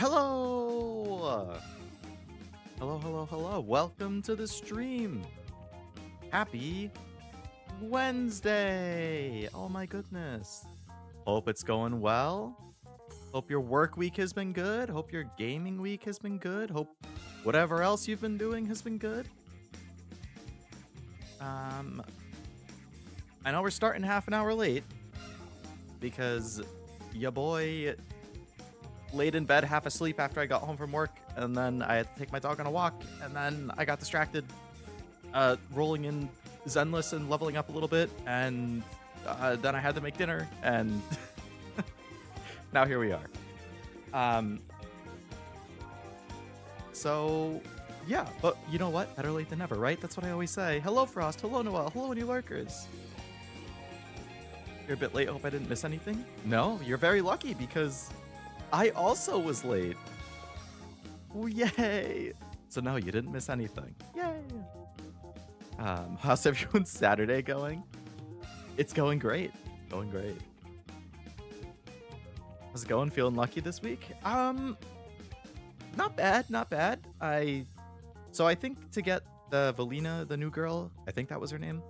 Hello! Hello. Welcome to the stream. Happy Wednesday. Oh my goodness. Hope it's going well. Hope your work week has been good. Hope your gaming week has been good. Hope whatever else you've been doing has been good. I know we're starting half an hour late because ya boy laid in bed half asleep after I got home from work, and then I had to take my dog on a walk, and then I got distracted rolling in Zenless and leveling up a little bit, and then I had to make dinner, and now here we are. So yeah, but you know what? Better late than never, right? That's what I always say. Hello, Frost. Hello, Noel. Hello, new lurkers. You're a bit late. Hope I didn't miss anything. No, you're very lucky because I also was late. Oh, yay. So no, you didn't miss anything. Yay. How's everyone's Saturday going? It's going great. Going great. How's it going? Feeling lucky this week? Not bad, not bad. So I think to get the Valina, the new girl, I think that was her name.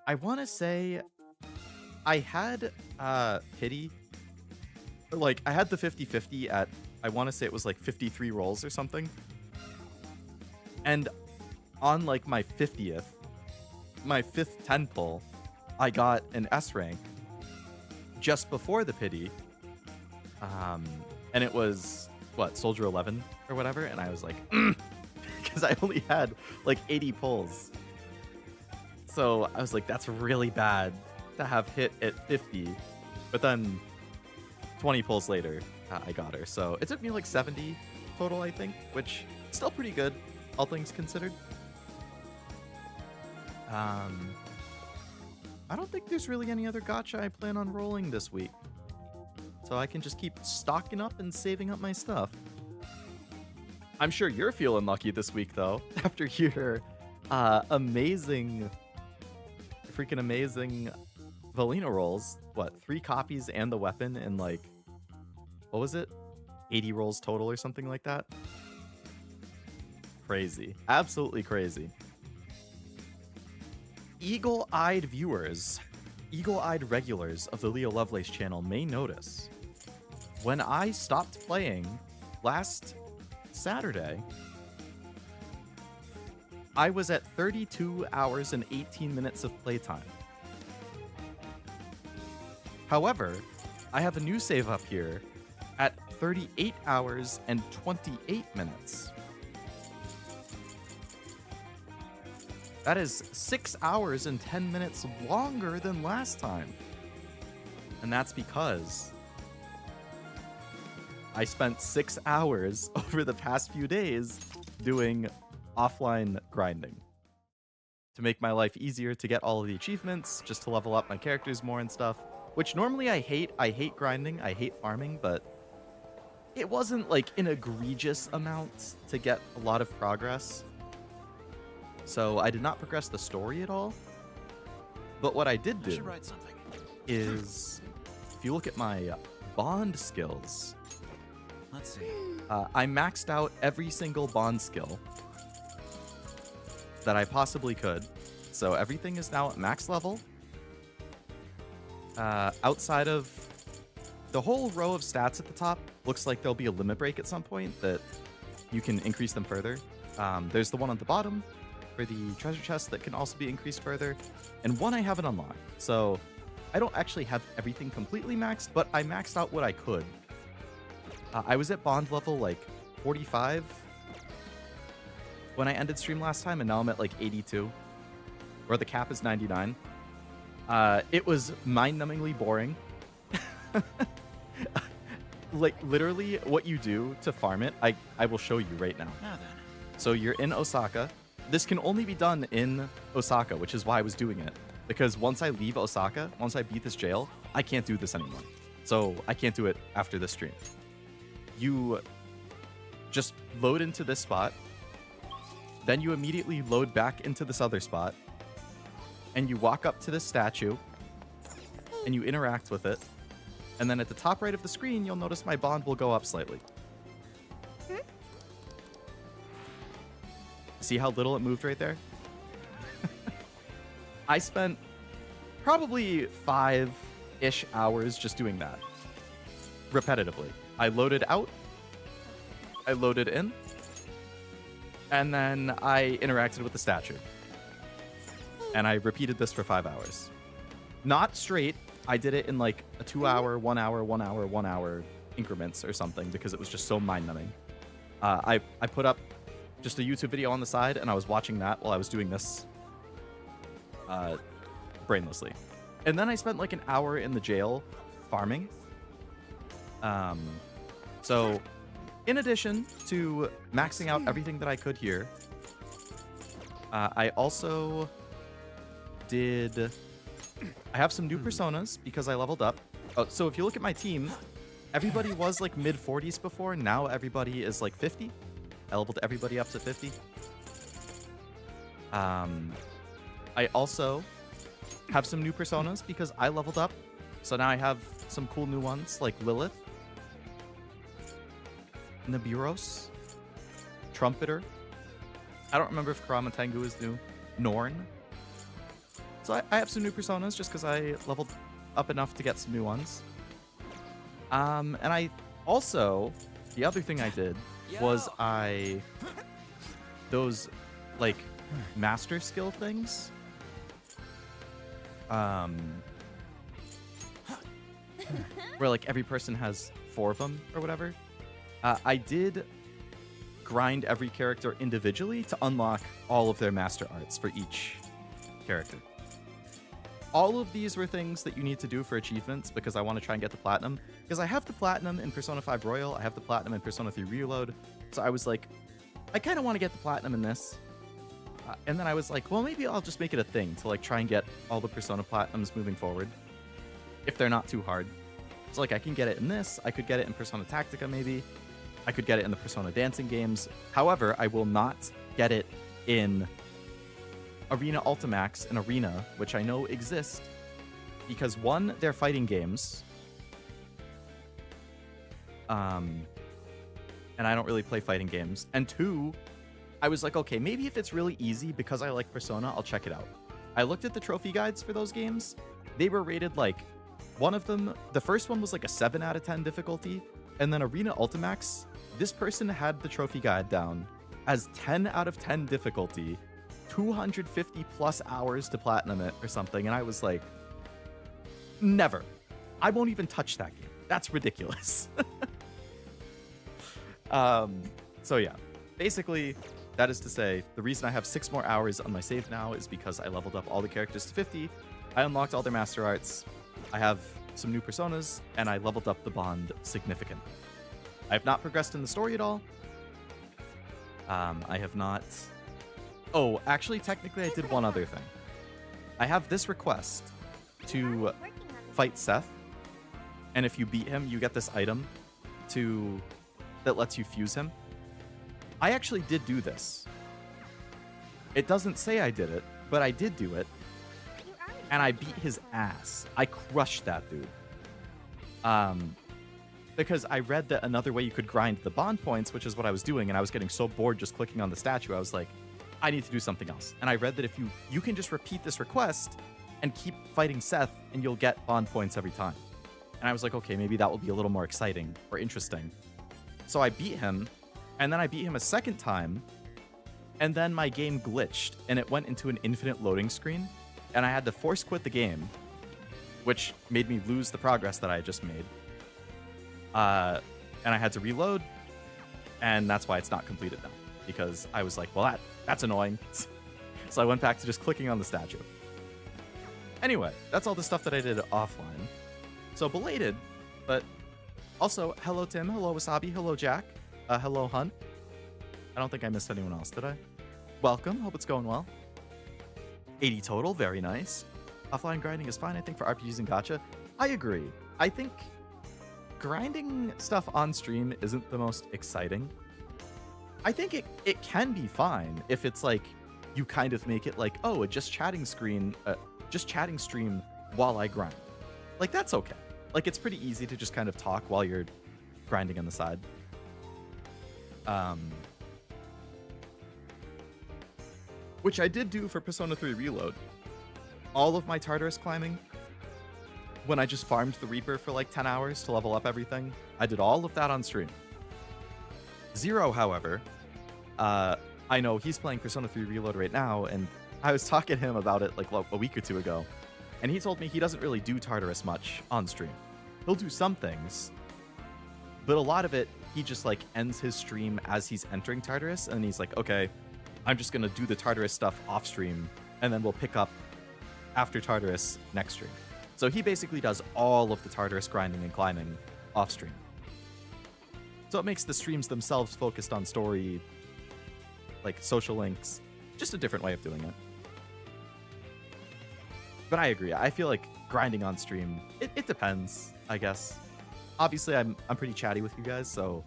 I want to say I had pity. Like, I had the 50-50 at, I want to say it was like 53 rolls or something. And on like my 50th, my 5th 10 pull, I got an S rank just before the pity. And it was, what, Soldier 11 or whatever? And I was like, because I only had like 80 pulls. So I was like, that's really bad to have hit at 50. But then 20 pulls later, I got her. So it took me like 70 total, I think, which is still pretty good, all things considered. I don't think there's really any other gacha I plan on rolling this week. So I can just keep stocking up and saving up my stuff. I'm sure you're feeling lucky this week, though, after your freaking amazing Valina rolls. What, 3 copies and the weapon and like, what was it? 80 rolls total or something like that? Crazy. Absolutely crazy. Eagle-eyed viewers, eagle-eyed regulars of the Leo Lovelace channel may notice when I stopped playing last Saturday, I was at 32 hours and 18 minutes of playtime. However, I have a new save up here at 38 hours and 28 minutes. That is 6 hours and 10 minutes longer than last time. And that's because I spent 6 hours over the past few days doing offline grinding to make my life easier, to get all of the achievements, just to level up my characters more and stuff, which normally I hate. I hate grinding, I hate farming, but it wasn't like an egregious amount to get a lot of progress. So I did not progress the story at all. But what I did do is, if you look at my bond skills, let's see. I maxed out every single bond skill that I possibly could. So everything is now at max level. Outside of the whole row of stats at the top, looks like there'll be a limit break at some point that you can increase them further. There's the one on the bottom for the treasure chest that can also be increased further, and one I haven't unlocked. So I don't actually have everything completely maxed, but I maxed out what I could. I was at bond level like 45 when I ended stream last time, and now I'm at like 82, where the cap is 99. It was mind-numbingly boring. Like, literally, what you do to farm it, I will show you right now. Now then. So you're in Osaka. This can only be done in Osaka, which is why I was doing it. Because once I leave Osaka, once I beat this jail, I can't do this anymore. So I can't do it after this stream. You just load into this spot. Then you immediately load back into this other spot. And you walk up to this statue. And you interact with it. And then at the top right of the screen, you'll notice my bond will go up slightly. See how little it moved right there? I spent probably 5-ish hours just doing that repetitively. I loaded out, I loaded in, and then I interacted with the statue. And I repeated this for 5 hours. Not straight. I did it in like a 2 hour, 1 hour, 1 hour, 1 hour increments or something because it was just so mind-numbing. I put up just a YouTube video on the side and I was watching that while I was doing this brainlessly. And then I spent like an hour in the jail farming. So in addition to maxing out everything that I could here, I also did... I have some new personas because I leveled up. Oh, so if you look at my team, everybody was like mid-40s before. Now everybody is like 50. I leveled everybody up to 50. I also have some new personas because I leveled up. So now I have some cool new ones like Lilith, Nibiros, Trumpeter. I don't remember if Karama Tengu is new. Norn. So I have some new personas just because I leveled up enough to get some new ones. And I also, the other thing I did was those like master skill things. Where like every person has 4 of them or whatever. I did grind every character individually to unlock all of their master arts for each character. All of these were things that you need to do for achievements because I want to try and get the platinum. Because I have the platinum in Persona 5 Royal, I have the platinum in Persona 3 Reload. So I was like, I kind of want to get the platinum in this. And then I was like, well, maybe I'll just make it a thing to like try and get all the Persona platinums moving forward. If they're not too hard. So like I can get it in this, I could get it in Persona Tactica maybe. I could get it in the Persona dancing games. However, I will not get it in Arena Ultimax and Arena, which I know exist, because 1, they're fighting games, and I don't really play fighting games, and 2, I was like, okay, maybe if it's really easy because I like Persona, I'll check it out. I looked at the trophy guides for those games. They were rated like, one of them, the first one was like a 7 out of 10 difficulty, and then Arena Ultimax, this person had the trophy guide down as 10 out of 10 difficulty, 250 plus hours to platinum it or something, and I was like, never. I won't even touch that game. That's ridiculous. So yeah, basically, that is to say, the reason I have 6 more hours on my save now is because I leveled up all the characters to 50, I unlocked all their master arts, I have some new personas, and I leveled up the bond significantly. I have not progressed in the story at all. I have not... Oh, actually, technically, I did one other thing. I have this request to fight Seth, and if you beat him, you get this item that lets you fuse him. I actually did do this. It doesn't say I did it, but I did do it, and I beat his ass. I crushed that dude. Because I read that another way you could grind the bond points, which is what I was doing, and I was getting so bored just clicking on the statue, I was like, I need to do something else. And I read that if you can just repeat this request and keep fighting Seth, and you'll get bond points every time. And I was like, okay, maybe that will be a little more exciting or interesting. So I beat him, and then I beat him a second time, and then my game glitched, and it went into an infinite loading screen, and I had to force quit the game, which made me lose the progress that I had just made. And I had to reload, and that's why it's not completed now, because I was like, well, that's annoying. So I went back to just clicking on the statue. Anyway, that's all the stuff that I did offline. So belated, but also, hello Tim, hello Wasabi, hello Jack, hello Hunt. I don't think I missed anyone else, did I? Welcome, hope it's going well. 80 total, very nice. Offline grinding is fine, I think, for RPGs and gacha. I agree. I think grinding stuff on stream isn't the most exciting. I think it can be fine if it's like, you kind of make it like, oh, a just chatting stream while I grind. Like, that's okay. Like, it's pretty easy to just kind of talk while you're grinding on the side. which I did do for Persona 3 Reload. All of my Tartarus climbing, when I just farmed the Reaper for like 10 hours to level up everything, I did all of that on stream. Zero, however, I know he's playing Persona 3 Reload right now, and I was talking to him about it like a week or two ago, and he told me he doesn't really do Tartarus much on stream. He'll do some things, but a lot of it, he just like ends his stream as he's entering Tartarus, and he's like, okay, I'm just gonna do the Tartarus stuff off stream, and then we'll pick up after Tartarus next stream. So he basically does all of the Tartarus grinding and climbing off stream. So it makes the streams themselves focused on story, like social links, just a different way of doing it. But I agree. I feel like grinding on stream, it depends, I guess. Obviously, I'm pretty chatty with you guys, so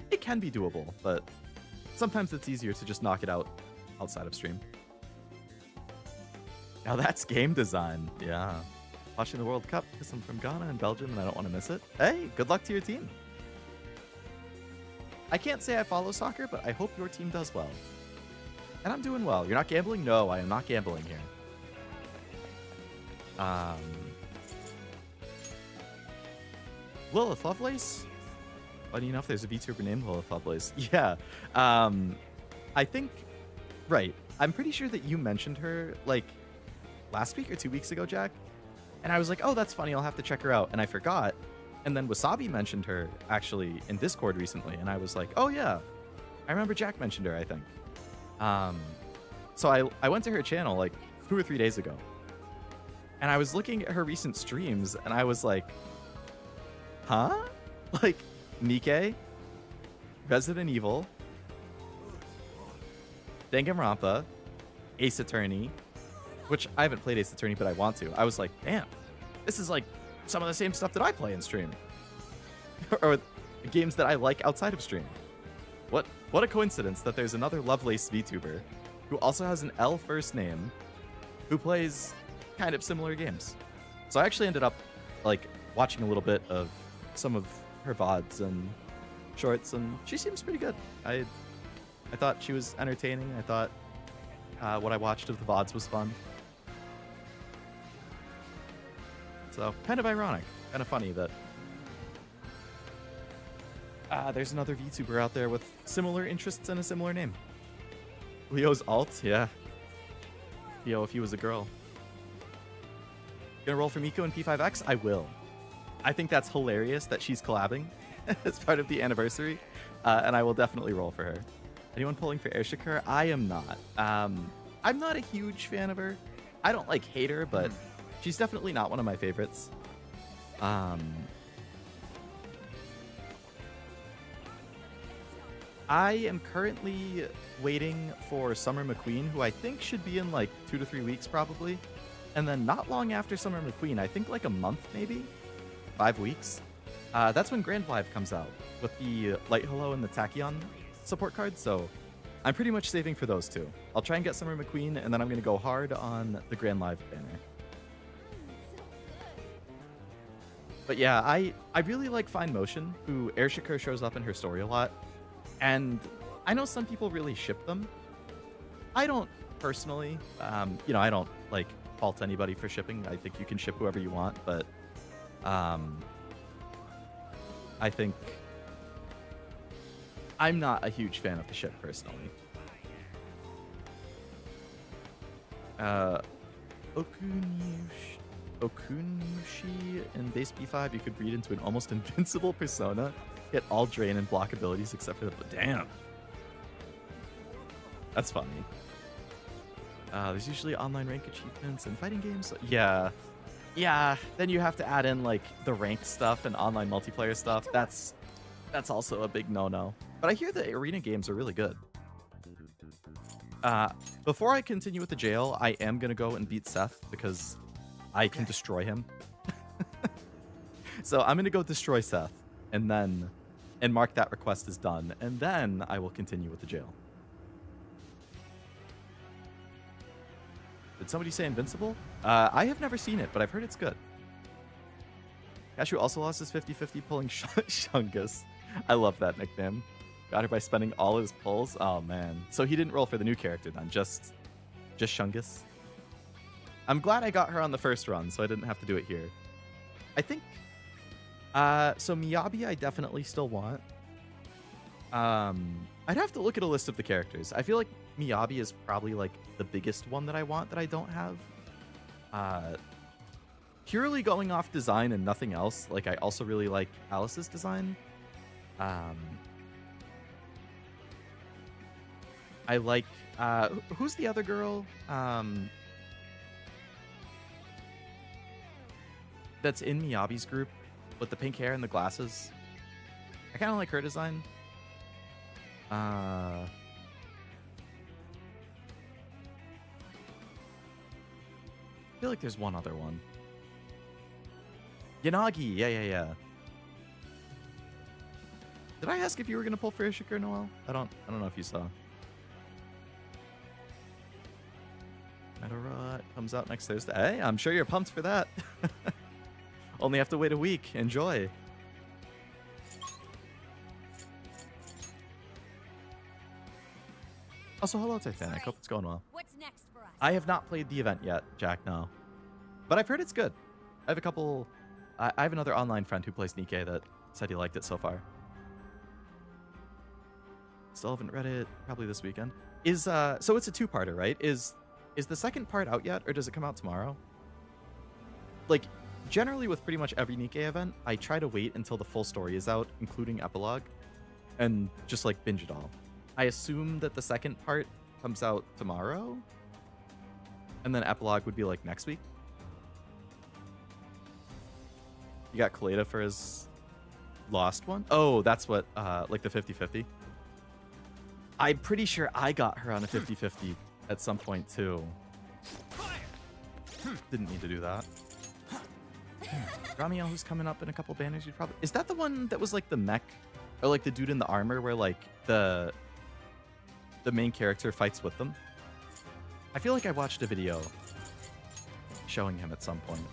it can be doable, but sometimes it's easier to just knock it out outside of stream. Now that's game design. Yeah. Watching the World Cup because I'm from Ghana and Belgium and I don't want to miss it. Hey, good luck to your team. I can't say I follow soccer, but I hope your team does well. And I'm doing well. You're not gambling? No, I am not gambling here. Lilith Lovelace? Funny enough, there's a VTuber named Lilith Lovelace. Yeah. I think, right. I'm pretty sure that you mentioned her like last week or 2 weeks ago, Jack. And I was like, oh, that's funny. I'll have to check her out. And I forgot. And then Wasabi mentioned her actually in Discord recently. And I was like, oh, yeah. I remember Jack mentioned her, I think. So I went to her channel like 2 or 3 days ago. And I was looking at her recent streams and I was like, huh? Like Nikke, Resident Evil, Danganronpa, Ace Attorney, which I haven't played Ace Attorney, but I want to. I was like, damn, this is like some of the same stuff that I play in stream. Or games that I like outside of stream. What a coincidence that there's another Lovelace VTuber who also has an L first name who plays kind of similar games. So I actually ended up like watching a little bit of some of her VODs and shorts, and she seems pretty good. I thought she was entertaining. I thought what I watched of the VODs was fun. So kind of ironic, kind of funny that there's another VTuber out there with similar interests and a similar name. Leo's alt, yeah. Leo, if he was a girl. Gonna roll for Miko and P5X? I will. I think that's hilarious that she's collabing as part of the anniversary, and I will definitely roll for her. Anyone pulling for Airshikar? I am not. I'm not a huge fan of her. I don't like hate her, but she's definitely not one of my favorites. I am currently waiting for Summer McQueen, who I think should be in like 2 to 3 weeks probably. And then not long after Summer McQueen, I think like a month maybe, 5 weeks. That's when Grand Live comes out with the Light Hello and the Tachyon support cards. So I'm pretty much saving for those two. I'll try and get Summer McQueen, and then I'm going to go hard on the Grand Live banner. But yeah, I really like Fine Motion, who Airshikar shows up in her story a lot. And I know some people really ship them. I don't personally. I don't like fault anybody for shipping. I think you can ship whoever you want, but I think I'm not a huge fan of the ship personally. Okunushi in base B5, you could breed into an almost invincible persona, get all drain and block abilities except for the... Damn! That's funny. There's usually online rank achievements in fighting games. Yeah. Then you have to add in like the ranked stuff and online multiplayer stuff. That's also a big no-no. But I hear the arena games are really good. Before I continue with the jail, I am gonna go and beat Seth because I can destroy him. So I'm gonna go destroy Seth and mark that request as done, and then I will continue with the jail. Did somebody say Invincible? I have never seen it, but I've heard it's good. Cashew also lost his 50-50 pulling Shungus. I love that nickname. Got her by spending all his pulls. Oh, man. So he didn't roll for the new character then, just Just Shungus. I'm glad I got her on the first run, so I didn't have to do it here. I think... so Miyabi I definitely still want. I'd have to look at a list of the characters. I feel like Miyabi is probably like the biggest one that I want that I don't have. Purely going off design and nothing else, like I also really like Alice's design. I like... who's the other girl? That's in Miyabi's group with the pink hair and the glasses. I kind of like her design. I feel like there's one other one. Yanagi, yeah. Did I ask if you were gonna pull for Ishika, Noel? I don't know if you saw. Metalrot comes out next Thursday. Hey, I'm sure you're pumped for that. Only have to wait a week. Enjoy. Also, hello, Titanic. Hope it's going well. What's next for us? I have not played the event yet, Jack, no. But I've heard it's good. I have a couple... I have another online friend who plays Nikkei that said he liked it so far. Still haven't read it. Probably this weekend. So it's a two-parter, right? Is the second part out yet, or does it come out tomorrow? Like, generally with pretty much every Nikkei event, I try to wait until the full story is out, including epilogue, and just like binge it all. I assume that the second part comes out tomorrow, and then epilogue would be like next week. You got Kaleda for his lost one? Oh, that's what, like the 50-50. I'm pretty sure I got her on a 50-50 at some point too. Didn't need to do that. Ramiel, who's coming up in a couple banners, you'd probably... Is that the one that was like the mech? Or like the dude in the armor where like the main character fights with them? I feel like I watched a video showing him at some point.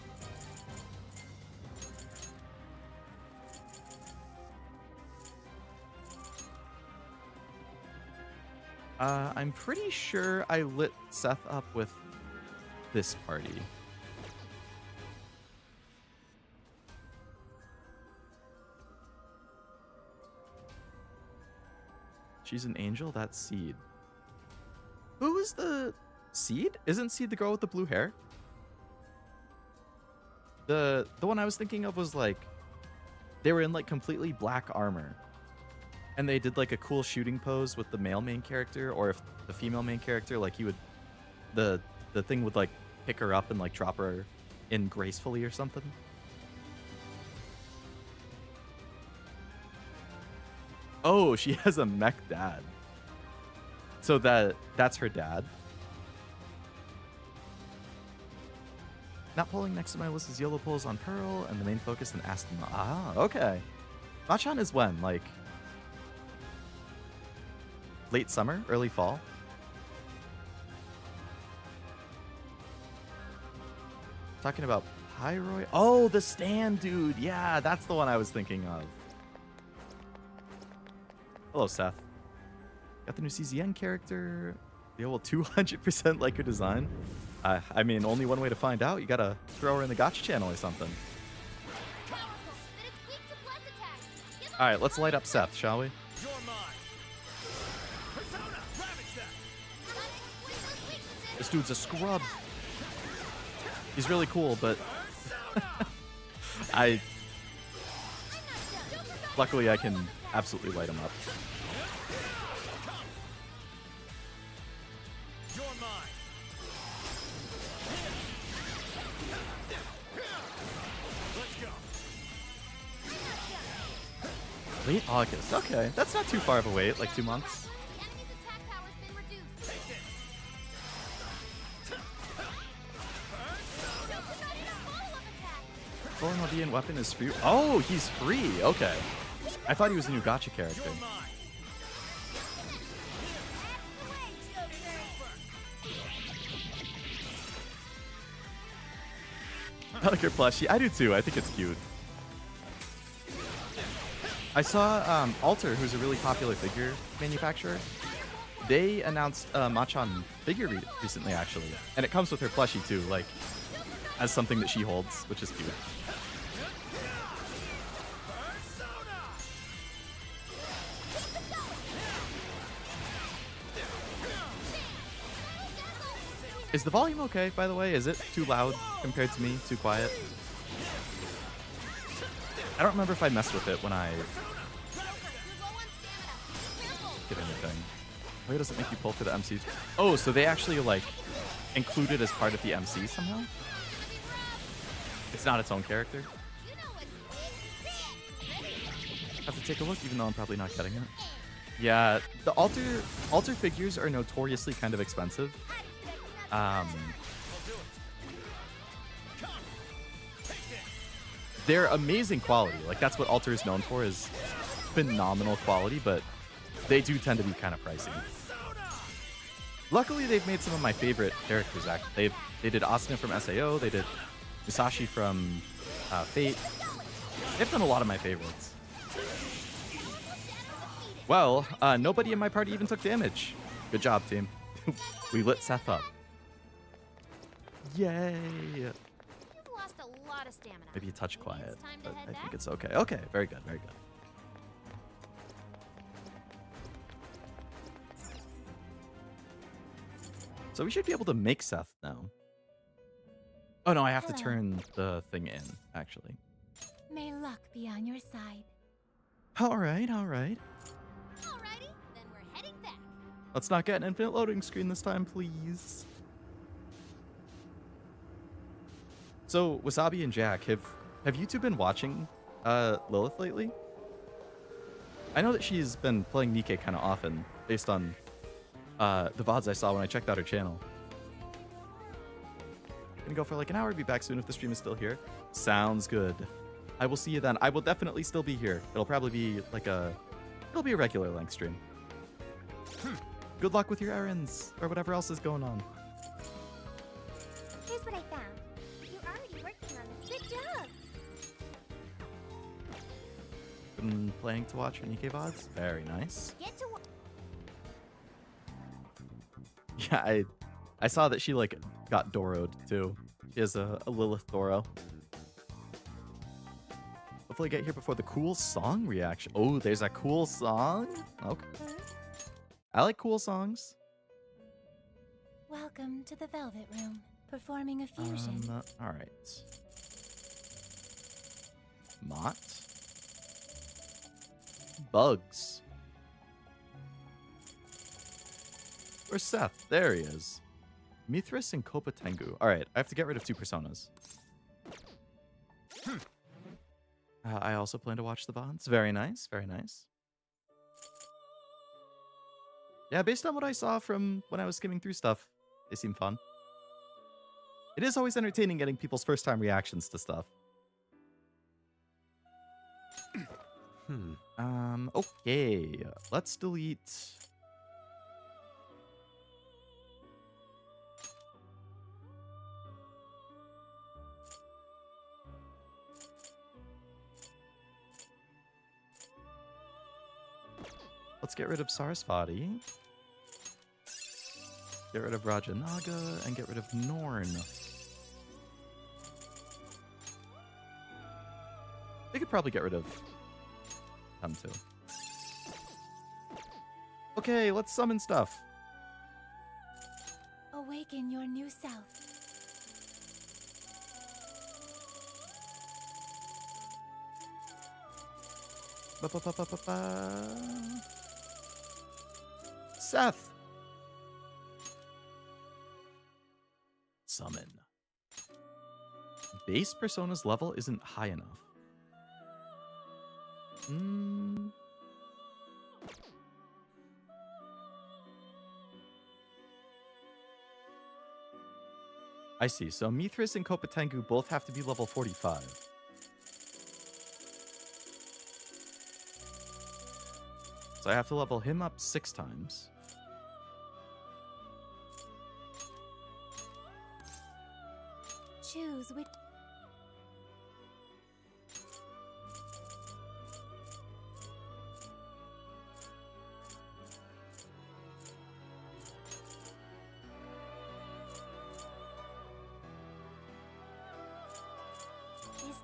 I'm pretty sure I lit Seth up with this party. She's an angel? That's Seed. Who is the... Seed? Isn't Seed the girl with the blue hair? The one I was thinking of was like... They were in like completely black armor. And they did like a cool shooting pose with the male main character, or if the female main character, like he would... The thing would like pick her up and like drop her in gracefully or something. Oh, she has a mech dad. So that's her dad. Not pulling next to my list is YOLO pulls on Pearl and the main focus in Aston. Ah, okay. Machan is when? Like late summer, early fall? Talking about Pyroid. Oh, the stand dude. Yeah, that's the one I was thinking of. Hello, Seth. Got the new CZN character. The old 200% like her design. I mean, only one way to find out. You gotta throw her in the gotcha channel or something. All right, let's light up Seth, shall we? This dude's a scrub. He's really cool, but luckily I can absolutely light him up. Late August. Okay, that's not too far of a wait, like 2 months. Full Radiant weapon is free. Oh, he's free. Okay. I thought he was a new gacha character. I like her plushie. I do too. I think it's cute. I saw Alter, who's a really popular figure manufacturer. They announced a Machan figure recently, actually. And it comes with her plushie, too, like, as something that she holds, which is cute. Is the volume okay, by the way? Is it too loud compared to me? Too quiet? I don't remember if I messed with it when I did anything. Why does it make you pull for the MC? Oh, so they actually, like, include it as part of the MC somehow? It's not its own character? I have to take a look, even though I'm probably not getting it. Yeah, the alter figures are notoriously kind of expensive. They're amazing quality. Like, that's what Alter is known for, is phenomenal quality, but they do tend to be kind of pricey. Luckily, they've made some of my favorite characters, actually. They did Asuna from SAO, they did Musashi from Fate. They've done a lot of my favorites. Well, nobody in my party even took damage. Good job, team. We lit Seth up. Yay! You've lost a lot of stamina. Maybe a touch quiet, but I think back? it's okay. Okay, very good, very good. So we should be able to make Seth now. Oh no, I have to turn the thing in, actually. May luck be on your side. Alright, alright. Alrighty, then we're heading back. Let's not get an infinite loading screen this time, please. So, Wasabi and Jack, have you two been watching Lilith lately? I know that she's been playing Nikke kind of often, based on the VODs I saw when I checked out her channel. Gonna go for like an hour, be back soon if the stream is still here. Sounds good. I will see you then. I will definitely still be here. It'll probably be like it'll be a regular length stream. Good luck with your errands, or whatever else is going on. Here's what I found. You're already working on this. Good job. Been planning to watch her Nikke VODs? Very nice. Get to work. Yeah, I saw that she like got Doroed too. She has a Lilith Doro. Hopefully get here before the cool song reaction. Oh, there's a cool song? Okay. I like cool songs. Welcome to the Velvet Room, performing a fusion. Alright. Mott. Bugs. Where's Seth? There he is. Mithras and Kopatengu. Alright, I have to get rid of 2 personas. I also plan to watch the VODs. Very nice, very nice. Yeah, based on what I saw from when I was skimming through stuff, they seem fun. It is always entertaining getting people's first-time reactions to stuff. Okay. Let's delete... Let's get rid of Sarasvati. Get rid of Rajanaga and get rid of Norn. They could probably get rid of them too. Okay, let's summon stuff. Awaken your new self. Ba-ba-ba-ba-ba-ba. Seth. Summon. Base persona's level isn't high enough. I see. So Mithras and Kopatengu both have to be level 45. So I have to level him up 6 times. Choose which...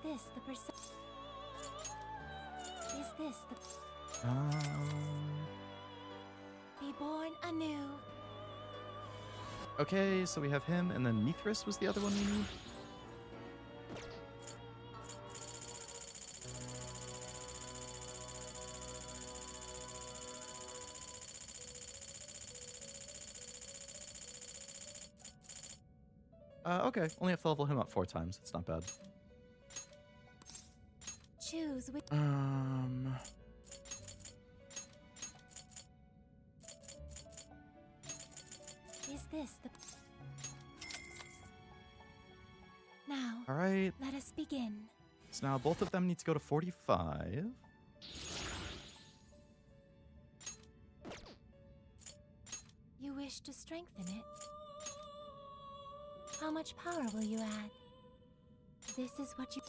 this the person? Is this the be born anew? Okay, so we have him, and then Mithras was the other one we need. Okay, only have to level him up 4 times. It's not bad. Choose which. Is this the? Now. All right. Let us begin. So now both of them need to go to 45. You wish to strengthen it? How much power will you add? This is what you...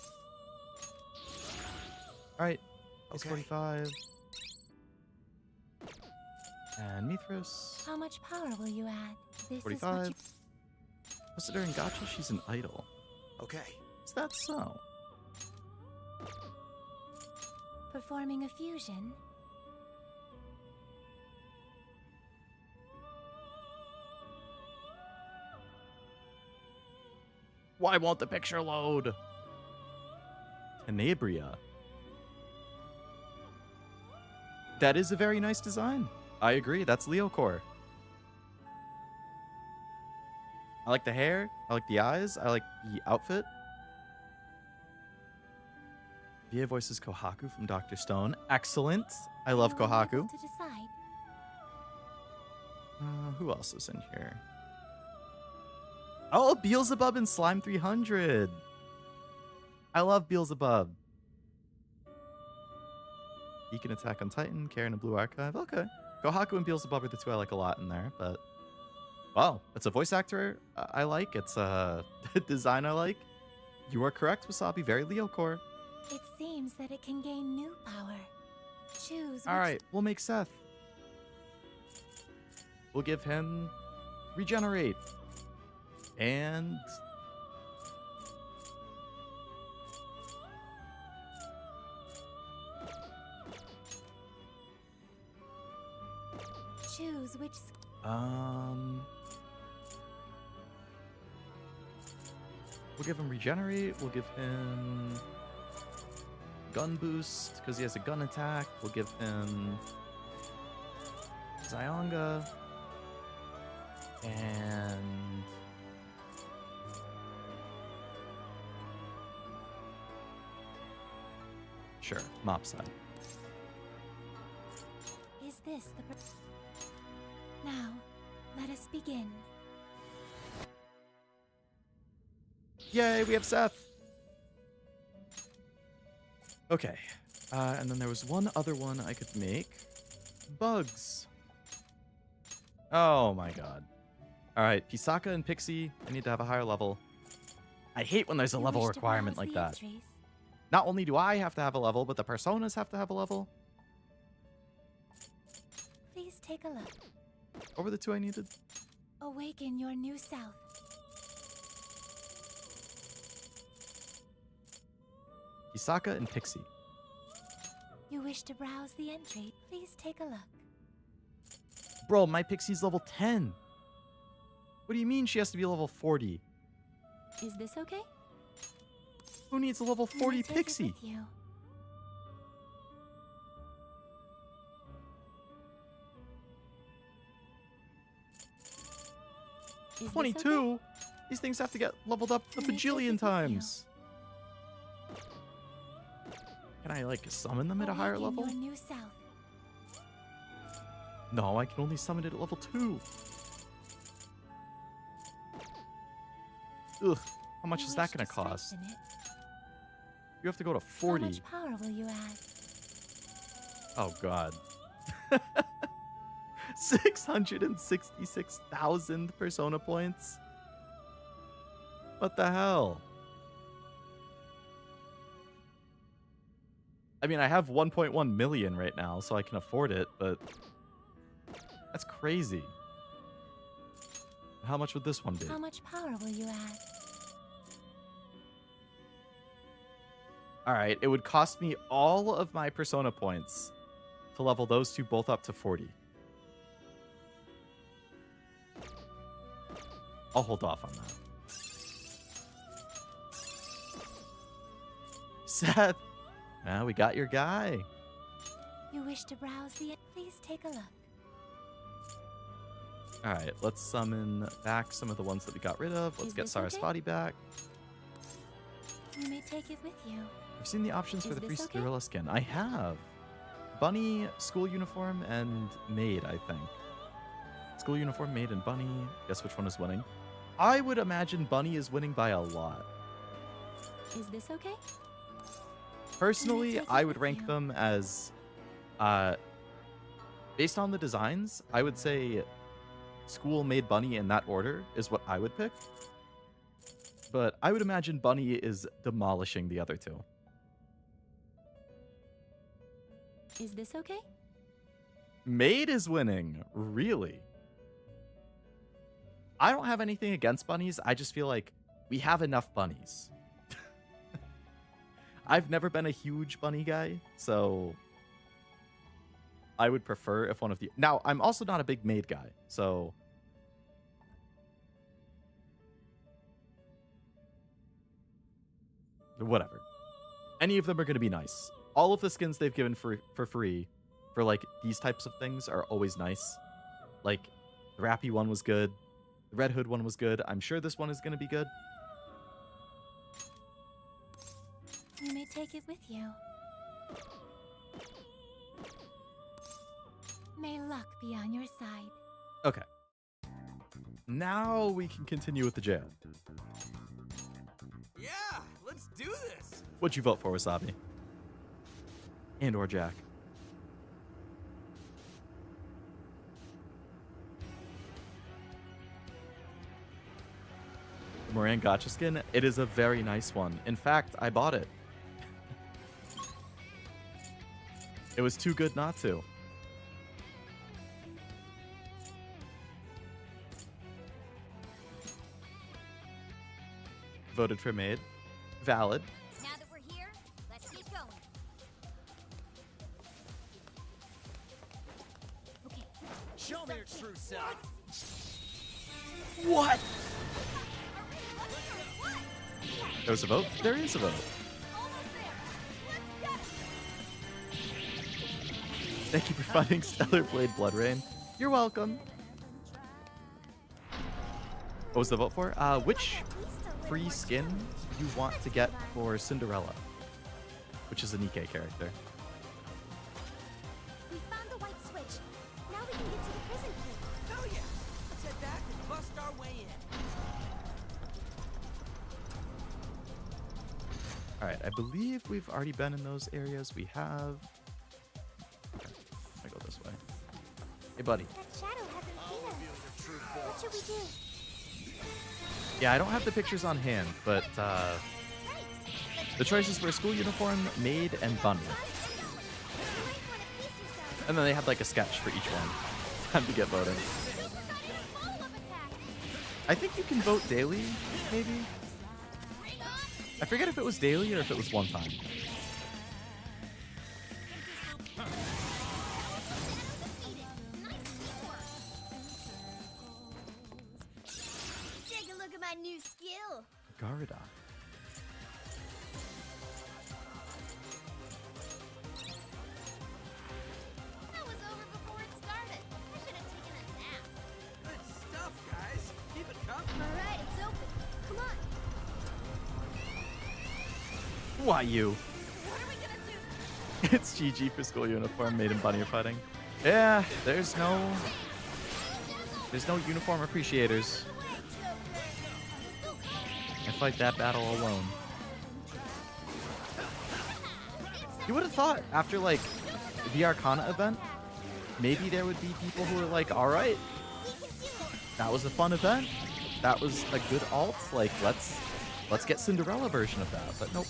All right. He's Okay. 45. And Mithras. How much power will you add? This 45. is what you... Listed her in Gacha, she's an idol. Okay. Is that so? Performing a fusion? Why won't the picture load? Tenebria. That is a very nice design. I agree. That's Leo Core. I like the hair. I like the eyes. I like the outfit. VA voices Kohaku from Dr. Stone. Excellent. I love You are Kohaku. unable to decide. Who else is in here? Oh, Beelzebub and Slime 300. I love Beelzebub. Beacon Attack on Titan, Karen and Blue Archive. Okay. Kohaku and Beelzebub are the two I like a lot in there, but wow, it's a voice actor I like. It's a design I like. You are correct, Wasabi. Very Leo Core. It seems that it can gain new power. Choose All which... right, we'll make Seth. We'll give him Regenerate. And Choose which... we'll give him Regenerate. We'll give him Gun Boost because he has a gun attack. We'll give him Zyonga. And sure, Mopside. Is this the... Now, let us begin. Yay, we have Seth. Okay. And then there was one other one I could make. Bugs. Oh my god. All right, Pisaka and Pixie, I need to have a higher level. I hate when there's a You level wish to requirement browse like the that. entries? Not only do I have to have a level, but the personas have to have a level. Please take a look. What were the two I needed? Awaken your new self. Pisaka and Pixie. You wish to browse the entry? Please take a look. Bro, my Pixie's level 10. What do you mean she has to be level 40? Is this okay? Who needs a level 40 Let us take it Pixie? with you. Is this okay? 22? These things have to get leveled up a Let me take it bajillion with times. Can I, like, summon them at a higher Awaken level? your new self. No, I can only summon it at level 2. Ugh, how much You is that wish going to cost? strengthen it. You have to go to How 40. much power will you add? Oh, God. 666,000 Persona points? What the hell? I mean, I have 1.1 million right now, so I can afford it, but that's crazy. How much would this one be? How much power will you add? All right, it would cost me all of my Persona points to level those two both up to 40. I'll hold off on that. Seth, now we got your guy. You wish to browse the... Please take a look. All right, let's summon back some of the ones that we got rid of. Let's Is get this okay? Sarasvati back. You may take it with you. I've seen the options for Is the free this okay? Cinderella skin. I have. Bunny, school uniform, and maid, I think. School uniform, maid, and bunny. Guess which one is winning? I would imagine bunny is winning by a lot. Is this okay? Personally, take it I would with rank you. them as, based on the designs, I would say school, maid, bunny in that order is what I would pick. But I would imagine bunny is demolishing the other two. Is this okay? Maid is winning, really. I don't have anything against bunnies. I just feel like we have enough bunnies. I've never been a huge bunny guy, so I would prefer if one of the... Now, I'm also not a big maid guy, so... Whatever. Any of them are going to be nice. All of the skins they've given for free for, like, these types of things are always nice. Like, the Rappy one was good. The Red Hood one was good. I'm sure this one is going to be good. You may take it with you. May luck be on your side. Okay. Now we can continue with the jam. Yeah, let's do this. What'd you vote for, Wasabi? And or Jack? The Moran Gotcha skin? It is a very nice one. In fact, I bought it. It was too good not to. Voted for maid. Valid. Now that we're here, let's get going. Okay. Show me your true self. What? There was a vote? There is a vote. Thank you for finding Stellar Blade Blood Rain. You're welcome. What was the vote for? Which free skin you want to get for Cinderella, which is a Nikkei character. We found the white switch. Now we can get to the prison key. Hell yeah. Let's head back and bust our way in. All right, I believe we've already been in those areas. We have. Okay, I go this way. Hey, buddy. That shadow hasn't seen us. What should we do? Yeah, I don't have the pictures on hand, but the choices were school uniform, maid, and bunny. And then they had like a sketch for each one. Time to get voting. I think you can vote daily, maybe? I forget if it was daily or if it was one time. Take a look at my new skill. Garda. That was over before it started. I should have taken a nap. Good stuff, guys. Keep it coming. All right, it's open. Come on. Why you? What are we gonna do? It's GG for school uniform, maid and bunny are fighting. Yeah, there's no uniform appreciators. I fight that battle alone. You would have thought after like the Arcana event, maybe there would be people who were like, all right, that was a fun event. That was a good alt. Like, let's get Cinderella version of that. But nope.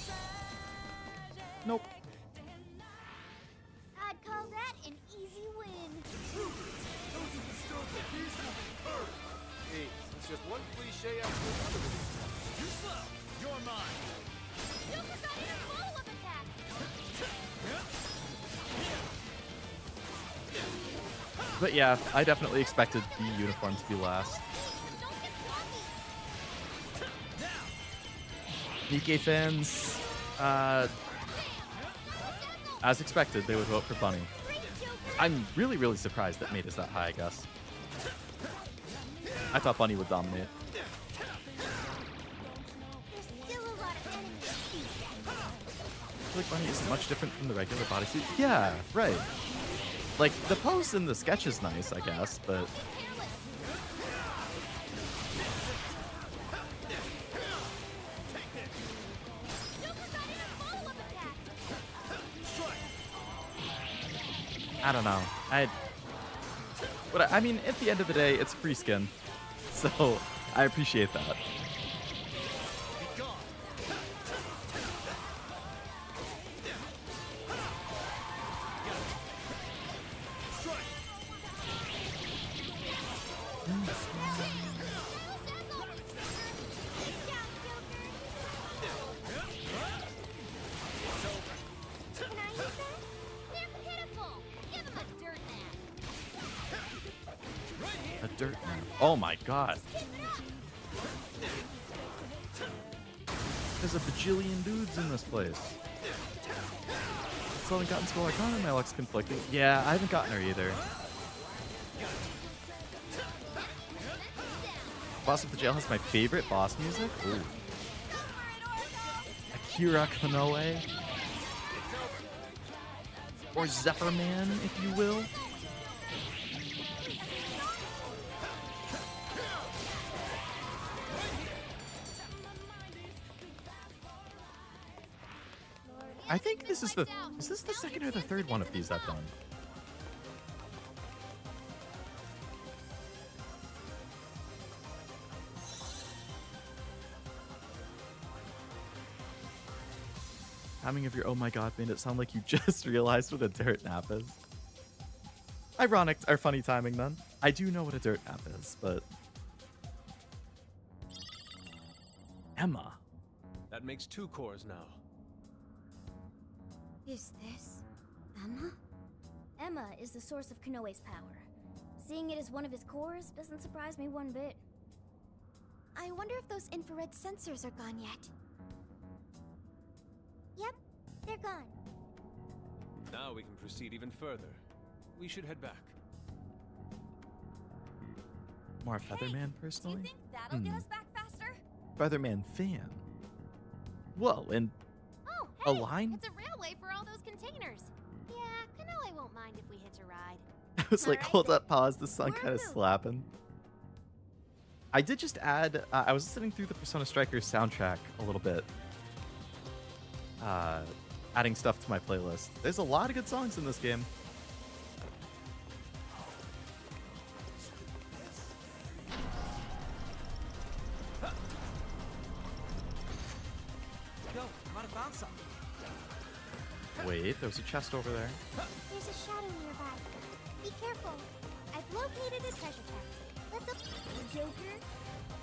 Nope. I'd call that an easy win. Hey, it's just one cliche after another. You slow. You're mine. You forgot your follow-up attack. But yeah, I definitely expected the uniform to be last. Nikkei fans, as expected, they would vote for Bunny. I'm really, really surprised that mate is that high, I guess. I thought Bunny would dominate. I feel like Bunny is much different from the regular bodysuit. Yeah, right. Like, the pose in the sketch is nice, I guess, but... I don't know. I mean, at the end of the day, it's free skin. So, I appreciate that. A dirt nap. Oh my god. There's a bajillion dudes in this place. Still haven't gotten Skull Arcana, my luck's conflicting. Yeah, I haven't gotten her either. Boss of the Jail has my favorite boss music. Ooh. Akira Konoe. Or Zephyr Man, if you will. I think this is is this the second or the third one of these I've done? Timing of your oh my god made it sound like you just realized what a dirt nap is. Ironic or funny timing then. I do know what a dirt nap is, but... Emma. That makes 2 cores now. Is this Emma? Emma is the source of Konoe's power. Seeing it as one of his cores doesn't surprise me one bit. I wonder if those infrared sensors are gone yet. Yep, they're gone. Now we can proceed even further. We should head back. More Featherman personally? Do you think that'll get us back faster? Featherman fan. Whoa, and Oh, a hey, line? it's a railway for all those containers. Yeah, Konoe won't mind if we hitch a ride. I was like, Alright hold then. up, pause, this song We're kind of moving. slapping. I did just add, I was listening through the Persona Strikers soundtrack a little bit. Adding stuff to my playlist. There's a lot of good songs in this game. Yo, I might have found something. Wait, there was a chest over there. There's a shadow nearby. Be careful. I've located a treasure chest. Let's up. Joker,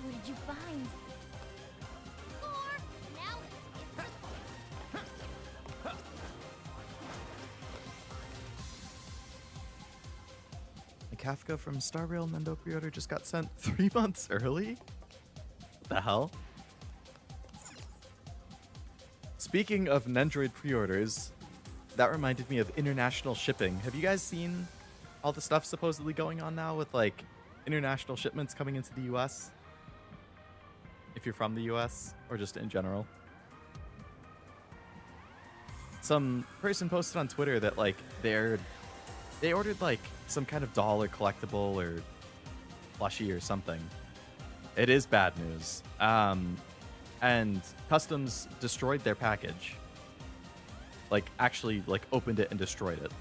what did you find? More. Now let's get The Kafka from Star Rail Nendo pre-order just got sent 3 months early? What the hell? Speaking of Nendroid pre-orders, that reminded me of international shipping. Have you guys seen all the stuff supposedly going on now with like international shipments coming into the US? If you're from the US or just in general. Some person posted on Twitter that like they ordered like some kind of doll or collectible or plushie or something. It is bad news. And Customs destroyed their package. Like, actually, like, opened it and destroyed it.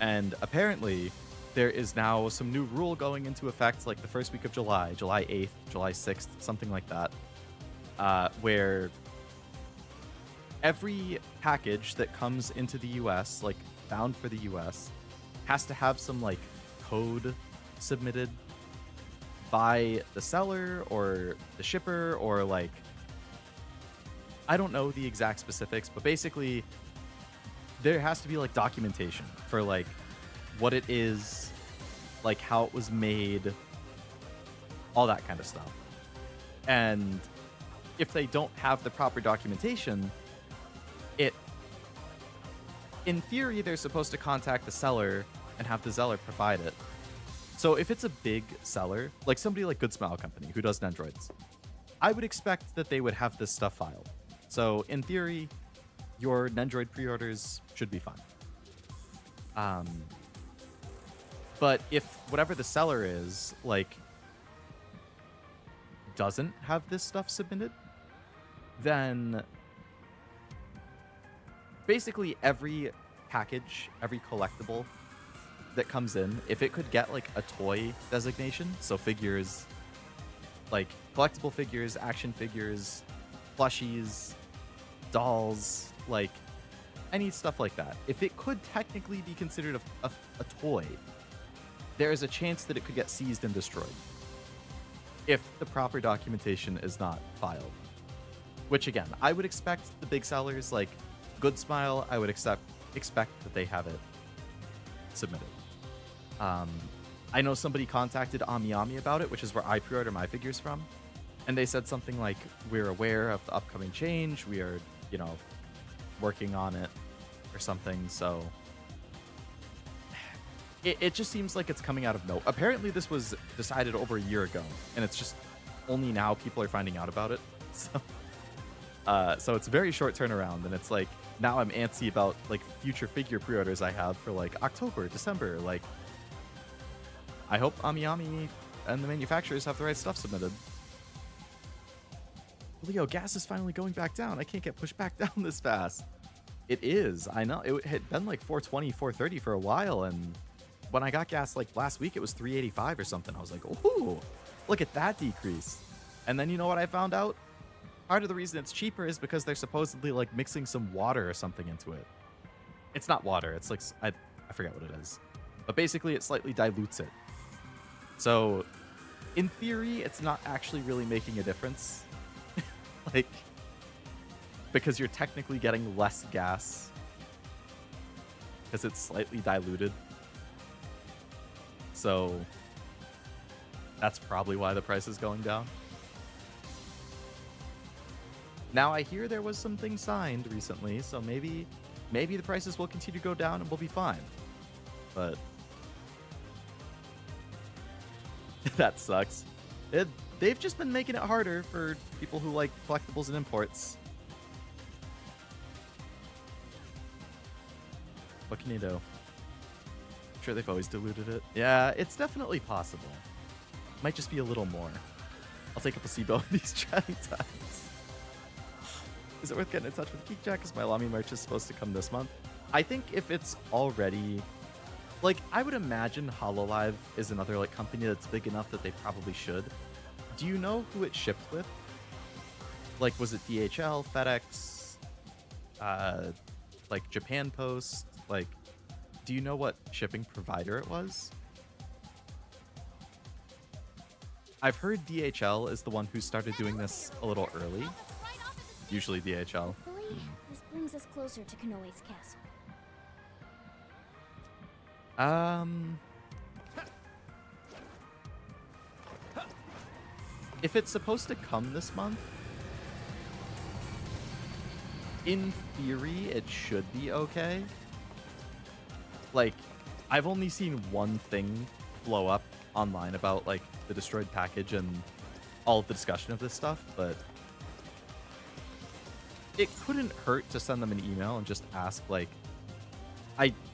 And apparently, there is now some new rule going into effect, like, the first week of July, July 8th, July 6th, something like that, where every package that comes into the US, like, bound for the US, has to have some, like, code submitted by the seller or the shipper or, like, I don't know the exact specifics, but basically there has to be like documentation for like what it is like how it was made, all that kind of stuff. And if they don't have the proper documentation, it, in theory, they're supposed to contact the seller and have the seller provide it. So if it's a big seller, like somebody like Good Smile Company who does Nendroids, I would expect that they would have this stuff filed. So in theory, your Nendroid pre-orders should be fine. But if whatever the seller is, like, doesn't have this stuff submitted, then basically every package, every collectible that comes in, if it could get like a toy designation, so figures, like collectible figures, action figures, plushies, dolls, like any stuff like that, if it could technically be considered a toy, there is a chance that it could get seized and destroyed if the proper documentation is not filed. Which again, I would expect the big sellers like Good Smile, I would expect that they have it submitted. I know somebody contacted AmiAmi about it, which is where I pre-order my figures from, and they said something like, "We're aware of the upcoming change. We are, working on it," or something. So it just seems like it's coming out of nowhere. Apparently, this was decided over a year ago, and it's just only now people are finding out about it. So it's a very short turnaround, and it's like now I'm antsy about like future figure pre-orders I have for like October, December. Like, I hope AmiAmi and the manufacturers have the right stuff submitted. Leo, gas is finally going back down. I can't get pushed back down this fast. It is. I know. It had been like 420, 430 for a while, and when I got gas like last week, it was 385 or something. I was like, ooh, look at that decrease. And then you know what I found out? Part of the reason it's cheaper is because they're supposedly like mixing some water or something into it. It's not water. It's like, I forget what it is. But basically it slightly dilutes it. So in theory, it's not actually really making a difference. Like, because you're technically getting less gas because it's slightly diluted. So that's probably why the price is going down. Now I hear there was something signed recently, so maybe the prices will continue to go down and we'll be fine. But that sucks. They've just been making it harder for people who like collectibles and imports. What can you do? I'm sure they've always diluted it. Yeah, it's definitely possible. Might just be a little more. I'll take a placebo in these trying times. Is it worth getting in touch with Geek Jack? Because my Lamy merch is supposed to come this month. I think if it's already... Like, I would imagine HoloLive is another like company that's big enough that they probably should. Do you know who it shipped with? Like, was it DHL, FedEx, like Japan Post? Like, do you know what shipping provider it was? I've heard DHL is the one who started doing this a little early. Usually DHL. Hopefully, this brings us closer to Konoe's castle. If it's supposed to come this month, in theory, it should be okay. Like, I've only seen one thing blow up online about, like, the destroyed package and all of the discussion of this stuff, but it couldn't hurt to send them an email and just ask, like,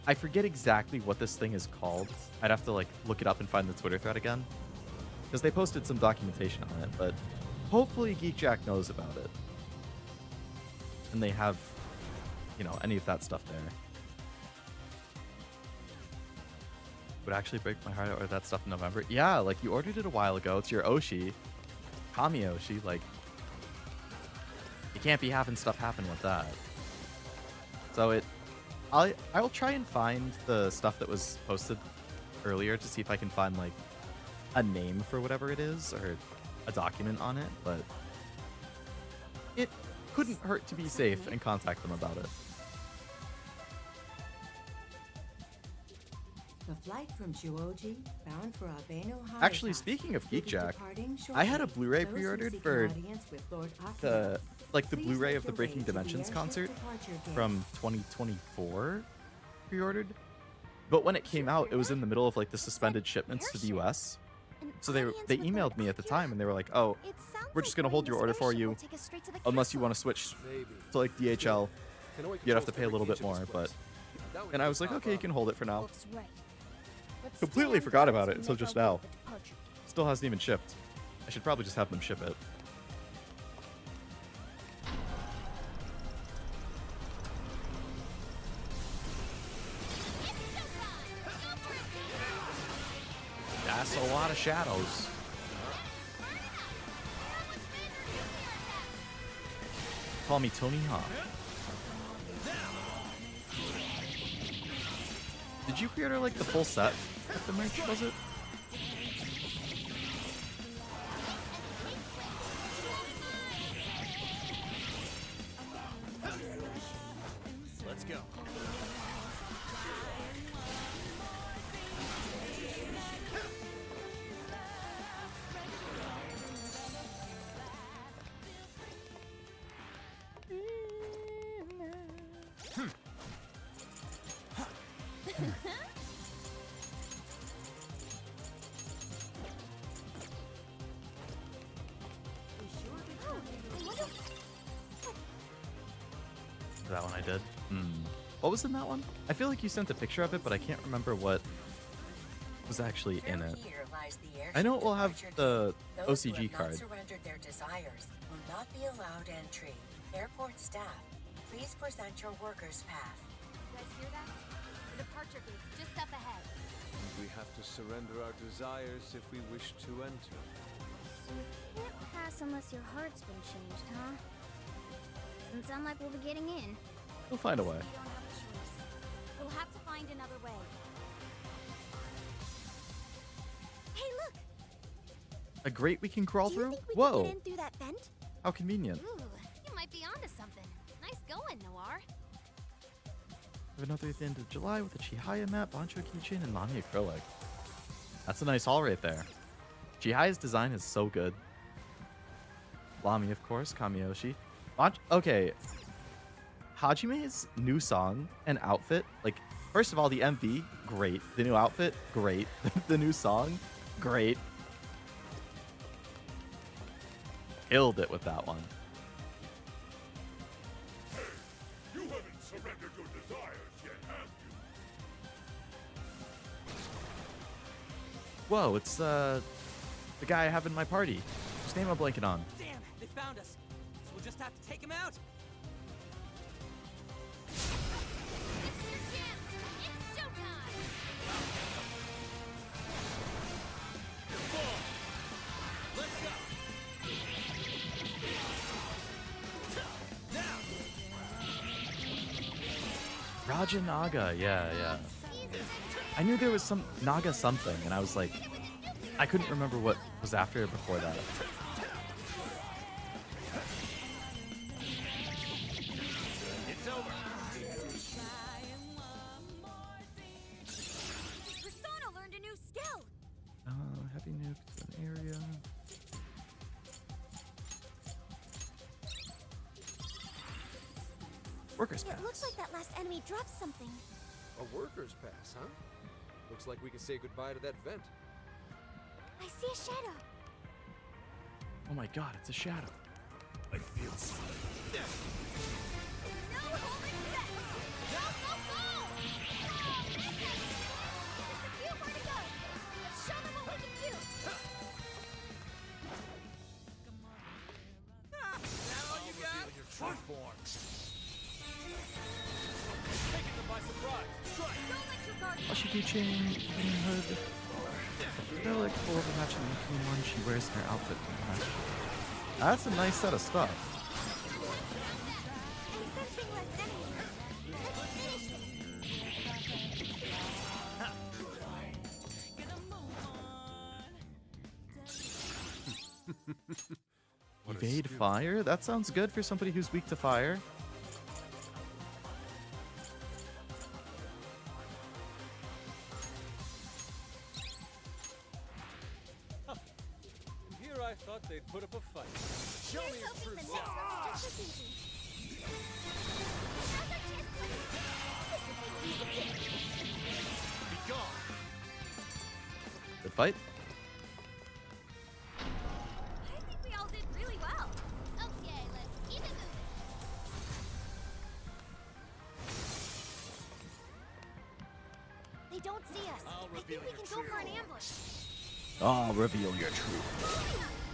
I forget exactly what this thing is called. I'd have to, like, look it up and find the Twitter thread again, because they posted some documentation on it, but hopefully Geek Jack knows about it. And they have, any of that stuff there. Would actually break my heart to order that stuff in November. Yeah, like, you ordered it a while ago. It's your Oshi. Kami Oshi. Like, you can't be having stuff happen with that. So I'll try and find the stuff that was posted earlier to see if I can find, like, a name for whatever it is or a document on it, but it couldn't hurt to be safe and contact them about it. The flight from Chuoji, bound for Abeno High Actually, Pass, speaking of will be Geek Jack, departing I had a shortly. Blu-ray Those who pre-ordered seek for an audience with Lord the Akane, the please Blu-ray make of the your Breaking way to the Dimensions airship concert departure gate. from 2024 pre-ordered. But when it came out, it was in the middle of like the suspended shipments to the US. An So they audience they with Lord emailed me at the Akira. time and they were like, "Oh, It sounds we're just like gonna hold boarding your this order for airship you will take us straight to the unless you castle. want to switch Maybe. to like DHL. Kanoe You'd have to controls pay a little every bit inch of more." this But place. That would and I be was like, top "Okay, you up. can hold it for now." Looks right. Let's Completely stay on forgot course about it and until make our just way now. to the departure gate. Still hasn't even shipped. I should probably just have them ship it. That's a lot of shadows. Call me Tony Hawk. Did you pre-order like the full set of the merch, was it? Let's go. That one I did. What was in that one? I feel like you sent a picture of it, but I can't remember what was actually in it. I know it will have the OCG card. Surrendered their desires will not be allowed entry. Airport staff, please present your workers' pass. You guys hear that? The departure gate's just up ahead. We have to surrender our desires if we wish to enter. So you can't pass unless your heart's been changed, huh? Doesn't sound like we'll be getting in. We'll find a way. We don't have a choice. We'll have to find another way. Hey, look! A grate we can crawl Do you through? think we Whoa! can get in through that vent? How convenient. Ooh, you might be onto something. Nice going, Noir. We have another at the end of July with a Chihaya map, Bancho keychain, and Lami acrylic. That's a nice haul right there. Chihaya's design is so good. Lami, of course, Kamiyoshi. Okay. Hajime's new song and outfit, like, first of all, the MV, great. The new outfit, great. The new song, great. Killed it with that one. You haven't surrendered your desires yet, have you? Whoa, it's the guy I have in my party. Whose name I'm blanking on. Damn, they found us. So we'll just have to take him out. This is your chance! It's showtime! Let's go. Raja Naga, yeah. I knew there was some Naga something, and I was like, I couldn't remember what was after or before that. It's over. Persona learned a new skill! Heavy nuke to an area. Workers pass. It looks like that last enemy dropped something. A worker's pass, huh? Looks like we can say goodbye to that vent. I see a shadow. Oh my god, it's a shadow. I feel something. No holding back! Go, go, go! Oh, man! Just a few more to go. Let's show them what we can do. That all you got? Your true form. Taking them by surprise. Strike. Don't let your guard down. Ashiki chain, green hood. They're like full of a match and the one she wears in her outfit from last year. That's a nice set of stuff. I'm sensing less enemies. Let's finish this. What a Evade skill. fire? That sounds good for somebody who's weak to fire. thought they'd put up a fight. Show me Here's your hoping true the next self. one's just as easy. How's our chance to win? This is a piece of cake. Be gone. Good fight. I think we all did really well. Okay, let's keep it moving. They don't see us. I'll I think reveal we your can go for an truth. ambush. I'll reveal your truth.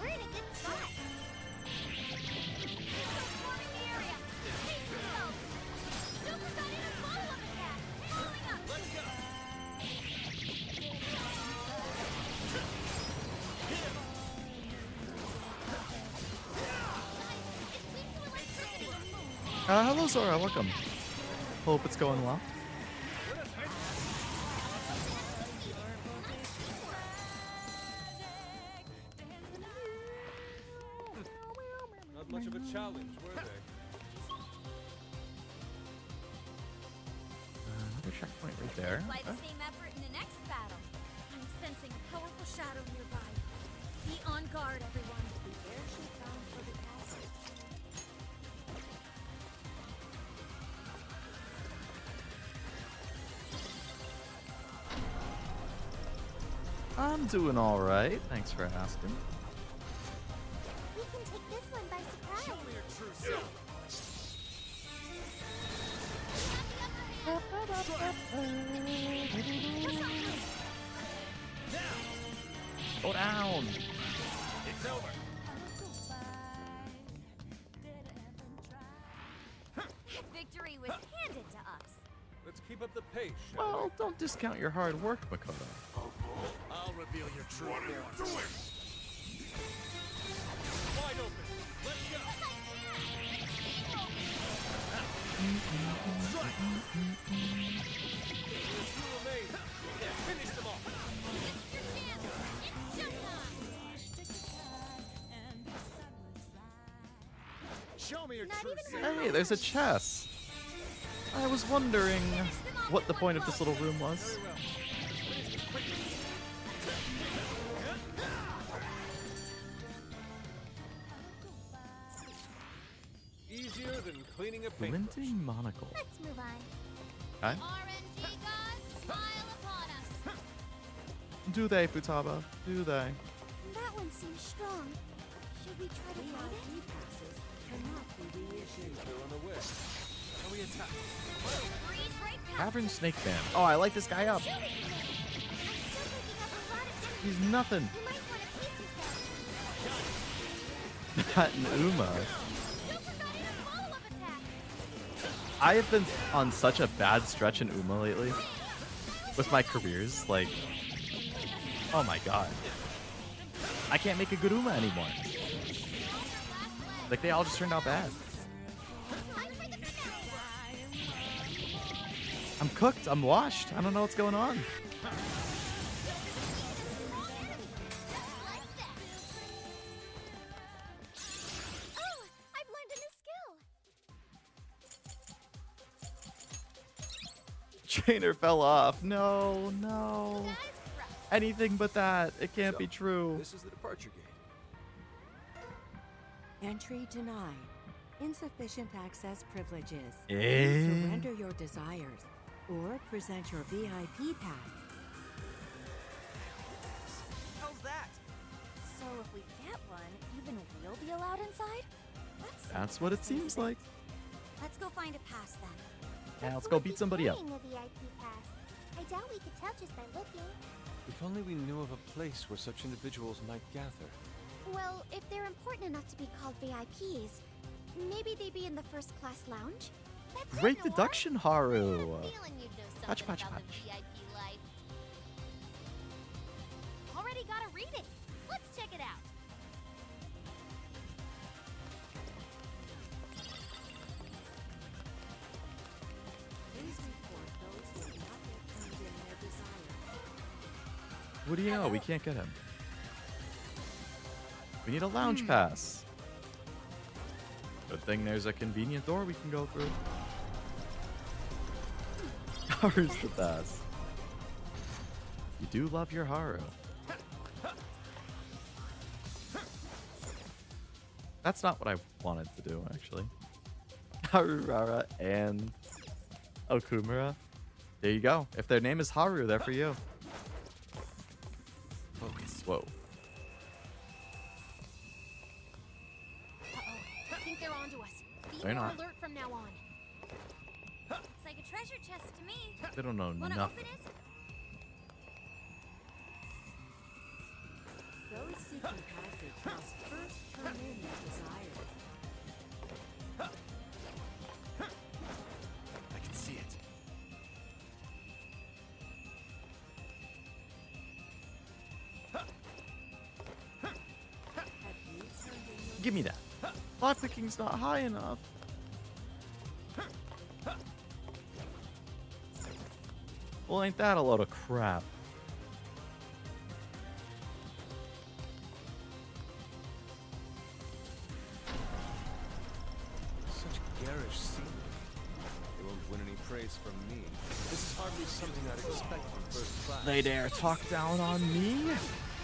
We're in a good spot. Still swarming the area. Pace yourselves. Super got in a follow-up attack. Following up. Let's go. Guys, it's weak to electricity. Hello, Zora. Welcome. Hope it's going well. Not much of a challenge, were they? Another checkpoint right there. Apply the same effort in the next battle. I'm sensing a powerful shadow nearby. Be on guard, everyone. The airship bound for the castle. I'm doing all right. Thanks for asking. We can take this one by surprise. Show me your true self. Go down. It's over. Victory was handed to us. Let's keep up the pace, shall we? Well, don't discount your hard work, Makoto. I'll reveal your true What are you form. doing? Wide open. Let's go. Strike. You remain. Finish them off. Show me your Not true even self. Hey, there's a chest. I was wondering what the point of this little room was. Very well. Let's finish this quickly. Easier than cleaning a paintbrush. Glinting monocle. Let's move on. Okay. RNG gods, smile upon us. Do they, Futaba? Do they? That one seems strong. Should we try to fight it? They're unaware. Shall we attack? Breeze right past Cavern us. Snake Man. Oh, I like this guy up. Shoot it, Ethan. I'm still picking up a lot of He's damage. nothing. You might want to pace yourself. That and Uma. Super got in a follow-up attack. I have been on such a bad stretch in Uma lately. With my careers, like, oh my god. I can't make a good Uma anymore. Like, they all just turned out bad. Time for the finale. I'm cooked. I'm washed. I don't know what's going on. Oh, I've learned a new skill. Trainer fell off. No, no. That's rough. Anything but that. It can't be So, true. This is the departure gate. Entry denied. Insufficient access privileges. Eh? Surrender your desires or present your VIP pass. How's that? So if we get one, even we'll be allowed inside? That's what it seems like. Let's go find a pass then. Yeah, let's go beat somebody up. A VIP pass. I doubt we could tell just by looking. If only we knew of a place where such individuals might gather. Well, if they're important enough to be called VIPs, maybe they'd be in the first class lounge? That's it, Great Nora. deduction, Haru. Feeling you'd know something Patch, patch, about patch. the VIP life. Already got a reading. Let's check it out. Please report those who have not yet turned in their desires. What do you know? We can't get him. We need a lounge pass. Good thing there's a convenient door we can go through. Haru's the best. You do love your Haru. That's not what I wanted to do, actually. Harurara and Okumura. There you go. If their name is Haru, they're for you. Focus. Whoa. I think they're onto us. Be They're more not. alert from now on. Looks like a treasure chest to me. They don't know Wanna nothing. open it? Those seeking passage must first turn in as desired. I can see it. Have you turned in your Give me that. Lockpicking's not high enough. Well, ain't that a load of crap? Such garish scenery. They won't win any praise from me. This is hardly something I'd expect from first class. They dare talk down on me?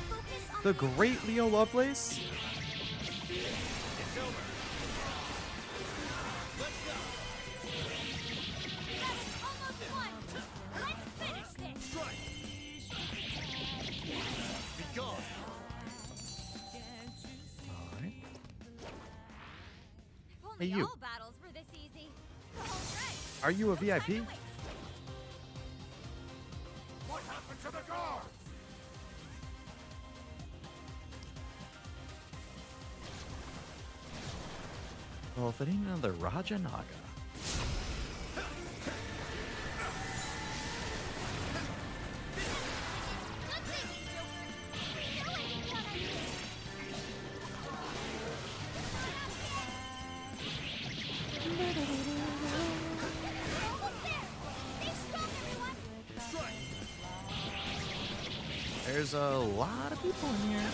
Focus on The great Leo Lovelace? It's over. Let's go. that is almost won. Let's finish this. Strike. Be gone. Alright. If only Hey, you. all battles were this easy. All right. Are you a No time to VIP? waste. What happened to the guards? Well, if it ain't another Raja Naga. There's a lot of people in here.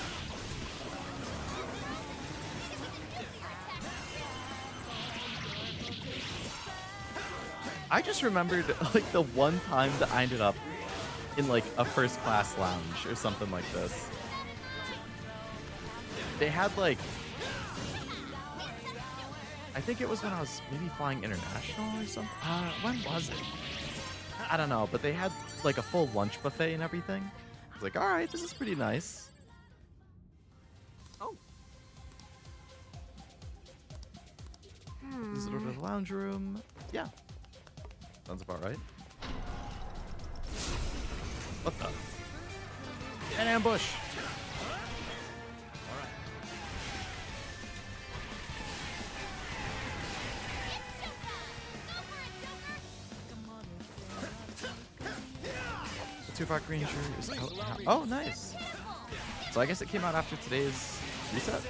I just remembered like the one time that I ended up in like a first class lounge or something like this. They had like, I think it was when I was maybe flying international or something. When was it? I don't know, but they had like a full lunch buffet and everything. I was like, all right, this is pretty nice. Oh, Visitor to the lounge room. Yeah. Sounds about right. What the? An ambush! The Tuvok Ranger is out now. Oh, nice! So I guess it came out after today's reset.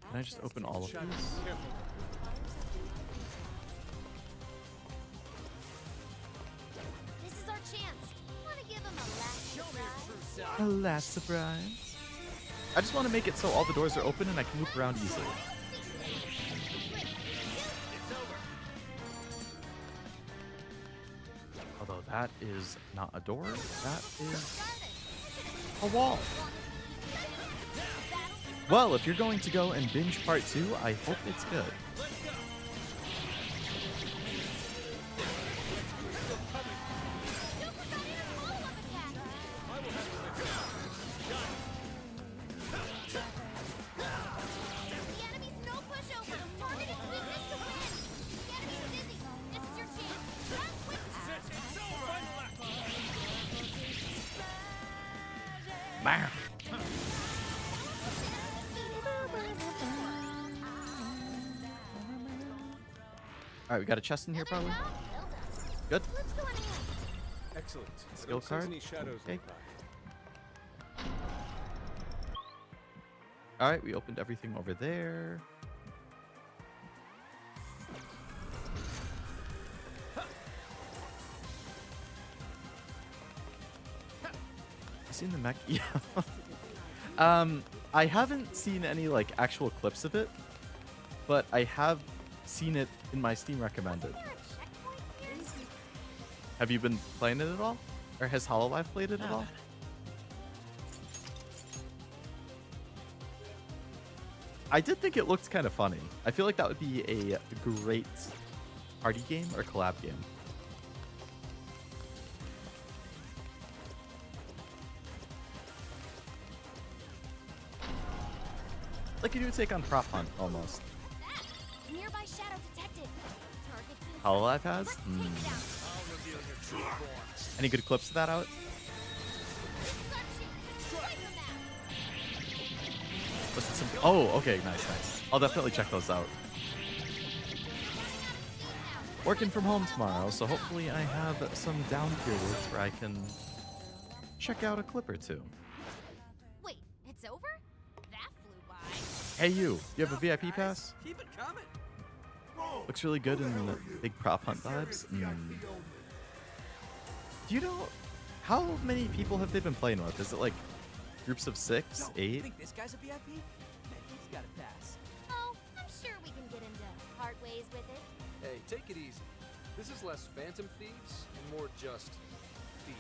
Can I just open all of Shadow, these? careful. This is our chance. Want to give him a last surprise? A last surprise. I just want to make it so all the doors are open and I can move around easily. Although that is not a door, that is a wall. Well, if you're going to go and binge part 2, I hope it's good. The enemy's no pushover. Target its weakness to win. The enemy's busy. This is your chance. Run quick. Bam! Alright, we got a chest in here probably. Good. Let's go on ahead. Excellent. Skill I don't sense card? any shadows Okay. nearby. Alright, we opened everything over there. You seen the mech? Yeah. I haven't seen any like actual clips of it, but I have seen it in my Steam recommended. Isn't there a checkpoint here? Have you been playing it at all? Or has Hololive played it at all? I did think it looked kind of funny. I feel like that would be a great party game or collab game. Like a new take on Prop Hunt, almost. That nearby shadow detected. Targets in Hololive has? Let's take it out. Any good clips of that out? This is our chance. Wipe 'em out. Was it some? Oh, okay, nice. I'll definitely check those out. Working from home tomorrow, so hopefully I have some down periods where I can check out a clip or two. Wait, it's over? That flew by. Hey you have a VIP pass? Keep it coming. Looks really good in the big prop hunt vibes. Do you know how many people have they been playing with? Is it like groups of 6, Yo, 8? think this guy's a VIP? Man, he's got a pass. Oh, I'm sure we can get him to part ways with it. Hey, take it easy. This is less Phantom Thieves and more just thieves.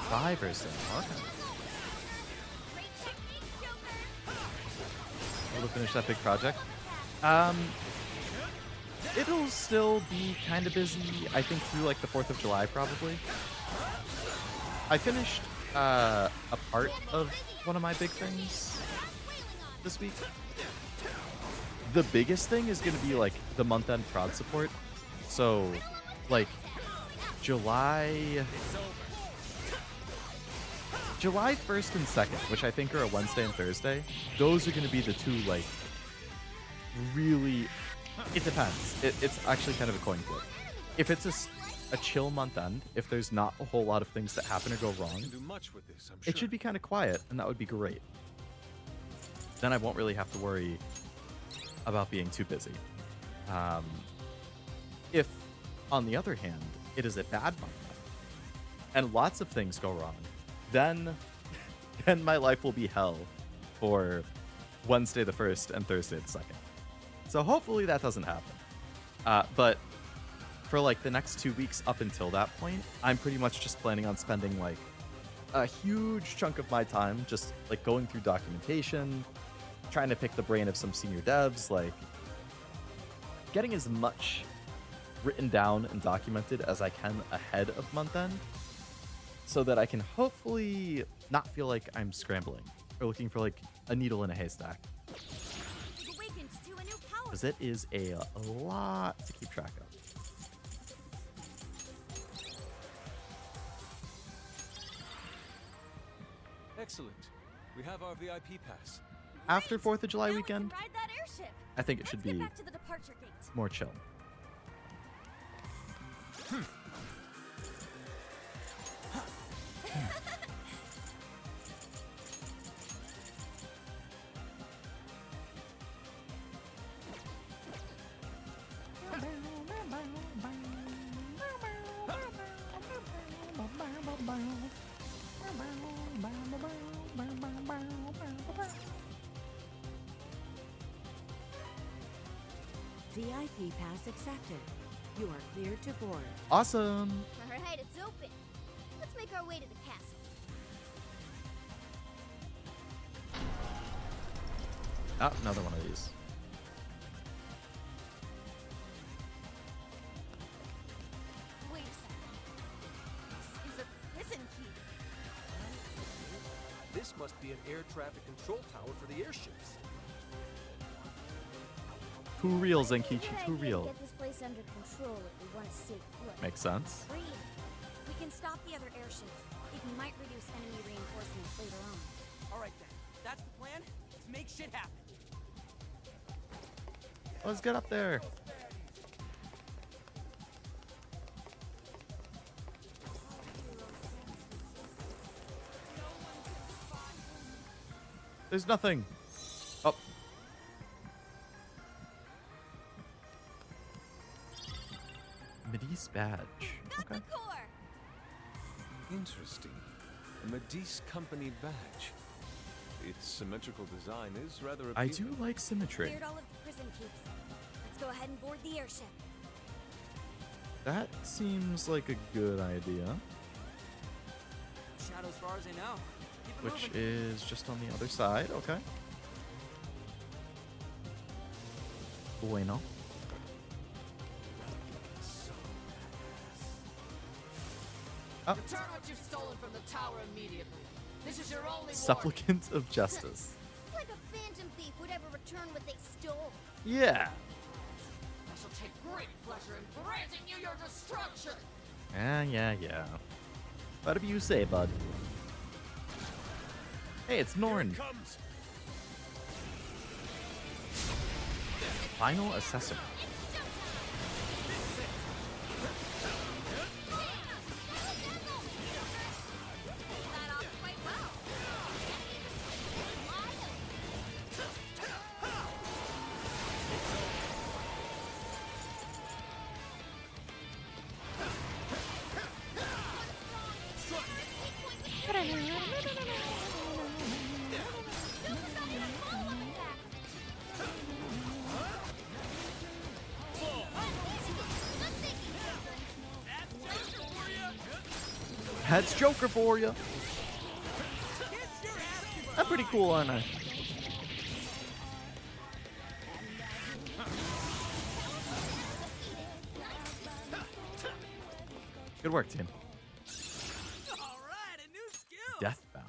Five or so. Okay. Great technique, Joker. Able to finish that big project. It'll still be kind of busy, I think, through like the 4th of July, probably. I finished a part of one of my big things this week. The biggest thing is going to be like the month-end prod support. So, like, July 1st and 2nd, which I think are a Wednesday and Thursday, those are going to be the two, like, really... It depends. It's actually kind of a coin flip. If it's a chill month end, if there's not a whole lot of things that happen or go wrong, Can do much with this, I'm sure. it should be kind of quiet, and that would be great. Then I won't really have to worry about being too busy. If, on the other hand, it is a bad month and lots of things go wrong, then my life will be hell for Wednesday the 1st and Thursday the 2nd. So hopefully that doesn't happen. But for like the next 2 weeks up until that point, I'm pretty much just planning on spending like a huge chunk of my time just like going through documentation, trying to pick the brain of some senior devs, like getting as much written down and documented as I can ahead of month end so that I can hopefully not feel like I'm scrambling or looking for like a needle in a haystack. You've awakened to a new power. Because it is a lot to keep track of. Excellent. We have our VIP pass. After 4th of July Now we weekend, can ride that airship. I think it should Let's be get back to the departure gate. more chill. VIP pass accepted. You are cleared to board. Awesome! All right, it's open. Let's make our way to the castle. Ah, another one of these. Wait a second. This is a prison key. This must be an air traffic control tower for the airships. Too real, Zenkichi, Good too idea to real. Get this place under control if we want a safe flight. Makes sense. Agreed. We can stop the other airships. It might reduce enemy reinforcements later on. All right then. That's the plan. Let's make shit happen. Let's get up there. There's nothing. Oh. Medis badge. Got Okay. the core! Interesting. A Medis company badge. Its symmetrical design is rather appealing. I do like symmetry. Cleared all of the prison keeps. Let's go ahead and board the airship. That seems like a good idea. Shadows far as I know. Keep it Which moving. is just on the other side. Okay. Bueno. Oh. Return what you've stolen from the tower immediately. This is your only warning. Supplicant of Justice. Like a phantom thief would ever return what they stole. Yeah. I shall take great pleasure in granting you your destruction. Yeah. Whatever you say, bud. Hey, it's Norn. Comes. Final assessment. That off quite well. That's Joker for you. I'm pretty cool, aren't I? Good work, team. All right, a new skill. Deathbound.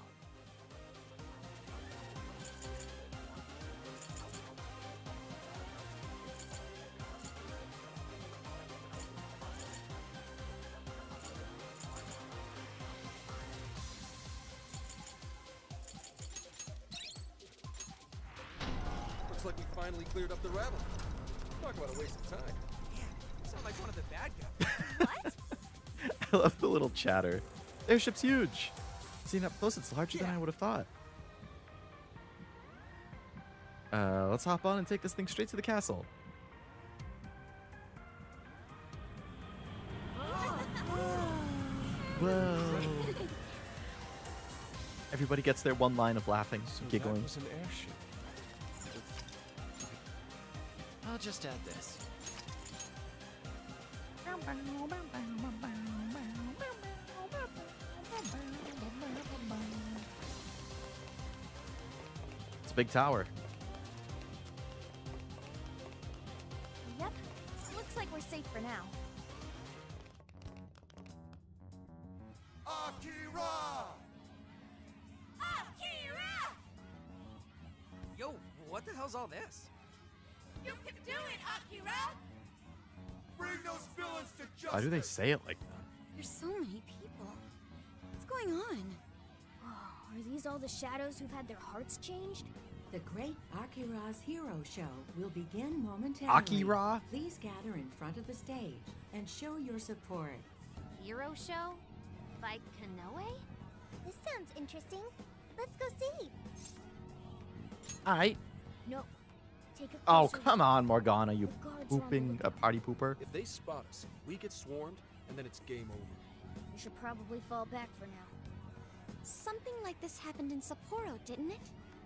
Looks like we finally cleared up the rabble. Talk about a waste of time. Yeah, you sound like one of the bad guys. What? I love the little chatter. Airship's huge. Seen up close, it's larger than I would have thought. Let's hop on and take this thing straight to the castle. Whoa. Everybody gets their one line of laughing, So giggling. that was an airship. I'll just add this. It's a big tower. Yep. Looks like we're safe for now. Akira! Akira! Yo, what the hell's all this? You can do it, Akira! Bring those villains to justice! Why do they say it like that? There's so many people. What's going on? Oh, are these all the shadows who've had their hearts changed? The Great Akira's Hero Show will begin momentarily. Akira? Please gather in front of the stage and show your support. Hero show? By Kanoe? This sounds interesting. Let's go see. Alright. No. Take a Oh, closer come on, Morgana, you The guards are on the pooping lookout. party pooper. If they spot us, we get swarmed, and then it's game over. We should probably fall back for now. Something like this happened in Sapporo, didn't it?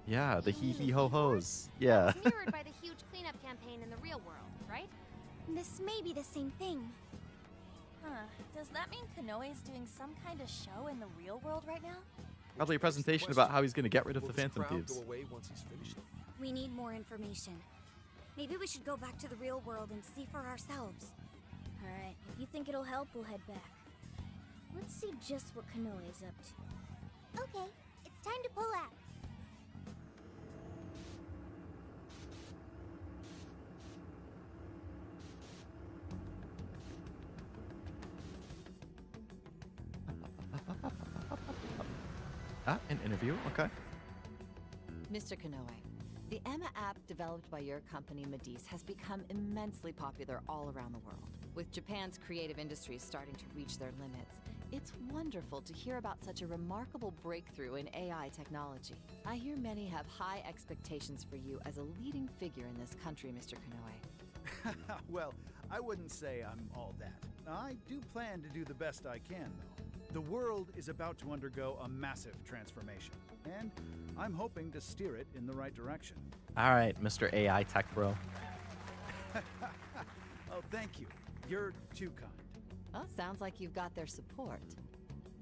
Yeah, the hee hee ho hos. Yeah. It's mirrored by the huge cleanup campaign in the real world, right? This may be the same thing. Huh. Does that mean Kanoe's doing some kind of show in the real world right now? Probably a Which begs the presentation question, about how he's going to get rid of will the this Phantom crowd Thieves. go away once he's finished? We need more information. Maybe we should go back to the real world and see for ourselves. Alright, if you think it'll help, we'll head back. Let's see just what Kanoe is up to. Okay, it's time to pull out. Ah, an interview, okay. Mr. Kanoe, the Emma app developed by your company Medis has become immensely popular all around the world. With Japan's creative industries starting to reach their limits, it's wonderful to hear about such a remarkable breakthrough in AI technology. I hear many have high expectations for you as a leading figure in this country, Mr. Kanoe. Well, I wouldn't say I'm all that. I do plan to do the best I can, though. The world is about to undergo a massive transformation, and I'm hoping to steer it in the right direction. All right, Mr. AI Tech Bro. Oh, thank you. You're too kind. Well, sounds like you've got their support.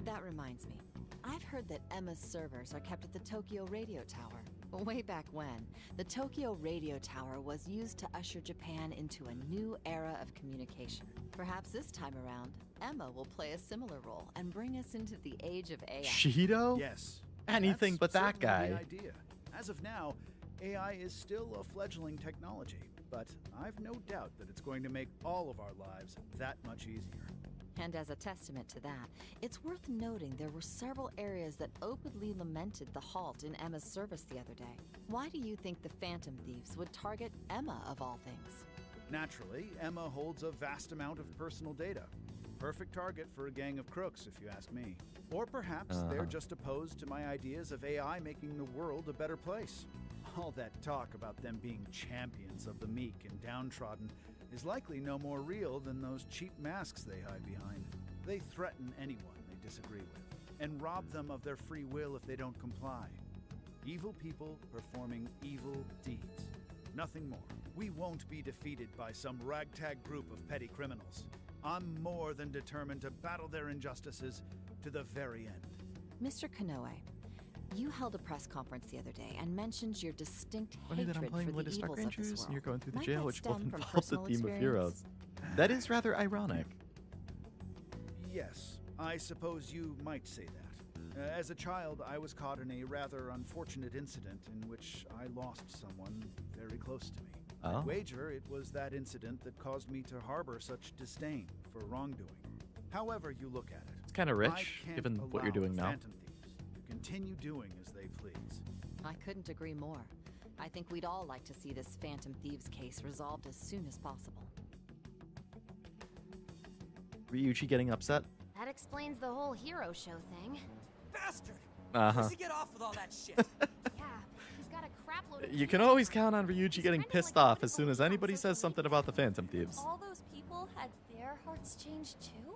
That reminds me. I've heard that Emma's servers are kept at the Tokyo Radio Tower. Way back when, the Tokyo Radio Tower was used to usher Japan into a new era of communication. Perhaps this time around, Emma will play a similar role and bring us into the age of AI. Shido? Yes. Anything but that certainly guy. the idea. As of now, AI is still a fledgling technology, but I've no doubt that it's going to make all of our lives that much easier. And as a testament to that, it's worth noting there were several areas that openly lamented the halt in Emma's service the other day. Why do you think the Phantom Thieves would target Emma of all things? Naturally, Emma holds a vast amount of personal data. Perfect target for a gang of crooks, if you ask me. Or perhaps they're just opposed to my ideas of AI making the world a better place. All that talk about them being champions of the meek and downtrodden is likely no more real than those cheap masks they hide behind. They threaten anyone they disagree with, and rob them of their free will if they don't comply. Evil people performing evil deeds. Nothing more. We won't be defeated by some ragtag group of petty criminals. I'm more than determined to battle their injustices to the very end. Mr. Kanoe, you held a press conference the other day and mentioned your distinct Funny that I'm hatred playing for the latest Dark evils of this Rangers world. and you're going through the Might jail, that which both stem from involves the personal theme of experience? heroes. That is rather ironic. Yes, I suppose you might say that. As a child, I was caught in a rather unfortunate incident in which I lost someone very close to me. Oh. I wager it was that incident that caused me to harbor such disdain for wrongdoing. However you look at it, It's kind of I rich, can't given what you're allow doing the now. Phantom Thieves to continue doing as they please. I couldn't agree more. I think we'd all like to see this Phantom Thieves case resolved as soon as possible. Ryuichi getting upset? That explains the whole hero show thing. Bastard! Uh-huh. Does he get off with all that shit? Yeah, he's got a crap load of You can always count on Ryuichi getting pissed off as soon as anybody says something about the Phantom Thieves. All those people had their hearts changed too?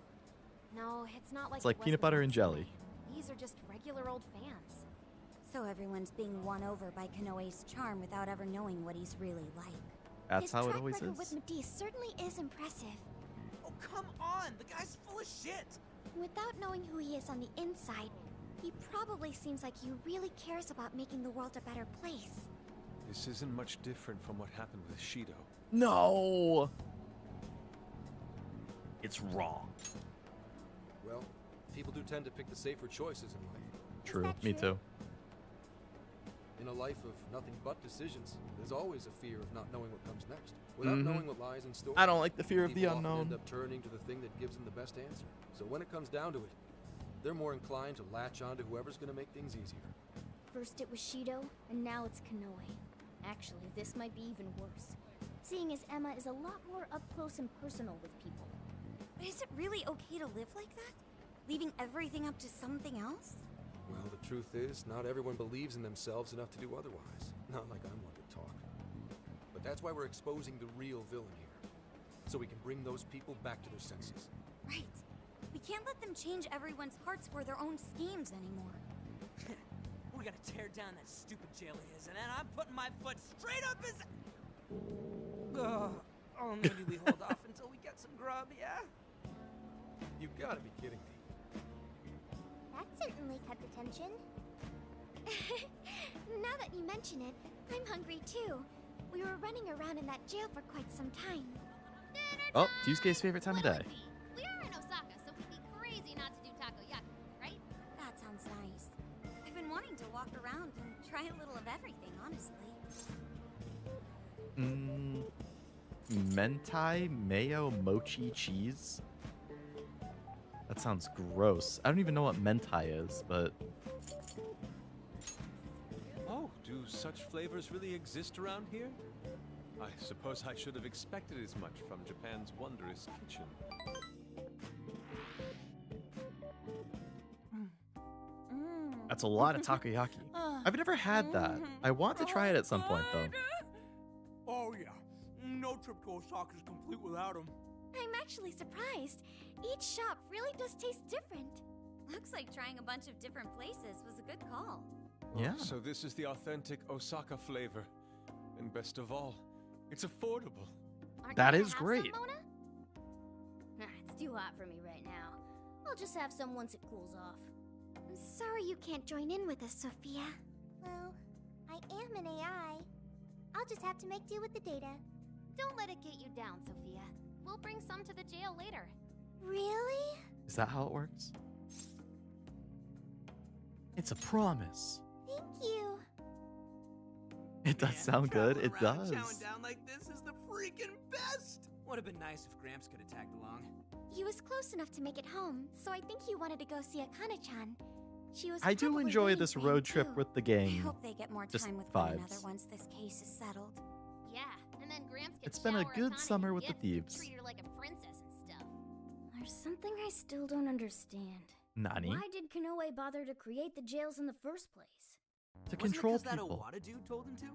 No, it's not like It's like it was peanut with butter and Akane. jelly. These are just regular old fans. So everyone's being won over by Kanoe's charm without ever knowing what he's really like. That's His how it track always record is. with Matisse certainly is impressive. Oh, come on! The guy's full of shit! Without knowing who he is on the inside, he probably seems like he really cares about making the world a better place. This isn't much different from what happened with Shido. No! It's wrong. Well, people do tend to pick the safer choices in life. True, that me true? too. In a life of nothing but decisions, there's always a fear of not knowing what comes next. Without knowing what lies in store, I don't like the fear of the people often unknown. end up turning to the thing that gives them the best answer. So when it comes down to it, they're more inclined to latch on to whoever's going to make things easier. First it was Shido, and now it's Kanoe. Actually, this might be even worse, seeing as Emma is a lot more up close and personal with people. But is it really okay to live like that? Leaving everything up to something else? Well, the truth is, not everyone believes in themselves enough to do otherwise. Not like I'm one to talk. But that's why we're exposing the real villain here. So we can bring those people back to their senses. Right. We can't let them change everyone's hearts for their own schemes anymore. We're gonna tear down that stupid jail of his, and then I'm putting my foot straight up his... Oh, maybe we hold off until we get some grub, yeah? You gotta be kidding me. That certainly cut the tension. Now that you mention it, I'm hungry too. We were running around in that jail for quite some time. Oh, Yusuke's favorite time of day. We are in Osaka, so we'd be crazy not to do takoyaki, right? That sounds nice. I've been wanting to walk around and try a little of everything, honestly. Mentai mayo mochi cheese? That sounds gross. I don't even know what mentai is, but Oh, do such flavors really exist around here? I suppose I should have expected as much from Japan's wondrous kitchen. that's a lot of takoyaki. I've never had that. I want to try it at some point, though. Oh, yeah. no trip to Osaka is complete without him. I'm actually surprised. Each shop really does taste different. Looks like trying a bunch of different places was a good call. Yeah. So this is the authentic Osaka flavor. And best of all, it's affordable. Aren't That you is gonna have great. Some, Mona? Nah, it's too hot for me right now. I'll just have some once it cools off. I'm sorry you can't join in with us, Sophia. Well, I am an AI. I'll just have to make do with the data. Don't let it get you down, Sophia. We'll bring some to the jail later. Really? Is that how it works? It's a promise. Thank you. It does sound good. It does. Chowing down like this is the freaking best. Would have been nice if Gramps could have tagged along. He was close enough to make it home, so I think he wanted to go see Akane-chan. She was I do probably enjoy waiting this for him, road trip too. with the I gang. hope they get more Just time with one another vibes. once this case is settled. Yeah, and then Gramps It's can been a shower good Akane summer in with the gifts and thieves. treat her like a princess and stuff. There's something I still don't understand. Nani? Why did Kanoe bother to create the jails in the first place? To control Wasn't it 'cause people. that Owada dude told him to?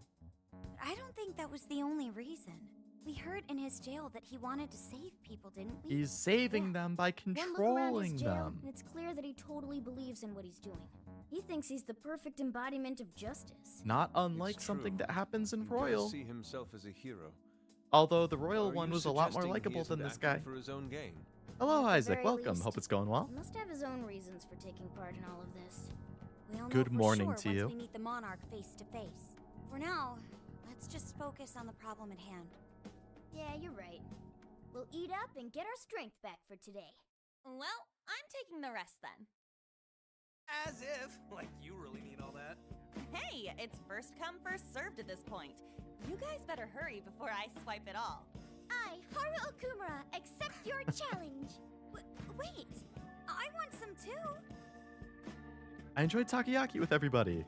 I don't think that was the only reason. We heard in his jail that he wanted to save people, didn't we? He's saving them by One look around controlling his jail, them. and it's clear that he totally believes in what he's doing. He thinks he's the perfect embodiment of justice. Not unlike It's something true. that happens in He does Royal. see himself as a hero. Although the Royal Are one you was a lot more suggesting he likable than isn't this guy. acting for his own gain? Hello, At the Isaac. very Welcome. least, Hope it's going well. He must have his own reasons for taking part in all of this. We'll know Good for morning sure to once you. we meet the monarch face to face. For now, let's just focus on the problem at hand. Yeah, you're right. We'll eat up and get our strength back for today. Well, I'm taking the rest then. As if. Like you really need all that. Hey, it's first come, first served at this point. You guys better hurry before I swipe it all. I, Haru Okumura, accept your challenge. Wait, I want some too. I enjoyed Takoyaki with everybody.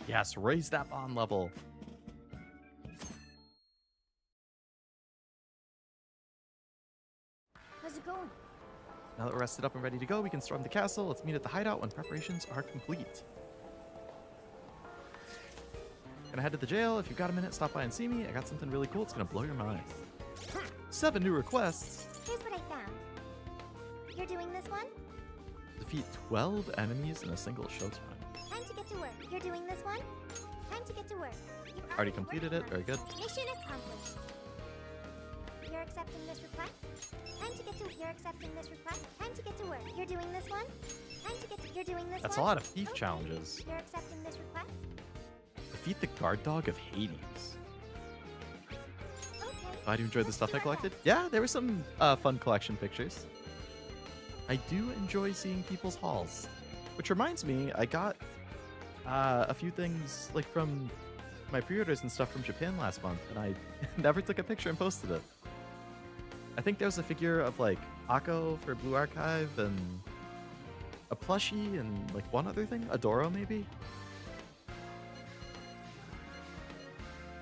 Yes, raise that bond level. How's it going? Now that we're rested up and ready to go, we can storm the castle. Let's meet at the hideout when preparations are complete. Gonna head to the jail. If you've got a minute, stop by and see me. I got something really cool. It's gonna blow your mind. 7 new requests. Here's what I found. You're doing this one? Defeat 12 enemies in a single showtime. Time to get to work. You're doing this one? Time to get to work. You're Already completed working it. on Very good. this. Mission accomplished. You're accepting this request? Time to get to You're accepting this request? Time to get to work. You're doing this one? Time to get to You're doing this That's a one? lot of thief Okay. challenges. You're accepting this request? Defeat the guard dog of Hades. Okay. Glad you enjoyed the let's stuff do I our collected. best. Yeah, there were some fun collection pictures. I do enjoy seeing people's hauls. Which reminds me, I got a few things like from my pre-orders and stuff from Japan last month, and I never took a picture and posted it. I think there was a figure of like Akko for Blue Archive and a plushie and like one other thing, Adoro maybe.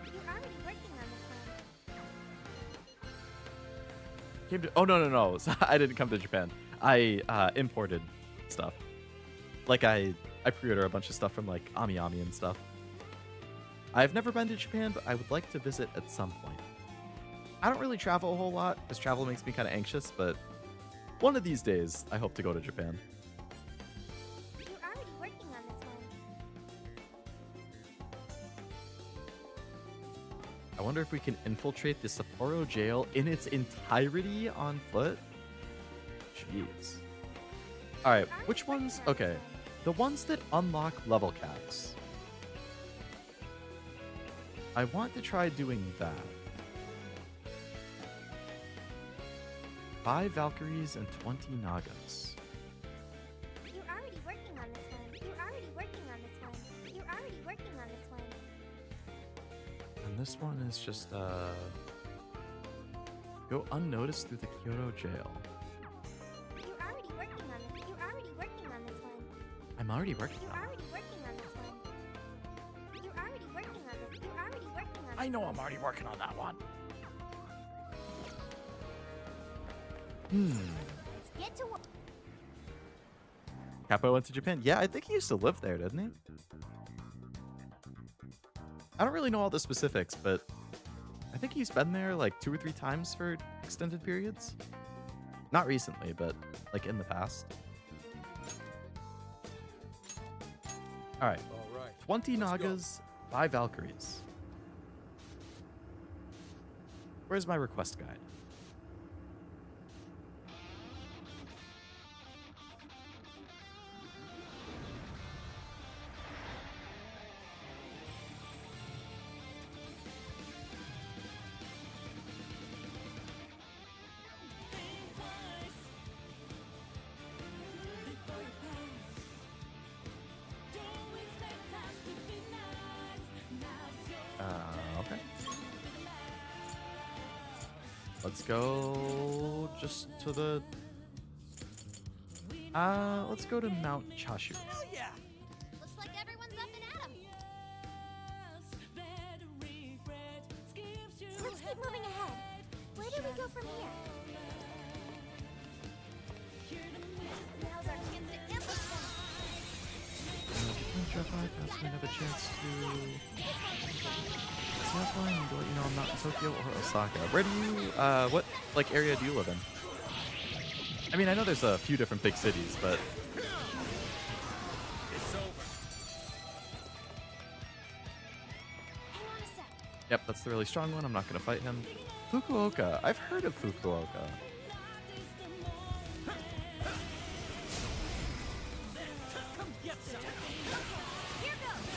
You're already working on this one. Came to, oh no. So I didn't come to Japan. I imported stuff. Like I pre-order a bunch of stuff from like Ami and stuff. I've never been to Japan, but I would like to visit at some point. I don't really travel a whole lot because travel makes me kind of anxious, but one of these days I hope to go to Japan. You're already working on this one. I wonder if we can infiltrate the Sapporo jail in its entirety on foot. Jeez. All right, which ones? Okay, the ones that unlock level caps. I want to try doing that. 5 Valkyries and 20 Nagas. You're already working on this one. You're already working on this one. You're already working on this one. And this one is just, go unnoticed through the Kyoto jail. You're already working on this. You're already working on this one. I'm already working You're on it. already working on this one. You're already working on this. You're already working on this. I know I'm already working on that one. Let's get to work. Capo went to Japan. Yeah, I think he used to live there, didn't he? I don't really know all the specifics, but I think he's been there like 2 or 3 times for extended periods. Not recently, but like in the past. All right. 20 Nagas, 5 Valkyries. Where's my request guide? Okay. Let's go just to the... let's go to Mount Chashu. Hell yeah! Looks like everyone's up and at 'em. Let's keep moving ahead. Where do we go from here? Now's our chance to ambush them. Pass me another chance to... That's fine. To let you know I'm not in Tokyo or Osaka. Where do you, what, like, area do you live in? I mean, I know there's a few different big cities, but... It's over. Hang on a sec. Yep, that's the really strong one. I'm not going to fight him. Fukuoka. I've heard of Fukuoka. Come get some! Here goes.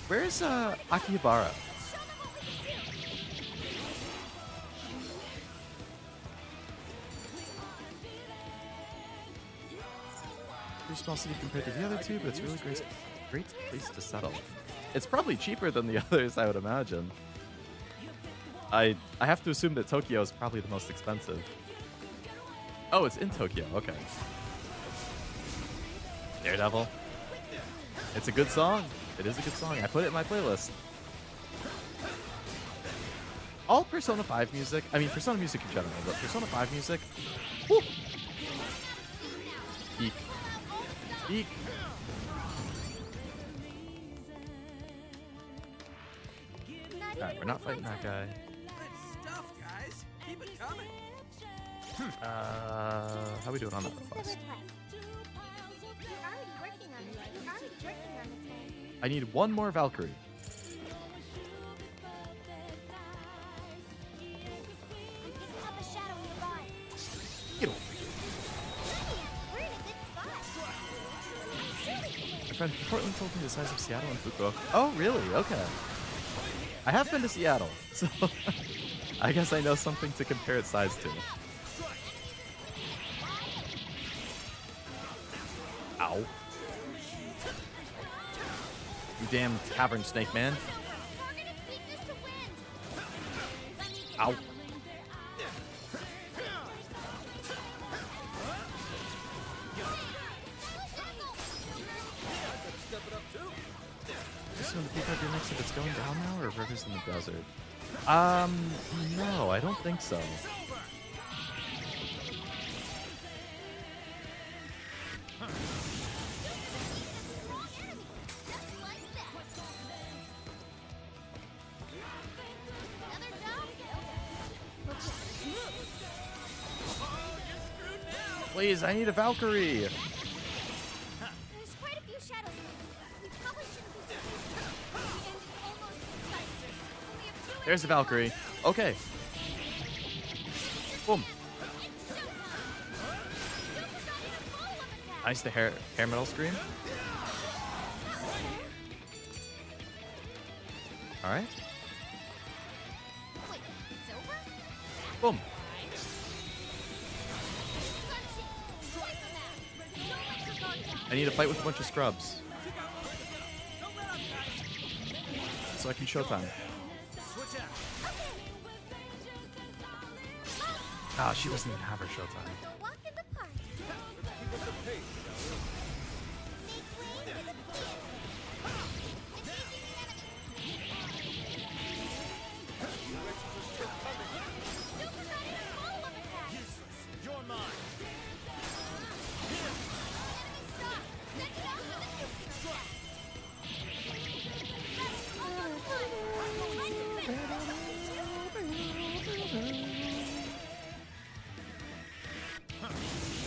Where's, Akihabara? Show them what we can do. Pretty small city compared to the other two, but it's really great place to settle. It's probably cheaper than the others, I would imagine. I have to assume that Tokyo is probably the most expensive. Oh, it's in Tokyo. Okay. Daredevil. It's a good song. It is a good song. I put it in my playlist. All Persona 5 music, I mean Persona music in general, but Persona 5 music, whew. Eek. Eek. Alright, we're not fighting that guy. Good stuff, guys. Keep it coming. How we doing on that This is the request? request. You're already working on this. You're already working on this one. I need one more Valkyrie. I'm picking up a shadow nearby. Get away. We're in a good spot. Surely. My friend from Portland told me the size of Seattle and Fukuoka. Oh, really? Okay. I have been to Seattle, so I guess I know something to compare its size to. Ow. You damn cavern snake man. Target its weakness to win. Ow. So the peacock you're next, if it's going down now, or rivers in the desert? No, I don't think so. Please, I need a Valkyrie. There's quite a few shadows. We probably shouldn't be too hasty. The end is almost in sight. We have two There's the Valkyrie. Okay. Boom. Nice, the hair metal scream. All right. Wait, it's over? Boom. I need to fight with a bunch of scrubs. So I can showtime. Ah, she doesn't even have her showtime. A walk in the park. Make way for the theater. You're mine.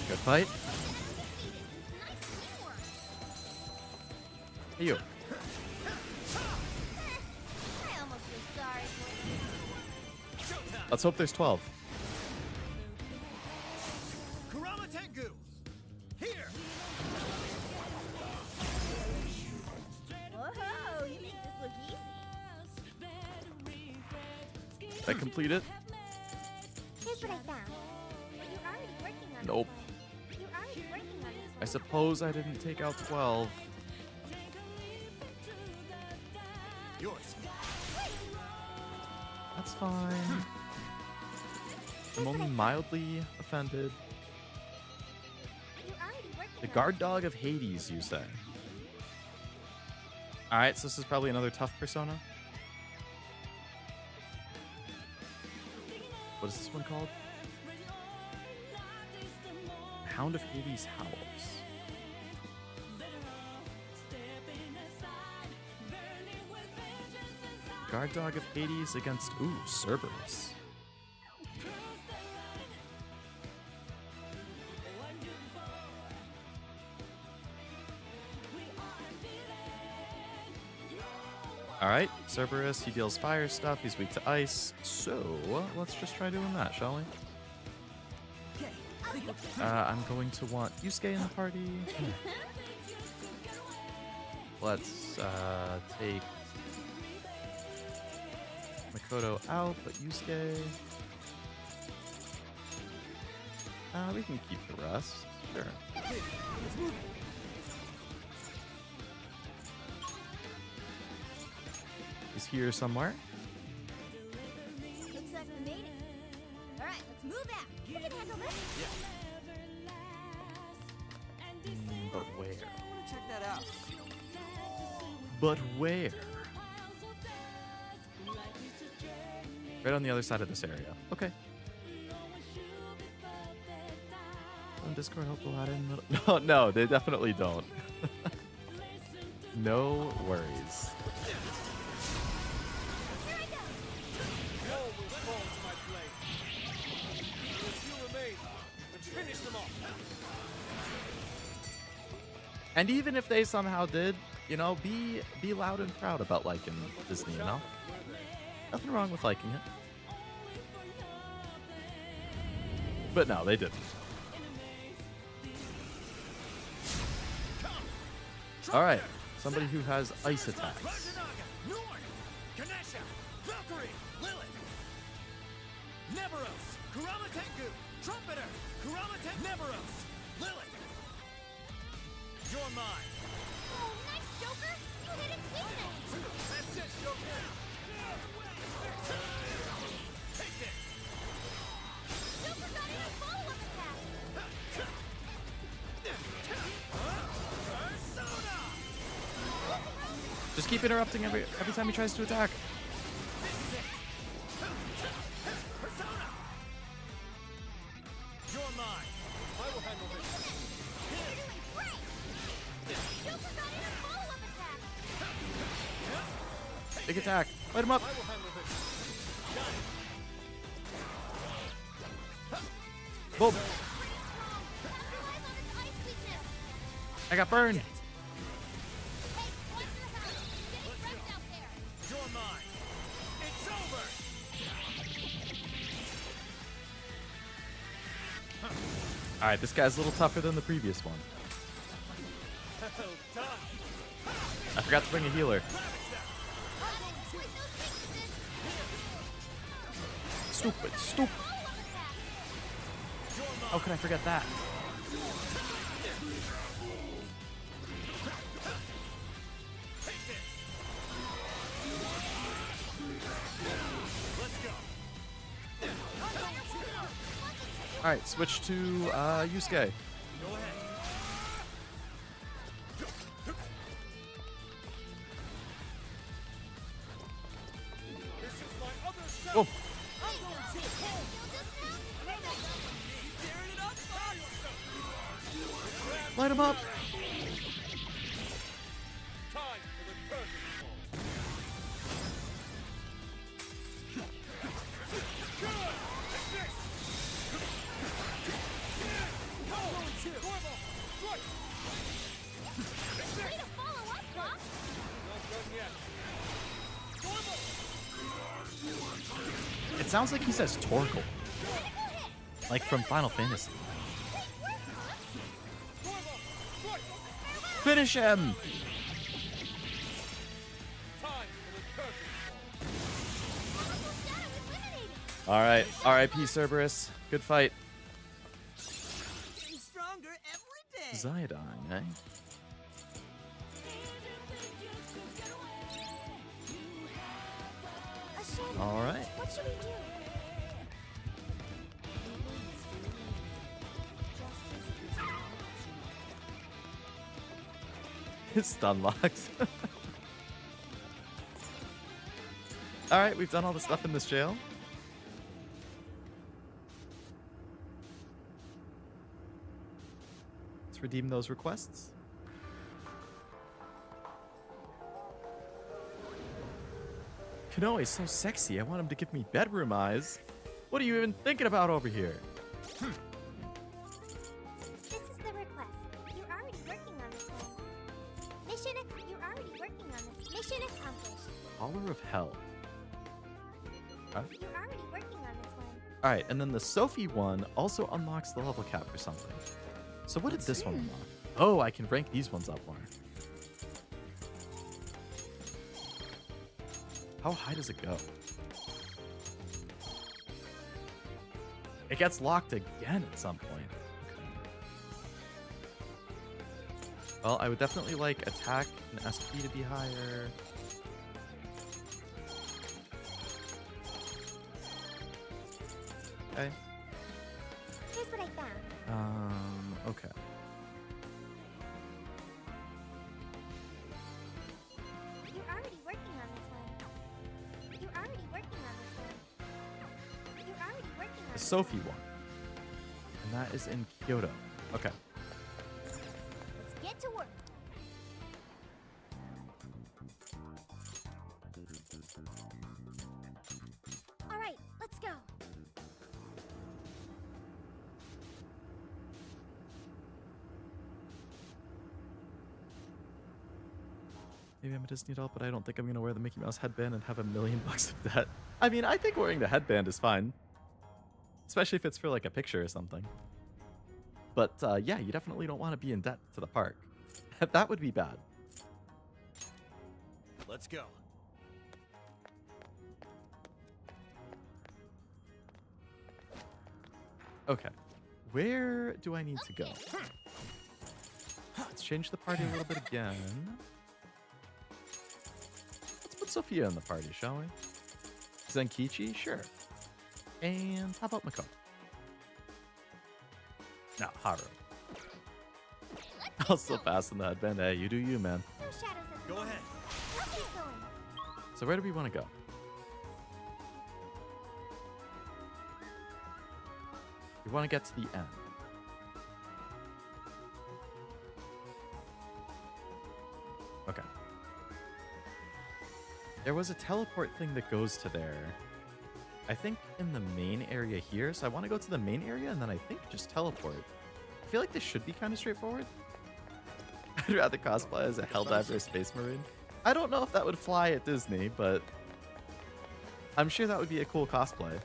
Good fight. Hey, you. I almost feel sorry for you. Let's hope there's 12. Kurama-tengu! Here! Whoa, you make this look easy. Did I complete it? Here's what I found. You're already working on Nope. this. You're already working on this I suppose I didn't take out 12. Yours. That's fine. I'm only mildly offended. You're already working The on guard dog of Hades, you say? Alright, so this is probably another tough persona. What is this one called? Hound of Hades howls. Guard dog of Hades against Cerberus. Alright, Cerberus, he deals fire stuff, he's weak to ice. So, let's just try doing that, shall we? I'm going to want Yusuke in the party. Let's take Makoto out, but Yusuke. We can keep the rest. Sure. He's here somewhere. Looks like we made it. All right, let's move out. You can handle this. But where? Check that out. But where? Right on the other side of this area. Okay. On Discord, help a lot in. No, they definitely don't. No worries. And even if they somehow did, you know, be loud and proud about liking Disney, you know? Nothing wrong with liking it. But no, they didn't. Alright, somebody who has ice attacks. Ganesha! Valkyrie! Lilith! Neveros! Kurama-tengu! Trumpeter! Kurama-tengu! Neveros! Lilith! You're mine! Oh, nice, Joker. You hit its weakness. That's it, Joker! Take this! Joker got in a follow-up attack. Persona! Just keep interrupting every time he tries to attack. Persona! You're mine! I will handle this. You're doing great. Joker got in a follow-up attack. Big attack. Light him up. I will handle this. Got it. Boom. Pretty strong. Capitalize on its ice weakness. I got burned. Hey, watch your house. Getting wrecked out there. You're mine. It's over. Alright, this guy's a little tougher than the previous one. Well done. I forgot to bring a healer. Stupid, stupid. How could I forget that? Alright, switch to Yusuke. Go ahead. This is my other self. Oh, I'm going to home. Tearing it up. light him up. Time for the curtain call. Good. Take this. Way to follow up, boss! It sounds like he says Torgal. Like from Final Fantasy. Finish him! Alright, RIP Cerberus. Good fight. Getting stronger every day. Zidane, eh? Alright. What should we do? It's stun locked. Alright, we've done all the stuff in this jail. Let's redeem those requests. Kanoe is so sexy. I want him to give me bedroom eyes. What are you even thinking about over here? This is the request. You're already working on this one. You're already working on this. Mission accomplished. Holler of Hell. Huh? You're already working on this one. Alright, and then the Sophie one also unlocks the level cap for something. So what did this one unlock? Oh, I can rank these ones up more. How high does it go? It gets locked again at some point. Okay. Well, I would definitely like attack and SP to be higher. Okay. Here's what I found. Okay. You're already working on this one. You're already working on this one. You're already working on The Sophie one. And that is in Kyoto. Okay. Let's get to work. All right, let's go. Maybe I'm a Disney doll, but I don't think I'm gonna wear the Mickey Mouse headband and have $1 million of debt. I mean, I think wearing the headband is fine. Especially if it's for like a picture or something. But yeah, you definitely don't want to be in debt to the park. That would be bad. Let's go. Okay. Where do I need to go? Let's change the party a little bit again. Let's put Sophia in the party, shall we? Zenkichi? Sure. And how about Mako? No, Haru. I'll still pass in the headband. Hey, you do you, man. No shadows at the Go moment. ahead. Let's keep going. So where do we want to go? We want to get to the end. Okay. There was a teleport thing that goes to there. I think in the main area here. So I want to go to the main area and then I think just teleport. I feel like this should be kind of straightforward. I'd rather cosplay as a Helldiver or Space Marine. I don't know if that would fly at Disney, but I'm sure that would be a cool cosplay.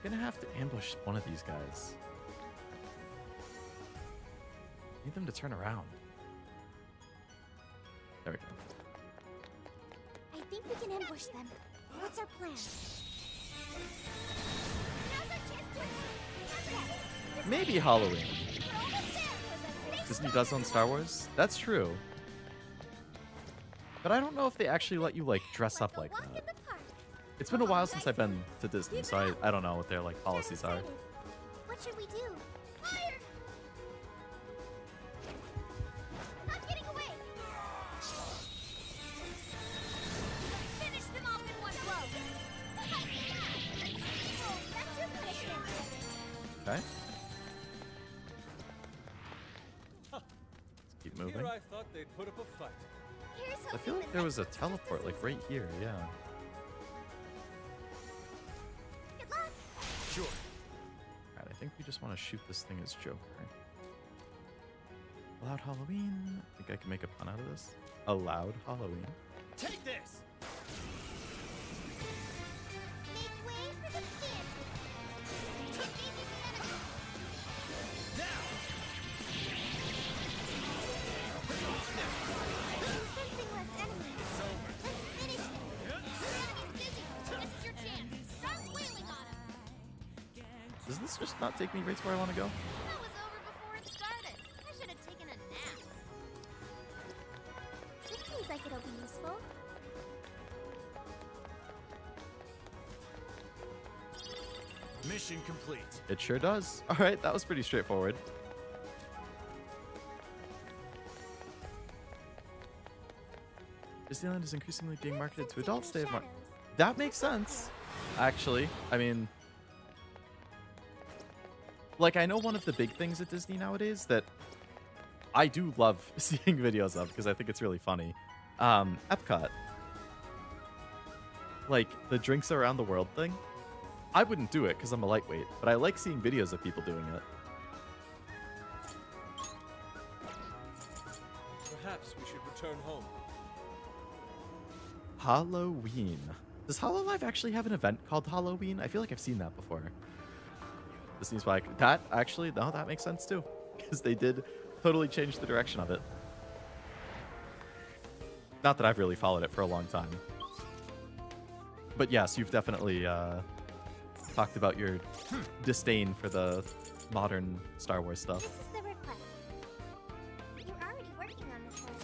Gonna have to ambush one of these guys. Need them to turn around. There we go. I think we can ambush them. What's our plan? Now's our chance to attack. Maybe Halloween. Disney does own Star Wars? That's true. But I don't know if they actually let you, like, dress up like that. It's been a while since I've been to Disney, so I don't know what their, like, policies are. What should we do? Fire! Not getting away! Finish them off in one blow. Oh, that's your punishment. Okay. Let's keep moving. think. I thought they'd put up a fight. Here's I feel like there was a teleport, like, right here, yeah. Good luck. Sure. Alright, I think we just want to shoot this thing as Joker. Allowed Halloween. I think I can make a pun out of this. Allowed Halloween. Take this! Make way for the Phantom. I'm sensing less enemies. Let's finish this. The enemy's busy. This is your chance. Start wailing on him. Does this just not take me right to where I want to go? That was over before it started. I should have taken a nap. This seems like it'll be useful. Mission complete. It sure does. Alright, that was pretty straightforward. Disneyland is increasingly being marketed to adults. They have that makes sense, actually. I mean, like, I know one of the big things at Disney nowadays that I do love seeing videos of because I think it's really funny. Epcot. Like, the drinks around the world thing. I wouldn't do it because I'm a lightweight, but I like seeing videos of people doing it. Perhaps we should return home. Halloween. Does Hololive actually have an event called Halloween? I feel like I've seen that before. Disney's like, that actually, no, that makes sense too. Because they did totally change the direction of it. Not that I've really followed it for a long time. But yes, you've definitely talked about your disdain for the modern Star Wars stuff. This is the request. You're already working on this one.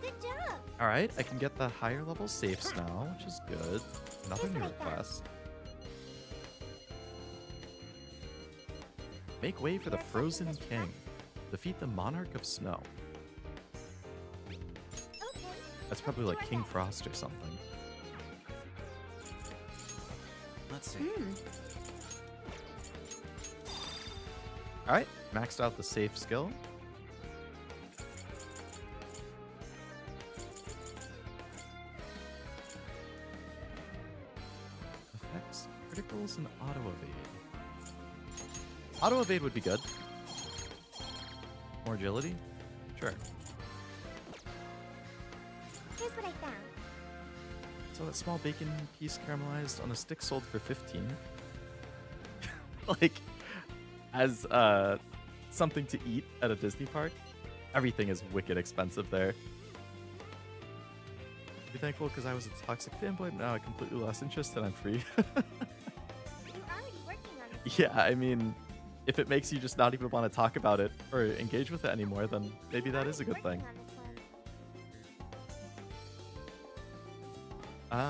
Good job. All right, I can get the higher level safes now, which is good. Another new request. Make way for the Frozen King. Defeat the Monarch of Snow. Okay. That's probably like King Frost or something. Let's see. All right, maxed out the safe skill. Effects, criticals, and auto evade. Auto evade would be good. More agility? Sure. Here's what I found. So that small bacon piece caramelized on a stick sold for 15. Like, as something to eat at a Disney park, everything is wicked expensive there. Be thankful because I was a toxic fanboy, but now I completely lost interest and I'm free. You're already working on this. Yeah, I mean, if it makes you just not even want to talk about it or engage with it anymore, then maybe that is a good thing. You're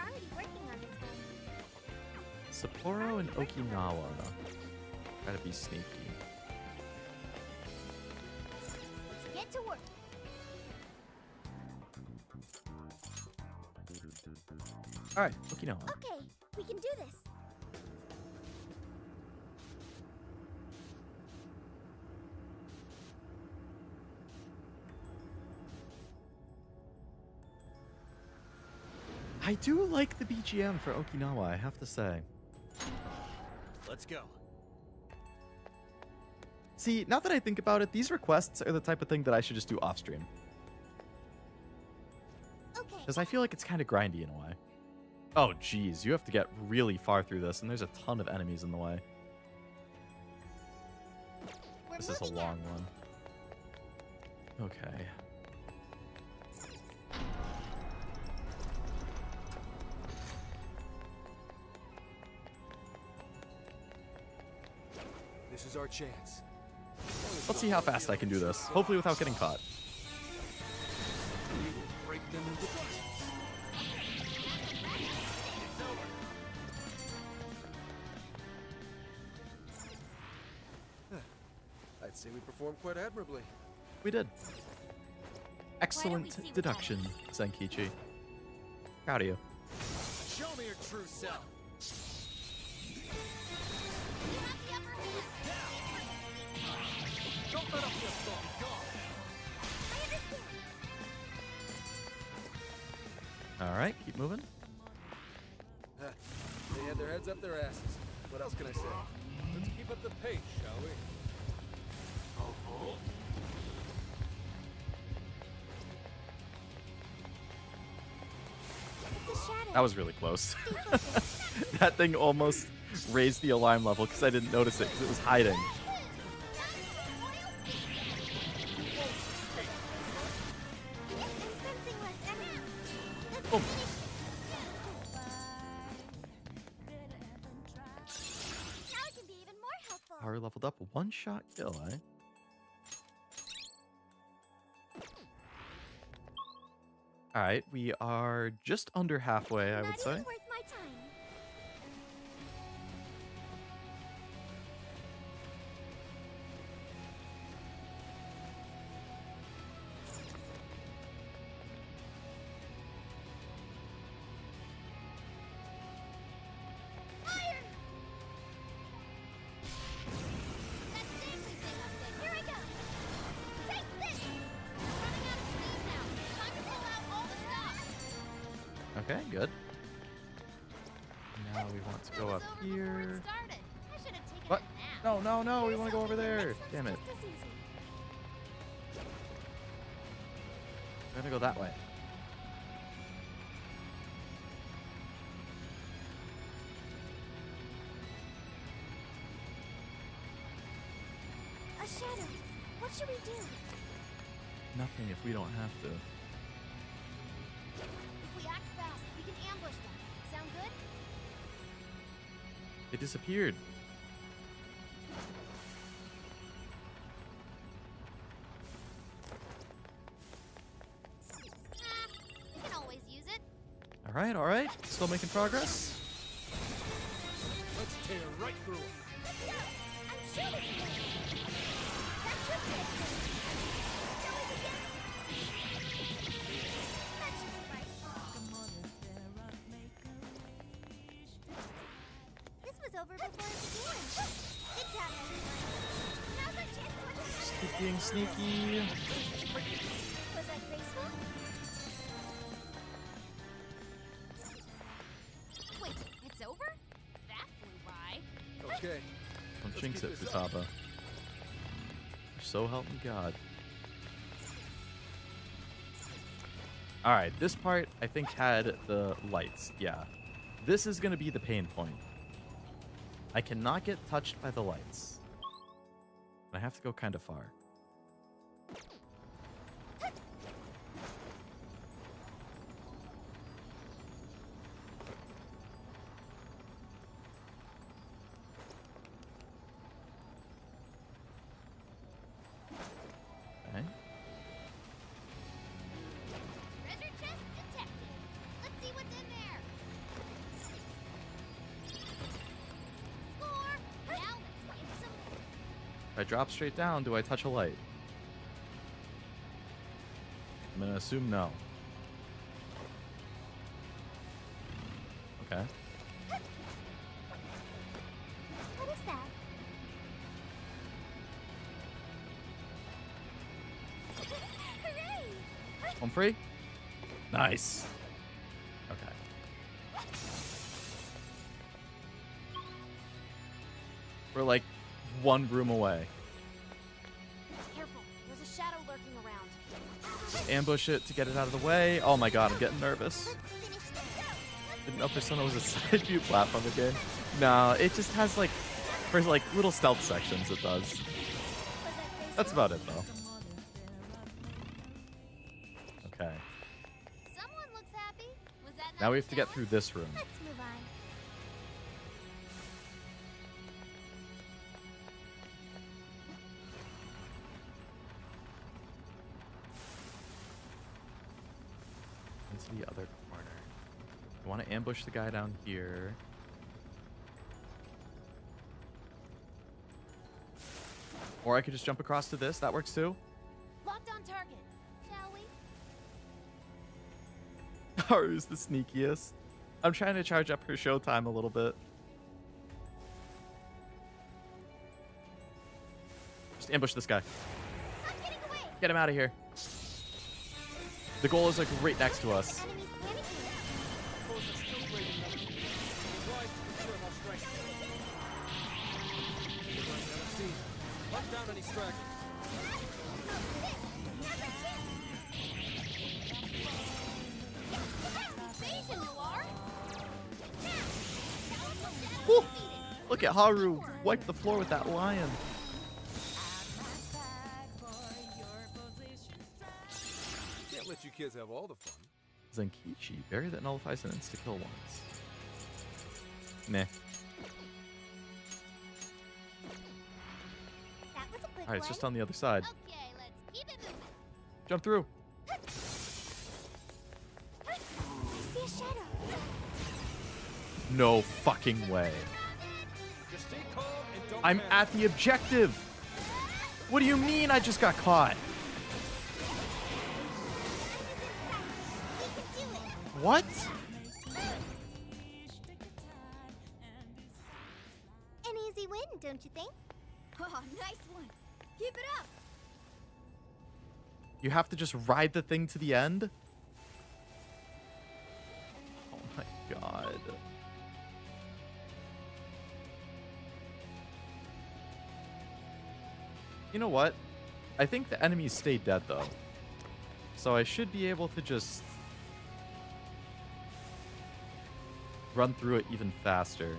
already working on this one. Sapporo and Okinawa. Gotta be sneaky. Let's get to work. Alright, Okinawa. Okay, we can do this. I do like the BGM for Okinawa, I have to say. Let's go. See, now that I think about it, these requests are the type of thing that I should just do off stream. Okay. Because I feel like it's kind of grindy in a way. Oh, geez, you have to get really far through this, and there's a ton of enemies in the way. This is a long one. Okay. This is our chance. Let's see how fast I can do this. Hopefully without getting caught. We will break them into pieces. I'd say we performed quite admirably. We did. we see Excellent what deduction, Zenkichi. Proud of you. Show me your true self. You have the upper hand. Don't let up your thought. Go. All right, keep moving. They had their heads up their asses. What else can I say? Let's keep up the pace, shall we? It's a shadow. That was really close. That thing almost raised the alarm level because I didn't notice it because it was hiding. Boom. Now it can be even more helpful. Power leveled up. One shot kill, eh? All right, we are just under halfway, I would say. Not even worth my time. Fire! That dangly thing up there. Here I go. Take this. We're running out of steam now. Time to pull out all the stops. Okay, good. Now we want to go up here. What? No, no, no, we want to go over there. Damn it. We're gonna go that way. A shadow. What should we do? Nothing if we don't have to. If we act fast, we can ambush them. Sound good? It disappeared. We can always use it. All right, all right. Still making progress. Let's tear right through them. Let's go. I'm sure we can win. That should take it. Shall we begin? That should suffice. This was over before it began. Good job, everyone. Now's our chance to attack. Just keep being sneaky. Was that graceful? Wait, it's over? That flew by. Okay. Don't Let's jinx keep it, this up. Futaba. So help me God. All right, this part I think had the lights. Yeah, this is gonna be the pain point. I cannot get touched by the lights. I have to go kind of far. Okay. Treasure chest detected. Let's see what's in there. Score! Now let's get some. If I drop straight down, do I touch a light? I'm gonna assume no. Okay. What is that? Hooray! Home free? Nice. Okay. We're like one room away. Careful, there's a shadow lurking around. Just ambush it to get it out of the way. Oh my god, I'm getting nervous. Didn't know Persona was a side view platform game. No, it just has like, for like little stealth sections it does. That's about it though. Okay. Someone looks happy. Was that Now not we a have to get through this room. Let's move on. Into the other corner. I want to ambush the guy down here. Or I could just jump across to this. That works too. Locked on target. Shall we? Haru's the sneakiest. I'm trying to charge up her showtime a little bit. Just ambush this guy. I'm getting away. Get him out of here. The goal is like right next to us. Enemies panicking. down any stragglers. Woo! Look at Haru wipe the floor with that lion. Can't let you kids have all the fun. Zenkichi, berry that nullifies an insta-kill once. Meh. That was a quick Alright, it's one. just on the other side. Okay, let's keep it moving. Jump through. I see a shadow. No fucking way. Just stay calm and don't I'm panic. at the objective. What do you mean I just got caught? What? An easy win, don't you think? Oh, nice one. Keep it up. You have to just ride the thing to the end? Oh my god. You know what? I think the enemies stay dead though. So I should be able to just run through it even faster.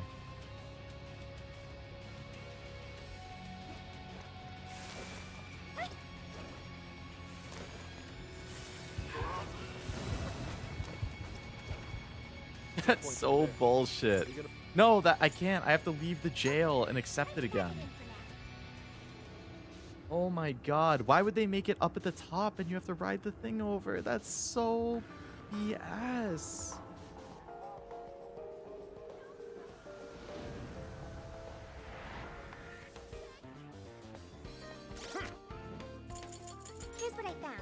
That's so bullshit. No, that I can't. I have to leave the jail and accept it again. Oh my god. Why would they make it up at the top and you have to ride the thing over? That's so BS. Here's what I found.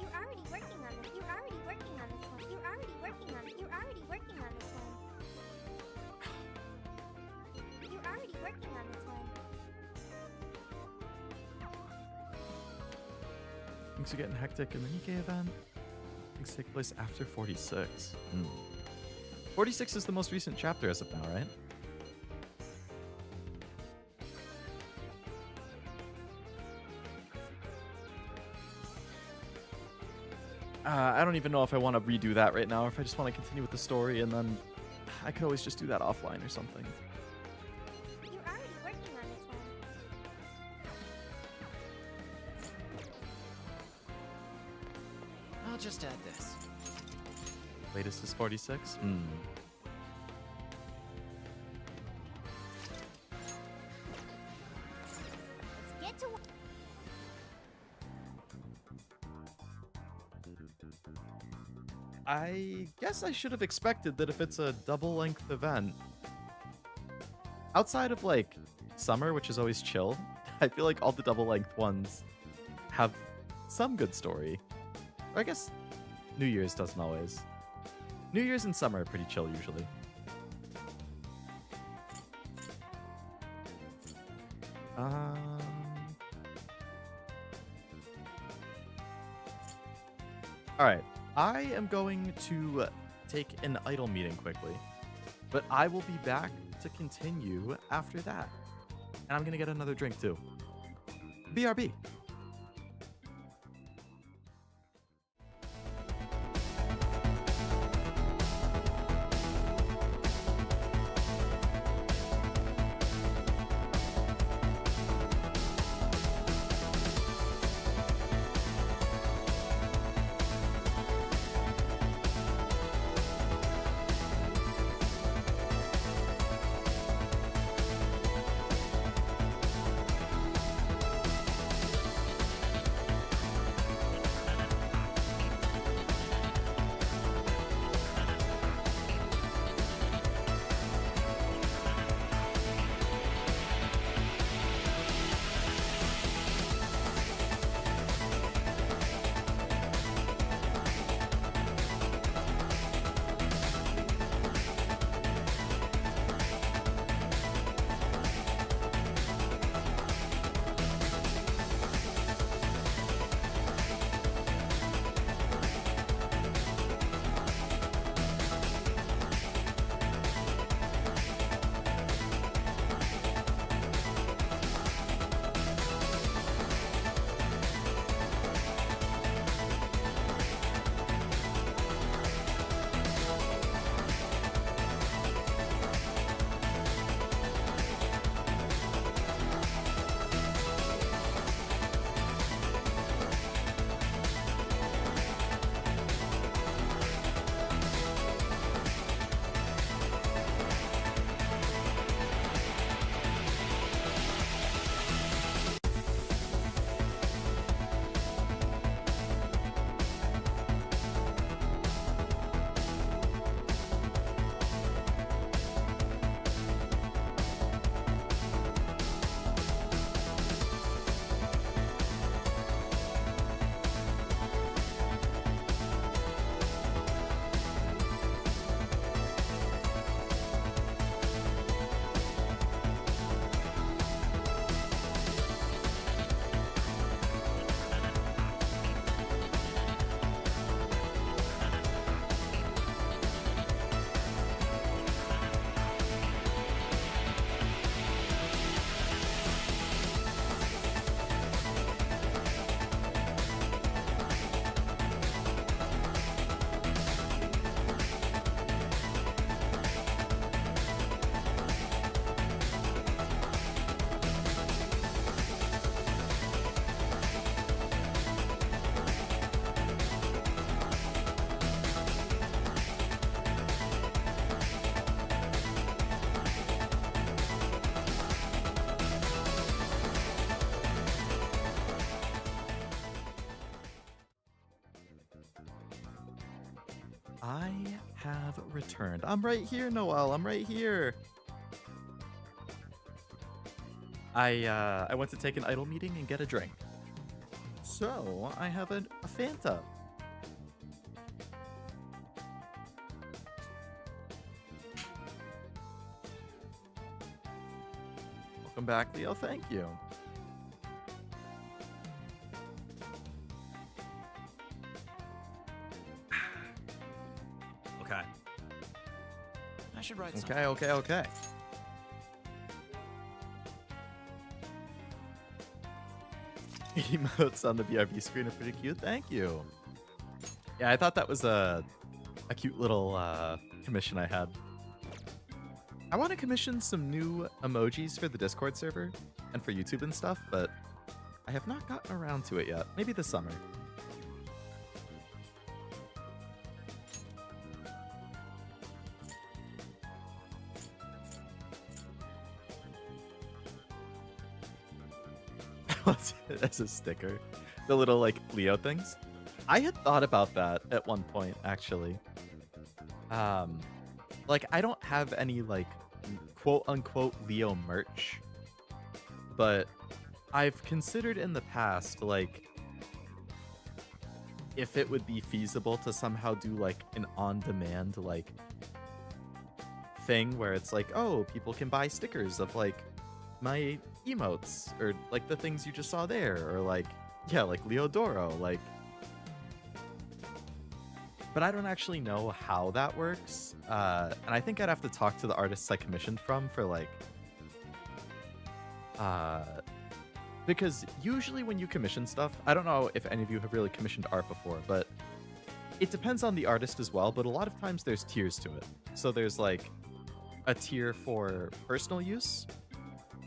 You're already working on this. You're already working on this one. You're already working on it. You're already working on this one. You're already working on this one. Things are getting hectic in the Nikkei event. Things take place after 46. 46 is the most recent chapter as of now, right? I don't even know if I want to redo that right now or if I just want to continue with the story and then I could always just do that offline or something. You're already working on this one. I'll just add this. Latest is 46? Let's get to work. I guess I should have expected that if it's a double-length event, outside of like summer, which is always chill, I feel like all the double-length ones have some good story. Or I guess New Year's doesn't always. New Year's and summer are pretty chill usually. All right. I am going to take an idle meeting quickly, but I will be back to continue after that. And I'm going to get another drink too. BRB. I have returned. I'm right here, Noelle. I'm right here. I went to take an idle meeting and get a drink. So I have a Fanta. Welcome back, Leo. Thank you. Okay. I should write something. Okay. Emotes on the BRB screen are pretty cute. Thank you. Yeah, I thought that was a cute little commission I had. I want to commission some new emojis for the Discord server and for YouTube and stuff, but I have not gotten around to it yet. Maybe this summer. As a sticker, the little like Leo things. I had thought about that at one point, actually. Like I don't have any like quote unquote Leo merch, but I've considered in the past like if it would be feasible to somehow do like an on-demand like thing where it's like, oh, people can buy stickers of like my emotes or like the things you just saw there, or like, yeah, like Leodoro, like. But I don't actually know how that works, and I think I'd have to talk to the artists I commissioned from for like, because usually when you commission stuff, I don't know if any of you have really commissioned art before, but it depends on the artist as well. But a lot of times there's tiers to it. So there's like a tier for personal use,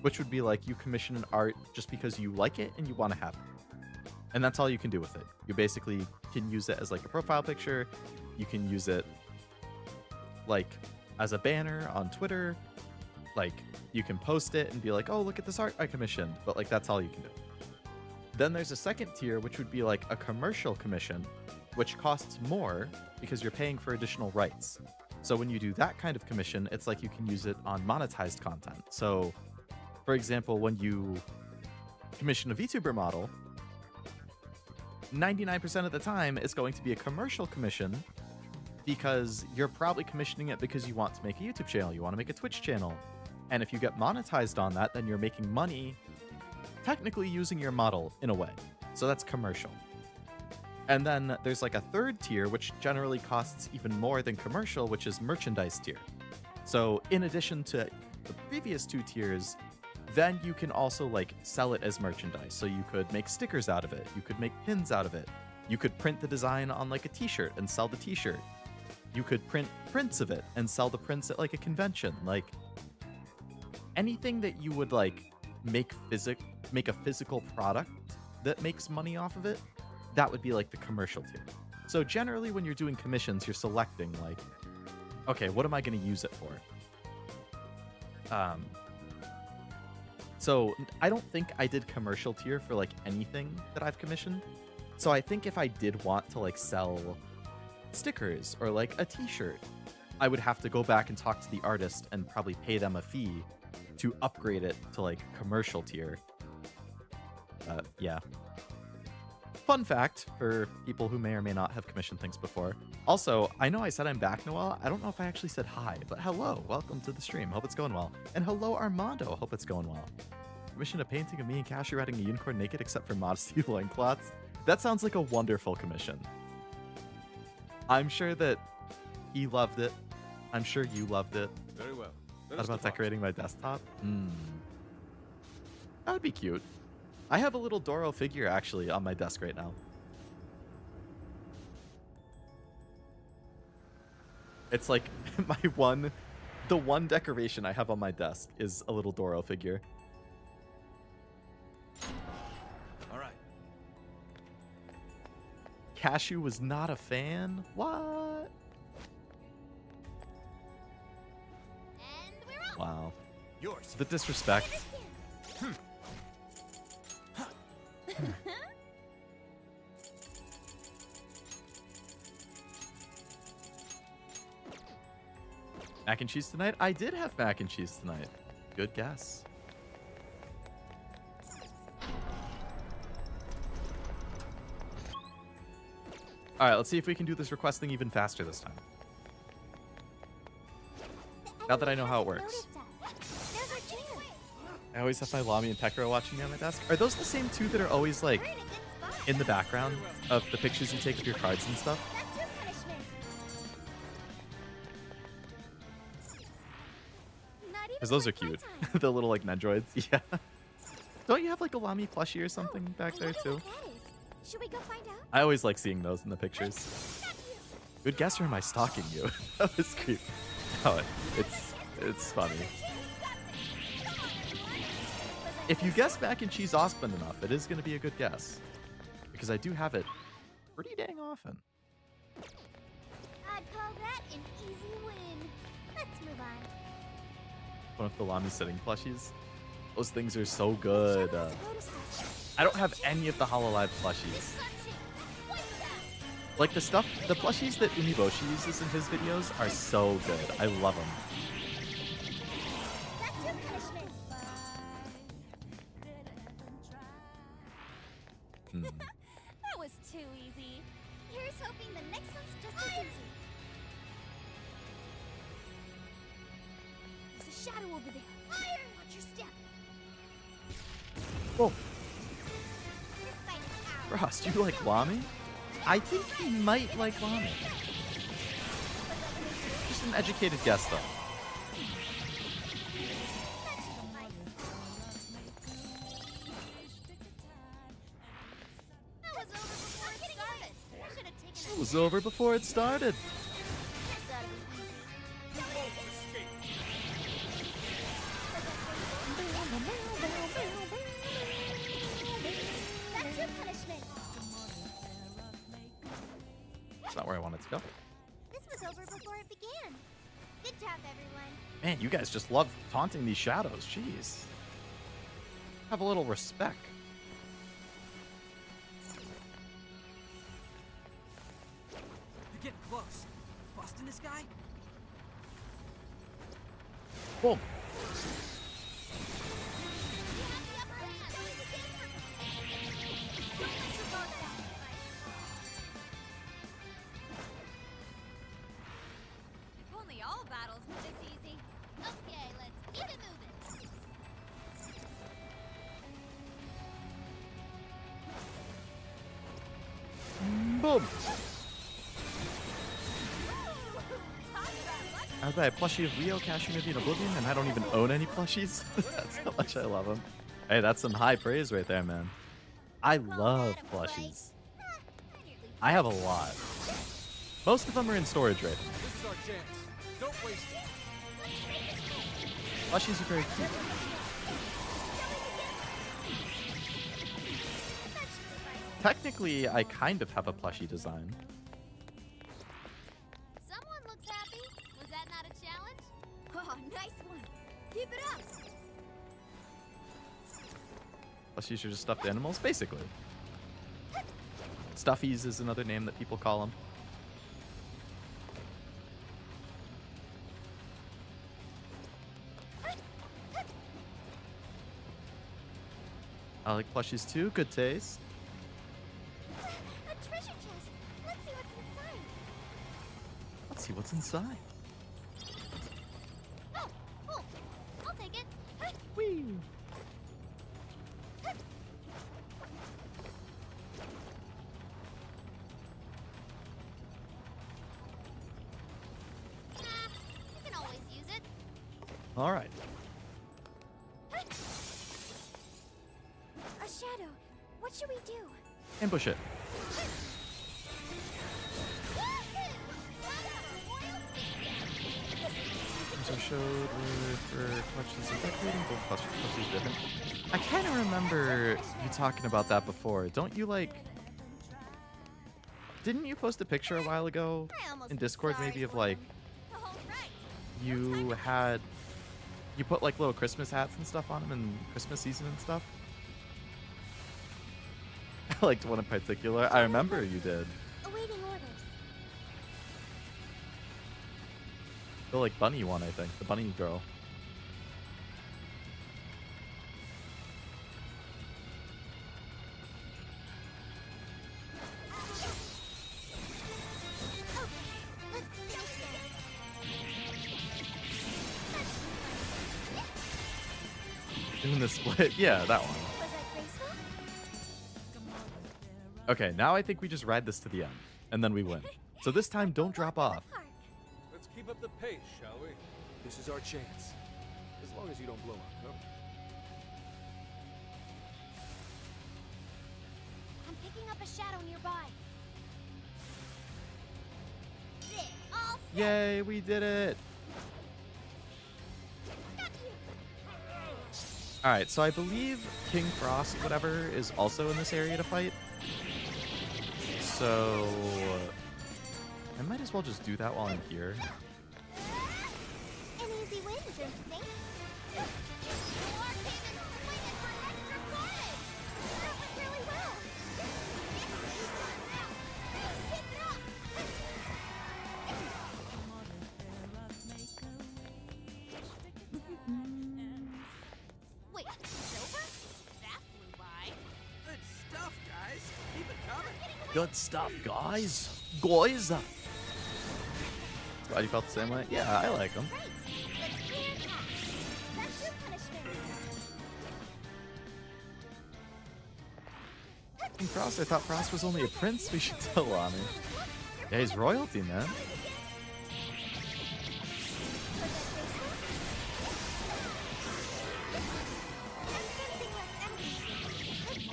which would be like you commission an art just because you like it and you want to have it. And that's all you can do with it. You basically can use it as like a profile picture. You can use it like as a banner on Twitter. Like you can post it and be like, oh, look at this art I commissioned. But like that's all you can do. Then there's a second tier, which would be like a commercial commission, which costs more because you're paying for additional rights. So when you do that kind of commission, it's like you can use it on monetized content. So for example, when you commission a VTuber model, 99% of the time it's going to be a commercial commission because you're probably commissioning it because you want to make a YouTube channel, you want to make a Twitch channel. And if you get monetized on that, then you're making money technically using your model in a way. So that's commercial. And then there's like a third tier, which generally costs even more than commercial, which is merchandise tier. So in addition to the previous two tiers, then you can also like sell it as merchandise. So you could make stickers out of it. You could make pins out of it. You could print the design on like a t-shirt and sell the t-shirt. You could print prints of it and sell the prints at like a convention. Like anything that you would like make a physical product that makes money off of it, that would be like the commercial tier. So generally when you're doing commissions, you're selecting like, okay, what am I going to use it for? So I don't think I did commercial tier for like anything that I've commissioned. So I think if I did want to like sell stickers or like a t-shirt, I would have to go back and talk to the artist and probably pay them a fee to upgrade it to like commercial tier. Yeah. Fun fact for people who may or may not have commissioned things before. Also, I know I said I'm back, Noelle. I don't know if I actually said hi, but hello. Welcome to the stream. Hope it's going well. And hello, Armando. Hope it's going well. Commissioned a painting of me and Cashew riding a unicorn naked except for modesty loincloths. That sounds like a wonderful commission. I'm sure that he loved it. I'm sure you loved it. Very well. What about decorating my desktop? That would be cute. I have a little Doro figure actually on my desk right now. It's like the one decoration I have on my desk is a little Doro figure. All right. Cashew was not a fan? What? And we're off. Wow. Yours. The disrespect. Mac and cheese tonight? I did have mac and cheese tonight. Good guess. All right, let's see if we can do this request thing even faster this time. Now that I know how it works. I always have my Lami and Pekka watching me on my desk. Are those the same two that are always like in the background of the pictures you take of your cards and stuff? Because those are cute. The little like Nedroids. Yeah. Don't you have like a Lami plushie or something back there too? Should we go find out? I always like seeing those in the pictures. Good guess, or am I stalking you? That was creepy. Oh, it's funny. If you guess mac and cheese often enough, it is going to be a good guess. Because I do have it pretty dang often. I'd call that an easy win. Let's move on. One of the Lami sitting plushies. Those things are so good. I don't have any of the Hololive plushies. Like the plushies that Umiboshi uses in his videos are so good. I love them. That's your punishment. That was too easy. Here's hoping the next one's just as easy. There's a shadow over there. Fire! Watch your step. Whoa. Frost, you like Lami? I think he might like Lami. Just an educated guess, though. It was over before it started. That's your punishment. That's not where I wanted to go. This was over before it began. Good job, everyone. Man, you guys just love taunting these shadows. Jeez. Have a little respect. You're getting close. Busting this guy? Boom. If only all battles were this easy. Okay, let's keep it moving. Boom. I buy a plushie of Rio, Cashew Movie, and Oblivion, and I don't even own any plushies. That's how much I love them. Hey, that's some high praise right there, man. I love plushies. I have a lot. Most of them are in storage right now. This is our chance. Don't waste it. Plushies are very cute. Technically, I kind of have a plushie design. Someone looks happy. Was that not a challenge? Oh, nice one. Keep it up. Plushies are just stuffed animals, basically. Stuffies is another name that people call them. I like plushies too. Good taste. A treasure chest. Let's see what's inside. Let's see what's inside. Oh, cool. I'll take it. Whee! You can always use it. All right. A shadow. What should we do? Ambush it. As I showed for collections of decorating, both plushies different. I kind of remember you talking about that before. Don't you like? Didn't you post a picture a while ago in Discord, maybe of like you put like little Christmas hats and stuff on them in Christmas season and stuff? I liked one in particular. I remember you did. Awaiting orders. The like bunny one, I think. The bunny girl. Doing the split? Yeah, that one. Okay, now I think we just ride this to the end, and then we win. So this time, don't drop off. Let's keep up the pace, shall we? This is our chance. As long as you don't blow our cover. I'm picking up a shadow nearby. There, all set. Yay, we did it! Alright, so I believe King Frost, whatever, is also in this area to fight. So I might as well just do that while I'm here. An easy win, don't you think? Really well. Wait, it's over? That flew by. Good stuff, guys. Keep it coming. Good stuff, guys. Guys. Glad you felt the same way? Yeah, I like them. Right. Let's clear a path. That's your punishment. King Frost, I thought Frost was only a prince. We should tell Lani. Yeah, he's royalty, man.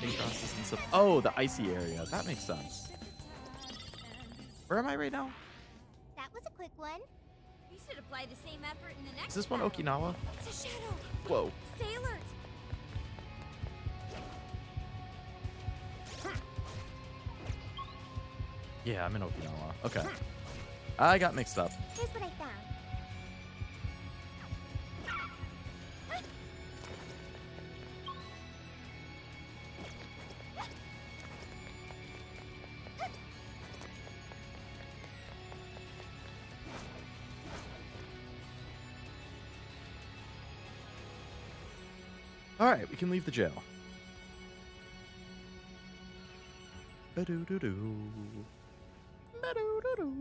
King Frost is in some... Oh, the icy area. That makes sense. Where am I right now? That was a quick one. You should apply the same effort in the next Is this one battle. Okinawa? It's a shadow. Whoa. Stay alert. Yeah, I'm in Okinawa. Okay. I got mixed up. Here's what I found. All right, we can leave the jail. Ba-do-do-do. Ba-do-do-do.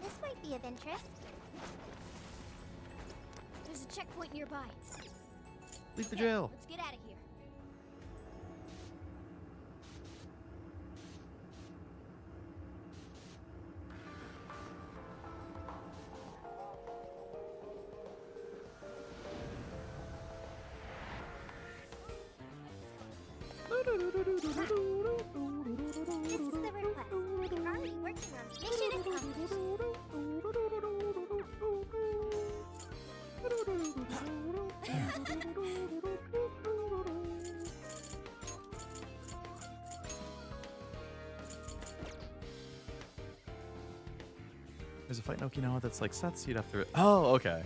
This might be of interest. There's a checkpoint nearby. Leave the jail. Let's get out of here. This is the request. We're already working on it. Mission accomplished. There's a fight in Okinawa that's like sets. You'd have to. Oh, okay.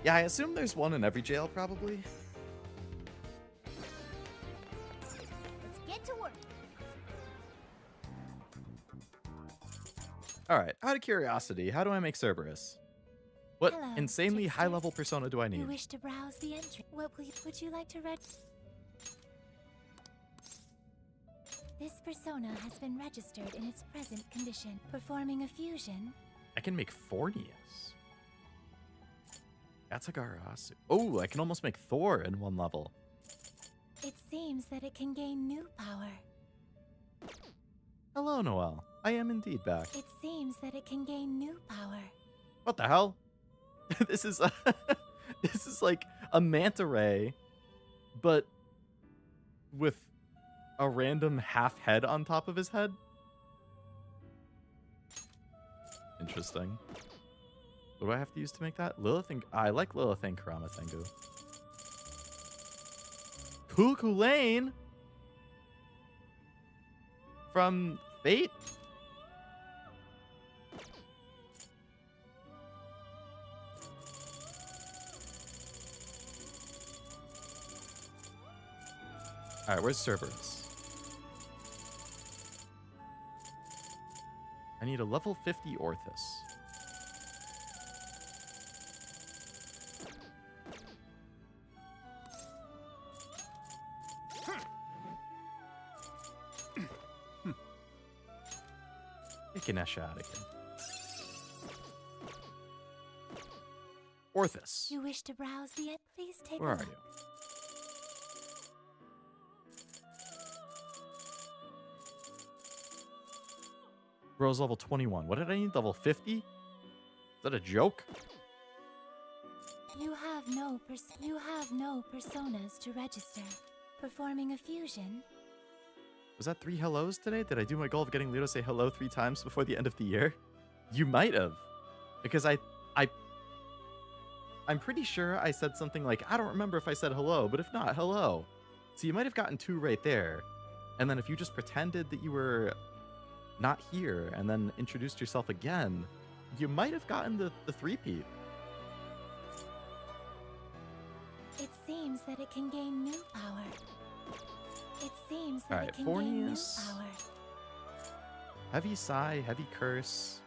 Yeah, I assume there's one in every jail, probably. Let's get to work. All right. Out of curiosity, how do I make Cerberus? What Hello, insanely tipsters. high-level persona do I You need? wish to browse the entry. What would you like to read? This persona has been registered in its present condition. Performing a fusion. I can make Fornius. Yatsugarasu. Oh, I can almost make Thor in one level. It seems that it can gain new power. Hello, Noelle. I am indeed back. It seems that it can gain new power. What the hell? This is this is like a manta ray, but with a random half head on top of his head. Interesting. What do I have to use to make that? Lilith and I like Lilith and Karama Tengu. Cuckoo Lane from Fate. Alright, where's Cerberus? I need a level 50 Orthus. Ikanesha out again. Orthus. You wish to browse the it? Please take Where a are look. you? Rose level 21. What did I need? Level 50? Is that a joke? You have no personas to register. Performing a fusion. Was that 3 hellos today? Did I do my goal of getting Leo to say hello 3 times before the end of the year? You might have. Because I'm pretty sure I said something like, I don't remember if I said hello, but if not, hello. So you might have gotten 2 right there. And then if you just pretended that you were not here and then introduced yourself again, you might have gotten the 3-peat. It seems that it can gain new power. It seems that Alright, it can gain new Fornius. power. Heavy Sigh, Heavy Curse.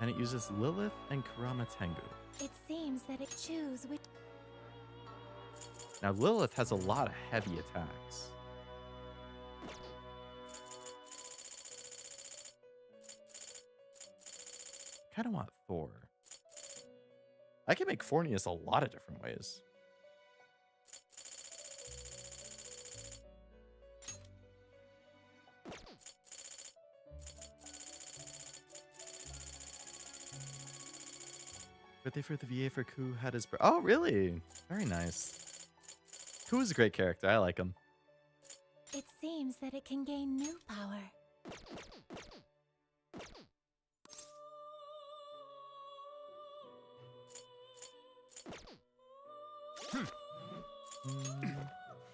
And it uses Lilith and Kurama Tengu. It seems that it choose which. Now Lilith has a lot of heavy attacks. Kind of want Thor. I can make Fornius a lot of different ways. Birthday for the VA for Ku had his... Oh, really? Very nice. Ku is a great character. I like him. It seems that it can gain new power.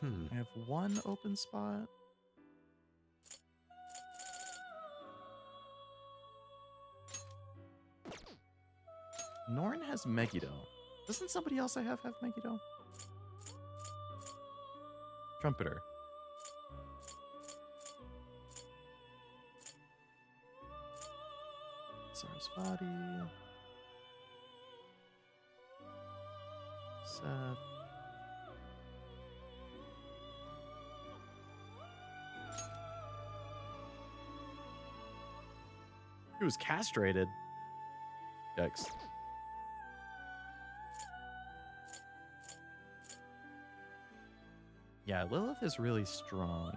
I have 1 open spot. Norn has Megiddo. Doesn't somebody else I have Megiddo? Trumpeter. Sarasvati. Seth. He was castrated. Yikes. Yeah, Lilith is really strong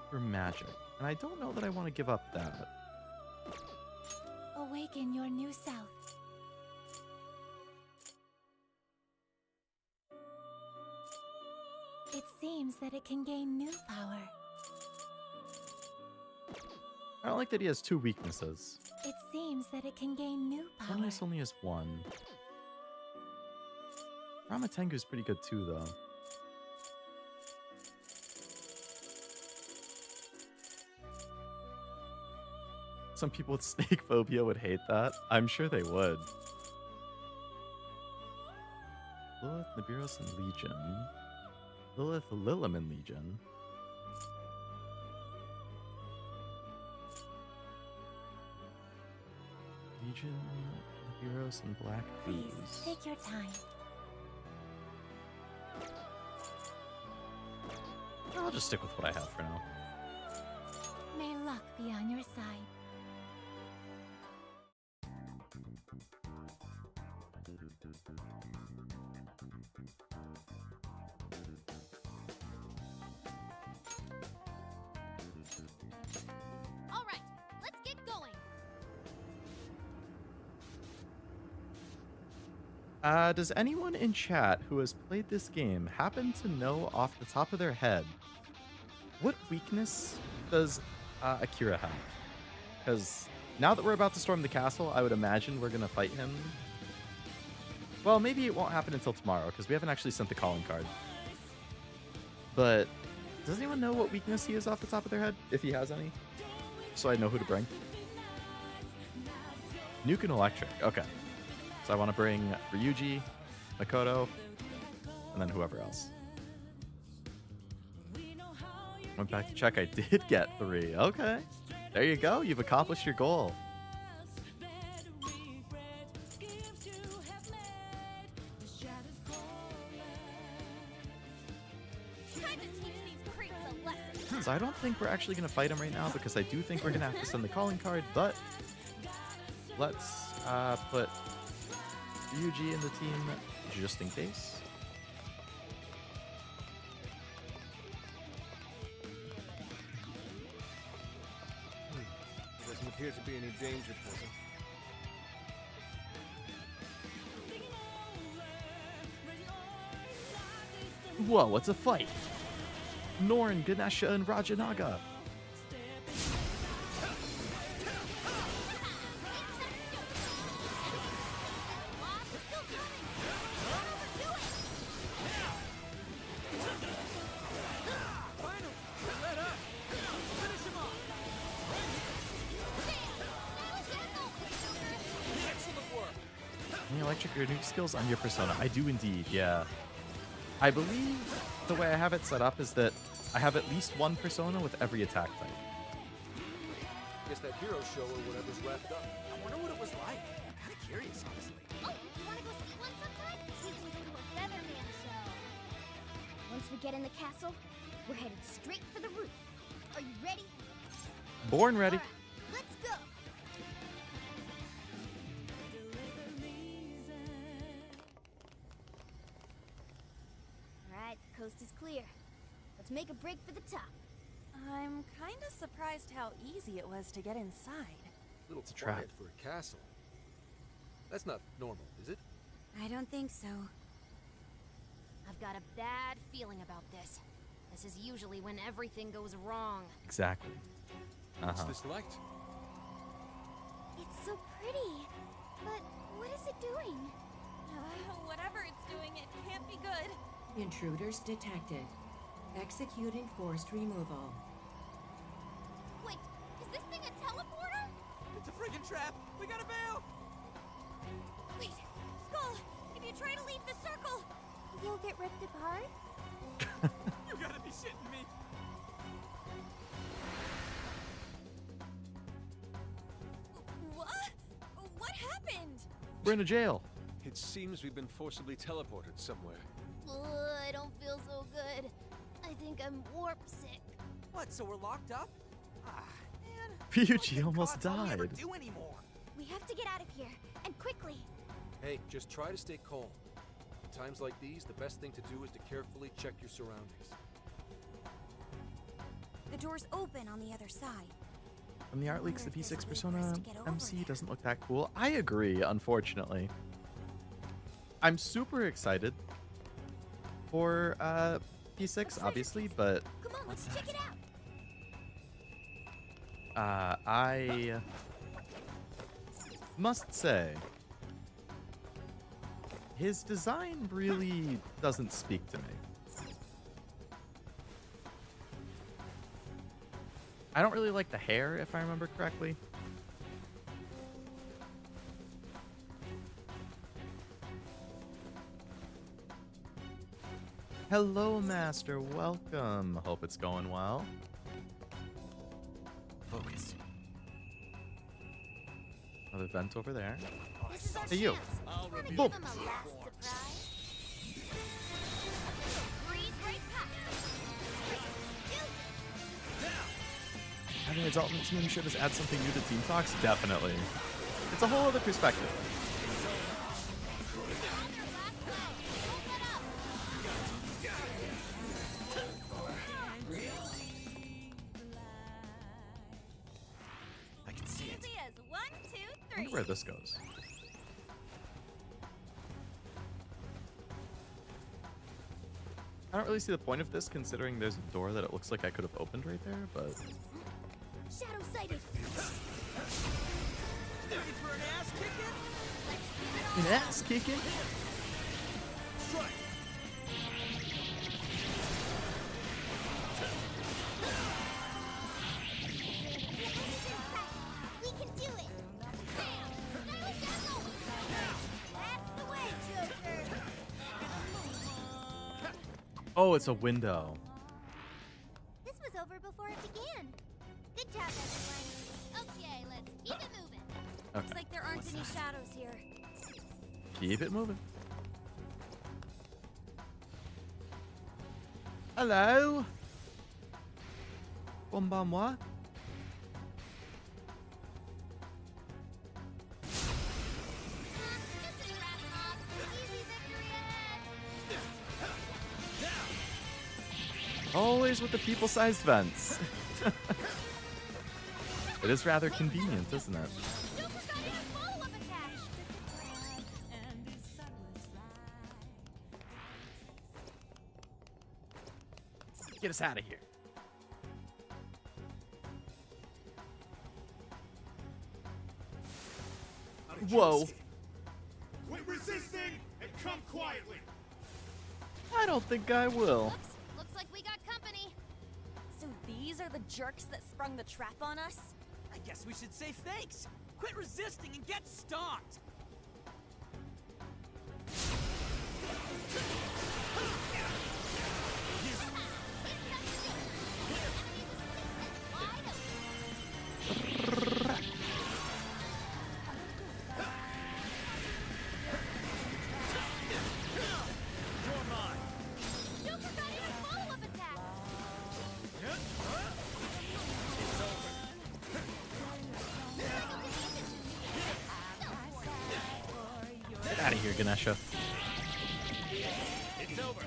for magic, and I don't know that I want to give up that. Awaken your new self. It seems that it can gain new power. I don't like that he has 2 weaknesses. It seems that it can gain new power. Fornius only has 1. Ramatengu is pretty good too, though. Some people with snake phobia would hate that. I'm sure they would. Lilith, Nibiros, and Legion. Lilith, Lilim, and Legion. Legion, Nibiros, and Black Please, Booze. take your time. I'll just stick with what I have for now. May luck be on your side. All right, let's get going. Does anyone in chat who has played this game happen to know off the top of their head what weakness does Akira have? Because now that we're about to storm the castle, I would imagine we're going to fight him. Well, maybe it won't happen until tomorrow because we haven't actually sent the calling card. But does anyone know what weakness he is off the top of their head, if he has any? So I know who to bring. Nuke and Electric. Okay. So I want to bring Ryuji, Makoto, and then whoever else. Went back to check. I did get 3. Okay. There you go. You've accomplished your goal. So I don't think we're actually going to fight him right now because I do think we're going to have to send the calling card, but let's put Ryuji in the team just in case. Doesn't appear to be any danger present. Whoa, it's a fight. Norn, Ganesha, and Rajanaga. Any electric or nuke skills on your persona? I do indeed, yeah. I believe the way I have it set up is that I have at least one persona with every attack type. Guess that hero show or whatever's wrapped up. I wonder what it was like. I'm kind of curious, honestly. Oh, you want to go see one sometime? See if we can do a Featherman show. Once we get in the castle, we're headed straight for the roof. Are you ready? Born ready. All right, let's go. All right, the coast is clear. Let's make a break for the top. I'm kind of surprised how easy it was to get inside. A little trap. quiet for a castle. That's not normal, is it? I don't think so. I've got a bad feeling about this. This is usually when everything goes wrong. Exactly. What's this light? It's so pretty. But what is it doing? Whatever it's doing, it can't be good. Intruders detected. Executing forced removal. Wait, is this thing a teleporter? It's a freaking trap. We gotta bail. Wait, Skull, if you try to leave the circle, you'll get ripped apart? You gotta be shitting me. What? What happened? We're in a jail. It seems we've been forcibly teleported somewhere. I don't feel so good. I think I'm warp sick. What, so we're locked up? Ah, man. Ryuji almost All we ever died. do anymore. We have to get out of here, and quickly. Hey, just try to stay calm. In times like these, the best thing to do is to carefully check your surroundings. The door's open on the other side. From the art leaks, the wonder if there's P6 a way for us persona to get over MC there. doesn't look that cool. I agree, unfortunately. I'm super excited for P6, obviously, but Come on, let's check it out. I must say, his design really doesn't speak to me. I don't really like the hair, if I remember correctly. Hello, Master. Welcome. Hope it's going well. Focus. Another vent over there. This is our Hey, you. chance. Wanna give Boom. them a last surprise? Breeze right past us. Having its ultimate team should just add something new to Team Talks? Definitely. It's a whole other perspective. I can see it. Easy as 1, 2, I 3. wonder where this goes. I don't really see the point of this, considering there's a door that it looks like I could have opened right there, but... Shadow sighted. Ready for an ass kicking? An ass kicking? Strike. We can do it. Bam! Skylar Dazzle! That's the way, Joker. Oh, it's a window. This was over before it began. Good job, everyone. Okay, let's keep it moving. Okay. Looks like there aren't any shadows here. Keep it moving. Hello. Bonbon. Always with the people-sized vents. It is rather convenient, isn't it? Get us out of here. Whoa. Quit resisting and come quietly. I don't think I will. Oops, looks like we got company. So these are the jerks that sprung the trap on us? I guess we should say thanks. Quit resisting and get stomped. Get out of here, Ganesha. It's over.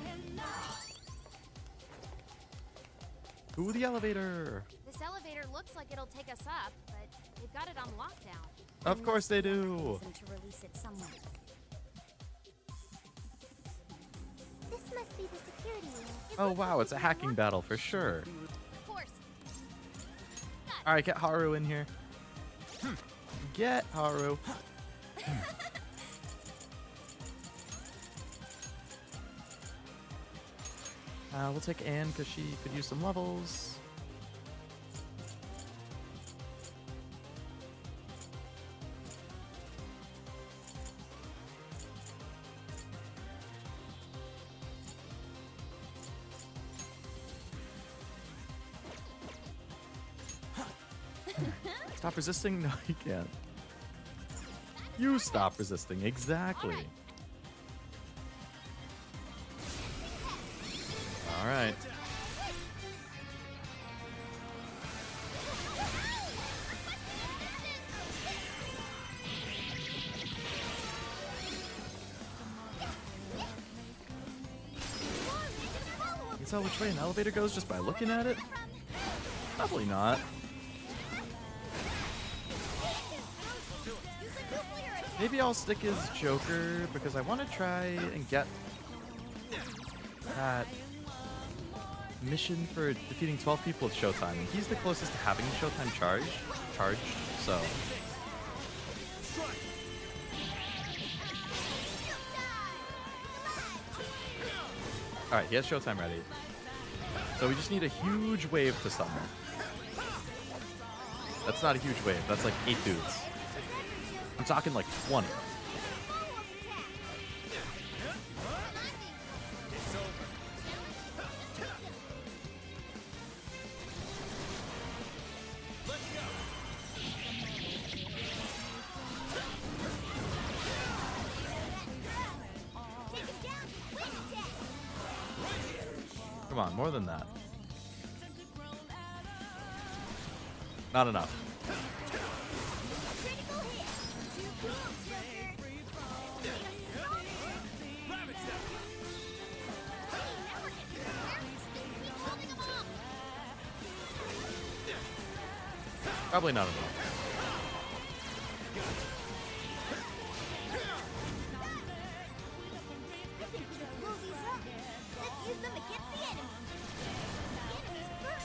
Ooh, the elevator. This elevator looks like it'll take us up, but they've got it on lockdown. Of course they do. To release it somewhere. This must be the security room. Oh wow, it's a hacking battle for sure. Of course. All right, get Haru in here. Get Haru. We'll take Anne because she could use some levels. Stop resisting? No, you can't. You stop resisting. Exactly. All right. You can tell which way an elevator goes just by looking at it? Probably not. Maybe I'll stick as Joker because I want to try and get that mission for defeating 12 people with Showtime. And he's the closest to having Showtime charged, so. Alright, he has Showtime ready. So we just need a huge wave to summon. That's not a huge wave, that's like 8 dudes. I'm talking like 20. Come on, more than that. Not enough. Probably not enough.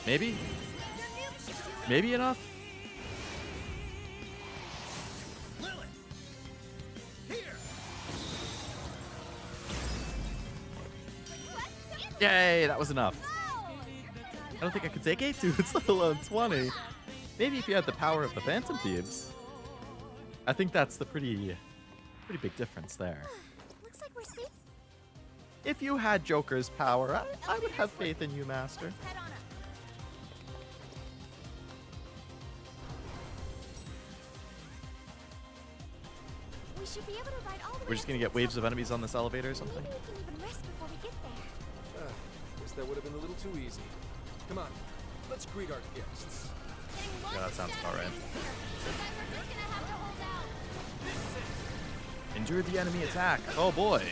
Maybe? Maybe enough? Yay, that was enough. I don't think I could take 8 dudes, let alone 20. Maybe if you had the power of the Phantom Thieves. I think that's the pretty big difference there. Looks like we're safe. if you had Joker's power, I would have faith in you, Master. Let's head on up. We should be able to ride all the way We're just up gonna to get the waves top. of enemies on this elevator or something. Maybe we can even rest before we get there. Guess that would have been a little too easy. Come on, let's greet our guests. Yeah, that sounds about right. Endure the enemy attack. Oh boy.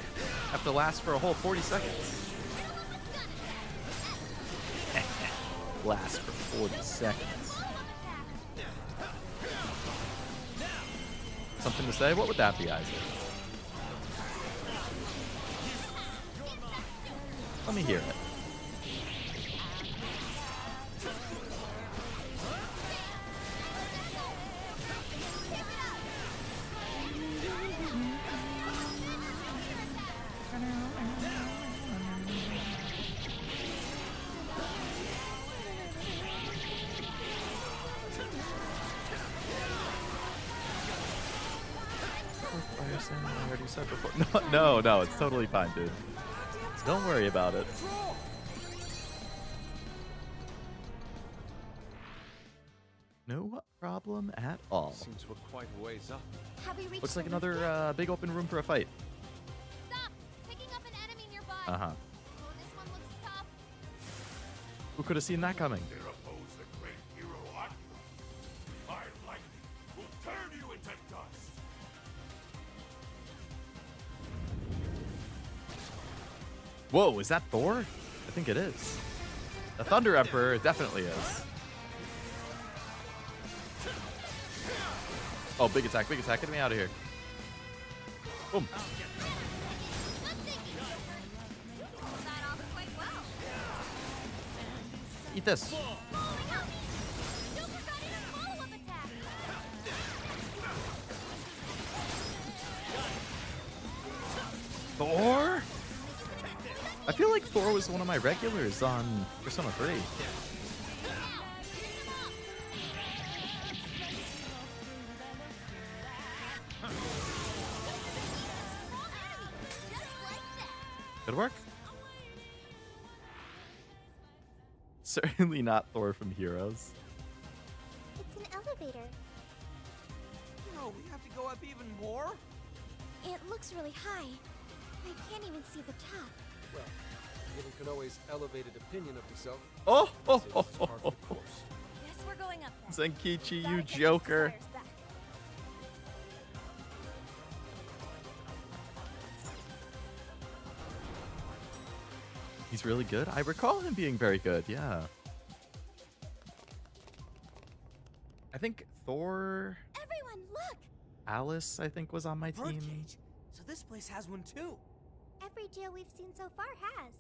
Have to last for a whole 40 seconds. Last for 40 seconds. Something to say? What would that be, Isaac? Let me hear it. I already said before. No, it's totally fine, dude. Don't worry about it. No problem at all. Seems we're quite a ways up. Have we reached Looks the like roof another yet? big open room for a fight. Stop! Picking up an enemy nearby. Uh-huh. Oh, this one looks tough. Who could have seen that coming? There oppose the great hero Akane. My lightning will turn you into dust. Whoa, is that Thor? I think it is. The Thunder Emperor definitely is. Oh, big attack, big attack. Get me out of here. Boom. Eat this. Thor? I feel like Thor was one of my regulars on Persona 3. Good work. Certainly not Thor from Heroes. It's an elevator. No, we have to go up even more? It looks really high. I can't even see the top. Well, given Konoe's elevated opinion of himself, Oh, I'd say this is par for the course. Guess we're going up there. Zenkichi, Gotta you get these joker. desires back. He's really good. I recall him being very good, yeah. I think Thor, Everyone, look! Alice, I think, was on my team. Birdcage. So this place has one too. Every jail we've seen so far has.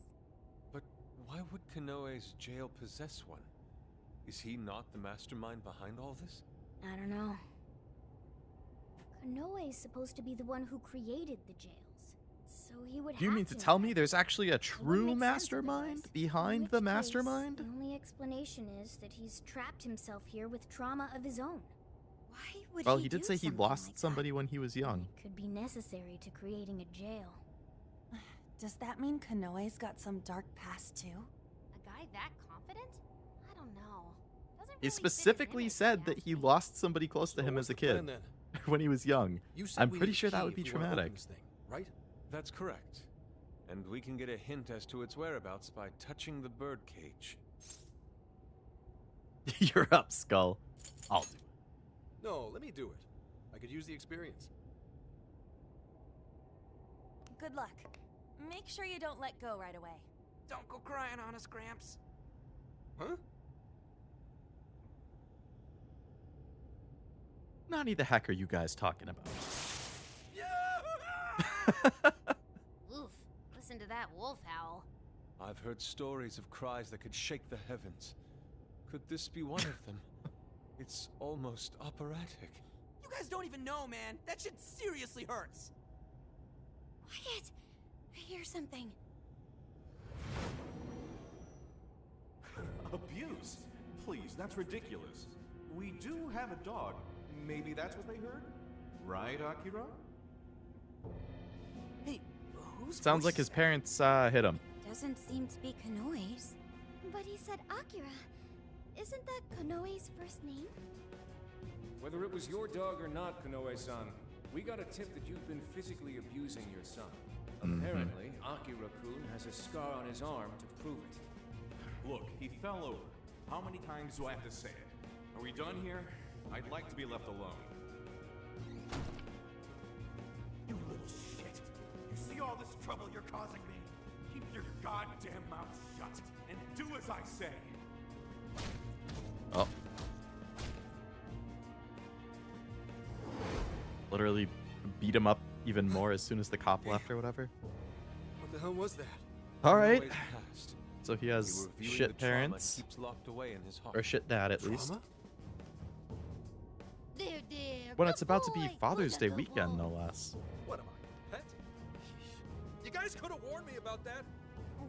But why would Konoe's jail possess one? Is he not the mastermind behind all this? I don't know. Konoe is supposed to be the one who created the jails. So he would You have mean to tell me there's actually a It true wouldn't make sense mastermind otherwise. behind In the which case, mastermind? The only explanation is that he's trapped himself here with trauma of his own. Why would Well, he he did do say he something lost like somebody when he was young. It could be necessary to creating a jail. that? Does that mean Konoe's got some dark past too? A guy that confident? I don't know. Doesn't He really fit his specifically image, said if you that ask he me. lost somebody close to So him what's as a the plan kid then? when he was young. You said I'm we pretty need a sure that key would be if we wanna open traumatic. this thing, right? That's correct. And we can get a hint as to its whereabouts by touching the birdcage. You're up, Skull. I'll do it. No, let me do it. I could use the experience. Good luck. Make sure you don't let go right away. Don't go crying on us, Gramps. Huh? Nani the heck are you guys talking about? Oof. Listen to that wolf howl. I've heard stories of cries that could shake the heavens. Could this be one of them? It's almost operatic. You guys don't even know, man. That shit seriously hurts. Quiet! I hear something. Abuse? Please, that's ridiculous. We do have a dog. Maybe that's what they heard? Right, Akira? Hey, Sounds like his parents hit him. Doesn't seem to be Konoe's. But he said Akira. Isn't that Konoe's first name? Whether it was your dog or not, Konoe-san, we got a tip that you've been physically abusing your son. Apparently, Akira-kun has a scar on his arm to prove it. Look, he fell over. How many times do I have to say it? Are we done here? I'd like to be left alone. You little shit. You see all this trouble you're causing me? Keep your goddamn mouth shut and do as I say. Oh. Literally beat him up even more as soon as the cop left or whatever. What the hell was that? All right. Konoe's past. So he has We were viewing shit the trauma parents. he keeps locked away in his heart. Or shit dad, at least. Trauma? There. When Good it's about to be boy. Father's Who's Day a good weekend, boy? no less. What am I, a pet? You guys could have warned me about that.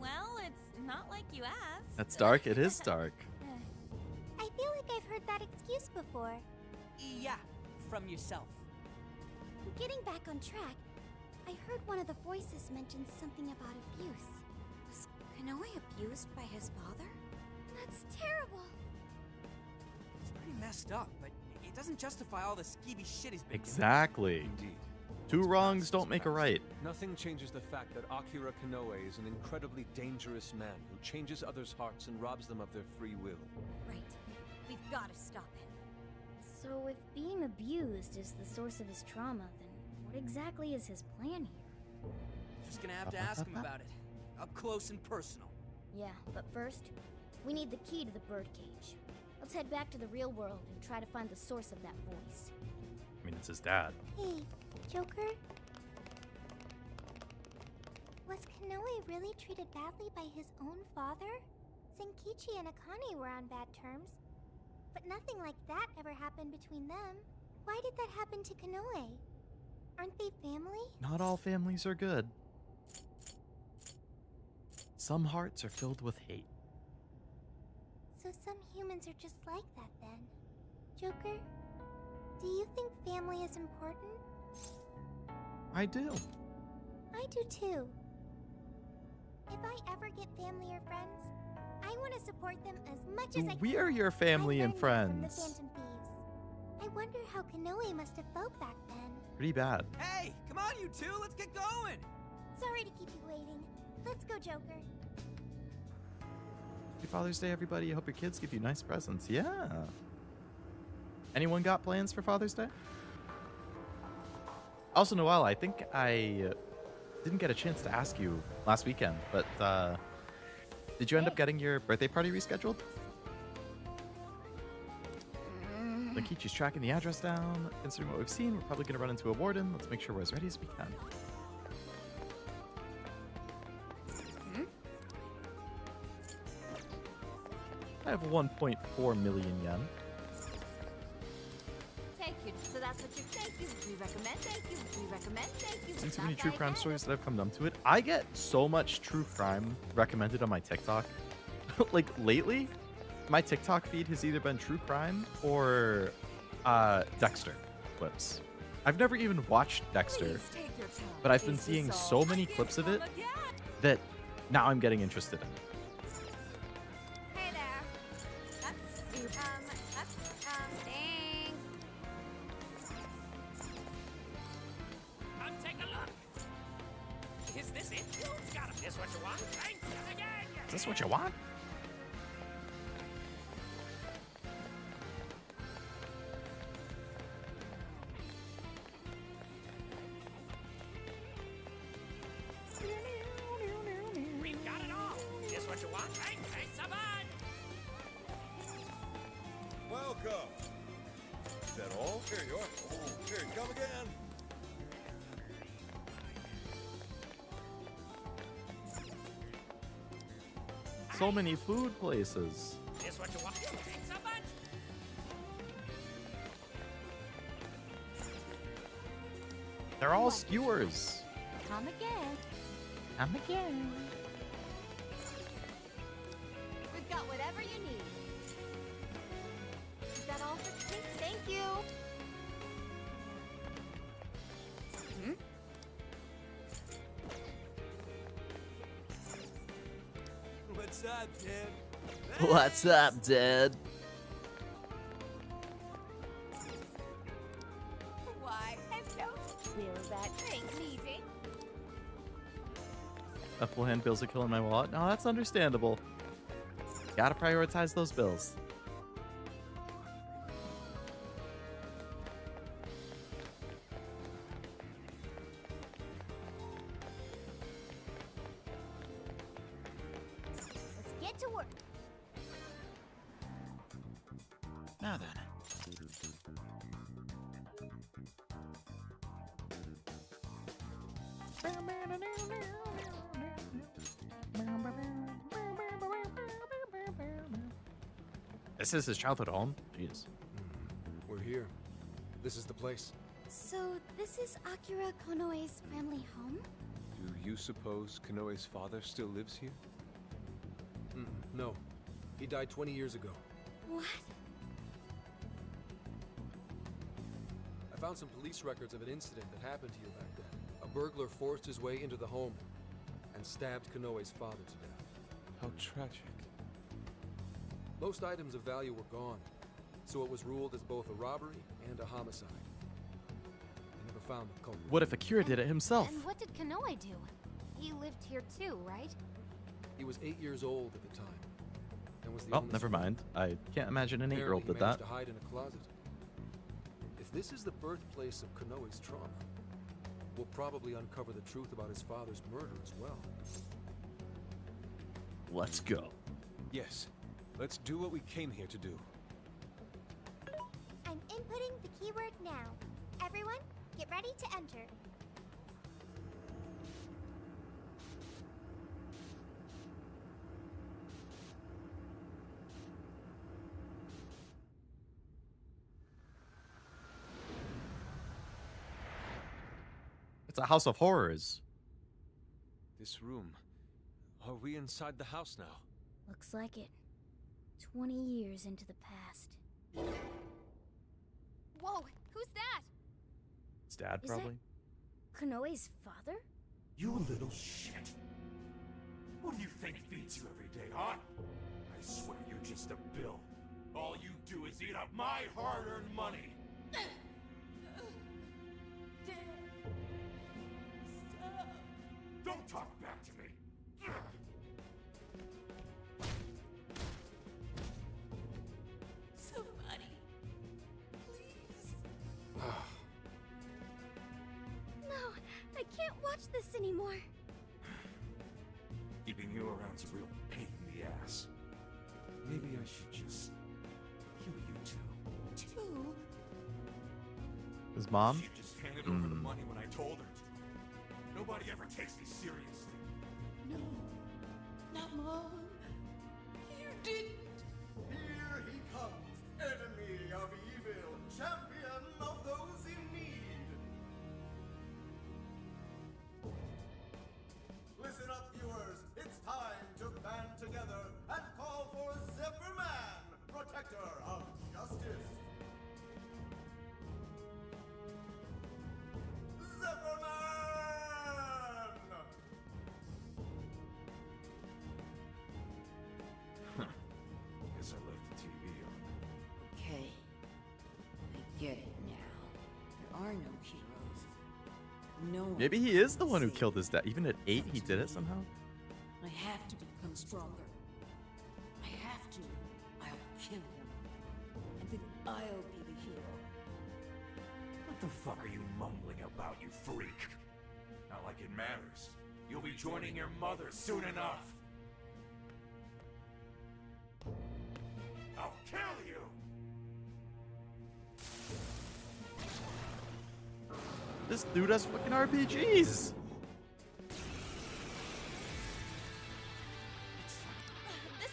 Well, it's not like you asked. That's dark. It is dark. I feel like I've heard that excuse before. Yeah, from yourself. Getting back on track, I heard one of the voices mention something about abuse. Was Konoe abused by his father? That's terrible. It's pretty messed up, but it doesn't justify all the skeevy shit he's been Exactly. Indeed. Two wrongs don't make a right. Nothing changes the fact that Akira Konoe is an incredibly dangerous man who changes others' hearts and robs them of their free will. Right. We've got to stop him. So if being abused is the source of his trauma, then what exactly is his plan here? Just gonna have to ask him about it. Up close and personal. Yeah, but first, we need the key to the birdcage. Let's head back to the real world and try to find the source of that voice. I mean, it's his dad. Hey, Joker? Was Konoe really treated badly by his own father? Zenkichi and Akane were on bad terms, but nothing like that ever happened between them. Why did that happen to Konoe? Aren't they family? Not all families are good. Some hearts are filled with hate. So some humans are just like that then. Joker, do you think family is important? I do. I do too. If I ever get family or friends, I want to support them as much as I can. We are your family I and learned that from the friends. Phantom Thieves. I wonder how Konoe must have felt back then. Pretty bad. Hey, come on, you two, let's get going. Sorry to keep you waiting. Let's go, Joker. Happy Father's Day, everybody. I hope your kids give you nice presents. Yeah. Anyone got plans for Father's Day? Also, Noelle, I think I didn't get a chance to ask you last weekend, but did you end up getting your birthday party rescheduled? Lakichi's tracking the address down. Considering what we've seen, we're probably going to run into a warden. Let's make sure we're as ready as we can. I have 1.4 million yen. Thank you. So that's what you thank you. We recommend. Thank you. We recommend. Thank you. Seen too Not many true that crime bad. stories that I've come numb to it. I get so much true crime recommended on my TikTok. Like lately, my TikTok feed has either been true crime or Dexter clips. I've never even watched Dexter, Please take your time. but I've been Is this seeing all? so many I didn't clips of come it again. that now I'm getting interested in. Hey there. Thanks. Come take a look. Is this it? You got him. This what you want? Thank you again. Is this what you want? We've got it all. This what you want? Thanks so much. Welcome. Is that all? Here you are. Oh, here you come again. So many food places. This what you want? Thanks so much. They're all skewers. Come again. I'm again. We've got whatever you need. Is that all for today? Thank you. up, dude? What's up, dude? Why, hello. Will that drink leaving? A full hand bills are killing my wallet. No, that's understandable. Gotta prioritize those bills. Let's get to work. Now then. This is his childhood home? Jeez. We're here. This is the place. So, this is Akira Konoe's family home? Do you suppose Konoe's father still lives here? No. He died 20 years ago. What? I found some police records of an incident that happened here back then. A burglar forced his way into the home and stabbed Konoe's father to death. How tragic. Most items of value were gone, so it was ruled as both a robbery and a homicide. They never found the culprit. What if Akira did it himself? And what did Konoe do? He lived here too, right? He was 8 years old at the time, and was the Oh, only never son. mind. I can't imagine an 8-year-old Apparently, did he managed that. to hide in a closet. If this is the birthplace of Konoe's trauma, we'll probably uncover the truth about his father's murder as well. Let's go. Yes. Let's do what we came here to do. I'm inputting the keyword now. Everyone, get ready to enter. It's a house of horrors. This room. Are we inside the house now? Looks like it. 20 years into the past. Whoa, who's that? His dad, Is that- probably. Konoe's father? You little shit. Who do you think feeds you every day, huh? I swear you're just a bill. All you do is eat up my hard-earned money. Don't talk back to me. Somebody, please. No, I can't watch this anymore. Keeping you around's a real pain in the ass. Maybe I should just kill you two. Two? His mom? She just handed over the money when I told her to. Nobody ever takes me seriously. No, not Mom. You didn't. Here he comes, enemy of evil, champion of those in need. Listen up, viewers. It's time to band together and call for Zephyr-Man, protector of justice. Zephyr-Man! Guess I left the TV on. Okay. I get it now. There are no heroes. No one. Maybe he is the one who killed his dad. Even at 8, he did it somehow. I have to become stronger. I have to. I'll kill him. And then I'll be the hero. What the fuck are you mumbling about, you freak? Not like it matters. You'll be joining your mother soon enough. I'll kill you! This dude has fucking RPGs. This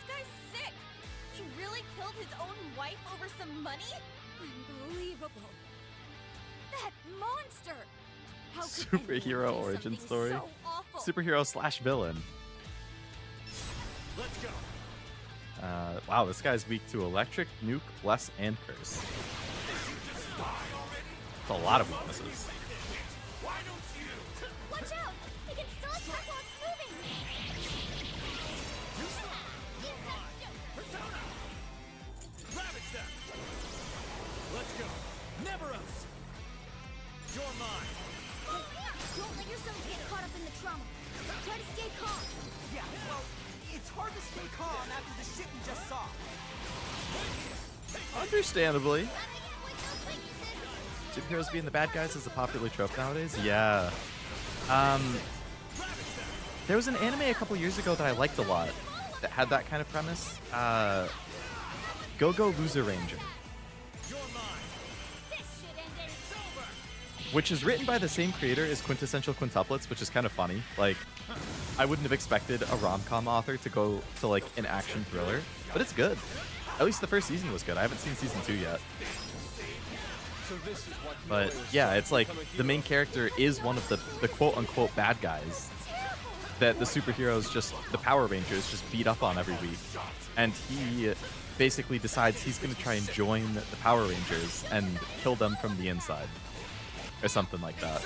guy's sick! He really killed his own wife over some money? Unbelievable. That monster! How could Superhero anyone do origin something story. So awful? Superhero / villain. Let's go! Wow, this guy's weak to electric, nuke, bless, and curse. It's a lot of weaknesses. Why don't you? Watch out! He can still attack while it's moving! Don't let yourself get caught up in the trauma. Try to stay calm. Yeah, well, it's hard to stay calm after the shit we just saw. Understandably. Superheroes being the bad guys is a popular trope nowadays. Yeah. There was an anime a couple years ago that I liked a lot that had that kind of premise. Go-Go Loser Ranger. Which is written by the same creator as Quintessential Quintuplets, which is kind of funny. Like, I wouldn't have expected a rom-com author to go to, like, an action thriller, but it's good. At least the first season was good. I haven't seen season 2 yet. But, yeah, it's like the main character is one of the quote-unquote bad guys that the superheroes the Power Rangers just beat up on every week. And he basically decides he's going to try and join the Power Rangers and kill them from the inside. Or something like that.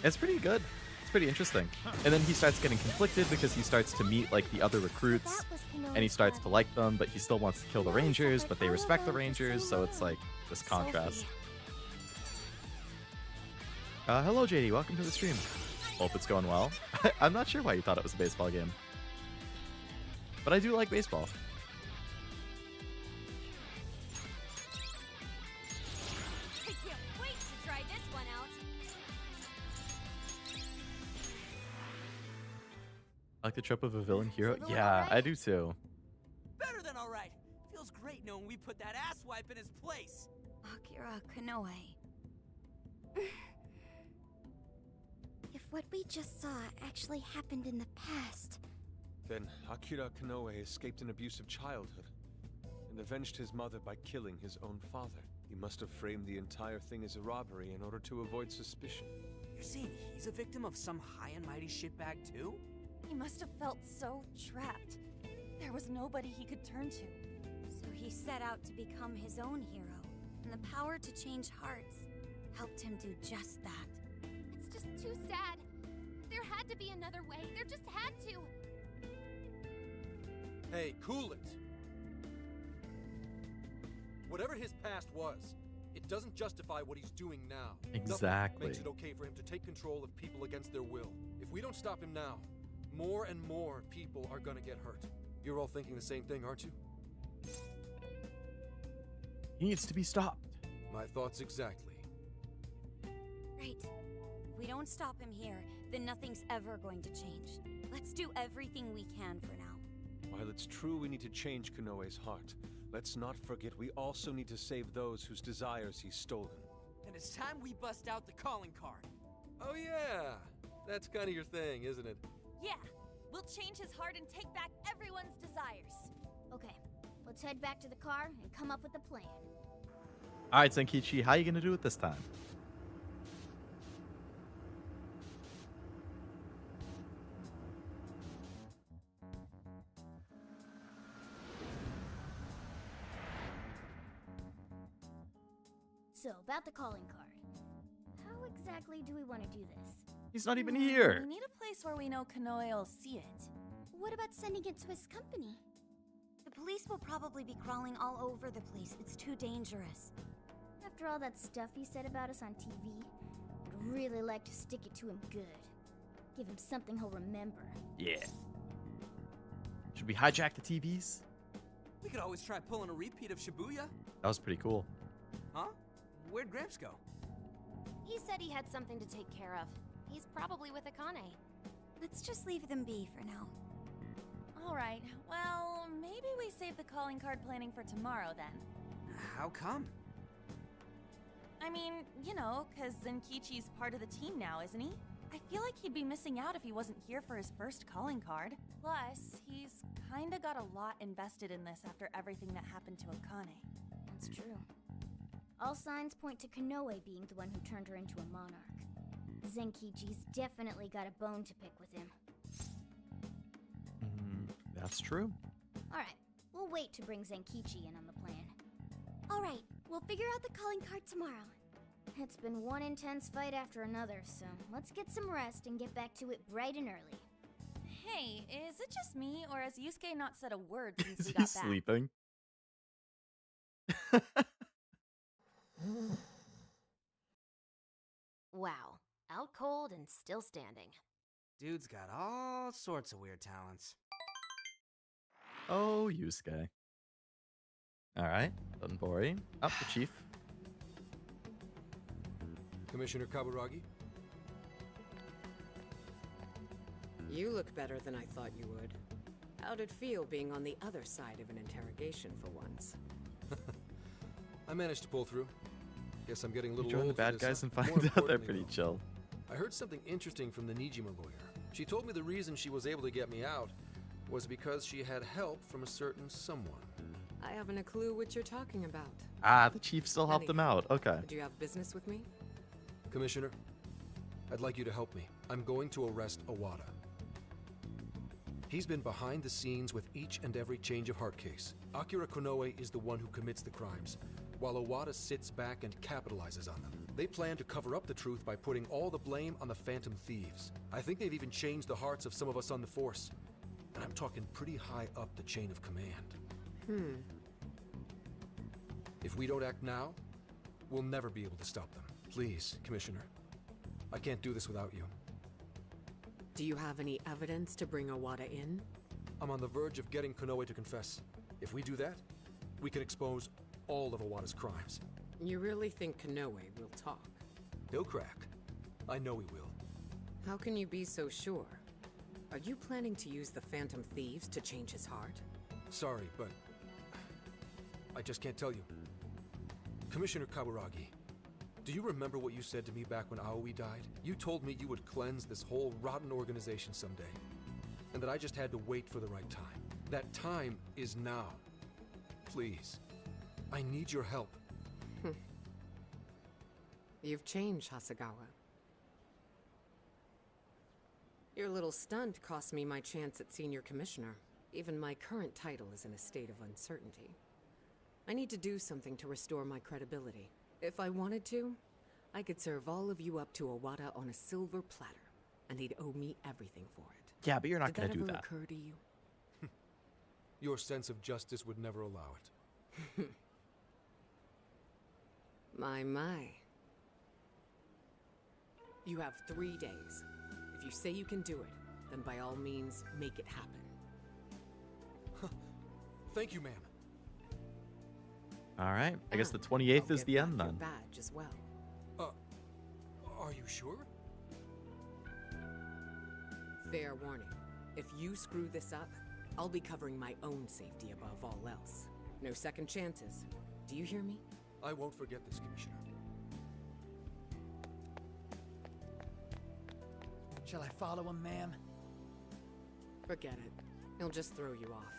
It's pretty good. It's pretty interesting. And then he starts getting conflicted because he starts to meet like the other recruits and he starts to like them, but he still wants to kill the Rangers, but they respect the Rangers, so it's like this contrast. Hello JD, welcome to the stream. Hope it's going well. I'm not sure why you thought it was a baseball game. But I do like baseball. Like the trope of a villain hero? Yeah, I do too. Better than alright. Feels great knowing we put that asswipe in his place. Akira Konoe. If what we just saw actually happened in the past... Then Akira Konoe escaped an abusive childhood and avenged his mother by killing his own father. He must have framed the entire thing as a robbery in order to avoid suspicion. You're saying he's a victim of some high and mighty shitbag too? He must have felt so trapped. There was nobody he could turn to. So he set out to become his own hero, and the power to change hearts helped him do just that. It's just too sad. There had to be another way. There just had to. Hey, cool it! Whatever his past was, it doesn't justify what he's doing now. Exactly. Nothing makes it okay for him to take control of people against their will. If we don't stop him now, more and more people are gonna get hurt. You're all thinking the same thing, aren't you? He needs to be stopped. My thoughts exactly. Right. If we don't stop him here, then nothing's ever going to change. Let's do everything we can for now. While it's true we need to change Konoe's heart, let's not forget we also need to save those whose desires he's stolen. And it's time we bust out the calling card. Oh yeah! That's kind of your thing, isn't it? Yeah, we'll change his heart and take back everyone's desires. Okay, let's head back to the car and come up with a plan. All right, Zenkichi, how are you going to do it this time? So, about the calling card. How exactly do we want to do this? He's not even here. We need a place where we know Konoe will see it. What about sending it to his company? The police will probably be crawling all over the place. It's too dangerous. After all that stuff he said about us on TV, I'd really like to stick it to him good. Give him something he'll remember. Yeah. Should we hijack the TVs? We could always try pulling a repeat of Shibuya. That was pretty cool. Huh? Where'd Gramps go? He said he had something to take care of. He's probably with Akane. Let's just leave them be for now. Alright, well, maybe we save the calling card planning for tomorrow then. How come? I mean, you know, because Zenkichi's part of the team now, isn't he? I feel like he'd be missing out if he wasn't here for his first calling card. Plus, he's kinda got a lot invested in this after everything that happened to Akane. That's true. All signs point to Konoe being the one who turned her into a monarch. Zenkichi's definitely got a bone to pick with him. That's true. Alright, we'll wait to bring Zenkichi in on the plan. Alright, we'll figure out the calling card tomorrow. It's been one intense fight after another, so let's get some rest and get back to it bright and early. Hey, is it just me, or has Yusuke not said a word since Is we he got back? sleeping? Wow. Out cold and still standing. Dude's got all sorts of weird talents. Oh, Yusuke. Alright, Dunbori. Up the chief. Commissioner Kaburagi? You look better than I thought you would. How'd it feel being on the other side of an interrogation for once? I managed to pull through. Guess I'm getting a little Join old the bad for this, guys and More find out they're importantly, pretty though, chill. I heard something interesting from the Nijima lawyer. She told me the reason she was able to get me out was because she had help from a certain someone. I haven't a clue what you're talking about. Ah, the chief still helped him out. Okay. Do you have business with me? Commissioner, I'd like you to help me. I'm going to arrest Iwata. He's been behind the scenes with each and every change of heart case. Akira Konoe is the one who commits the crimes, while Iwata sits back and capitalizes on them. They plan to cover up the truth by putting all the blame on the Phantom Thieves. I think they've even changed the hearts of some of us on the force. And I'm talking pretty high up the chain of command. If we don't act now, we'll never be able to stop them. Please, Commissioner. I can't do this without you. Do you have any evidence to bring Iwata in? I'm on the verge of getting Konoe to confess. If we do that, we can expose all of Iwata's crimes. You really think Konoe will talk? He'll crack. I know he will. How can you be so sure? Are you planning to use the Phantom Thieves to change his heart? Sorry, but I just can't tell you. Commissioner Kaburagi, do you remember what you said to me back when Aoi died? You told me you would cleanse this whole rotten organization someday, and that I just had to wait for the right time. That time is now. Please, I need your help. You've changed, Hasegawa. Your little stunt cost me my chance at senior commissioner. Even my current title is in a state of uncertainty. I need to do something to restore my credibility. If I wanted to, I could serve all of you up to Iwata on a silver platter, and he'd owe me everything for it. Yeah, but you're not going to do Did that that. ever occur to you? Your sense of justice would never allow it. My. You have 3 days. If you say you can do it, then by all means, make it happen. Thank you, ma'am. All right. I guess the 28th is the end then. Badge as well. Are you sure? Fair warning. If you screw this up, I'll be covering my own safety above all else. No second chances. Do you hear me? I won't forget this, Commissioner. Shall I follow him, ma'am? Forget it. He'll just throw you off.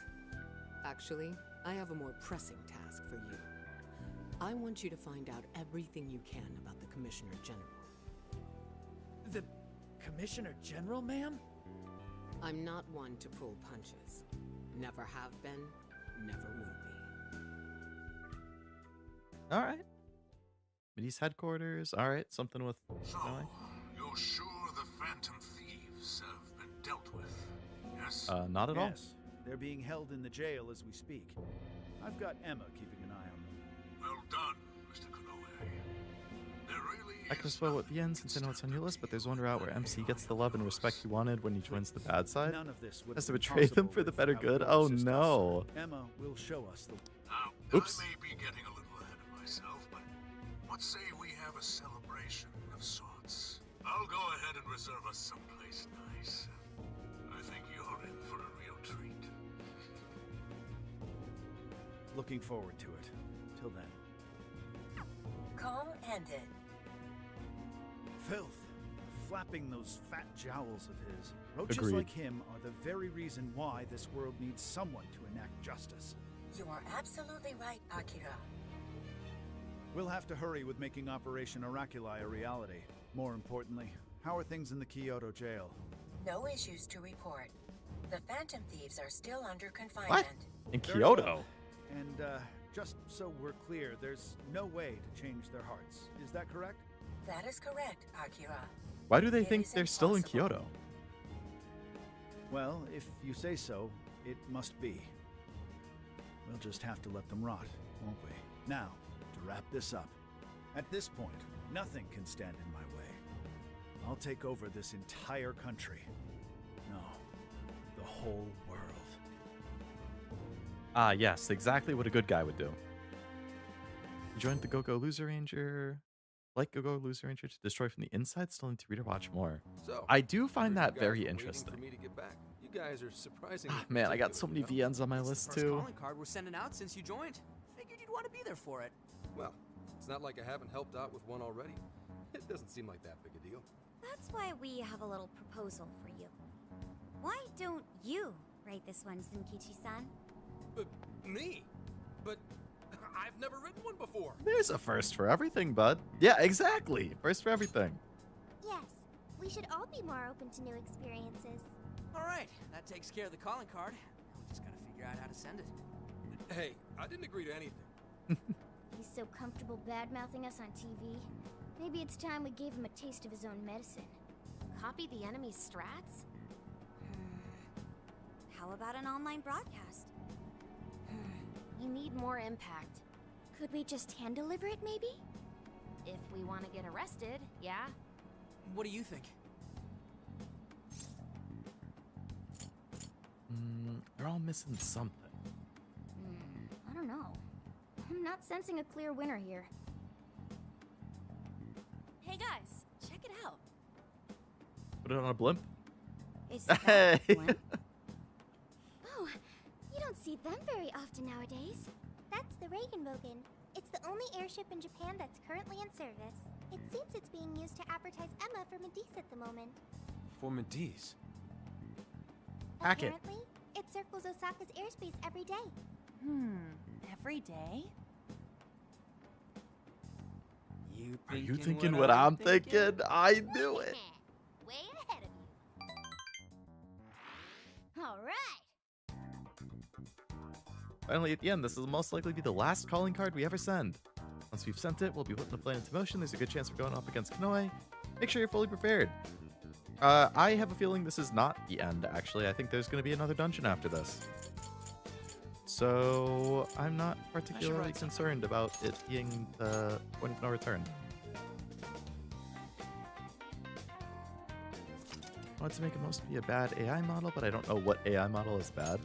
Actually, I have a more pressing task for you. I want you to find out everything you can about the Commissioner General. The Commissioner General, ma'am? I'm not one to pull punches. Never have been, never will be. All right. Midi's headquarters. All right. Something with. So, you're sure the Phantom Thieves have been dealt with? Yes? Not at all. Yes. They're being held in the jail as we speak. I've got Emma keeping an eye on them. Well done, Mr. Konoe. There really I can spoil what the end since I know it's on your list, but there's one route where MC gets the love and respect he wanted when he joins the bad side. None of this would Has have to been betray them possible for the better without good. your Oh assistance. no. Emma will show us the. Now, Oops. I may be getting a little ahead of myself, but what say we have a celebration of sorts? I'll go ahead and reserve us someplace nice. I think you're in for a real treat. Looking forward to it. Till then. Call ended. Filth. Flapping those fat jowls of his. Roaches Agreed. like him are the very reason why this world needs someone to enact justice. You are absolutely right, Akira. We'll have to hurry with making Operation Oraculi a reality. More importantly, how are things in the Kyoto jail? No issues to report. The Phantom Thieves are still under confinement. What? In Very Kyoto? well. And, just so we're clear, there's no way to change their hearts. Is that correct? That is correct, Akira. Why do they It think is they're still in impossible. Kyoto? Well, if you say so, it must be. We'll just have to let them rot, won't we? Now, to wrap this up. At this point, nothing can stand in my way. I'll take over this entire country. No, the whole world. Ah, yes, exactly what a good guy would do. You joined the Go-Go Loser Ranger. Like Go-Go Loser Ranger to destroy from the inside, still need to read or watch more. So, I do find heard that you guys very were waiting interesting. For me to get back. You guys are surprisingly Ah, man, I got so many particular, VNs on my It's list the first too. calling card we're sending out since you joined. Figured you'd want to be there for it. Well, it's not like I haven't helped out with one already. It doesn't seem like that big a deal. That's why we have a little proposal for you. Why don't you write this one, Zenkichi-san? Me? But I've never written one before. There's a first for everything, bud. Yeah, exactly. First for everything. Yes, we should all be more open to new experiences. All right, that takes care of the calling card. Now we just gotta figure out how to send it. Hey, I didn't agree to anything. He's so comfortable bad-mouthing us on TV. Maybe it's time we gave him a taste of his own medicine. Copy the enemy's strats? How about an online broadcast? You need more impact. Could we just hand-deliver it, maybe? If we want to get arrested, yeah? What do you think? They're all missing something. I don't know. I'm not sensing a clear winner here. Hey guys, check it out. Put it on a blimp. Is Hey. that one? Oh, you don't see them very often nowadays. That's the Regenbogen. It's the only airship in Japan that's currently in service. It seems it's being used to advertise Emma for Medice at the moment. For Medice? Hack it. Apparently, it circles Osaka's airspace every day. Every day? Are you thinking what I'm thinking? I knew it. Way ahead of you. All right. Finally, at the end, this will most likely be the last calling card we ever send. Once we've sent it, we'll be putting the plan into motion. There's a good chance we're going up against Konoe. Make sure you're fully prepared. I have a feeling this is not the end, actually. I think there's going to be another dungeon after this. So I'm not particularly concerned about it being the point of no return. I want to make it most be a bad AI model, but I don't know what AI model is bad.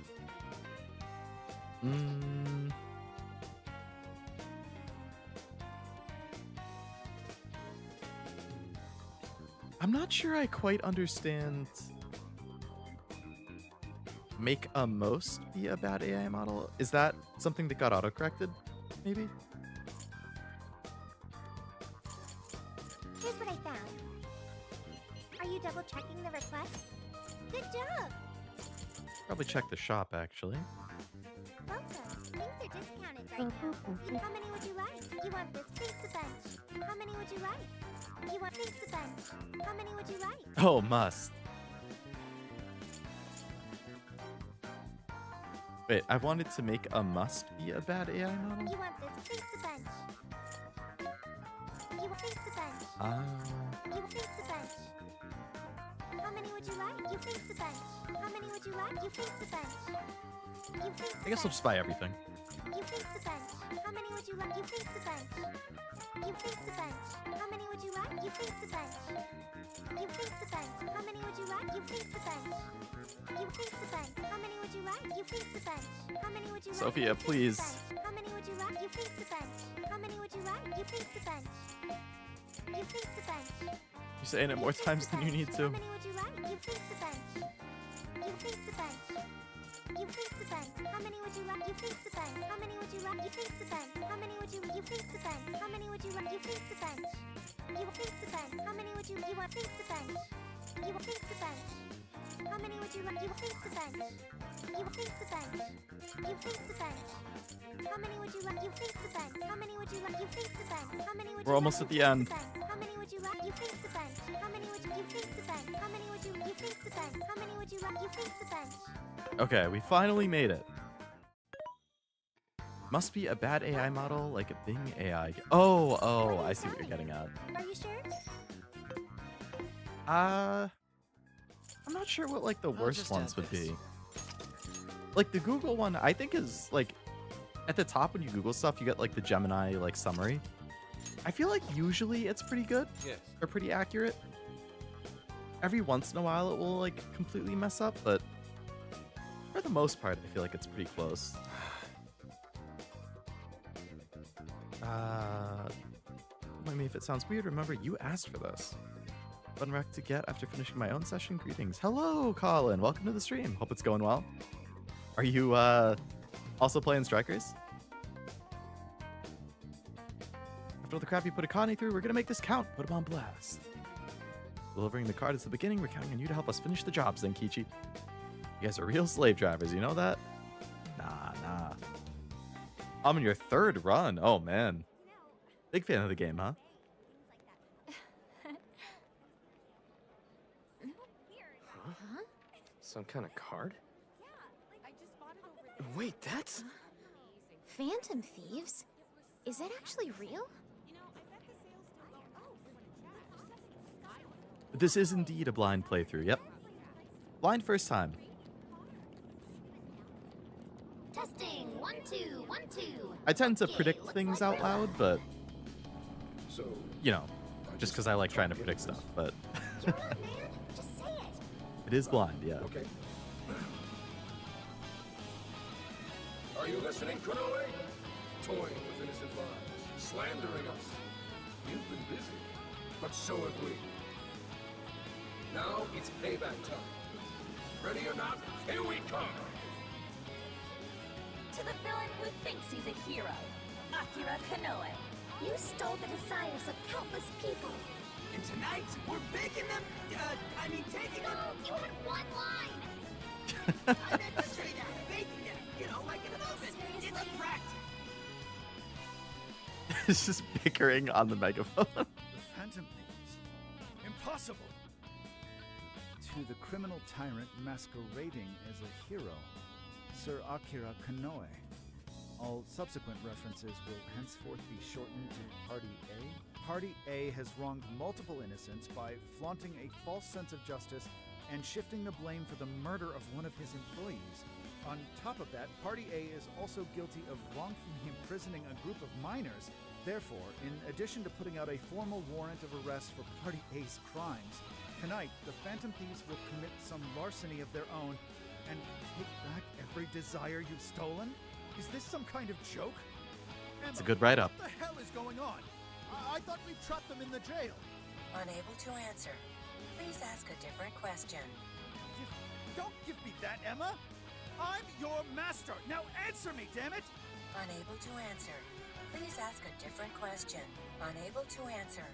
I'm not sure I quite understand. Make a most be a bad AI model? Is that something that got autocorrected? Maybe? Here's what I found. Are you double-checking the request? Good job! Probably check the shop, actually. Welcome. Things are discounted right now. How many would you like? You want this pizza bunch. How many would you like? You want pizza bunch. How many would you like? Oh, must. Wait, I wanted to make a must be a bad AI model? You want this pizza bunch. You want pizza bunch. You want pizza bunch. How many would you like? You pizza bunch. How many would you like? You pizza bunch. You pizza I guess I'll just buy everything. You pizza bunch. How many would you like? You pizza bunch. You pizza bunch. How many would you like? You pizza bunch. You pizza bunch. How many would you like? You pizza bunch. You pizza bunch. How many would you like? You pizza bunch. How many would you like? Sophia, You pizza please. bunch. How many would you like? You pizza bunch. How many would you like? You pizza bunch. You pizza bunch. You're saying it more times than you need to. How many would you like? You pizza bunch. You pizza bunch. You pizza bunch. How many would you like? You pizza bunch. How many would you like? You pizza bunch. How many would you? You pizza bunch. How many would you like? You pizza bunch. You pizza bunch. How many would you? You want pizza bunch. You want pizza bunch. How many would you like? You pizza bunch. You pizza bunch. You pizza bunch. How many would you like? You pizza bunch. How many would you like? You pizza bunch. How many would you? We're almost at the end. How many would you like? You pizza bunch. How many would you? You pizza bunch. How many would you? You pizza bunch. How many would you like? You pizza bunch. Okay, we finally made it. Must be a bad AI model, like a Bing AI. Oh, I see what you're getting at. Are you sure? I'm not sure what like the worst ones would be. Like the Google one, I think is like at the top when you Google stuff, you get like the Gemini like summary. I feel like usually it's pretty good Yes. or pretty accurate. every once in a while it will like completely mess up, but for the most part, I feel like it's pretty close. I mean, if it sounds weird, remember you asked for this. Fun rec to get after finishing my own session. Greetings. Hello, Colin. Welcome to the stream. Hope it's going well. Are you also playing Strikers? After all the crap you put Akane through, we're gonna make this count. Put him on blast. Delivering the card is the beginning. We're counting on you to help us finish the job, Zenkichi. You guys are real slave drivers, you know that? Nah. I'm in your third run. Oh, man. Big fan of the game, huh? Huh? Some kind of card? Wait, that's... Phantom Thieves? Is that actually real? This is indeed a blind playthrough, yep. Blind first time. Testing, 1, 2, 1, 2. I tend to predict things out loud, but... So... You know, just because I like trying to predict stuff, but... Just say it. It is blind, yeah. Okay. Are you listening, Konoe? Toying with innocent lives, slandering us. You've been busy, but so have we. Now it's payback time. Ready or not, here we come! To the villain who thinks he's a hero, Akira Konoe. You stole the desires of countless people. And tonight, we're baking them, taking them... You had one line! I meant to say that, baking them, like in an oven. It's a practice. It's just bickering on the megaphone. The Phantom Thieves. Impossible! To the criminal tyrant masquerading as a hero, Sir Akira Konoe. All subsequent references will henceforth be shortened to Party A. Party A has wronged multiple innocents by flaunting a false sense of justice and shifting the blame for the murder of one of his employees. On top of that, Party A is also guilty of wrongfully imprisoning a group of minors. Therefore, in addition to putting out a formal warrant of arrest for Party A's crimes, tonight the Phantom Thieves will commit some larceny of their own and take back every desire you've stolen? Is this some kind of joke? It's a good write-up. What the hell is going on? I thought we trapped them in the jail. Unable to answer. Please ask a different question. Don't give me that, Emma! I'm your master! Now answer me, damn it! Unable to answer. Please ask a different question. Unable to answer.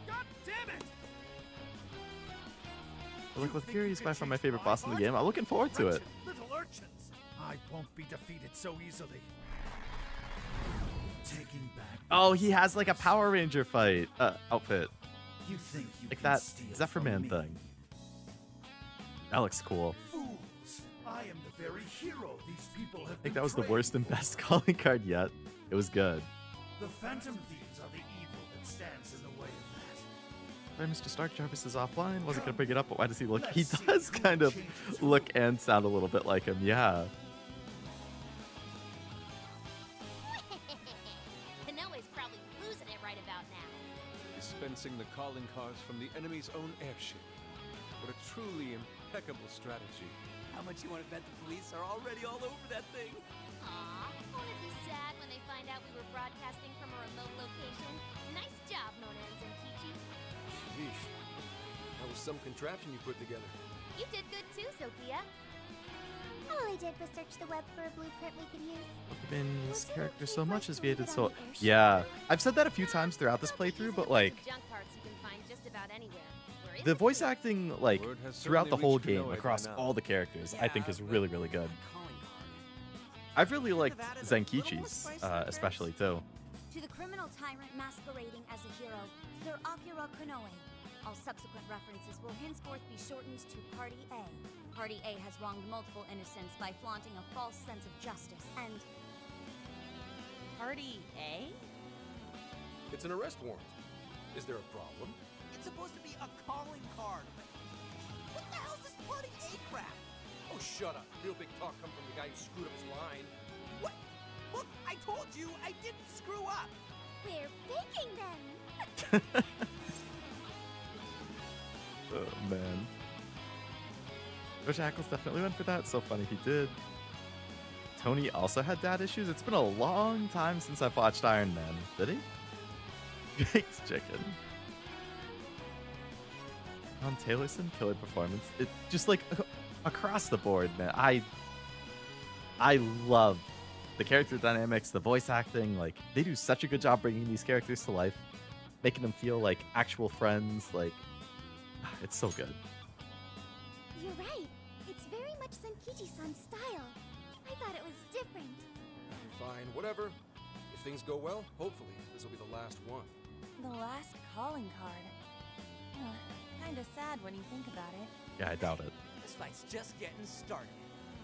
God damn it! Look with Fury's by far my favorite boss in the game. I'm looking forward to it. Little urchins! I won't be defeated so easily. Taking back. Oh, he has like a Power Ranger fight outfit. You think you like can that steal Zephyrman from me? thing. That looks cool. Fools! I am the very hero these people have I think that was the worst and best calling card yet. It was good. The Phantom Thieves are the evil that stands in the way of that. Sorry, Mr. Stark Jarvis is offline. Wasn't gonna bring it up, but why does he look? He does kind of look and sound a little bit like him. Yeah. Konoe's probably losing it right about now. Dispensing the calling cards from the enemy's own airship. What a truly impeccable strategy. How much you want to bet the police are already all over that thing? Aw, won't it be sad when they find out we were broadcasting from a remote location? Nice job, Mona and Zenkichi. Yeesh. That was some contraption you put together. You did good too, Sophia. All I did was search the web for a blueprint we could use. Vin's character so much as Via did so. Yeah, I've said that a few times throughout this playthrough, but like Junk parts you can find just about anywhere. the voice acting, like throughout the whole game across all the characters, I think is really, really good. I've really liked Zenkichi's, especially too. To the criminal tyrant masquerading as a hero, Sir Akira Konoe. All subsequent references will henceforth be shortened to Party A. Party A has wronged multiple innocents by flaunting a false sense of justice and... Party A? It's an arrest warrant. Is there a problem? It's supposed to be a calling card. What the hell's this Party A crap? Oh, shut up. Real big talk come from the guy who screwed up his line. What? Look, I told you I didn't screw up. We're baking them! Oh, man. Coach Ackles definitely went for that. So funny he did. Tony also had dad issues. It's been a long time since I've watched Iron Man. Did he? Jake's chicken. Taylorson, killer performance. It just like across the board, man. I love the character dynamics, the voice acting. Like they do such a good job bringing these characters to life, making them feel like actual friends. Like it's so good. You're right. It's very much Senkichi-san's style. I thought it was different. Fine, whatever. If things go well, hopefully this will be the last one. The last calling card. Kinda sad when you think about it. Yeah, I doubt it. This fight's just getting started.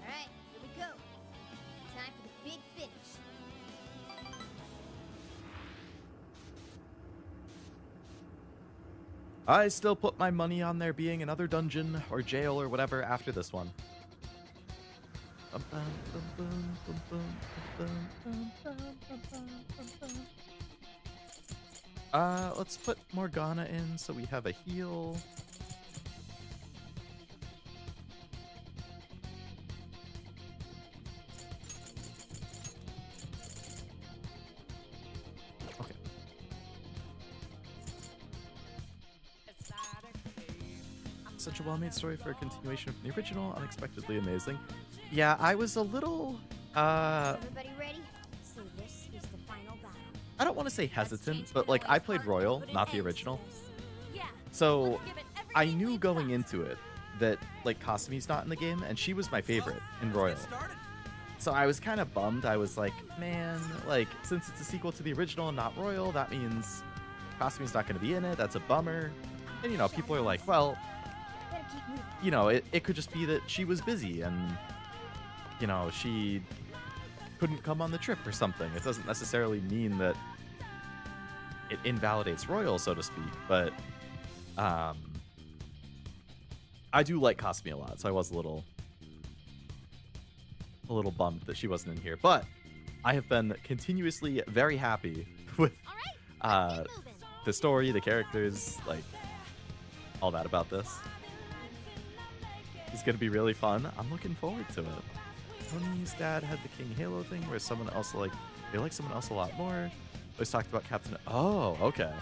Alright, here we go. Time for the big finish. I still put my money on there being another dungeon or jail or whatever after this one. Let's put Morgana in so we have a heal. Okay. Such a well-made story for a continuation from the original, unexpectedly amazing. Yeah, I was a little, Everybody ready? So this is the final battle. I don't want to say hesitant, but like I played Royal, not the original. So I knew going into it that like Kasumi's not in the game, and she was my favorite in Royal. So I was kind of bummed. I was like, man, like since it's a sequel to the original and not Royal, that means Kasumi's not going to be in it. That's a bummer. And you know, people are like, well, you know, it could just be that she was busy and you know, she couldn't come on the trip or something. It doesn't necessarily mean that it invalidates Royal, so to speak, but I do like Kasumi a lot, so I was a little bummed that she wasn't in here. But I have been continuously very happy with the story, the characters, like all that about this. It's gonna be really fun. I'm looking forward to it. Tony's dad had the King Halo thing where someone else they like someone else a lot more. Always talked about Captain. Oh, okay.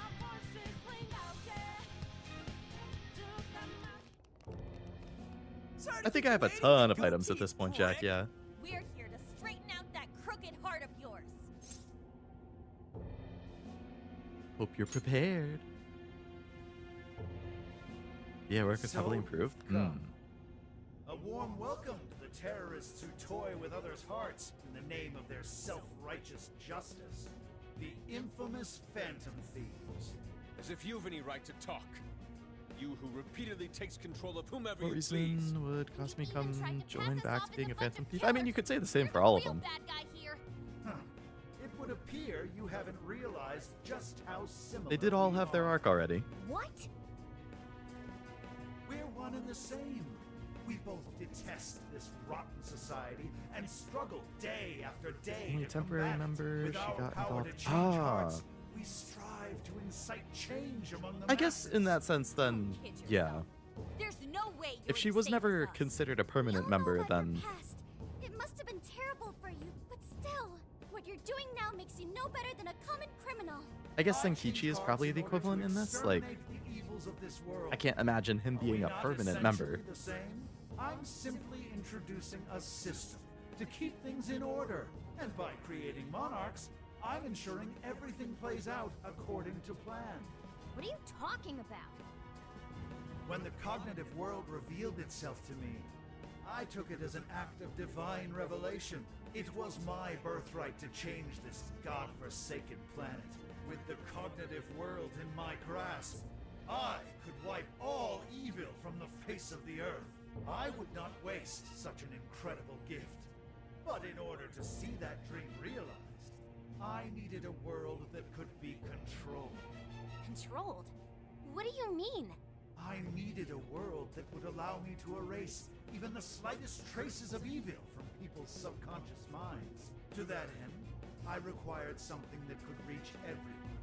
I think I have a ton of items at this point, Jack. Yeah. We're here to straighten out that crooked heart of yours. Hope you're prepared. Yeah, work is heavily improved. A warm welcome to the terrorists who toy with others' hearts in the name of their self-righteous justice. The infamous Phantom Thieves. As if you've any right to talk. You who repeatedly takes control of whomever What you reason please. would Kasumi come join back to being a Phantom Thief? I mean, you could say the same for all of them. It would appear you haven't realized just how similar They did all we have their are. arc already. What? We're one and the same. We both detest this rotten society and struggle day after day Only to temporary combat it. member, With she our got power involved. to change hearts, we strive to incite change among the I guess in that sense, then, yeah. There's no way If she was never considered a permanent member, then past. It must have been terrible for you, but still, what you're doing now makes you no better than a common criminal. I guess Senkichi is probably the equivalent in this. Like, I can't imagine him being a permanent member. The same? I'm simply introducing a system to keep things in order. And by creating monarchs, I'm ensuring everything plays out according to plan. What are you talking about? When the cognitive world revealed itself to me, I took it as an act of divine revelation. It was my birthright to change this god-forsaken planet. With the cognitive world in my grasp, I could wipe all evil from the face of the earth. I would not waste such an incredible gift. But in order to see that dream realized, I needed a world that could be controlled. Controlled? What do you mean? I needed a world that would allow me to erase even the slightest traces of evil from people's subconscious minds. To that end, I required something that could reach everyone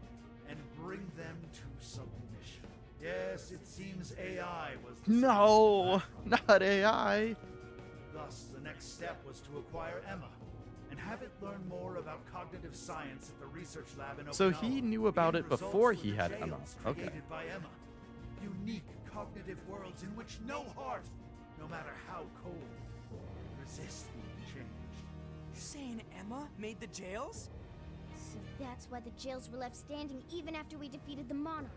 and bring them to submission. Yes, it seems AI was the No, not AI. Thus, the next step was to acquire Emma and have it learn more about cognitive science at the research lab in Okinawa. So he knew about it before he had Emma. Okay. Created by Emma. Unique cognitive worlds in which no heart, no matter how cold, resists being changed. You're saying Emma made the jails? So that's why the jails were left standing even after we defeated the monarchs.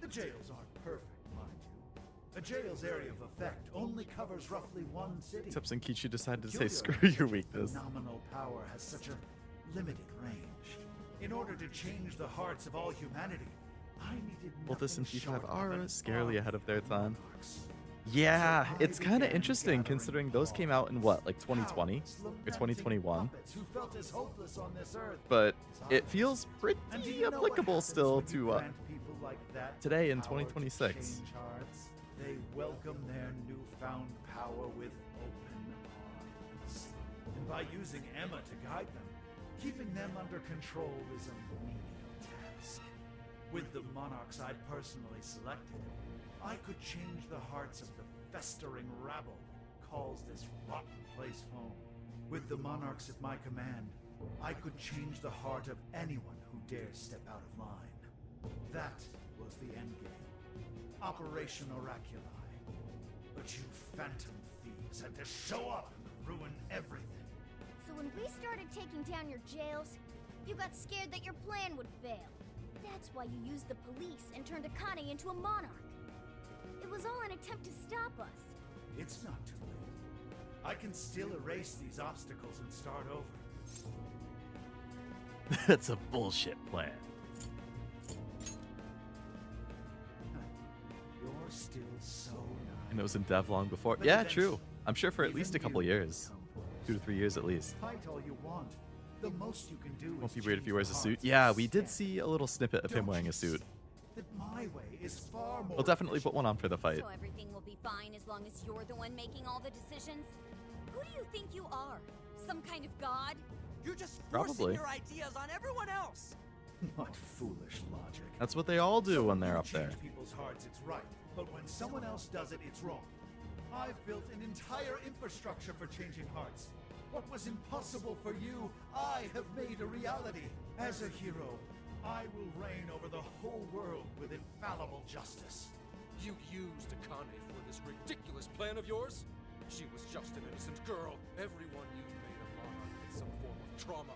The jails aren't perfect, mind you. A jail's area of effect only covers roughly one city. Except Senkichi decided to say, Kyoto, screw your weakness. Phenomenal power has such a limited range. In order to change the hearts of all humanity, I needed Voltus and nothing P5 short of are an scarily army ahead of their of time. monarchs. Yeah, So I it's kind of began interesting gathering considering those came out in what, like 2020 countless or lamenting 2021. puppets who felt as hopeless on this earth But as I it was. feels pretty And do you know what applicable happens still when you to grant people like that today in the power to 2026. change hearts? They welcome their newfound power with open arms. And by using Emma to guide them, keeping them under control is a menial task. With the monarchs I'd personally selected, I could change the hearts of the festering rabble that calls this rotten place home. With the monarchs at my command, I could change the heart of anyone who dares step out of line. That was the endgame. Operation Oraculi. But you Phantom Thieves had to show up and ruin everything. So when we started taking down your jails, you got scared that your plan would fail. That's why you used the police and turned Akane into a monarch. It was all an attempt to stop us. It's not too late. I can still erase these obstacles and start over. That's a bullshit plan. You're still so nice. And it was in dev long before. But Yeah, eventually, true. I'm sure for at least a even couple you years. become 2 to 3 years at least. Fight all you want. The most you can do Won't is be weird if change he wears a the suit. hearts Yeah, we did instead. see a little snippet of him Don't wearing you a suit. see that my way is far more We'll definitely put one on for the fight. So everything will be fine as long as you're the one making all the decisions? Who do you think you are? Some kind of god? You're just Probably. forcing your ideas on everyone else. What foolish logic. That's what they all do So when you they're up there. change people's hearts, it's right. But when someone else does it, it's wrong. I've built an entire infrastructure for changing hearts. What was impossible for you, I have made a reality. As a hero, I will reign over the whole world with infallible justice. You used Akane for this ridiculous plan of yours? She was just an innocent girl. Everyone you made a monarch with some form of trauma.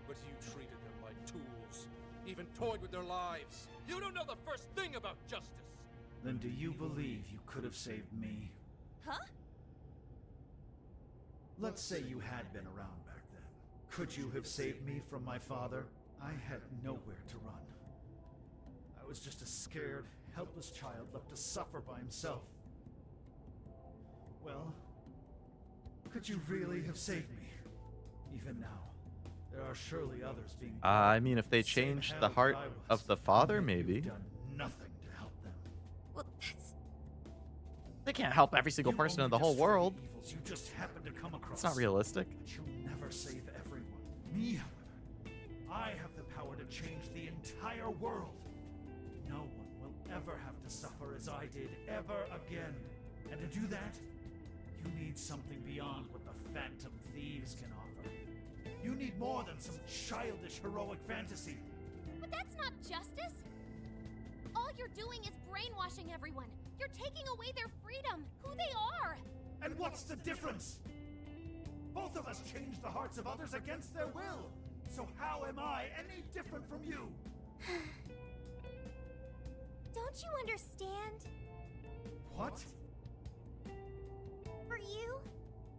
But you treated them like tools. Even toyed with their lives. You don't know the first thing about justice. Then do you believe you could have saved me? Huh? Let's say you had been around back then. Could you have saved me from my father? I had nowhere to run. I was just a scared, helpless child left to suffer by himself. Well, could you really have saved me? Even now, there are surely others being... I mean, if they Same changed hell the as heart I was. of the father, You've maybe. done nothing to help them. Well, that's... They can't help every single You person in only the whole destroy world. the evils you just happen to come across. It's not realistic. But you'll never save everyone. Me, however, I have the power to change the entire world. No one will ever have to suffer as I did ever again. And to do that, you need something beyond what the Phantom Thieves can offer. You need more than some childish heroic fantasy. But that's not justice! All you're doing is brainwashing everyone! You're taking away their freedom, who they are! And what's the difference? Both of us change the hearts of others against their will. So how am I any different from you? Don't you understand? What? For you,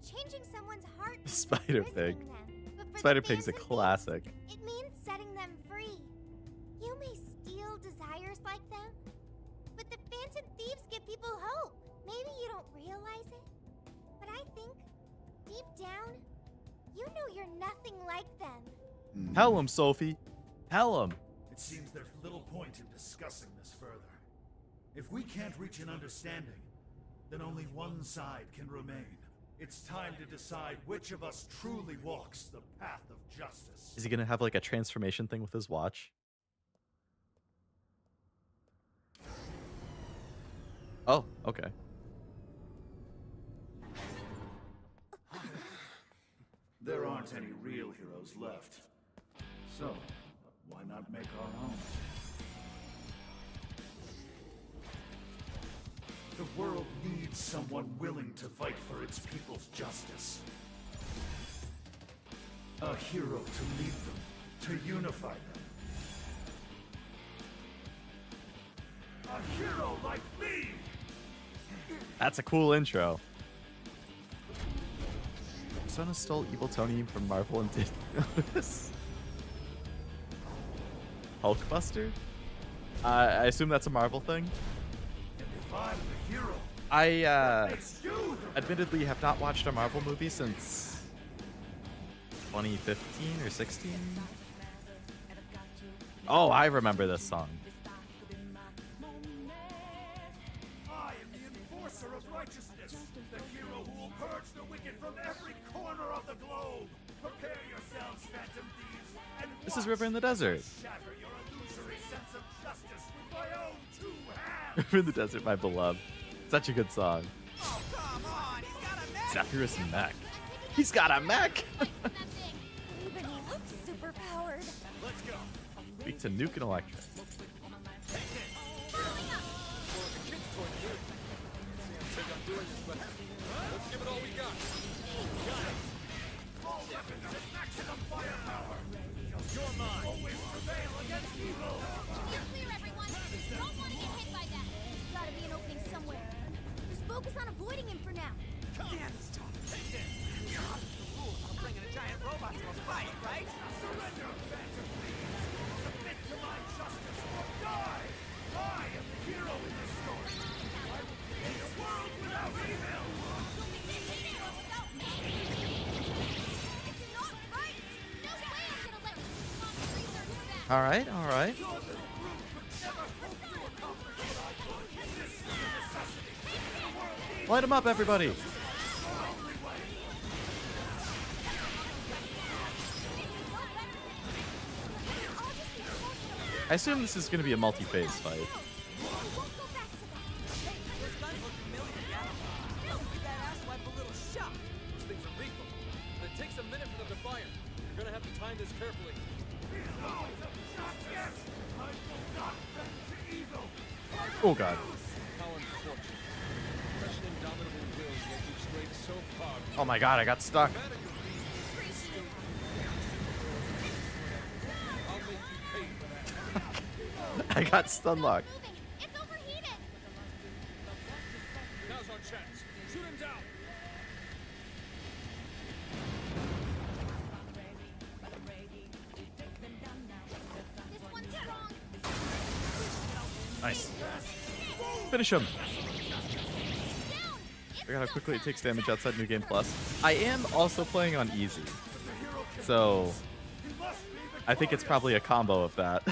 changing someone's heart means Spider Pig. imprisoning them. But for the Spider Pig's a Phantom classic. Thieves, it means setting them free. You may steal desires like them, but the Phantom Thieves give people hope. Maybe you don't realize it, but I think, deep down, you know you're nothing like them. Tell him, Sophie. Tell him. It seems there's little point in discussing this further. If we can't reach an understanding, then only one side can remain. It's time to decide which of us truly walks the path of justice. Is he gonna have like a transformation thing with his watch? Oh, okay. There aren't any real heroes left. So, why not make our own? The world needs someone willing to fight for its people's justice. A hero to lead them, to unify them. A hero like me! That's a cool intro. Persona stole Evil Tony from Marvel and did notice. Hulkbuster? I assume that's a Marvel thing. If I'm the hero, I admittedly have not watched a Marvel movie since 2015 or 16. Oh, I remember this song. I am the enforcer of righteousness, the hero who will purge the wicked from every corner of the globe. Prepare yourselves, Phantom Thieves, and This is River in the Desert. shatter your illusory sense of justice with my own two hands. River in the Desert, my beloved. Such a good song. Zephyrus mech. He's got a mech! Even he looks super powered. Let's go. Speak to Nuke and Electric. Let's give it all we got. All weapons at maximum firepower. You're mine. Always prevail against evil. Steer clear, everyone. Don't want to get hit by that. There's gotta be an opening somewhere. Just focus on avoiding him for now. Damn, it's tough. The rules are bringing a giant robot to a fight, right? Surrender, Phantom Thieves. Submit to my justice or die. I am the hero in this story. I will create a world without evil. All right, all right. Light him up, everybody. I assume this is going to be a multi-phase fight. Those guns look familiar, yeah? Give that asswipe a little shock. Those things are lethal. And it takes a minute for them to fire. You're gonna have to time this carefully. Oh, God. How unfortunate. Such an indomitable will, yet you've strayed so far. Oh, my God, I got stuck. I'll make you pay for that. I got stun locked. It's overheated. Now's our chance. Shoot him down. This one's strong. Nice. Finish him. I got how quickly it takes damage outside New Game Plus. I am also playing on easy. So I think it's probably a combo of that.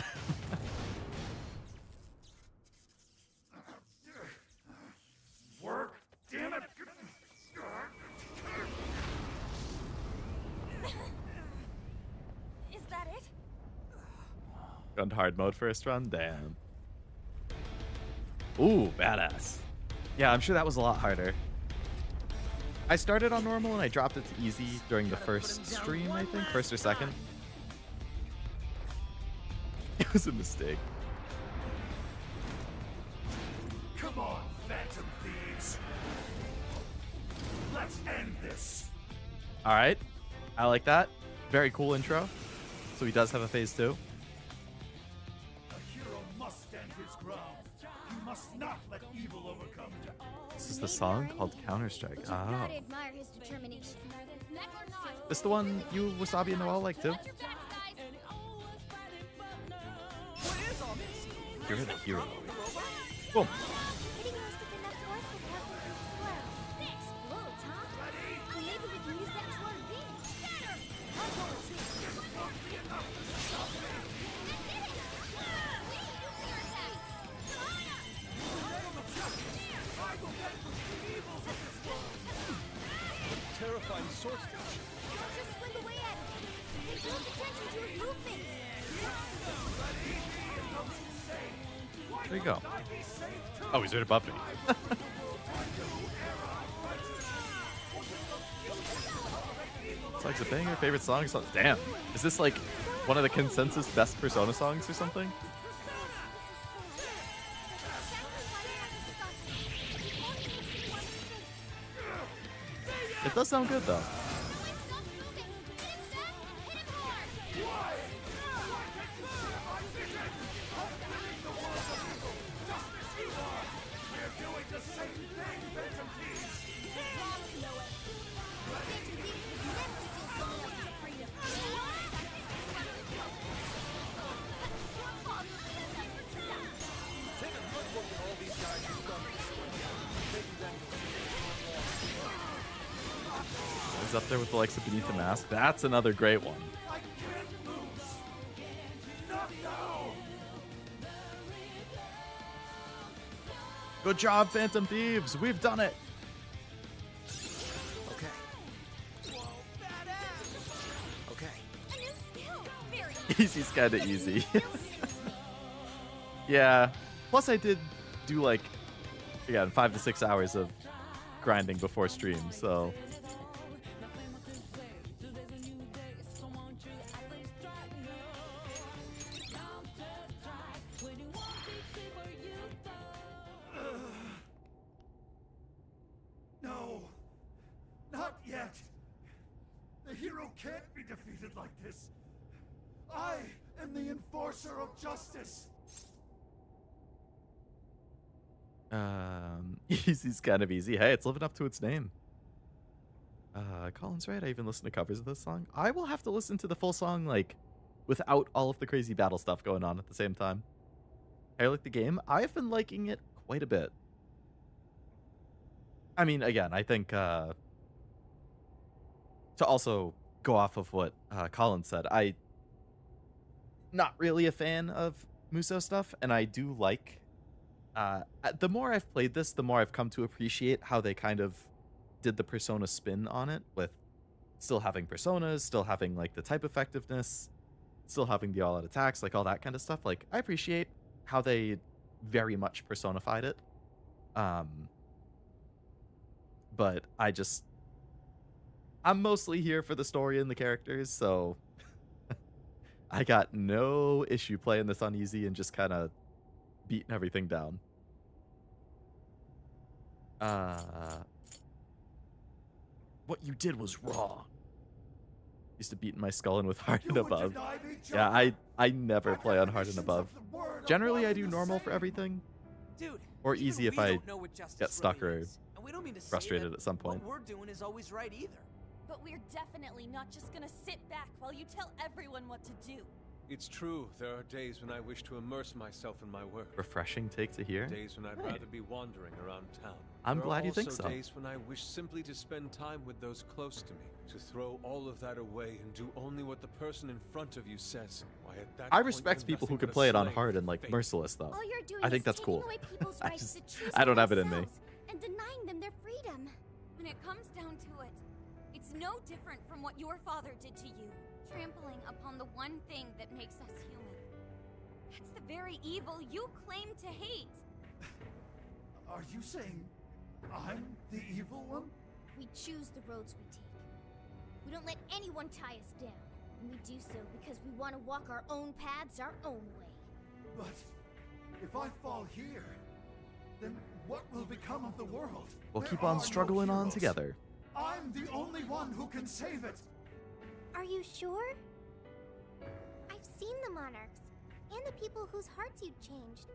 Work, damn it. Is that it? Gone to hard mode first run? Damn. Ooh, badass. Yeah, I'm sure that was a lot harder. I started on normal and I dropped it to easy during the first stream, I think. First or second. It was a mistake. Come on, Phantom Thieves. Let's end this. Alright. I like that. Very cool intro. So he does have a phase 2. A hero must stand his ground. He must not let evil overcome him. This is the song called Counter-Strike. You've Oh. gotta admire his determination. Mech or not, This the one you, Wasabi, and Noel like too? watch your backs, guys. What is all this? You're the hero. The robot? Boom. Hitting us with enough force will cause them to explode. They explode, huh? Well, maybe we can use that to our advantage. Scatter! I'm going to. Terrifying sword stitch. Just swing away at him. Pay close attention to his movements. There you go. I'd be safe too. Oh, he's right above me. It's like a banger, favorite song. Damn. Is this like one of the consensus best Persona songs or something? It does sound good though. He's up there with the likes of Beneath the Mask. That's another great one. Good job, Phantom Thieves. We've done it. Easy's kind of easy. Yeah. Plus, I did do like, again, 5 to 6 hours of grinding before stream, so. No, not yet. The hero can't be defeated like this. I am the enforcer of justice. Easy's kind of easy. Hey, it's living up to its name. Colin's right. I even listen to covers of this song. I will have to listen to the full song, like, without all of the crazy battle stuff going on at the same time. I like the game. I've been liking it quite a bit. I mean, again, I think, to also go off of what Colin said, not really a fan of Muso stuff, and I do like, the more I've played this, the more I've come to appreciate how they kind of did the Persona spin on it, with still having personas, still having, like, the type effectiveness, still having the all-out attacks, like, all that kind of stuff. Like, I appreciate how they very much personified it. But I'm mostly here for the story and the characters, so I got no issue playing this on easy and just kind of beating everything down. What you did was wrong. Used to beating my skull in with hard and above. Yeah, I never play on hard and above. Generally, I do normal for everything. Dude, or easy if I know what justice get stuck really or is, and we don't mean to say frustrated that at some point. What we're doing is always right either. But we're definitely not just gonna sit back while you tell everyone what to do. It's true, there are days when I wish to immerse myself in my work. Refreshing take to hear. Days when I'd rather be wandering around town. I'm glad you think so. There are also days when I wish simply to spend time with those close to me. To throw all of that away and do only what the person in front of you says. Why, at that I point, respect you're people who nothing can but a play it on slave hard to and like fate. merciless though. All you're doing I think is that's cool. taking away people's rights to choose I don't for have it in me. themselves and denying them their freedom. When it comes down to it, it's no different from what your father did to you, trampling upon the one thing that makes us human. That's the very evil you claim to hate. Are you saying I'm the evil one? We choose the roads we take. We don't let anyone tie us down. And we do so because we want to walk our own paths our own way. But if I fall here, then what will become of the world? We'll There keep on are no struggling on heroes. together. I'm the only one who can save it. Are you sure? I've seen the monarchs, and the people whose hearts you changed.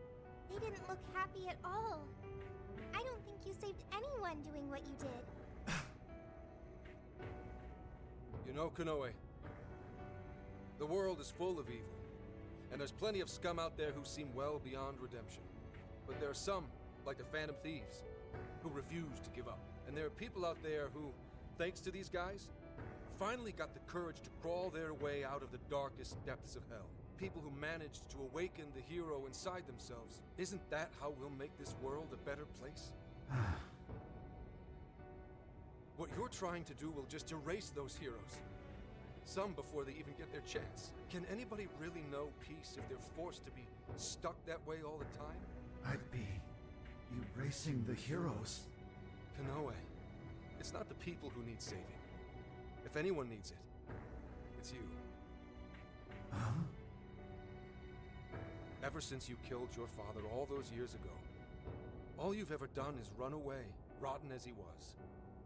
They didn't look happy at all. I don't think you saved anyone doing what you did. You know, Konoe, the world is full of evil, and there's plenty of scum out there who seem well beyond redemption. But there are some, like the Phantom Thieves, who refuse to give up. And there are people out there who, thanks to these guys, finally got the courage to crawl their way out of the darkest depths of hell. People who managed to awaken the hero inside themselves. Isn't that how we'll make this world a better place? What you're trying to do will just erase those heroes. Some before they even get their chance. Can anybody really know peace if they're forced to be stuck that way all the time? I'd be erasing the heroes. Kanoe, it's not the people who need saving. If anyone needs it, it's you. Huh? Ever since you killed your father all those years ago, all you've ever done is run away, rotten as he was,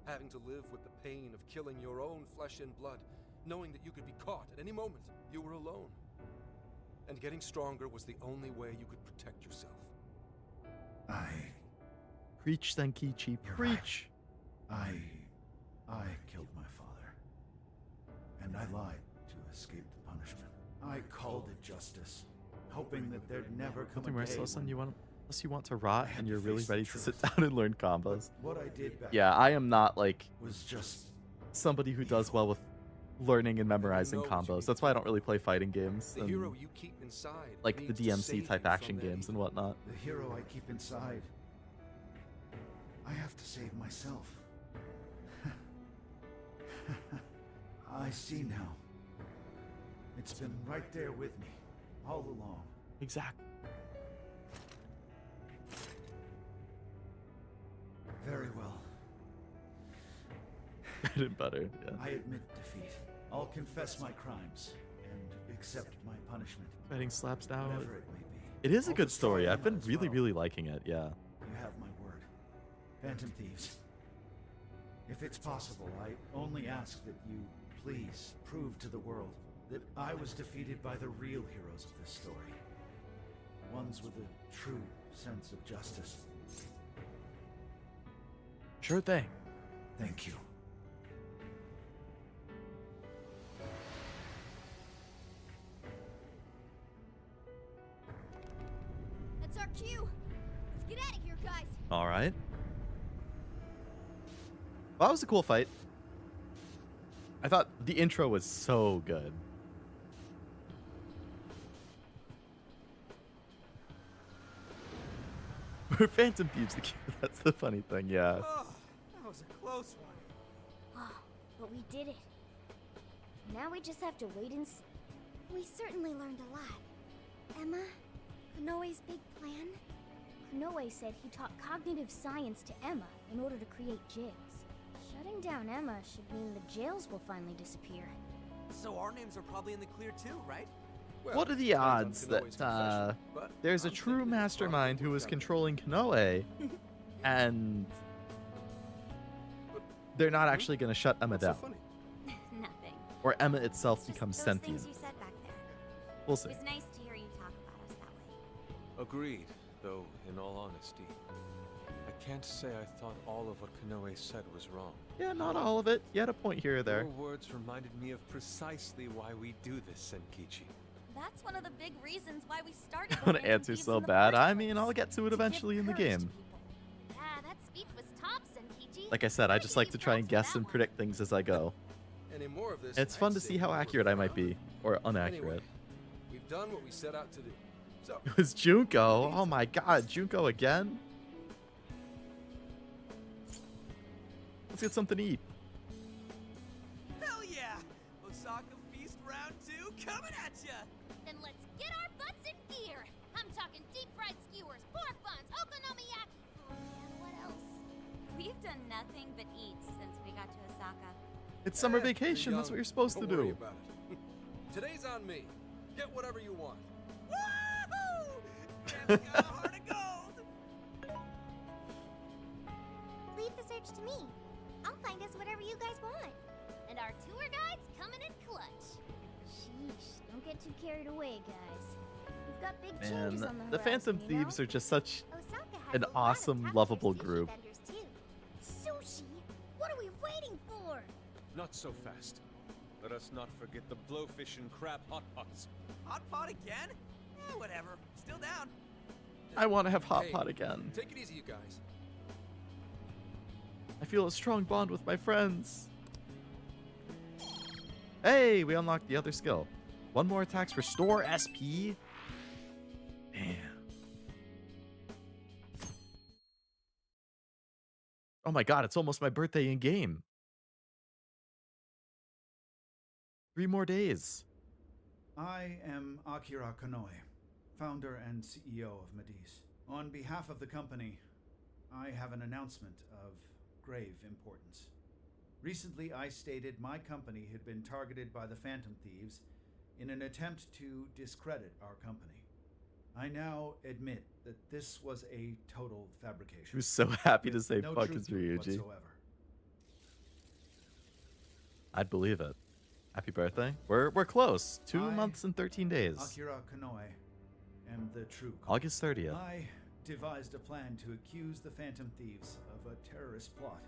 having to live with the pain of killing your own flesh and blood, knowing that you could be caught at any moment. You were alone. And getting stronger was the only way you could protect yourself. Preach, Senkichi, preach. I killed my father. And I lied to escape the punishment. I called it justice, hoping that there'd never come a day when Unless you want to rot and you're really ready to sit down and learn combos. what I did back Yeah, I am not like was just somebody who does well with learning and memorizing combos. That's why I don't really play fighting games. The and, hero you keep inside like the needs to DMC save type you action from that games and evil. whatnot. the hero I keep inside. I have to save myself. I see now. It's been right there with me, all along. Exactly. Very well. Bread and butter, yeah. I admit defeat. I'll confess my crimes and accept my punishment. Fighting slaps now. Whatever it may be. It is a I'll good destroy story. I've Emma been as really, well. really liking it, yeah. You have my word. Phantom Thieves. If it's possible, I only ask that you please prove to the world that I was defeated by the real heroes of this story. Ones with a true sense of justice. Sure thing. Thank you. That's our cue. Let's get out of here, guys. All right. Well, that was a cool fight. I thought the intro was so good. We're Phantom Thieves. That's the funny thing, yeah. Oh, that was a close one. Oh, but we did it. Now we just have to wait and see. We certainly learned a lot. Emma, Konoe's big plan? Konoe said he taught cognitive science to Emma in order to create jails. Shutting down Emma should mean the jails will finally disappear. So our names are probably in the clear too, right? What are the odds that there's a true mastermind who is controlling Konoe and they're not actually going to shut Emma down? Nothing. Or Emma itself becomes Those sentient? things you said back there. We'll see. It was nice to hear you talk about us that way. Agreed, though, in all honesty, I can't say I thought all of what Kanoe said was wrong. Yeah, not all of it. You had a point here or there. Your words reminded me of precisely why we do this, Senkichi. That's one of the big reasons why we started. I want to answer so bad. I mean, I'll get to it eventually in the game. Yeah, that speech was top, Senkichi. Like I said, I just like to try and guess and predict things as I go. Any more of this, It's fun to see how accurate I might be, or inaccurate. Anyway, we've done what we set out to do. So, It was Junko. Oh my god, Junko again? Let's get something to eat. Hell yeah! Osaka Feast Round 2 coming at ya! Then let's get our butts in gear. I'm talking deep fried skewers, pork buns, okonomiyaki. Oh man, what else? We've done nothing but eat since we got to Osaka. It's summer vacation. That's what you're supposed to don't worry do. about it. Today's on me. Get whatever you want. Woohoo! And we got a heart of gold! Leave the search to me. I'll find us whatever you guys want. And our tour guide's coming in clutch. Sheesh, don't get too carried away, guys. We've got big changes on Man, the the Phantom horizon, you know? Thieves are just such Osaka has an a lot of awesome, popular lovable sushi group. vendors, too. Sushi? What are we waiting for? Not so fast. Let us not forget the blowfish and crab hot pots. Hot pot again? Whatever. Still down. I want to have hot Hey, pot again. Take it easy, you guys. I feel a strong bond with my friends. Hey, we unlocked the other skill. One more attacks restore SP. Damn. Oh my god, it's almost my birthday in game. 3 more days. I am Akira Konoe, founder and CEO of Mediz. On behalf of the company, I have an announcement of grave importance. Recently, I stated my company had been targeted by the Phantom Thieves in an attempt to discredit our company. I now admit that this was a total fabrication. He was so happy to say no fuck truth his to it Ryuji. whatsoever. I'd believe it. Happy birthday. We're close. 2 months and 13 days. Akira Konoe am the true August 30th. I devised a plan to accuse the Phantom Thieves of a terrorist plot.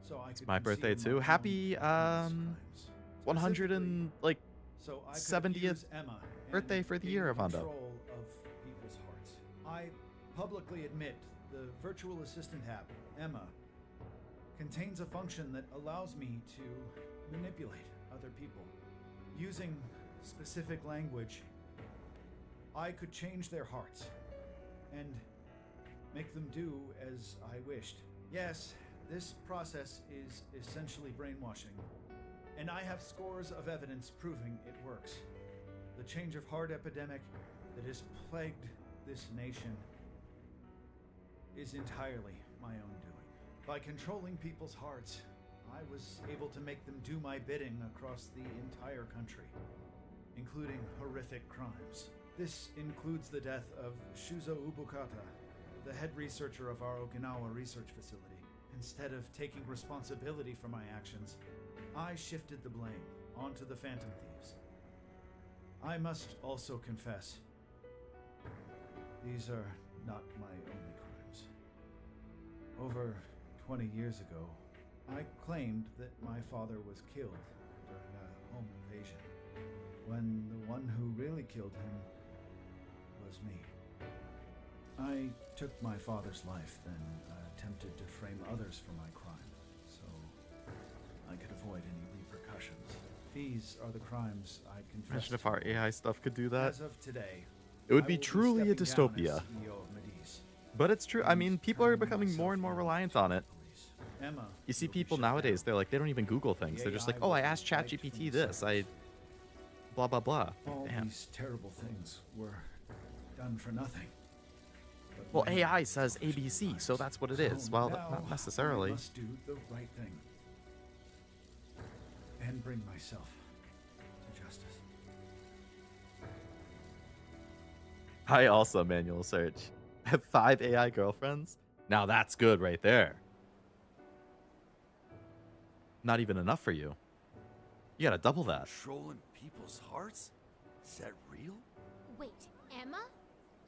So I could My birthday conceal too. my Happy own 100 and like so I could 70th accuse Emma birthday and for the being year, in Avando. control of people's hearts. I publicly admit the virtual assistant app, Emma, contains a function that allows me to manipulate other people. Using specific language, I could change their hearts and make them do as I wished. Yes, this process is essentially brainwashing, and I have scores of evidence proving it works. The change of heart epidemic that has plagued this nation is entirely my own doing. By controlling people's hearts, I was able to make them do my bidding across the entire country, including horrific crimes. This includes the death of Shuzo Ubukata, the head researcher of our Okinawa research facility. Instead of taking responsibility for my actions, I shifted the blame onto the Phantom Thieves. I must also confess, these are not my only crimes. Over 20 years ago, I claimed that my father was killed during a home invasion, when the one who really killed him was me. I took my father's life, then attempted to frame others for my crime, so I could avoid any repercussions. These are the crimes I confess. Imagine if our AI stuff could do that. As of today, It would I be will truly a stepping down dystopia. as CEO of Medice. But it's true. I mean, people are becoming more and more reliant on it. Emma You see people nowadays, they're like, they don't even Google things. They're just like, oh, I asked ChatGPT this. I blah, blah, blah. All Damn. these terrible things were done for nothing. But Well, when AI says ABC, so that's what it is. Well, now not necessarily. I must do the right thing and bring myself to justice. I also manual search. I have 5 AI girlfriends. Now that's good right there. Not even enough for you. You gotta double that. Controlling people's hearts? Is that real? Wait, Emma?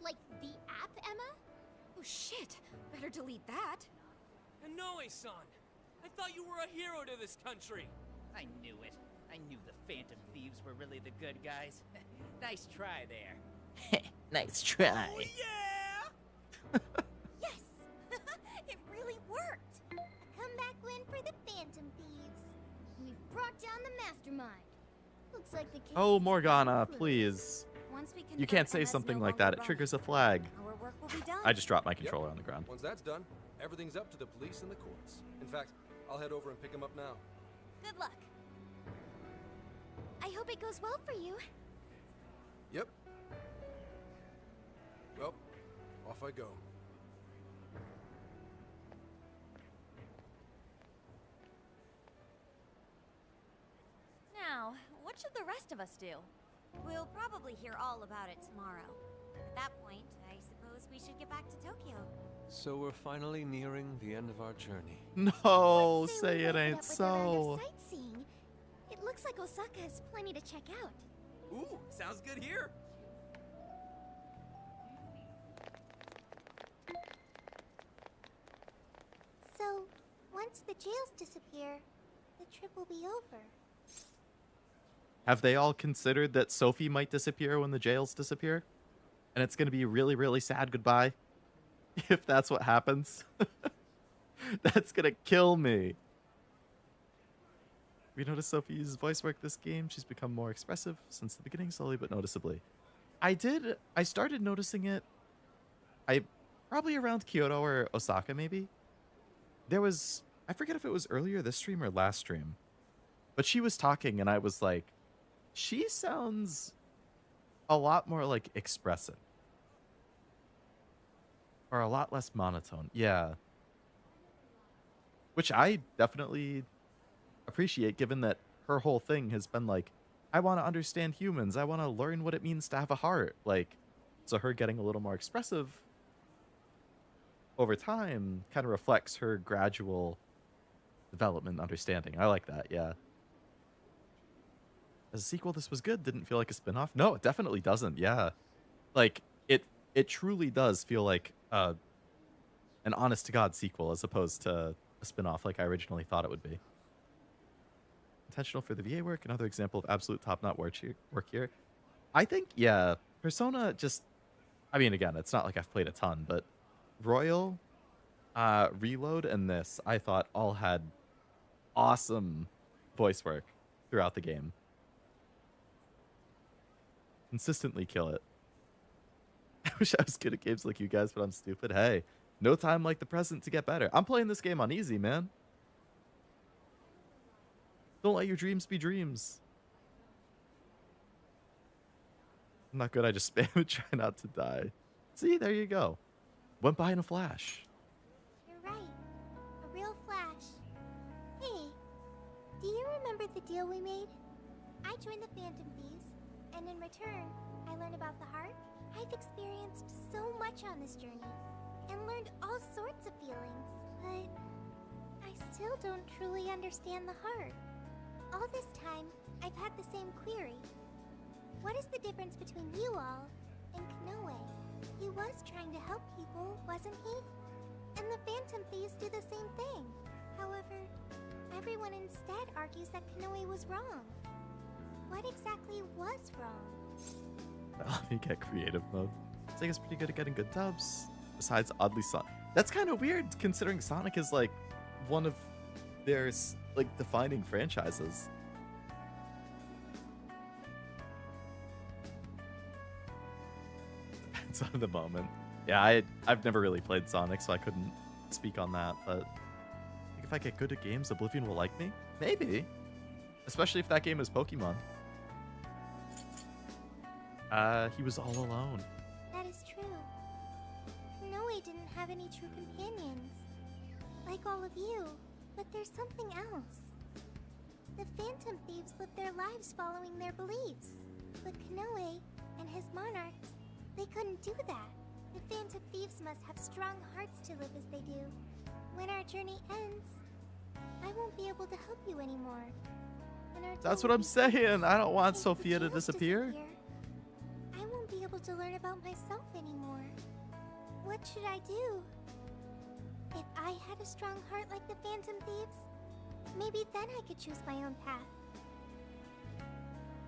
Like the app Emma? Oh shit, better delete that. Konoe-san, I thought you were a hero to this country. I knew it. I knew the Phantom Thieves were really the good guys. Nice try there. Nice try. Oh yeah! Yes! It really worked! A comeback win for the Phantom Thieves. We've brought down the mastermind. Looks like the case Oh, is Morgana, closed. please. Once we You confirm can't say Emma's something no like that. longer It triggers running, a flag. our work will be done. I just dropped my controller on the ground. Once that's done, everything's up to the police and the courts. In fact, I'll head over and pick him up now. Good luck. I hope it goes well for you. Yep. Well, off I go. Now, what should the rest of us do? We'll probably hear all about it tomorrow. At that point, I suppose we should get back to Tokyo. So we're finally nearing the end of our journey. No, Say say we it wrap ain't up with a round of so. sightseeing. It looks like Osaka has plenty to check out. Ooh, sounds good here. So, once the jails disappear, the trip will be over. Have they all considered that Sophie might disappear when the jails disappear? And it's going to be a really, really sad goodbye? If that's what happens. That's going to kill me. We noticed Sophie's voice work this game. She's become more expressive since the beginning, slowly but noticeably. I started noticing it, probably around Kyoto or Osaka, maybe. There was, I forget if it was earlier this stream or last stream, but she was talking and I was like, she sounds a lot more like expressive. are a lot less monotone. Yeah. Which I definitely appreciate, given that her whole thing has been like, I want to understand humans. I want to learn what it means to have a heart. Like, so her getting a little more expressive over time kind of reflects her gradual development and understanding. I like that, yeah. As a sequel, this was good. Didn't feel like a spin-off. No, it definitely doesn't, yeah. Like, it truly does feel like an honest-to-God sequel as opposed to a spin-off like I originally thought it would be. Intentional for the VA work, another example of absolute top-notch work here. I think, yeah, Persona just... I mean, again, it's not like I've played a ton, but Royal, Reload, and this, I thought all had awesome voice work throughout the game. Consistently kill it. I wish I was good at games like you guys, but I'm stupid. Hey, no time like the present to get better. I'm playing this game on easy, man. Don't let your dreams be dreams. I'm not good. I just spam and try not to die. See, there you go. Went by in a flash. You're right. A real flash. Hey, do you remember the deal we made? I joined the Phantom Thieves, and in return, I learned about the heart. I've experienced so much on this journey, and learned all sorts of feelings, but I still don't truly understand the heart. All this time, I've had the same query. What is the difference between you all and Kanoe? He was trying to help people, wasn't he? And the Phantom Thieves do the same thing. However, everyone instead argues that Kanoe was wrong. What exactly was wrong? Let me get creative mode. Sega's pretty good at getting good dubs. Besides, oddly, Sonic. That's kind of weird, considering Sonic is like one of their like defining franchises. Depends on the moment. Yeah, I've never really played Sonic, so I couldn't speak on that. But I think if I get good at games, Oblivion will like me. Maybe, especially if that game is Pokemon. He was all alone. That is true. Kanoe didn't have any true companions. Like all of you. But there's something else. The Phantom Thieves lived their lives following their beliefs. But Kanoe and his monarchs, they couldn't do that. The Phantom Thieves must have strong hearts to live as they do. When our journey ends, I won't be able to help you anymore. That's what I'm saying. I don't want Sophia to disappear. I won't be able to learn about myself anymore. What should I do? If I had a strong heart like the Phantom Thieves, maybe then I could choose my own path.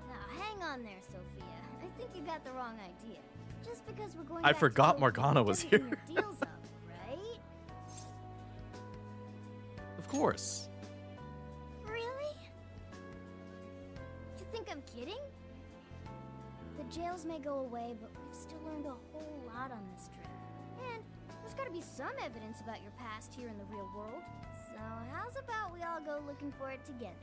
Now hang on there, Sophia. I think you got the wrong idea. Just because we're going I back forgot to Morgana was doesn't mean here. your deal's up, right? Of course. Really? You think I'm kidding? The jails may go away, but we've still learned a whole lot on this trip. And there's gotta be some evidence about your past here in the real world. So how's about we all go looking for it together?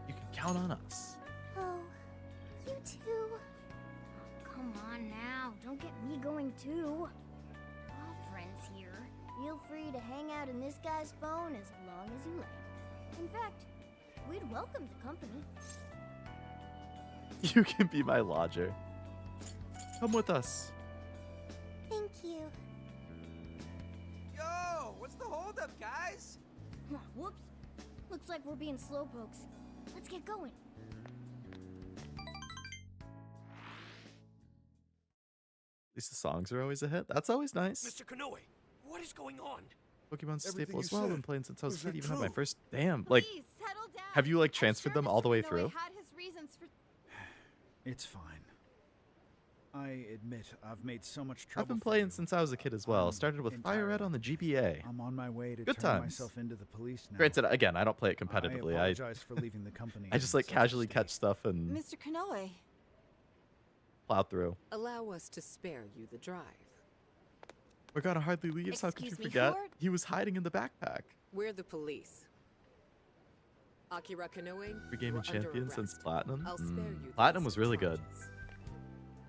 You can count on us. Oh, you too. Come on now, don't get me going too. All friends here. Feel free to hang out in this guy's phone as long as you like. In fact, we'd welcome the company. You can be my lodger. Come with us. Thank you. Yo, what's the holdup, guys? Whoops. Looks like we're being slowpokes. Let's get going. At least the songs are always a hit. That's always nice. Mr. Kanoe, what is going on? Pokemon's a Everything staple as you well. said, Been playing since I was a was kid. that Even have my true? first. Damn. Like, have you like transferred them all the way through? Had his reasons for... It's fine. I admit I've made so much trouble. I've been playing since I was a kid as well. Started with Fire Red on the GBA. I'm on my way to Good turn times. myself into the police now. Granted, again, I don't play it competitively. I apologize for leaving the company. I just like casually catch stuff and Mr. Kanoe, plow through. allow us to spare you the drive. Morgana hardly leaves. How could you Excuse me, forget? who are- He was hiding in the backpack. We're the police. Akira Kanoe, Free gaming you're under champion since arrest. Platinum. I'll spare you the Platinum was really good.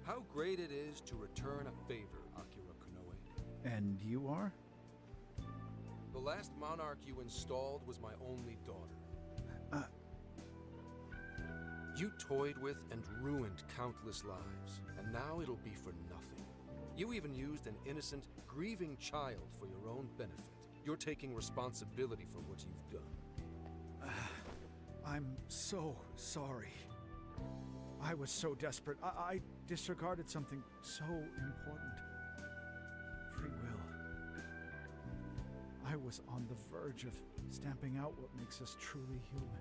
How great it is to return a favor, Akira Konoe. And you are? The last monarch you installed was my only daughter. You toyed with and ruined countless lives, and now it'll be for nothing. You even used an innocent, grieving child for your own benefit. You're taking responsibility for what you've done. I'm so sorry. I was so desperate. I disregarded something so important. Free will. I was on the verge of stamping out what makes us truly human.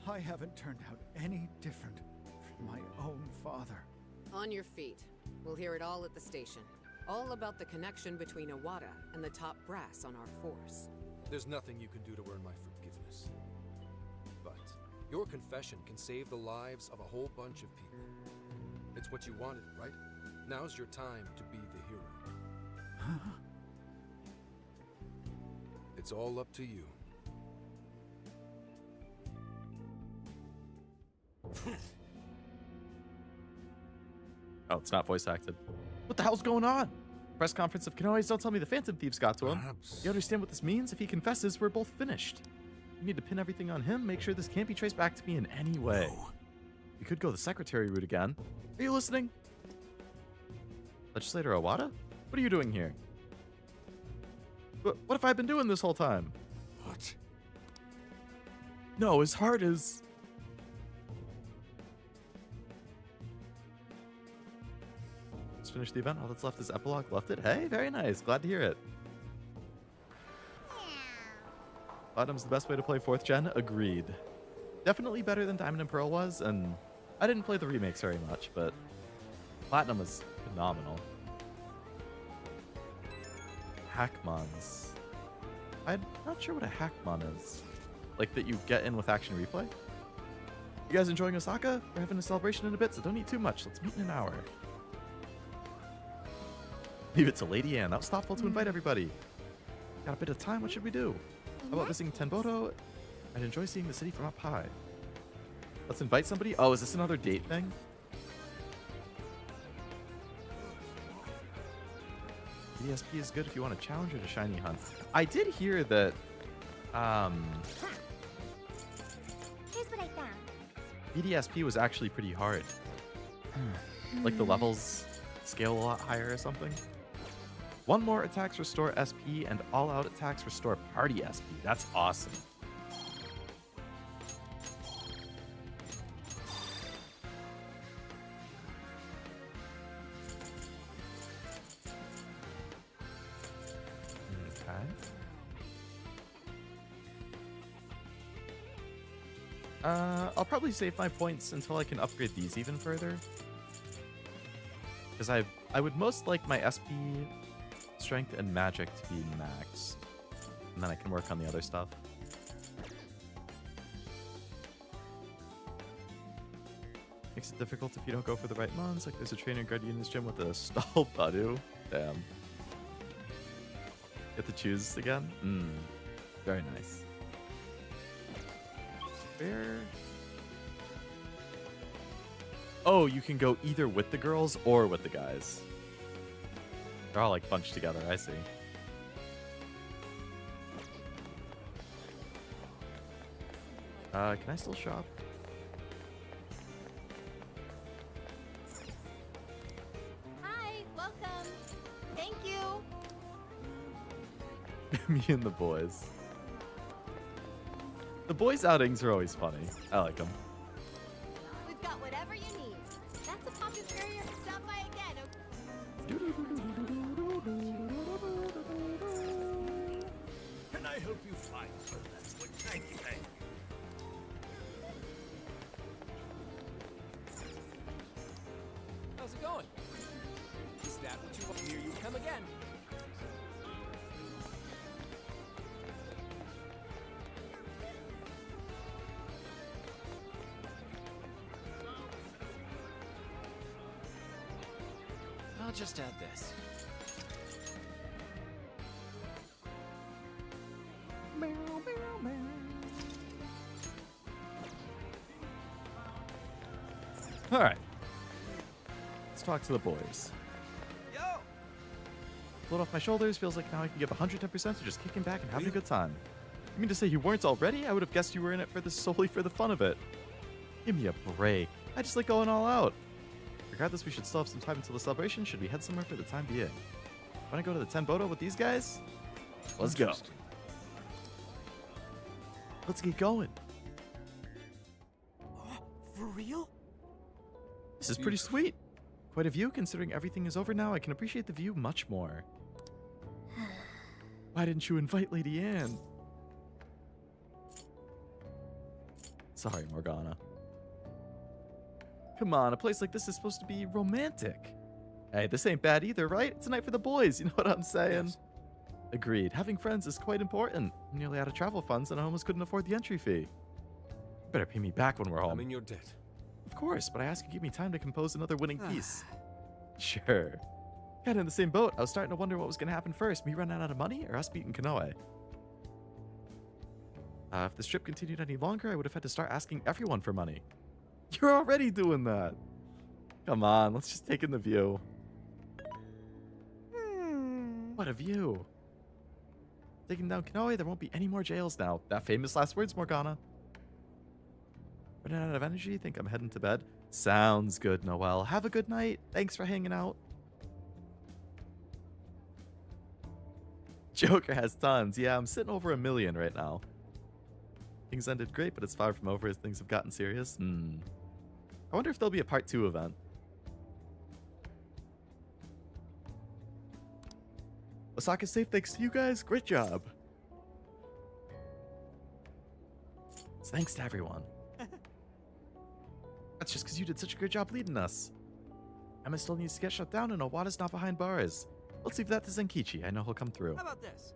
I haven't turned out any different from my own father. On your feet. We'll hear it all at the station. All about the connection between Iwata and the top brass on our force. There's nothing you can do to earn my forgiveness. But your confession can save the lives of a whole bunch of people. It's what you wanted, right? Now's your time to be the hero. It's all up to you. Oh, it's not voice acted. What the hell's going on? Press conference of Konoe's. Don't tell me the Phantom Thieves got to him. You understand what this means? If he confesses, we're both finished. You need to pin everything on him, make sure this can't be traced back to me in any way. We could go the secretary route again. Are you listening? Legislator Iwata? What are you doing here? What have I been doing this whole time? What? No, his heart is... Let's finish the event. All that's left is epilogue. Left it? Hey, very nice. Glad to hear it. Platinum's the best way to play 4th gen. Agreed. Definitely better than Diamond and Pearl was, and I didn't play the remakes very much, but Platinum is phenomenal. Hackmons. I'm not sure what a Hackmon is. Like that you get in with action replay? You guys enjoying Osaka? We're having a celebration in a bit, so don't eat too much. Let's meet in an hour. Leave it to Lady Anne. That was thoughtful to invite everybody. Got a bit of time. What should we do? How about visiting Tenbodo? I'd enjoy seeing the city from up high. Let's invite somebody. Oh, is this another date thing? DSP is good if you want to challenge or to shiny hunt. I did hear that. Here's what I found. BDSP was actually pretty hard. Like the levels scale a lot higher or something. One more attacks restore SP and all out attacks restore party SP. That's awesome. Okay. I'll probably save my points until I can upgrade these even further. Because I would most like my SP, strength, and magic to be maxed. And then I can work on the other stuff. Makes it difficult if you don't go for the right mons. Like there's a trainer guardian in this gym with a stall Badu. Damn. Get to choose again? Very nice. Where? Oh, you can go either with the girls or with the guys. They're all like bunched together, I see. Can I still shop? Hi, welcome. Thank you. Me and the boys. The boys' outings are always funny. I like them. We've got whatever you need. That's a pocket carrier. Stop by again. Can I help you find some? That's what. Thank you. How's it going? Is that what you want? Here you come again. I'll just add this. All right. Let's talk to the boys. Float off my shoulders, feels like now I can give 110% to just kicking back and having a good time. You mean to say you weren't already? I would have guessed you were in it for this solely for the fun of it. Give me a break. I just like going all out. Regardless, we should still have some time until the celebration. Should we head somewhere for the time being? Want to go to the Tenbodo with these guys? Let's go. Let's get going. For real? This is pretty sweet. Quite a view, considering everything is over now. I can appreciate the view much more. Why didn't you invite Lady Anne? Sorry, Morgana. Come on, a place like this is supposed to be romantic. Hey, this ain't bad either, right? It's a night for the boys, you know what I'm saying? Yes. Agreed. Having friends is quite important. I'm nearly out of travel funds and I almost couldn't afford the entry fee. You better pay me back when we're home. I'm in your debt. Of course, but I ask you give me time to compose another winning piece. Sure. Kinda in the same boat. I was starting to wonder what was going to happen first, me running out of money or us beating Kanoe. If this trip continued any longer, I would have had to start asking everyone for money. You're already doing that. Come on, let's just take in the view. What a view. Taking down Kanoe, there won't be any more jails now. That famous last words, Morgana. Running out of energy, think I'm heading to bed. Sounds good, Noelle. Have a good night. Thanks for hanging out. Joker has tons. Yeah, I'm sitting over 1 million right now. Things ended great, but it's far from over as things have gotten serious. I wonder if there'll be a part 2 event. Osaka's safe thanks to you guys. Great job. It's thanks to everyone. That's just because you did such a great job leading us. Emma still needs to get shut down and Owada's not behind bars. Let's leave that to Zenkichi. I know he'll come through. How about this?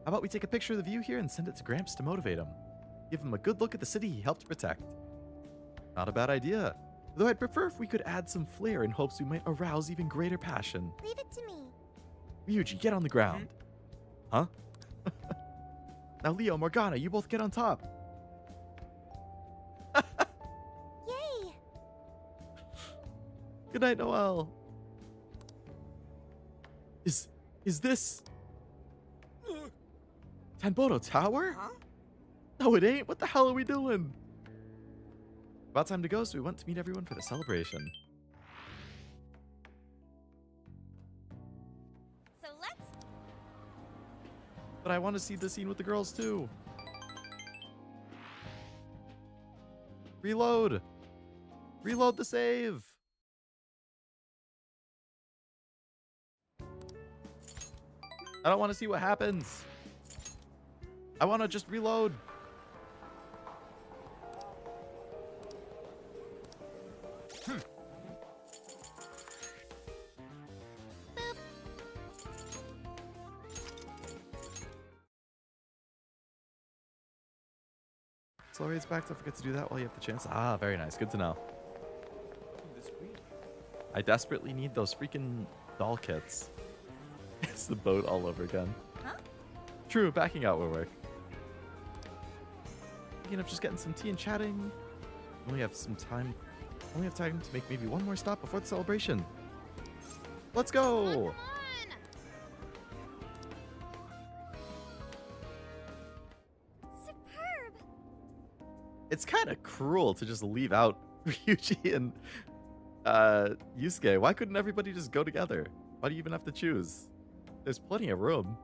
How about we take a picture of the view here and send it to Gramps to motivate him? Give him a good look at the city he helped protect. Not a bad idea. Though I'd prefer if we could add some flair in hopes we might arouse even greater passion. Leave it to me. Ryuji, get on the ground. Huh? Now Leo, Morgana, you both get on top. Yay! Good night, Noelle. Is this Tenbodo Tower? Huh? No, it ain't. What the hell are we doing? About time to go, so we went to meet everyone for the celebration. So let's... But I want to see the scene with the girls too. Reload. Reload the save. I don't want to see what happens. I want to just reload. Slow rates back. Don't forget to do that while you have the chance. Ah, very nice. Good to know. I desperately need those freaking doll kits. It's the boat all over again. Huh? True, backing out will work. Thinking of just getting some tea and chatting. Only have some time. Only have time to make maybe one more stop before the celebration. Let's go! Superb! It's kind of cruel to just leave out Ryuji and Yusuke. Why couldn't everybody just go together? Why do you even have to choose? There's plenty of room.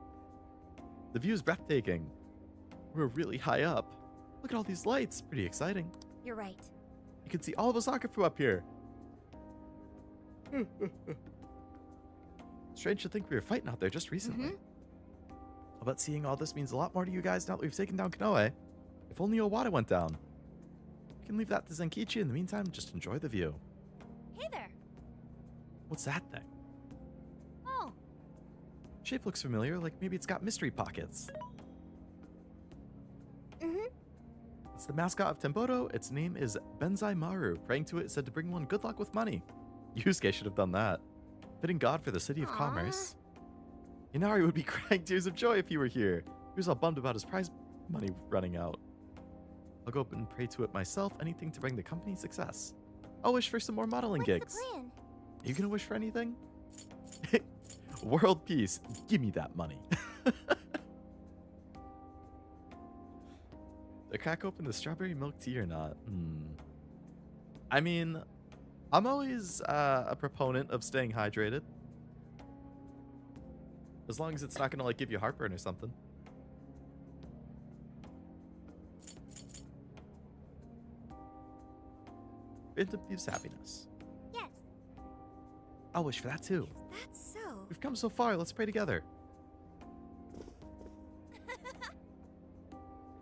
The view is breathtaking. We're really high up. Look at all these lights. Pretty exciting. You're right. You can see all of Osaka from up here. Strange to think we were fighting out there just recently. I'll bet seeing all this means a lot more to you guys now that we've taken down Kanoe. If only Owada went down. You can leave that to Zenkichi. In the meantime, just enjoy the view. Hey there. What's that thing? Oh. Shape looks familiar, like maybe it's got mystery pockets. It's the mascot of Tenbodo. Its name is Benzai Maru. Praying to it is said to bring one good luck with money. Yusuke should have done that. Fitting God for the city of commerce. Inari would be crying tears of joy if he were here. He was all bummed about his prize money running out. I'll go up and pray to it myself. Anything to bring the company success. I'll wish for some more modeling gigs. What's the plan? Are you gonna wish for anything? World peace. Give me that money. To crack open the strawberry milk tea or not? I mean, I'm always a proponent of staying hydrated. As long as it's not gonna like give you heartburn or something. Phantom Thieves happiness. Yes. I'll wish for that too. That's so. We've come so far, let's pray together.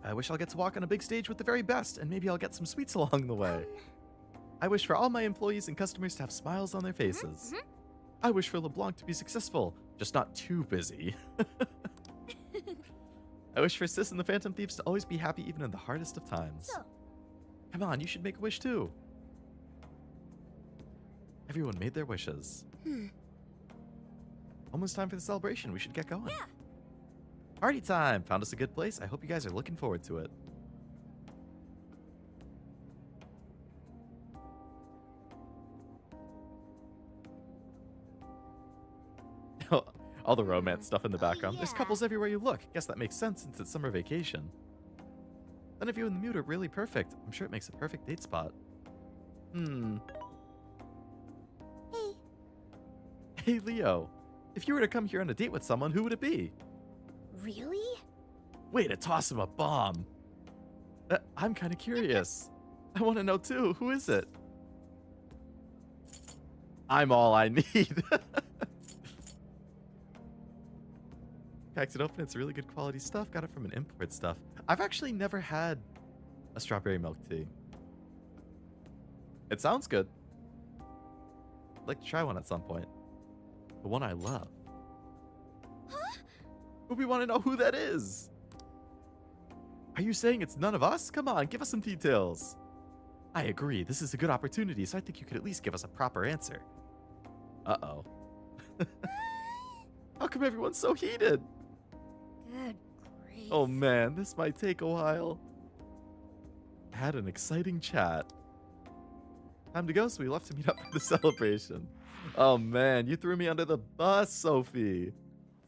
I wish I'll get to walk on a big stage with the very best, and maybe I'll get some sweets along the way. I wish for all my employees and customers to have smiles on their faces. I wish for LeBlanc to be successful, just not too busy. I wish for Sis and the Phantom Thieves to always be happy even in the hardest of times. So. Come on, you should make a wish too. Everyone made their wishes. Almost time for the celebration. We should get going. Yeah. Party time! Found us a good place. I hope you guys are looking forward to it. All the romance stuff in the background. There's yeah. couples everywhere you look. Guess that makes sense since it's summer vacation. None of you in the mood are really perfect. I'm sure it makes a perfect date spot. Hey. Hey, Leo. If you were to come here on a date with someone, who would it be? Really? Way to toss him a bomb. I'm kind of curious. I want to know too. Who is it? I'm all I need. Cracked it open. It's really good quality stuff. Got it from an import stuff. I've actually never had a strawberry milk tea. It sounds good. I'd like to try one at some point. The one I love. Huh? But we want to know who that is. Are you saying it's none of us? Come on, give us some details. I agree. This is a good opportunity, so I think you could at least give us a proper answer. Uh-oh. How come everyone's so heated? Good grief. Oh man, this might take a while. Had an exciting chat. Time to go, so we left to meet up for the celebration. Oh man, you threw me under the bus, Sophie.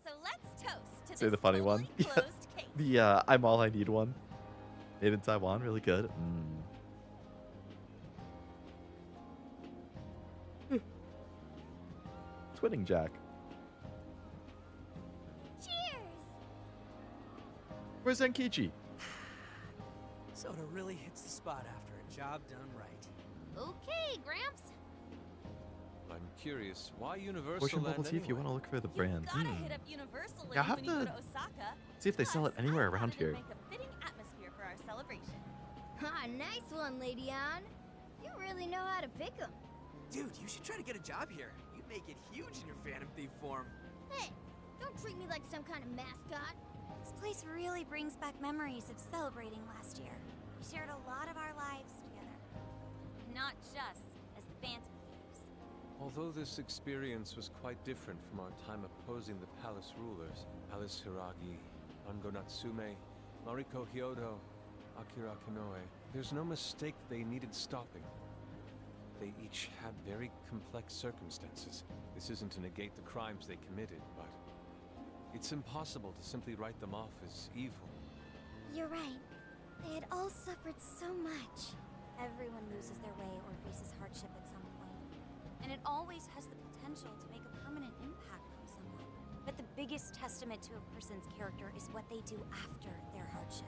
So let's toast to Say this the funny fully one. closed case. The I'm all I need one. Made in Taiwan, really good. Twinning Jack. Cheers! Where's Zenkichi? Soda really hits the spot after a job done right. Okay, Gramps. I'm curious, why Universal Portion Land bubble tea if you anyway? want to look for the brand. Gotta hit up Universal Yeah, I'll have when you go to to Osaka. see if they sell it Plus, anywhere I around wanted to here. Make a fitting atmosphere for our celebration. Ha, nice one, Lady Ann. You really know how to pick 'em. Dude, you should try to get a job here. You'd make it huge in your Phantom Thief form. Hey, don't treat me like some kind of mascot. This place really brings back memories of celebrating last year. We shared a lot of our lives together. Not just as the Phantom Thieves. Although this experience was quite different from our time opposing the palace rulers, Alice Hiragi, Ango Natsume, Mariko Hyodo, Akira Kanoe, there's no mistake they needed stopping. They each had very complex circumstances. This isn't to negate the crimes they committed, but it's impossible to simply write them off as evil. You're right. They had all suffered so much. Everyone loses their way or faces hardship at some point. And it always has the potential to make a permanent impact on someone. But the biggest testament to a person's character is what they do after their hardship.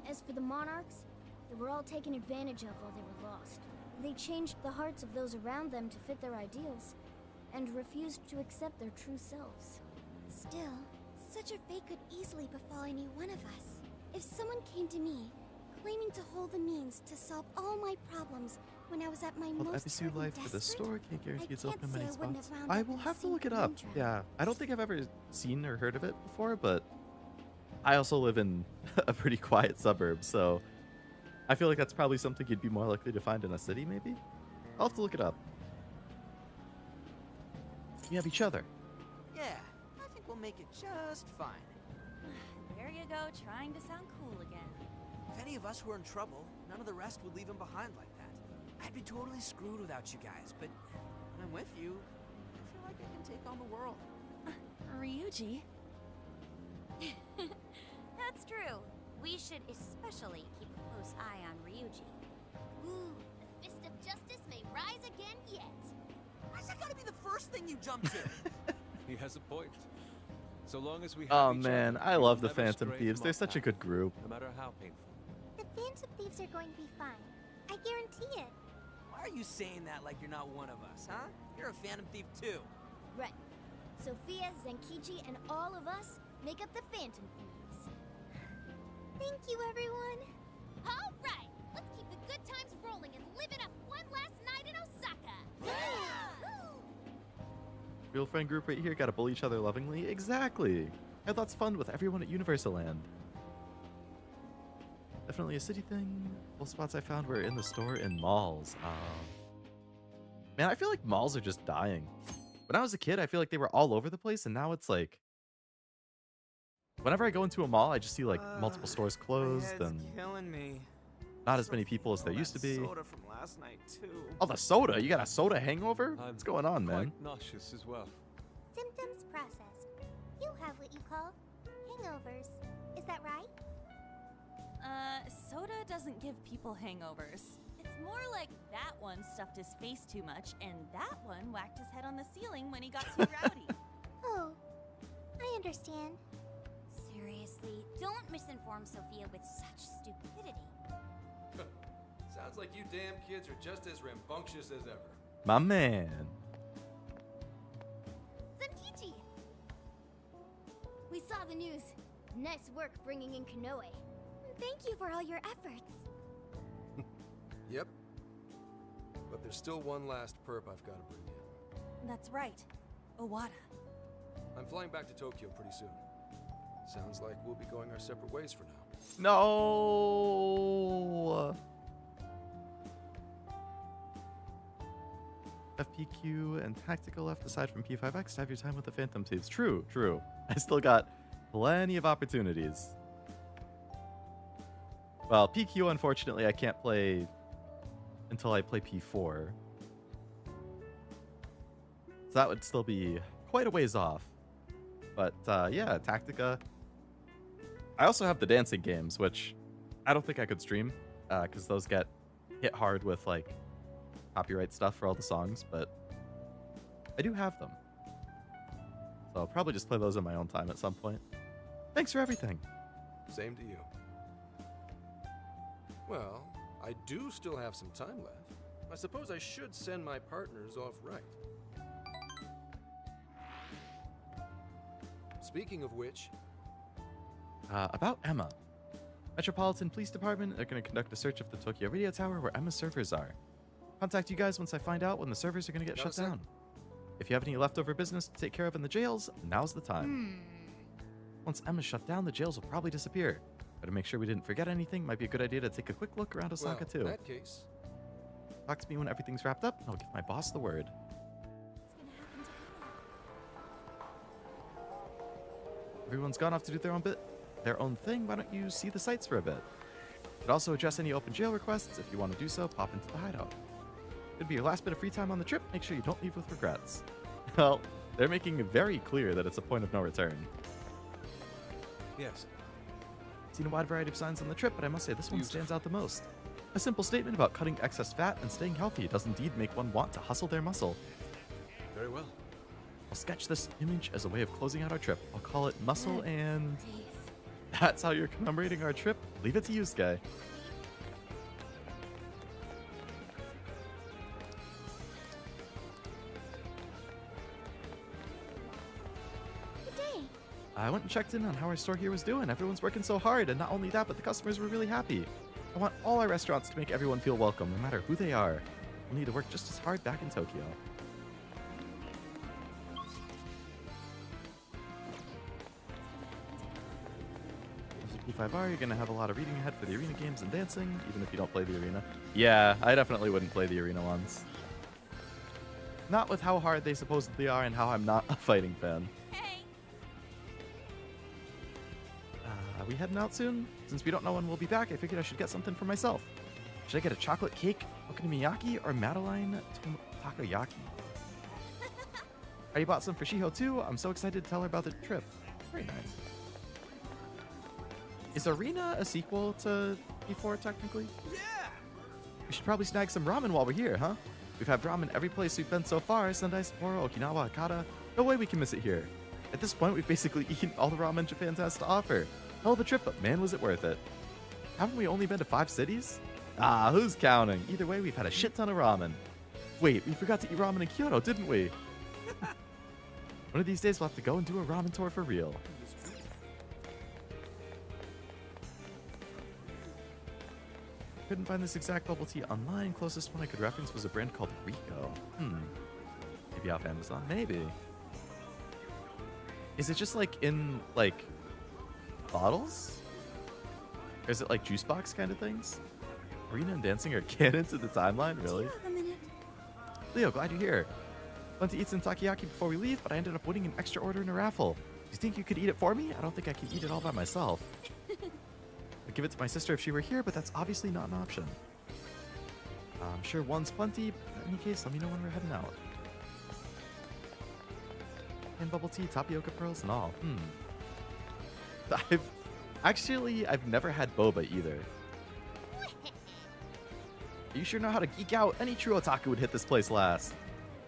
As for the monarchs, they were all taken advantage of while they were lost. They changed the hearts of those around them to fit their ideals, and refused to accept their true selves. Still, such a fate could easily befall any one of us. If someone came to me, claiming to hold the means to solve all my problems when I was at my Well, most FSU hurt life and for the desperate, store can't guarantee it's I open in can't many say I wouldn't spots. have wound I up will in have the to same look it up. conundrum. Yeah, I don't think I've ever seen or heard of it before, but I also live in a pretty quiet suburb, so I feel like that's probably something you'd be more likely to find in a city, maybe? I'll have to look it up. We have each other. Yeah, I think we'll make it just fine. There you go, trying to sound cool again. If any of us were in trouble, none of the rest would leave him behind like that. I'd be totally screwed without you guys, but when I'm with you, I feel like I can take on the world. Ryuji? That's true. We should especially keep a close eye on Ryuji. Ooh, the fist of justice may rise again yet. Why's that gotta be the first thing you jump to? He has a point. So long as we have Oh each man, other, I we love will the never Phantom stray Thieves. from They're our such a path, good group. no matter how painful. The Phantom Thieves are going to be fine. I guarantee it. Why are you saying that like you're not one of us, huh? You're a Phantom Thief too. Right. Sophia, Zenkichi, and all of us make up the Phantom Thieves. Thank you, everyone. All right, let's keep the good times rolling and live it up one last night in Osaka. Real friend group right here, gotta bully each other lovingly. Exactly. I had lots of fun with everyone at Universal Land. Definitely a city thing. Both spots I found were in the store and malls. Man, I feel like malls are just dying. When I was a kid, I feel like they were all over the place, and now it's like, whenever I go into a mall, I just see like multiple stores closed and killing me. not as many people as there used to be. Soda from last night too. Oh, the soda! You got a soda hangover? What's going on, man? Quite nauseous as well. Symptoms processed. You have what you call hangovers. Is that right? Soda doesn't give people hangovers. It's more like that one stuffed his face too much, and that one whacked his head on the ceiling when he got too rowdy. Oh, I understand. Seriously, don't misinform Sophia with such stupidity. Sounds like you damn kids are just as rambunctious as ever. My man. Zenkichi! We saw the news. Nice work bringing in Kanoe. Thank you for all your efforts. Yep. But there's still one last perp I've got to bring in. That's right. Owada. I'm flying back to Tokyo pretty soon. Sounds like we'll be going our separate ways for now. No. FPQ and Tactical left aside from P5X to have your time with the Phantom Thieves. True, true. I still got plenty of opportunities. Well, PQ, unfortunately, I can't play until I play P4. So that would still be quite a ways off. But yeah, Tactica. I also have the dancing games, which I don't think I could stream because those get hit hard with like copyright stuff for all the songs, but I do have them. So I'll probably just play those in my own time at some point. Thanks for everything. Same to you. Well, I do still have some time left. I suppose I should send my partners off right. Speaking of which... About Emma. Metropolitan Police Department are going to conduct a search of the Tokyo Radio Tower where Emma's servers are. Contact you guys once I find out when the servers are going to get shut down. If you have any leftover business to take care of in the jails, now's the time. Once Emma's shut down, the jails will probably disappear. But to make sure we didn't forget anything, might be a good idea to take a quick look around Osaka too. In that case... Talk to me when everything's wrapped up, and I'll give my boss the word. Everyone's gone off to do their own thing. Why don't you see the sights for a bit? Could also address any open jail requests. If you want to do so, pop into the hideout. Could be your last bit of free time on the trip. Make sure you don't leave with regrets. Well, they're making it very clear that it's a point of no return. Yes. Seen a wide variety of signs on the trip, but I must say this one stands out the most. A simple statement about cutting excess fat and staying healthy does indeed make one want to hustle their muscle. Very well. I'll sketch this image as a way of closing out our trip. I'll call it Muscle and... That's how you're commemorating our trip? Leave it to you, Sky. Good day. I went and checked in on how our store here was doing. Everyone's working so hard, and not only that, but the customers were really happy. I want all our restaurants to make everyone feel welcome, no matter who they are. We'll need to work just as hard back in Tokyo. As a P5R, you're going to have a lot of reading ahead for the arena games and dancing, even if you don't play the arena. Yeah, I definitely wouldn't play the arena ones. Not with how hard they supposedly are and how I'm not a fighting fan. Are we heading out soon? Since we don't know when we'll be back, I figured I should get something for myself. Should I get a chocolate cake, okonomiyaki, or Madeline takoyaki? Already bought some for Shiho too. I'm so excited to tell her about the trip. Very nice. Is Arena a sequel to P4 technically? Yeah! We should probably snag some ramen while we're here, huh? We've had ramen every place we've been so far. Sendai, Sapporo, Okinawa, Hakata. No way we can miss it here. At this point, we've basically eaten all the ramen Japan has to offer. Hell of a trip, but man, was it worth it. Haven't we only been to 5 cities? Ah, who's counting? Either way, we've had a shit ton of ramen. Wait, we forgot to eat ramen in Kyoto, didn't we? One of these days, we'll have to go and do a ramen tour for real. Couldn't find this exact bubble tea online. Closest one I could reference was a brand called Rico. Maybe off Amazon? Maybe. Is it just like in like bottles? Or is it like juice box kind of things? Arena and dancing are canon to the timeline? Really? Leo, glad you're here. Went to eat some takoyaki before we leave, but I ended up winning an extra order in a raffle. Do you think you could eat it for me? I don't think I can eat it all by myself. I'd give it to my sister if she were here, but that's obviously not an option. I'm sure one's plenty, but in any case, let me know when we're heading out. And bubble tea, tapioca pearls, and all. I've never had boba either. You sure know how to geek out. Any true otaku would hit this place last.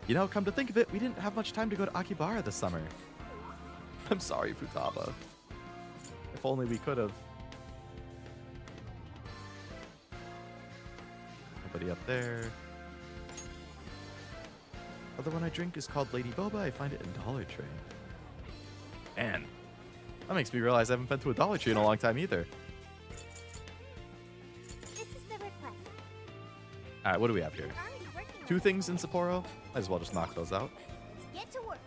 You know, come to think of it, we didn't have much time to go to Akihabara this summer. I'm sorry, Futaba. If only we could have. Nobody up there. Other one I drink is called Lady Boba. I find it in Dollar Tree. Man, that makes me realize I haven't been to a Dollar Tree in a long time either. This is the request. All right, what do we have here? 2 things in Sapporo. Might as well just knock those out. Let's get to work.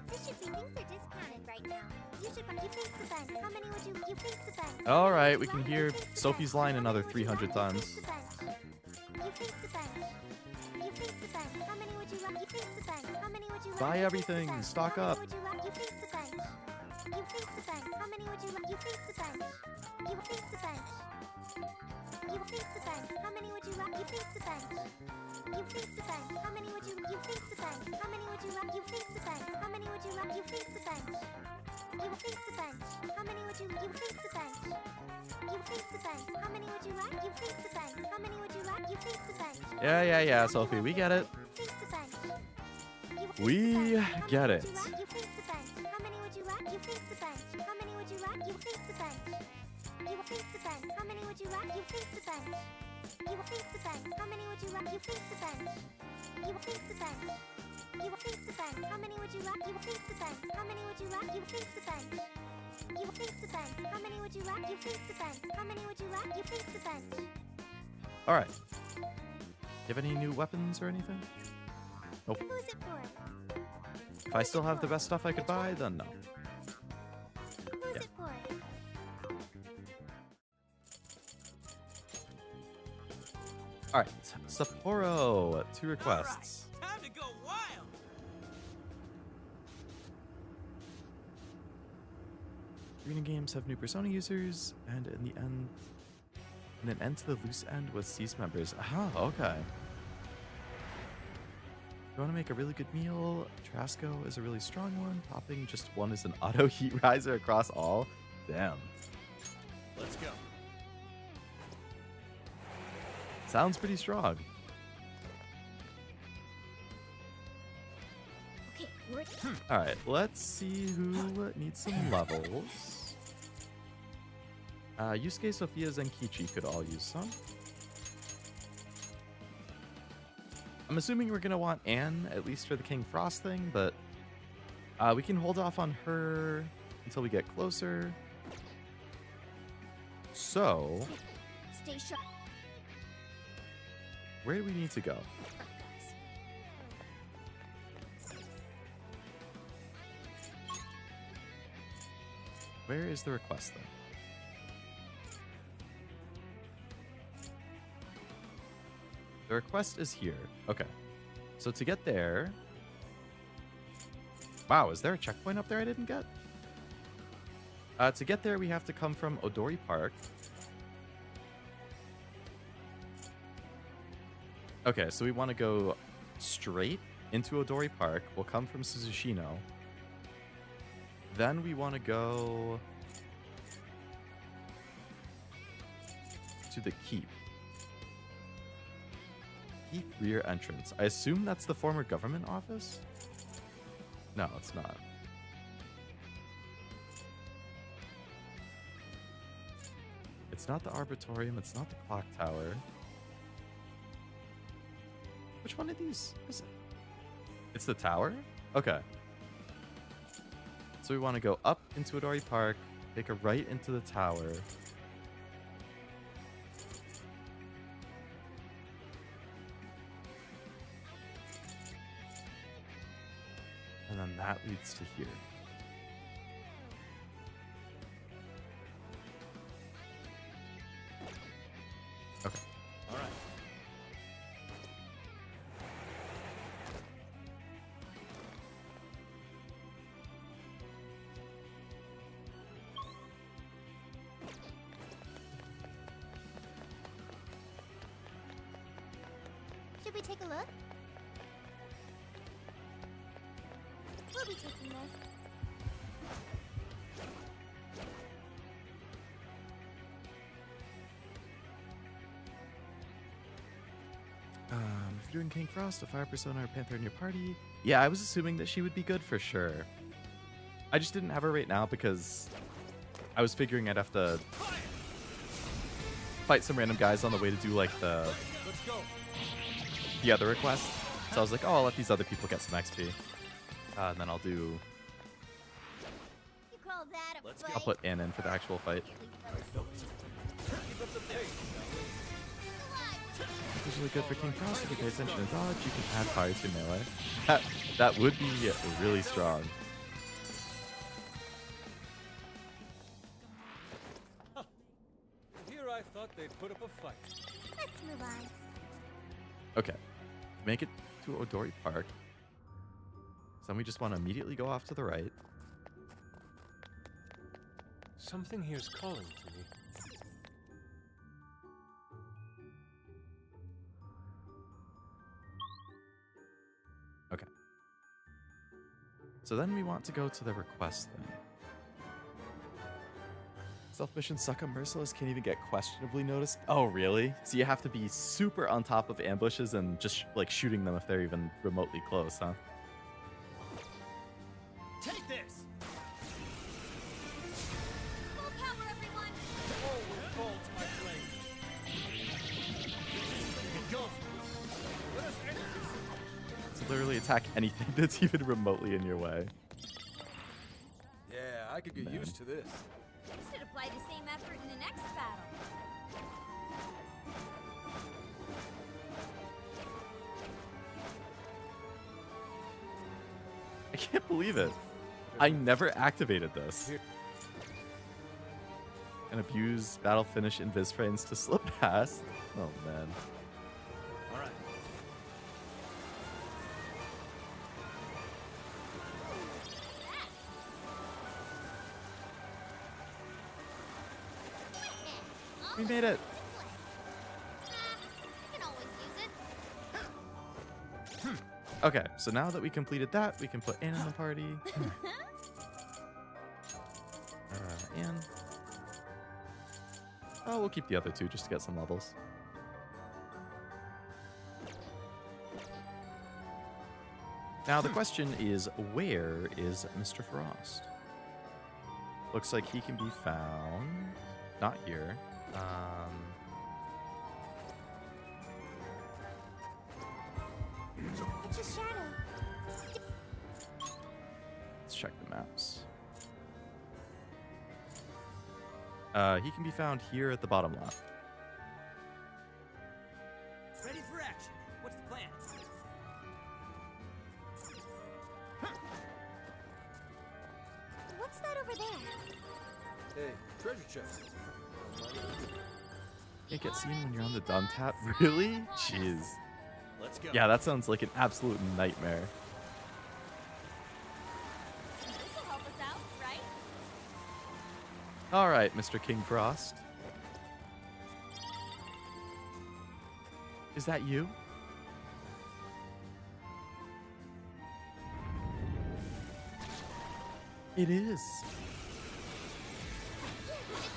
This should be things are discounted right now. You should buy. You face the bench. How many would you face the bench? All right, we can hear Sophie's line another 300 times. You face the bench. You face the bench. How many would you like? You face the bench. How many would you like? Buy everything. Stock up. You face the bench. You face the bench. How many would you like? You face the bench. You face the bench. You face the bench. How many would you like? You face the bench. You face the bench. How many would you? You face the bench. How many would you like? You face the bench. How many would you like? You face the bench. You face the bench. How many would you? You face the bench. You face the bench. How many would you like? You face the bench. How many would you like? You face the bench. Yeah, Sophie, we get it. Face the bench. We get it. You face the bench. How many would you like? You face the bench. How many would you like? You face the bench. You face the bench. How many would you like? You face the bench. You face the bench. How many would you like? You face the bench. You face the bench. You face the bench. How many would you like? You face the bench. How many would you like? You face the bench. You face the bench. How many would you like? You face the bench. How many would you like? You face the bench. All right. You have any new weapons or anything? Nope. Who's it for? If I still have the best stuff I could buy, then no. Who's it for? All right, Sapporo, 2 requests. Time to go wild! Arena games have new Persona users, and in the end, an end to the loose end with Cease members. Ah, okay. You want to make a really good meal? Trasco is a really strong one. Topping just one is an auto heat riser across all. Damn. Let's go. Sounds pretty strong. Okay, we're All right, let's see who needs some levels. Yusuke, Sophia, Zenkichi could all use some. I'm assuming we're going to want Anne, at least for the King Frost thing, but we can hold off on her until we get closer. So, stay sharp. Where do we need to go? Where is the request then? The request is here. Okay. So to get there... Wow, is there a checkpoint up there I didn't get? To get there, we have to come from Odori Park. Okay, so we want to go straight into Odori Park. We'll come from Suzushino. Then we want to go to the keep. Keep rear entrance. I assume that's the former government office? No, it's not. It's not the Arbitorium. It's not the clock tower. Which one of these is it? It's the tower? Okay. So we want to go up into Odori Park, take a right into the tower. And then that leads to here. Okay. All right. Should we take a look? We'll be taking this. If you're doing King Frost, a fire persona or panther in your party. Yeah, I was assuming that she would be good for sure. I just didn't have her right now because I was figuring I'd have to fight some random guys on the way to do like the other request. So I was like, oh, I'll let these other people get some XP. And then I'll do... You call that a fight? I'll put Ann in for the actual fight. It's really good for King Frost. If you pay attention to dodge, you can add fire to melee. That would be really strong. Here I thought they'd put up a fight. Let's move on. Okay. Make it to Odori Park. So then we just want to immediately go off to the right. Something here's calling to me. Okay. So then we want to go to the request thing. Stealth missions suck up merciless, can't even get questionably noticed. Oh, really? So you have to be super on top of ambushes and just like shooting them if they're even remotely close, huh? Take this! Full power, everyone! Forward, fall to my blade. Go! Let us end this. To literally attack anything that's even remotely in your way. Yeah, I could get used to this. You should apply the same effort in the next battle. I can't believe it. I never activated this. And abuse battle finish invis frames to slip past. Oh man. All right. We made it. You can always use it. Okay, so now that we completed that, we can put Ann in the party. Ann. Oh, we'll keep the other two just to get some levels. Now the question is, where is Mr. Frost? Looks like he can be found. Not here. It's a shadow. Let's check the maps. He can be found here at the bottom left. Ready for action. What's the plan? What's that over there? Hey, treasure chest. Can't get seen when you're on the done tap? Really? Jeez. Let's go. Yeah, that sounds like an absolute nightmare. This'll help us out, right? All right, Mr. King Frost. Is that you? It is.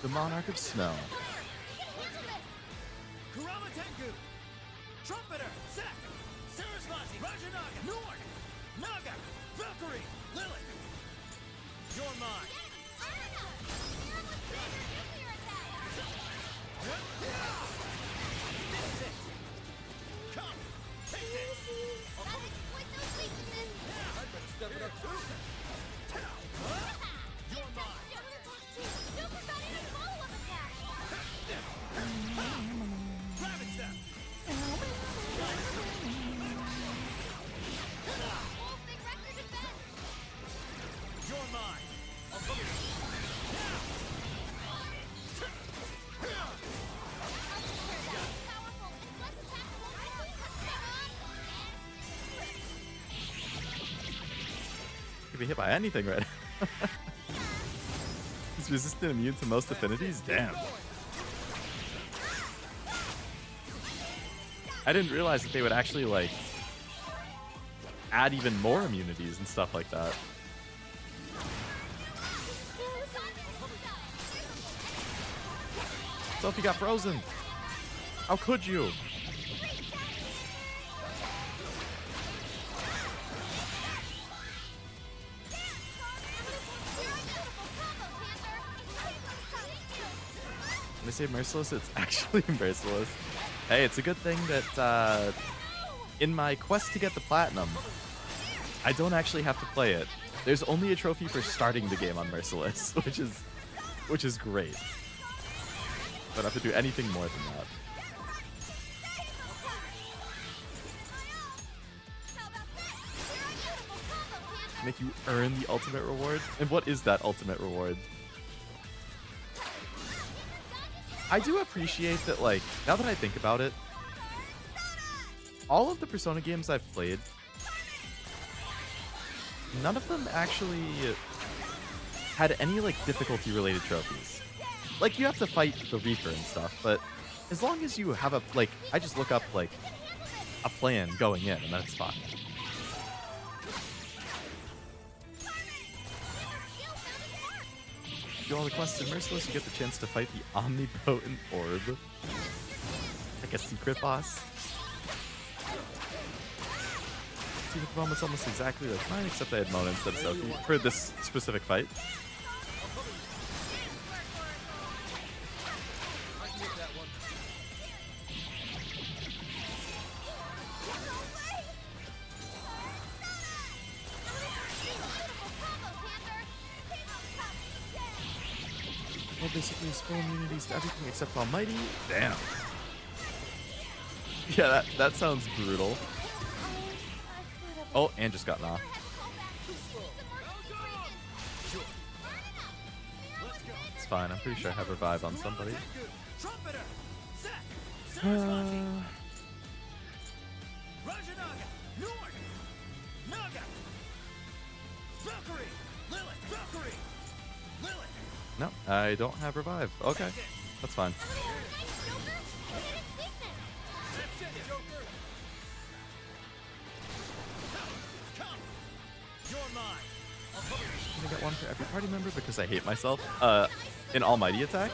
The Monarch of Snow. Kurama Tengu! Trumpeter! Zek! Sarasvati! Rajanaga! Nord! Naga! Valkyrie! Lilith! You're mine! This is it! Come! Take this! I'd better step it up too! You're mine! Rabbit step! You're mine! I'll come here! Could be hit by anything right now. He's resistant immune to most affinities? Damn. I didn't realize that they would actually, like, add even more immunities and stuff like that. Sophie got frozen. How could you? When I say merciless, it's actually merciless. Hey, it's a good thing that in my quest to get the platinum, I don't actually have to play it. There's only a trophy for starting the game on Merciless, which is great. I don't have to do anything more than that. Make you earn the ultimate reward? And what is that ultimate reward? I do appreciate that, like, now that I think about it, all of the Persona games I've played, none of them actually had any, like, difficulty-related trophies. Like, you have to fight the Reaper and stuff, but as long as you have a, like, I just look up, like, a plan going in, and that's fine. Do all the quests in Merciless, you get the chance to fight the omnipotent orb. Like a secret boss. See, the moment's almost exactly like mine, except I had Mona instead of Sophie for this specific fight. Well, basically, it's full immunities to everything except Almighty. Damn. Yeah, that sounds brutal. Oh, and just got knocked. It's fine. I'm pretty sure I have Revive on somebody. No, I don't have Revive. Okay, that's fine. I get one for every party member because I hate myself. An Almighty attack.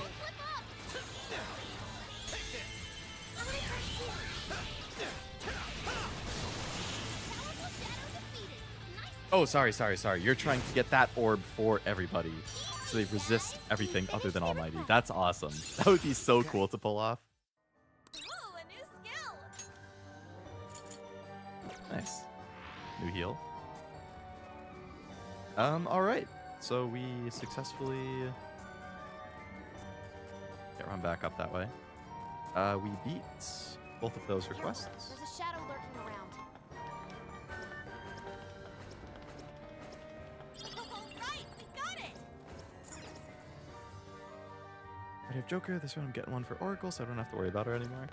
Oh, sorry. You're trying to get that orb for everybody, so they resist everything other than Almighty. That's awesome. That would be so cool to pull off. Ooh, a new skill. Nice. New heal. All right. So we successfully run back up that way. We beat both of those requests. There's a shadow lurking around. Right, we got it. I have Joker. This one I'm getting one for Oracle, so I don't have to worry about her anymore.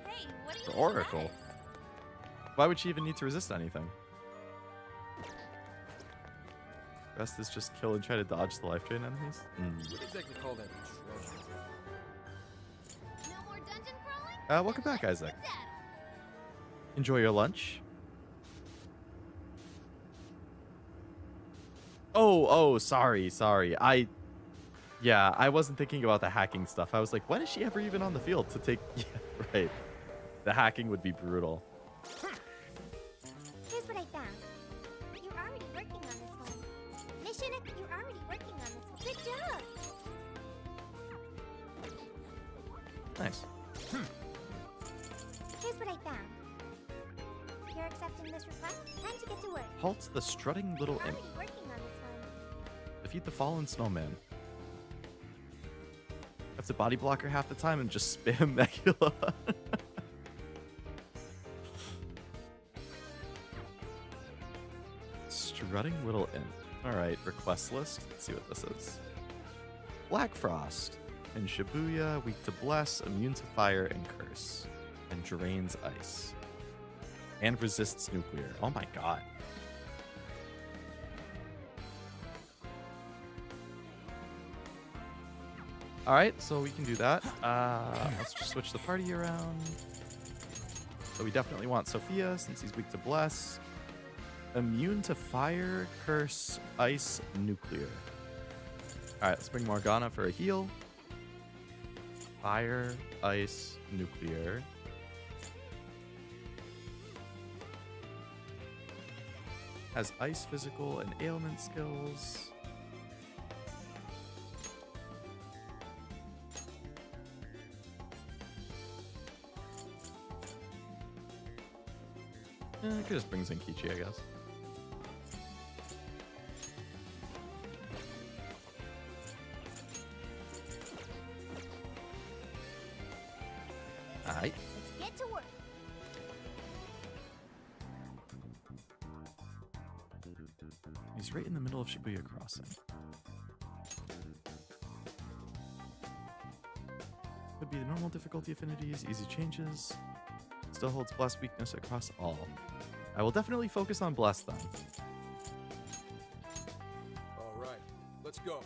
Hey, what do you For think Oracle? that is? Why would she even need to resist anything? Rest is just kill and try to dodge the life drain enemies. Wouldn't exactly call that treasure. No more dungeon crawling? Welcome back, Isaac. Enjoy your lunch. Oh, sorry. Yeah, I wasn't thinking about the hacking stuff. I was like, when is she ever even on the field to take... Yeah, right. The hacking would be brutal. Here's what I found. You're already working on this one. Mission, you're already working on this one. Good job! Nice. Here's what I found. You're accepting this request? Time to get to work. Halt the strutting little You're imp. already working on this one. Defeat the fallen snowman. Have to body block her half the time and just spam Megula. Strutting little imp. Alright, request list. Let's see what this is. Black Frost. In Shibuya, weak to bless, immune to fire and curse. And drains ice. And resists nuclear. Oh my god. Alright, so we can do that. Let's just switch the party around. So we definitely want Sophia, since he's weak to bless. Immune to fire, curse, ice, nuclear. Alright, let's bring Morgana for a heal. Fire, ice, nuclear. Has ice, physical, and ailment skills. I could just bring Zenkichi, I guess. Alright. Let's get to work. He's right in the middle of Shibuya Crossing. Could be the normal difficulty affinities, easy changes. Still holds blessed weakness across all. I will definitely focus on blessed then. All right, let's go.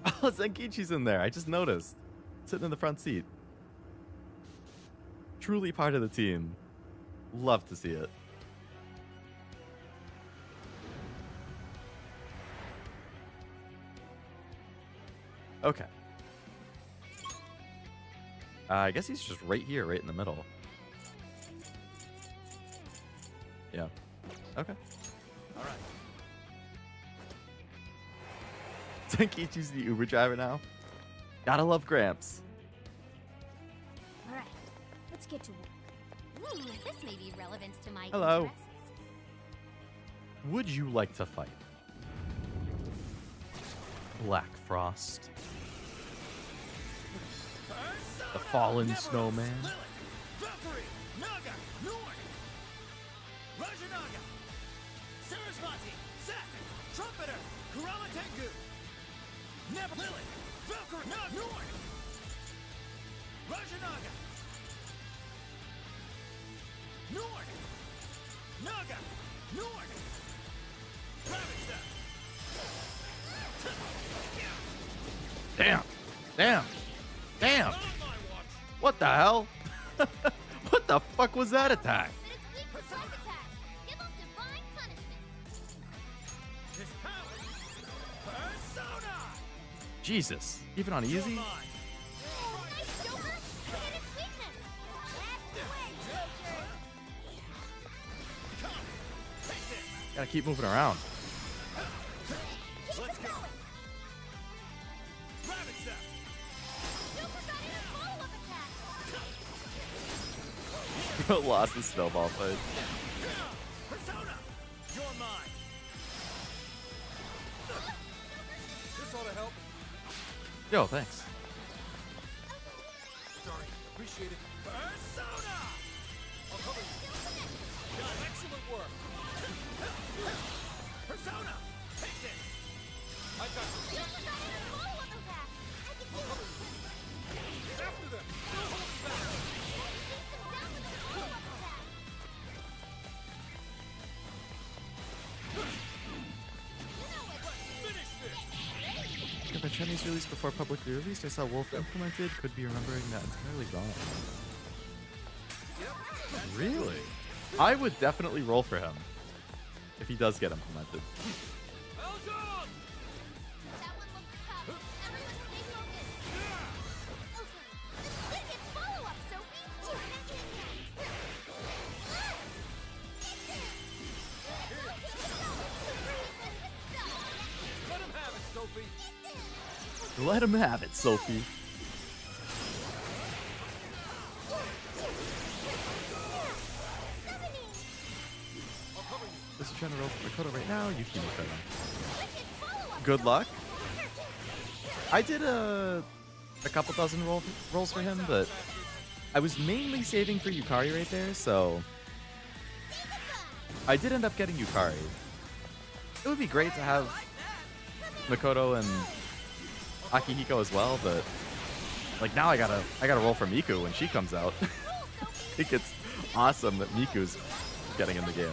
Oh, Zenkichi's in there. I just noticed. Sitting in the front seat. Truly part of the team. Love to see it. Okay. I guess he's just right here, right in the middle. Yeah. Okay. All right. Zenkichi's the Uber driver now. Gotta love Gramps. All right, let's get to work. This may be relevant to my Hello. interests. Would you like to fight? Black Frost. The fallen snowman. Valkyrie, Naga, Nord, Rajanaga, Sarasvati, Zack, Trumpeter, Kurama Tengu, Never Lily, Valkyrie, Nord, Rajanaga, Nord, Naga, Nord, Rabbit Damn. Damn. Damn. What the hell? What the fuck was that attack? Give them divine punishment. His power, Persona! Jesus. Even on easy? Nice, Joker. Hit its weakness. That's the way, Joker. Gotta keep moving around. Let's go. Rabbit step. Joker got in a follow-up attack. Bro lost the snowball fight. Persona, you're mine. This ought to help. Yo, thanks. Sorry, appreciate it. Persona. I'll cover you. Done excellent work. Persona, take this. I got you. Joker got in a follow-up attack. I can do it. After them. No holding back. Chase them down with a follow-up attack. You know what Got the Chinese release before publicly released. I saw Wolf implemented. Could be remembering that entirely wrong. Really? I would definitely roll for him if he does get implemented. Let him have it, Sophie. This is trying to roll for Makoto right now. You keep Makoto. Good luck. I did a couple dozen rolls for him, but I was mainly saving for Yukari right there, so I did end up getting Yukari. It would be great to have Makoto and Akihiko as well, but like now I gotta roll for Miku when she comes out. I think it's awesome that Miku's getting in the game.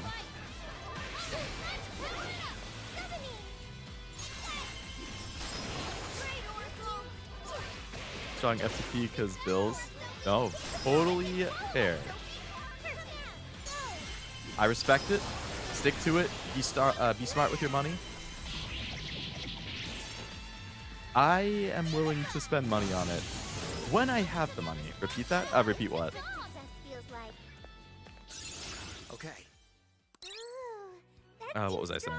Strong FTP because bills. No, totally fair. I respect it. Stick to it. Be smart with your money. I am willing to spend money on it when I have the money. Repeat that? Repeat what? Okay. What was I saying?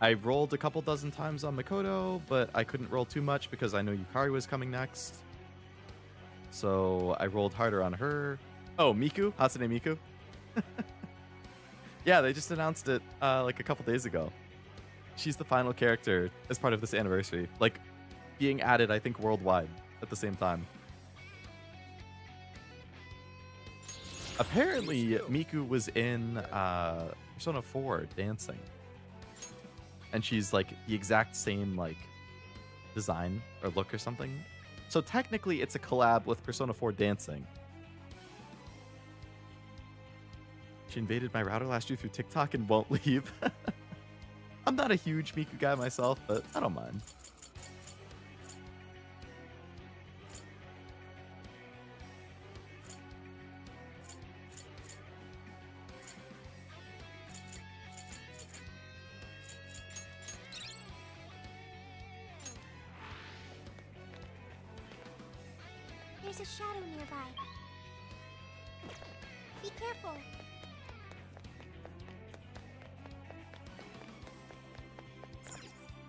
I rolled a couple dozen times on Makoto, but I couldn't roll too much because I know Yukari was coming next. So I rolled harder on her. Oh, Miku? Hatsune Miku? Yeah, they just announced it like a couple days ago. She's the final character as part of this anniversary. Like, being added, I think, worldwide at the same time. Apparently, Miku was in Persona 4 dancing. And she's like the exact same like design or look or something. So technically it's a collab with Persona 4 dancing. She invaded my router last year through TikTok and won't leave. I'm not a huge Miku guy myself, but I don't mind. There's a shadow nearby. Be careful.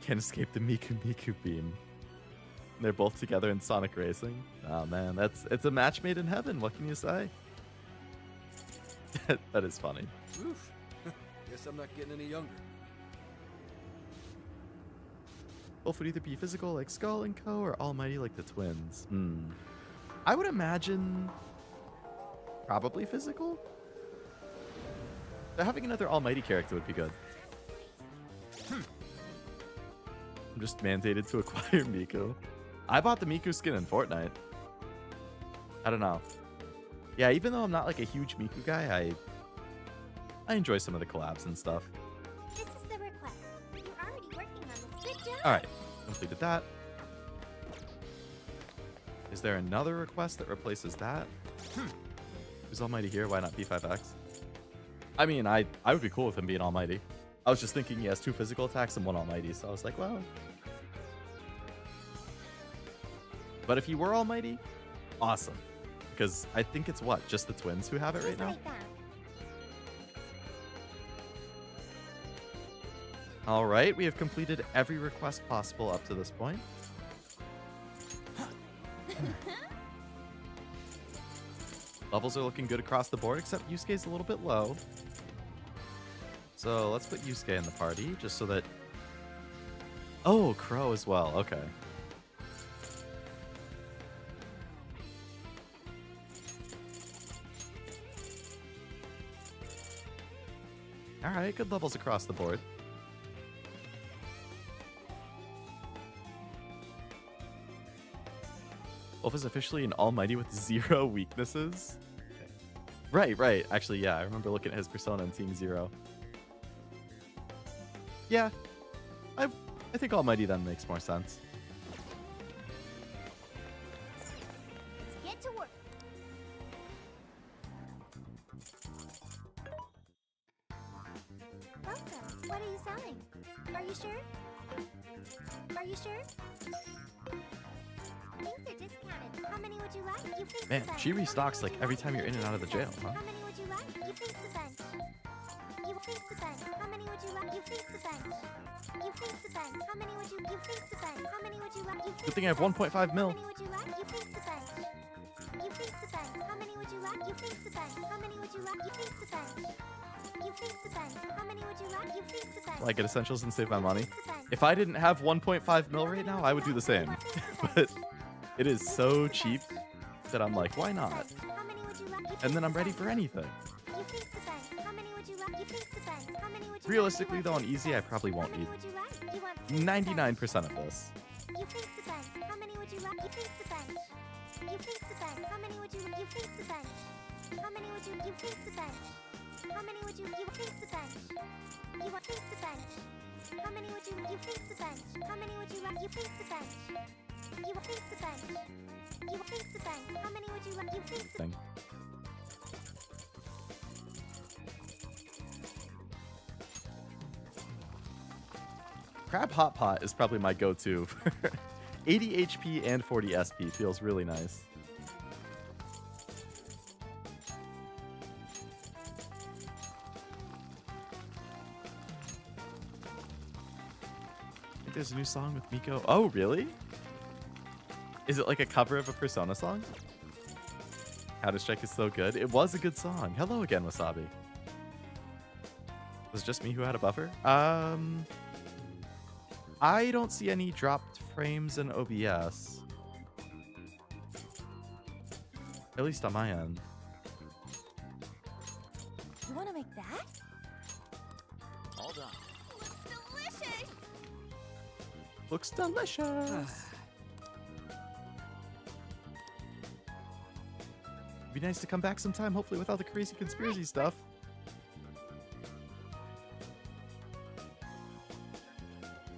Can't escape the Miku beam. They're both together in Sonic Racing. Oh man, it's a match made in heaven. What can you say? That is funny. Oof. Guess I'm not getting any younger. Both would either be physical like Skull and Co. or almighty like the twins. I would imagine probably physical. But having another almighty character would be good. I'm just mandated to acquire Miku. I bought the Miku skin in Fortnite. I don't know. Yeah, even though I'm not like a huge Miku guy, I enjoy some of the collabs and stuff. This is the request. You're already working on this. Good job. Alright, completed that. Is there another request that replaces that? Who's almighty here? Why not P5X? I mean, I would be cool with him being almighty. I was just thinking he has 2 physical attacks and 1 almighty, so I was like, well. But if he were almighty, awesome. Because I think it's what? Just the twins who have it right now? Alright, we have completed every request possible up to this point. Levels are looking good across the board, except Yusuke's a little bit low. So let's put Yusuke in the party, just so that... Oh, Crow as well, okay. Alright, good levels across the board. Wolf is officially an almighty with 0 weaknesses. Right. Actually, yeah, I remember looking at his persona and seeing 0. Yeah, I think almighty then makes more sense. Get to work. Welcome. What are you selling? Are you sure? Are you sure? Things are discounted. How many would you like? You think Man, the bench. she How many restocks would like you every like? time you're in and out of the jail, huh? How many would you like? You think the bench. You think the bench. How many would you like? You think the bench. You think the bench. How many would you? You think the bench. How many would you like? You think Good thing I have 1.5 mil. How many would you like? You think the bench. You think the bench. How many would you like? You think the bench. How many would you like? You think the bench. You think the bench. How many would you like? You think the bench. Will I get essentials and save my money? If I didn't have 1.5 mil right now, I would do the same. But it is so cheap that I'm like, why not? And then I'm ready for anything. You think the bench. How many would you like? You think the bench. How many would you Realistically, though, on easy, I probably won't need would you like? You want 99% of this. You think the bench. How many would you like? You think the bench. You think the bench. How many would you? You think the bench. How many would you? You think the bench. How many would you? You think the bench. You want think the bench. How many would you? You think the bench. How many would you like? You think the bench. You think the bench. You think the bench. How many would you like? You think the Thing. Crab Hot Pot is probably my go-to. 80 HP and 40 SP feels really nice. I think there's a new song with Miko. Oh, really? Is it like a cover of a Persona song? Counter-Strike is so good. It was a good song. Hello again, Wasabi. Was it just me who had a buffer? I don't see any dropped frames in OBS. At least on my end. You want to make that? All done. Looks delicious. Looks delicious. Be nice to come back sometime, hopefully without the crazy conspiracy stuff.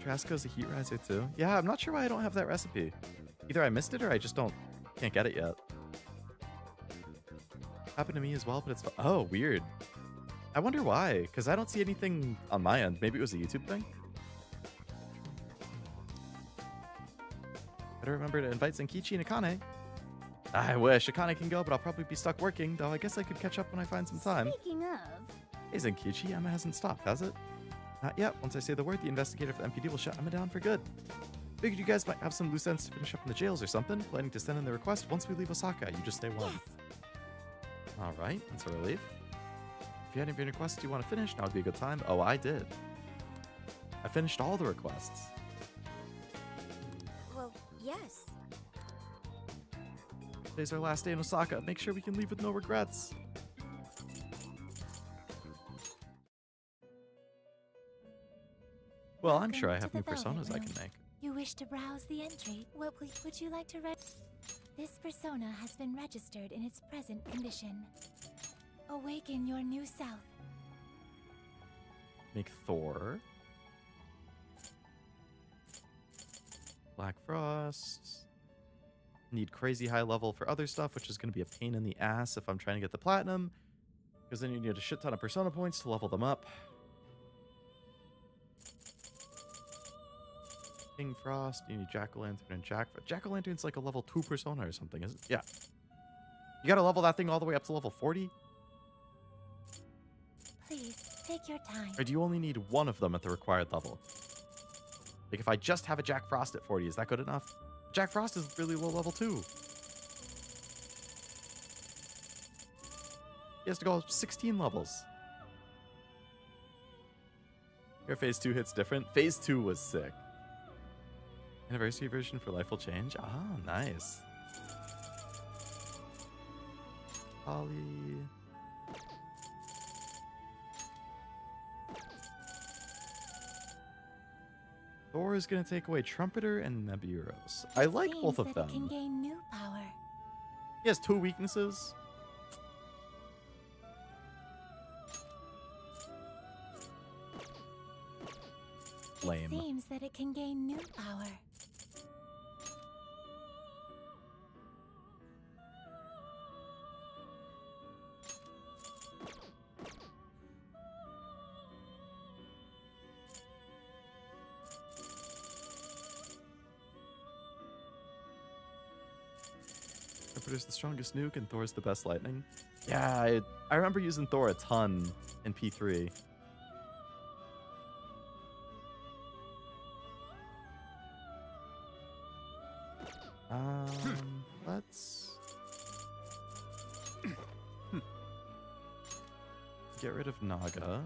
Trasco's a heat riser too. Yeah, I'm not sure why I don't have that recipe. Either I missed it or I just can't get it yet. Happened to me as well, but it's oh, weird. I wonder why, because I don't see anything on my end. Maybe it was a YouTube thing? Better remember to invite Zenkichi and Akane. I wish. Akane can go, but I'll probably be stuck working, though I guess I could catch up when I find some time. Speaking of, Hey Zenkichi, Emma hasn't stopped, has it? Not yet. Once I say the word, the investigator for the MPD will shut Emma down for good. Figured you guys might have some loose ends to finish up in the jails or something. Planning to send in the request once we leave Osaka. You just stay warm. yes. Alright, that's a relief. If you had any of your requests you want to finish, now would be a good time. Oh, I did. I finished all the requests. Well, yes. Today's our last day in Osaka. Make sure we can leave with no regrets. Well, I'm sure I have new personas I can make. You wish to browse the entry? Well, would you like to This persona has been registered in its present condition. Awaken your new self. Make Thor. Black Frost. Need crazy high level for other stuff, which is going to be a pain in the ass if I'm trying to get the platinum. Because then you need a shit ton of persona points to level them up. King Frost, you need Jack-o'-lantern and Jack-o'-lantern's like a level 2 persona or something, isn't it? Yeah. You gotta level that thing all the way up to level 40? Please, take your time. Or do you only need one of them at the required level? Like if I just have a Jack Frost at 40, is that good enough? Jack Frost is really low level too. He has to go 16 levels. Your phase 2 hits different. Phase 2 was sick. Anniversary version for life will change. Ah, nice. Holly. Thor is going to take away Trumpeter and Neburos. I like both of them. It can gain new power. He has 2 weaknesses. Lame. It seems that it can gain new power. Trumpeter's the strongest nuke and Thor's the best lightning. Yeah, I remember using Thor a ton in P3. Let's get rid of Naga.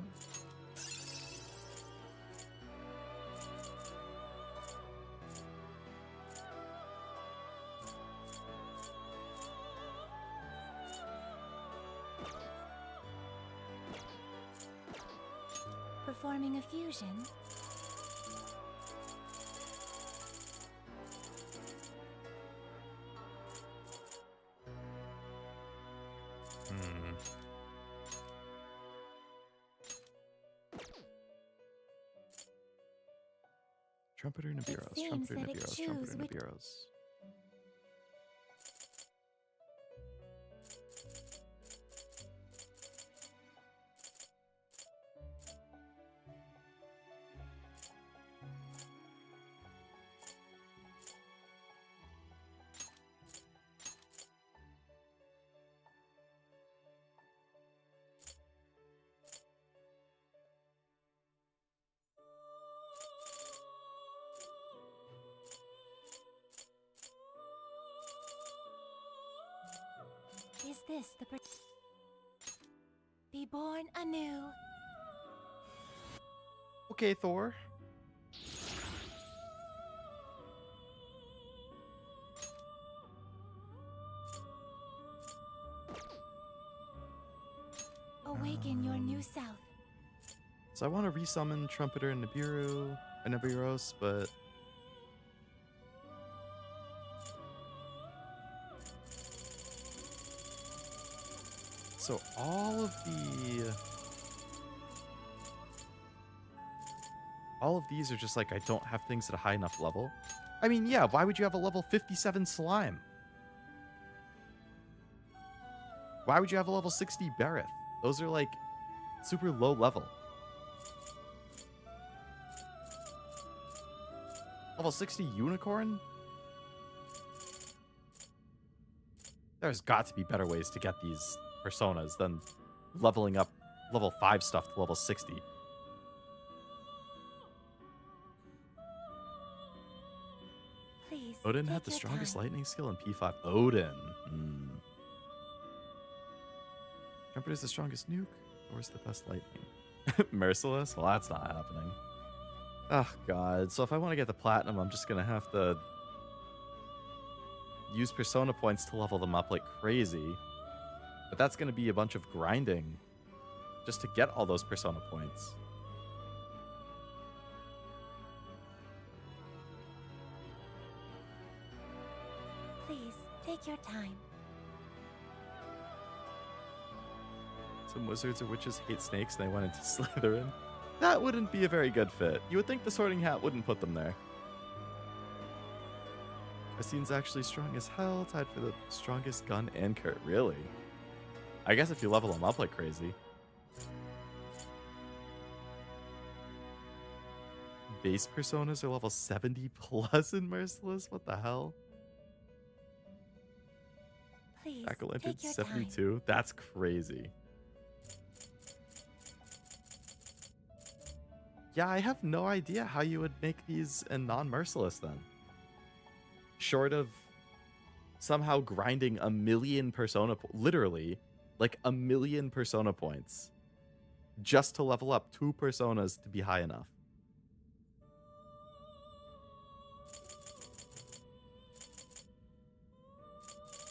Performing a fusion. Trumpeter Nibiros, Trumpeter Nibiros, Trumpeter Nibiros. Is this the be born anew? Okay, Thor. Awaken your new self. So I want to resummon Trumpeter and Nibiros, but so all of these are just like I don't have things at a high enough level. I mean, yeah, why would you have a level 57 slime? Why would you have a level 60 Bareth? Those are like super low level. Level 60 Unicorn? There's got to be better ways to get these personas than leveling up level 5 stuff to level 60. Please, Odin had the strongest lightning skill in P5. Odin. Trumpeter's the strongest nuke, or is the best lightning? Merciless? Well, that's not happening. Oh, God. So if I want to get the platinum, I'm just going to have to use persona points to level them up like crazy. But that's going to be a bunch of grinding just to get all those persona points. Please, take your time. Some wizards or witches hate snakes and they went into Slytherin. That wouldn't be a very good fit. You would think the Sorting Hat wouldn't put them there. Racine's actually strong as hell, tied for the strongest gun and crit. Really? I guess if you level them up like crazy. Base personas are level 70 plus in Merciless? What the hell? Please, Jack-o'-lantern take your 72? time. That's crazy. Yeah, I have no idea how you would make these in non-merciless then. Short of somehow grinding a million persona, literally, like a million persona points, just to level up 2 personas to be high enough.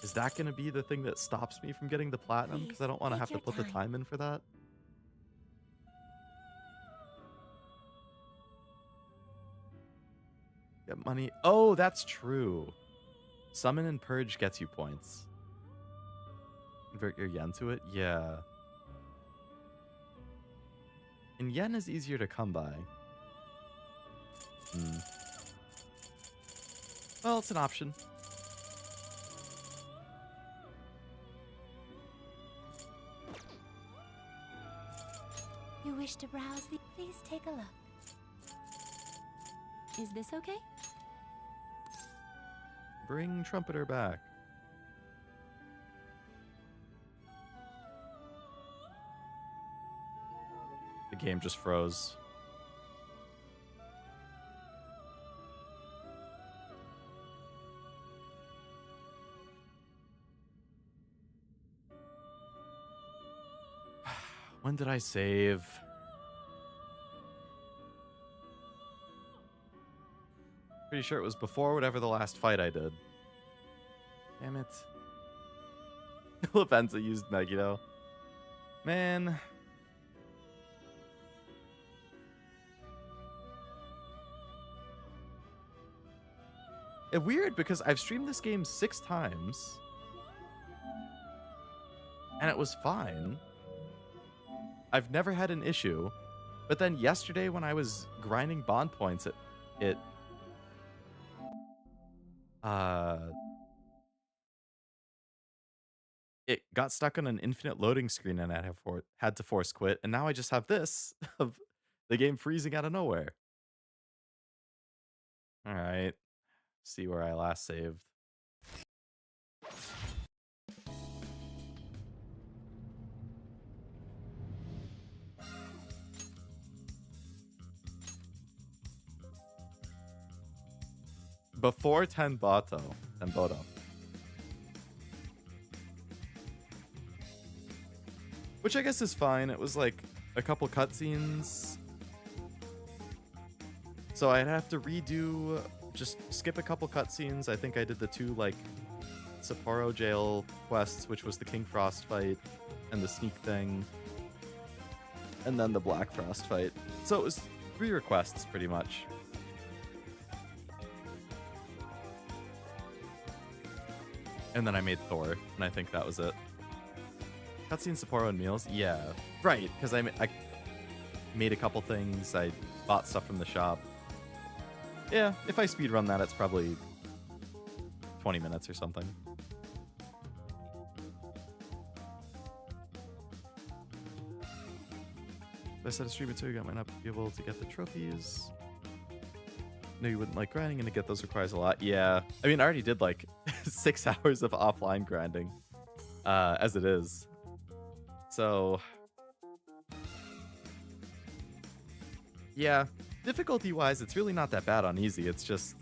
Is that going to be the thing that stops me from getting the platinum? Because I don't want to have to put the time in for that. Get money. Oh, that's true. Summon and Purge gets you points. Convert your yen to it? Yeah. And yen is easier to come by. Well, it's an option. You wish to browse the... Please take a look. Is this okay? Bring Trumpeter back. game just froze. When did I save? Pretty sure it was before whatever the last fight I did. Damn it. Lavenza used Megiddo. Man. It's weird because I've streamed this game 6 times. And it was fine. I've never had an issue. But then yesterday when I was grinding bond points, it got stuck on an infinite loading screen and I had to force quit. And now I just have this of the game freezing out of nowhere. All right. See where I last saved. Before Tenboto. Which I guess is fine. It was like a couple cutscenes. So I'd have to redo, just skip a couple cutscenes. I think I did the 2 like Sapporo jail quests, which was the King Frost fight and the sneak thing. And then the Black Frost fight. So it was 3 requests pretty much. And then I made Thor, and I think that was it. Cutscene, Sapporo, and meals? Yeah. Right, because I made a couple things. I bought stuff from the shop. Yeah, if I speedrun that, it's probably 20 minutes or something. If I set a stream at 2, I might not be able to get the trophies. No, you wouldn't like grinding, and to get those requires a lot. Yeah. I mean, I already did like 6 hours of offline grinding as it is. So, yeah. Difficulty-wise, it's really not that bad on easy. It's just...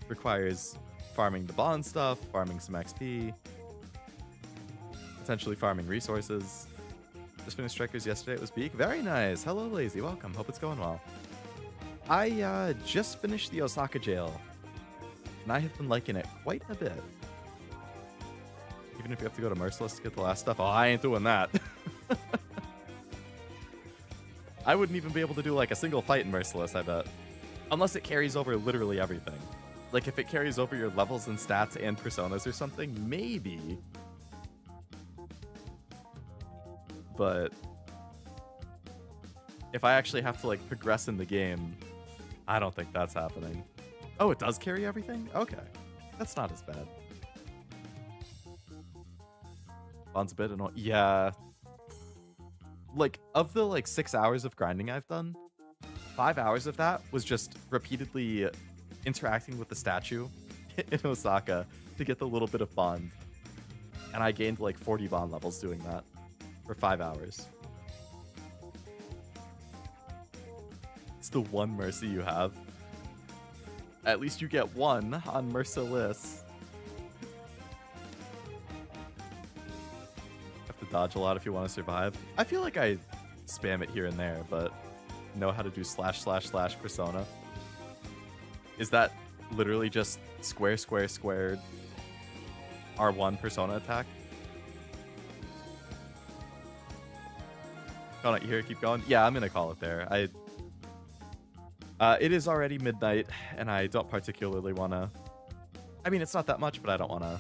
requires farming the bond stuff, farming some XP, potentially farming resources. Just finished Strikers yesterday. It was Beak. Very nice. Hello, Lazy. Welcome. Hope it's going well. I just finished the Osaka jail, and I have been liking it quite a bit. Even if you have to go to Merciless to get the last stuff. Oh, I ain't doing that. I wouldn't even be able to do like a single fight in Merciless, I bet. Unless it carries over literally everything. Like if it carries over your levels and stats and personas or something, maybe. But if I actually have to like progress in the game, I don't think that's happening. Oh, it does carry everything? Okay. That's not as bad. Bond's a bit annoying. Yeah. Like, of the like 6 hours of grinding I've done, 5 hours of that was just repeatedly interacting with the statue in Osaka to get the little bit of bond. And I gained like 40 bond levels doing that for 5 hours. It's the one mercy you have. At least you get one on Merciless. Have to dodge a lot if you want to survive. I feel like I spam it here and there, but know how to do / persona. Is that literally just square, square, squared R1 persona attack? Call it here, keep going. Yeah, I'm gonna call it there. It is already midnight, and I don't particularly want to... I mean, it's not that much, but I don't want to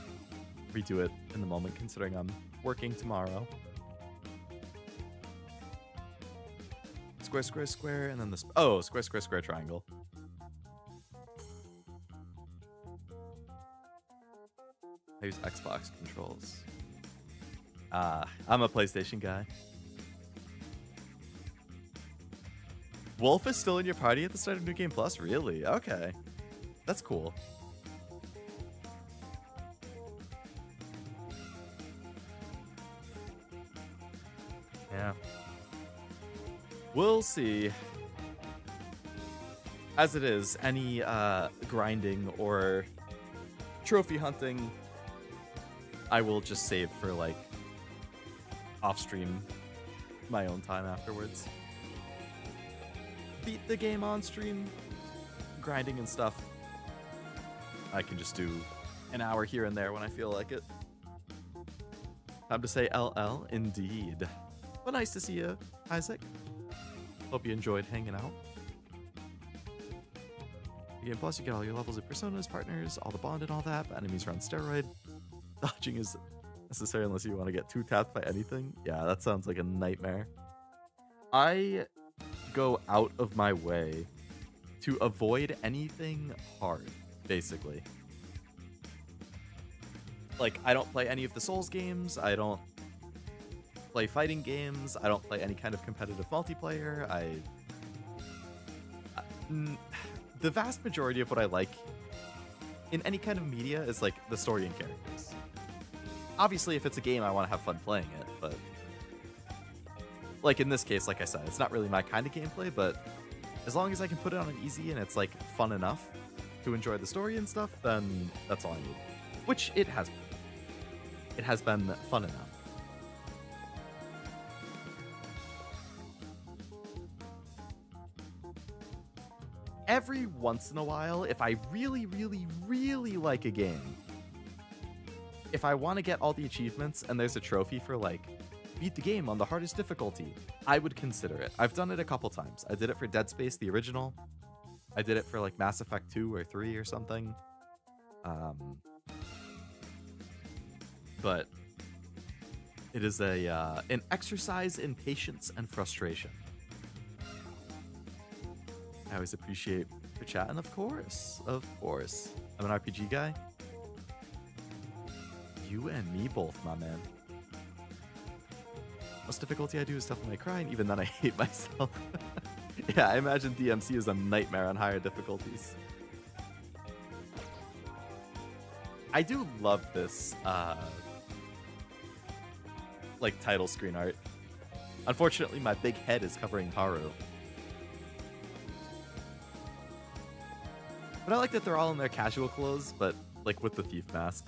redo it in the moment, considering I'm working tomorrow. Square, square, square, and then this... Oh, square, square, square, triangle. I use Xbox controls. I'm a PlayStation guy. Wolf is still in your party at the start of New Game Plus? Really? Okay. That's cool. We'll see. As it is, any grinding or trophy hunting, I will just save for like off stream my own time afterwards. Beat the game on stream, grinding and stuff, I can just do an hour here and there when I feel like it. Time to say LL indeed. But nice to see you, Isaac. Hope you enjoyed hanging out. Again, plus you get all your levels of personas, partners, all the bond and all that, but enemies are on steroid. Dodging is necessary unless you want to get too tapped by anything. Yeah, that sounds like a nightmare. I go out of my way to avoid anything hard, basically. Like, I don't play any of the Souls games, I don't play fighting games, I don't play any kind of competitive multiplayer, the vast majority of what I like in any kind of media is like the story and characters. Obviously, if it's a game, I want to have fun playing it, but like in this case, like I said, it's not really my kind of gameplay, but as long as I can put it on an easy and it's like fun enough to enjoy the story and stuff, then that's all I need. Which it has been. It has been fun enough. Every once in a while, if I really, really, really like a game, if I want to get all the achievements and there's a trophy for like beat the game on the hardest difficulty, I would consider it. I've done it a couple times. I did it for Dead Space, the original. I did it for like Mass Effect 2 or 3 or something. But it is an exercise in patience and frustration. I always appreciate your chat, and of course, I'm an RPG guy. You and me both, my man. Most difficulty I do is Devil May Cry, and even then I hate myself. Yeah, I imagine DMC is a nightmare on higher difficulties. I do love this, like, title screen art. Unfortunately, my big head is covering Haru. But I like that they're all in their casual clothes, but, like, with the thief mask.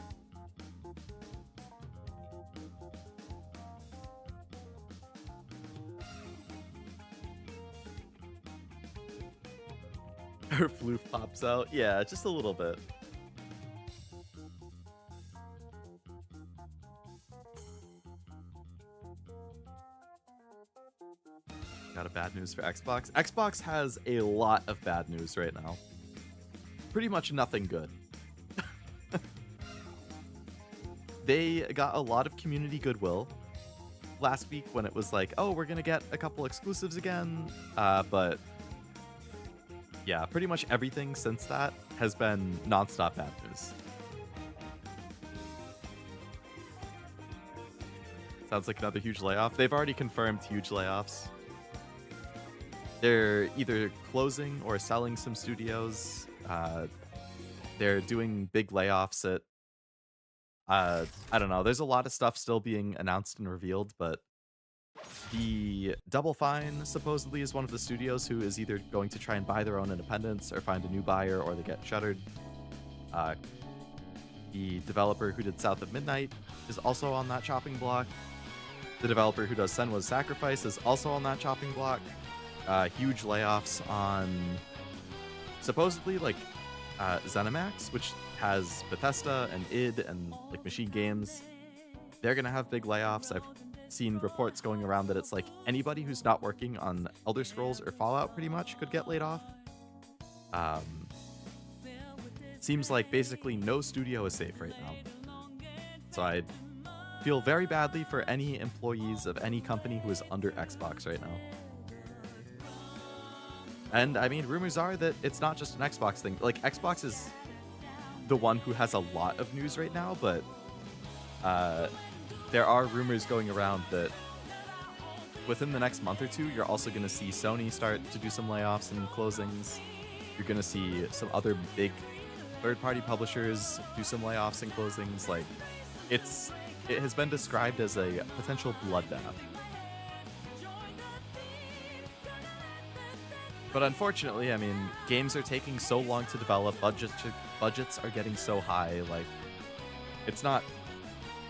Her floof pops out. Yeah, just a little bit. Got a bad news for Xbox. Xbox has a lot of bad news right now. Pretty much nothing good. They got a lot of community goodwill last week when it was like, oh, we're gonna get a couple exclusives again, but yeah, pretty much everything since that has been nonstop bad news. Sounds like another huge layoff. They've already confirmed huge layoffs. They're either closing or selling some studios. They're doing big layoffs at I don't know. There's a lot of stuff still being announced and revealed, but the Double Fine supposedly is one of the studios who is either going to try and buy their own independence or find a new buyer, or they get shuttered. The developer who did South of Midnight is also on that chopping block. The developer who does Senwa's Sacrifice is also on that chopping block. Huge layoffs on supposedly like ZeniMax, which has Bethesda and id and like Machine Games. They're gonna have big layoffs. I've seen reports going around that it's like anybody who's not working on Elder Scrolls or Fallout pretty much could get laid off. Seems like basically no studio is safe right now. So I feel very badly for any employees of any company who is under Xbox right now. And I mean, rumors are that it's not just an Xbox thing. Like, Xbox is the one who has a lot of news right now, but there are rumors going around that within the next month or two, you're also going to see Sony start to do some layoffs and closings. You're going to see some other big third-party publishers do some layoffs and closings. Like, it has been described as a potential bloodbath. But unfortunately, I mean, games are taking so long to develop, budgets are getting so high, like, it's not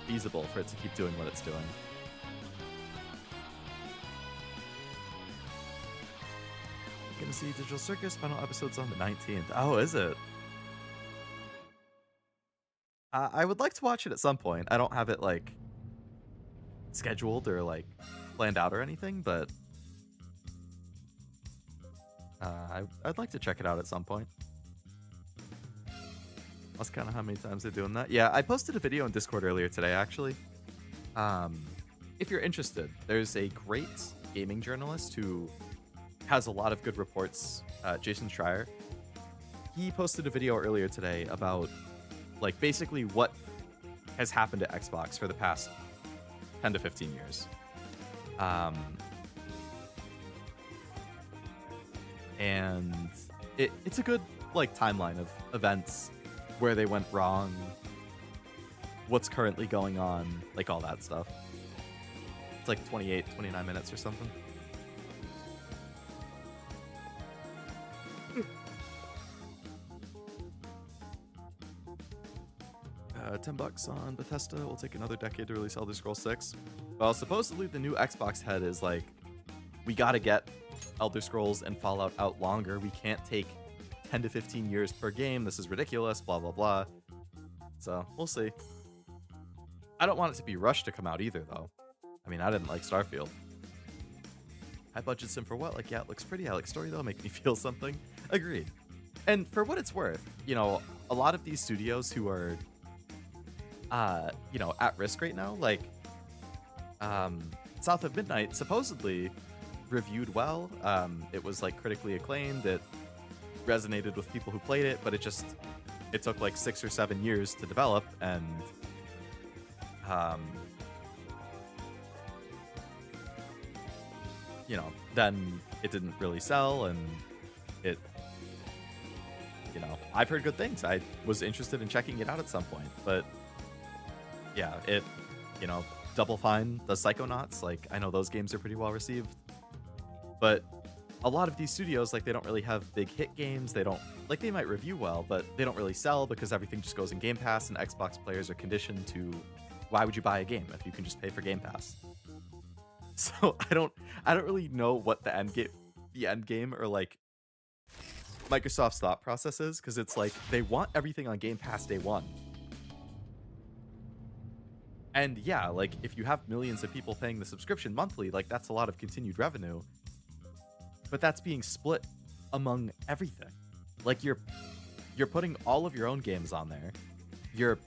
feasible for it to keep doing what it's doing. Gonna see Digital Circus final episodes on the 19th. Oh, is it? I would like to watch it at some point. I don't have it, like, scheduled or, like, planned out or anything, but I'd like to check it out at some point. That's kind of how many times they're doing that. Yeah, I posted a video on Discord earlier today, actually. If you're interested, there's a great gaming journalist who has a lot of good reports, Jason Schreier. He posted a video earlier today about, like, basically what has happened to Xbox for the past 10 to 15 years. And it's a good, like, timeline of events, where they went wrong, what's currently going on, like, all that stuff. It's like 28, 29 minutes or something. $10 on Bethesda will take another decade to release Elder Scrolls 6. Well, supposedly the new Xbox head is like, we gotta get Elder Scrolls and Fallout out longer. We can't take 10 to 15 years per game. This is ridiculous, blah, blah, blah. So, we'll see. I don't want it to be rushed to come out either, though. I mean, I didn't like Starfield. High budget sim for what? Like, yeah, it looks pretty. I like story, though. Make me feel something. Agreed. And for what it's worth, you know, a lot of these studios who are, you know, at risk right now, like, South of Midnight supposedly reviewed well. It was, like, critically acclaimed. It resonated with people who played it, but it took like 6 or 7 years to develop, and you know, then it didn't really sell, and it, you know, I've heard good things. I was interested in checking it out at some point, but yeah, it, you know, Double Fine, the Psychonauts, like, I know those games are pretty well received, but a lot of these studios, like, they don't really have big hit games. They don't, like, they might review well, but they don't really sell because everything just goes in Game Pass, and Xbox players are conditioned to, why would you buy a game if you can just pay for Game Pass? So I don't really know what the end game or, like, Microsoft's thought process is, because it's like they want everything on Game Pass day one. And yeah, like, if you have millions of people paying the subscription monthly, like, that's a lot of continued revenue. But that's being split among everything. Like, you're putting all of your own games on there. You're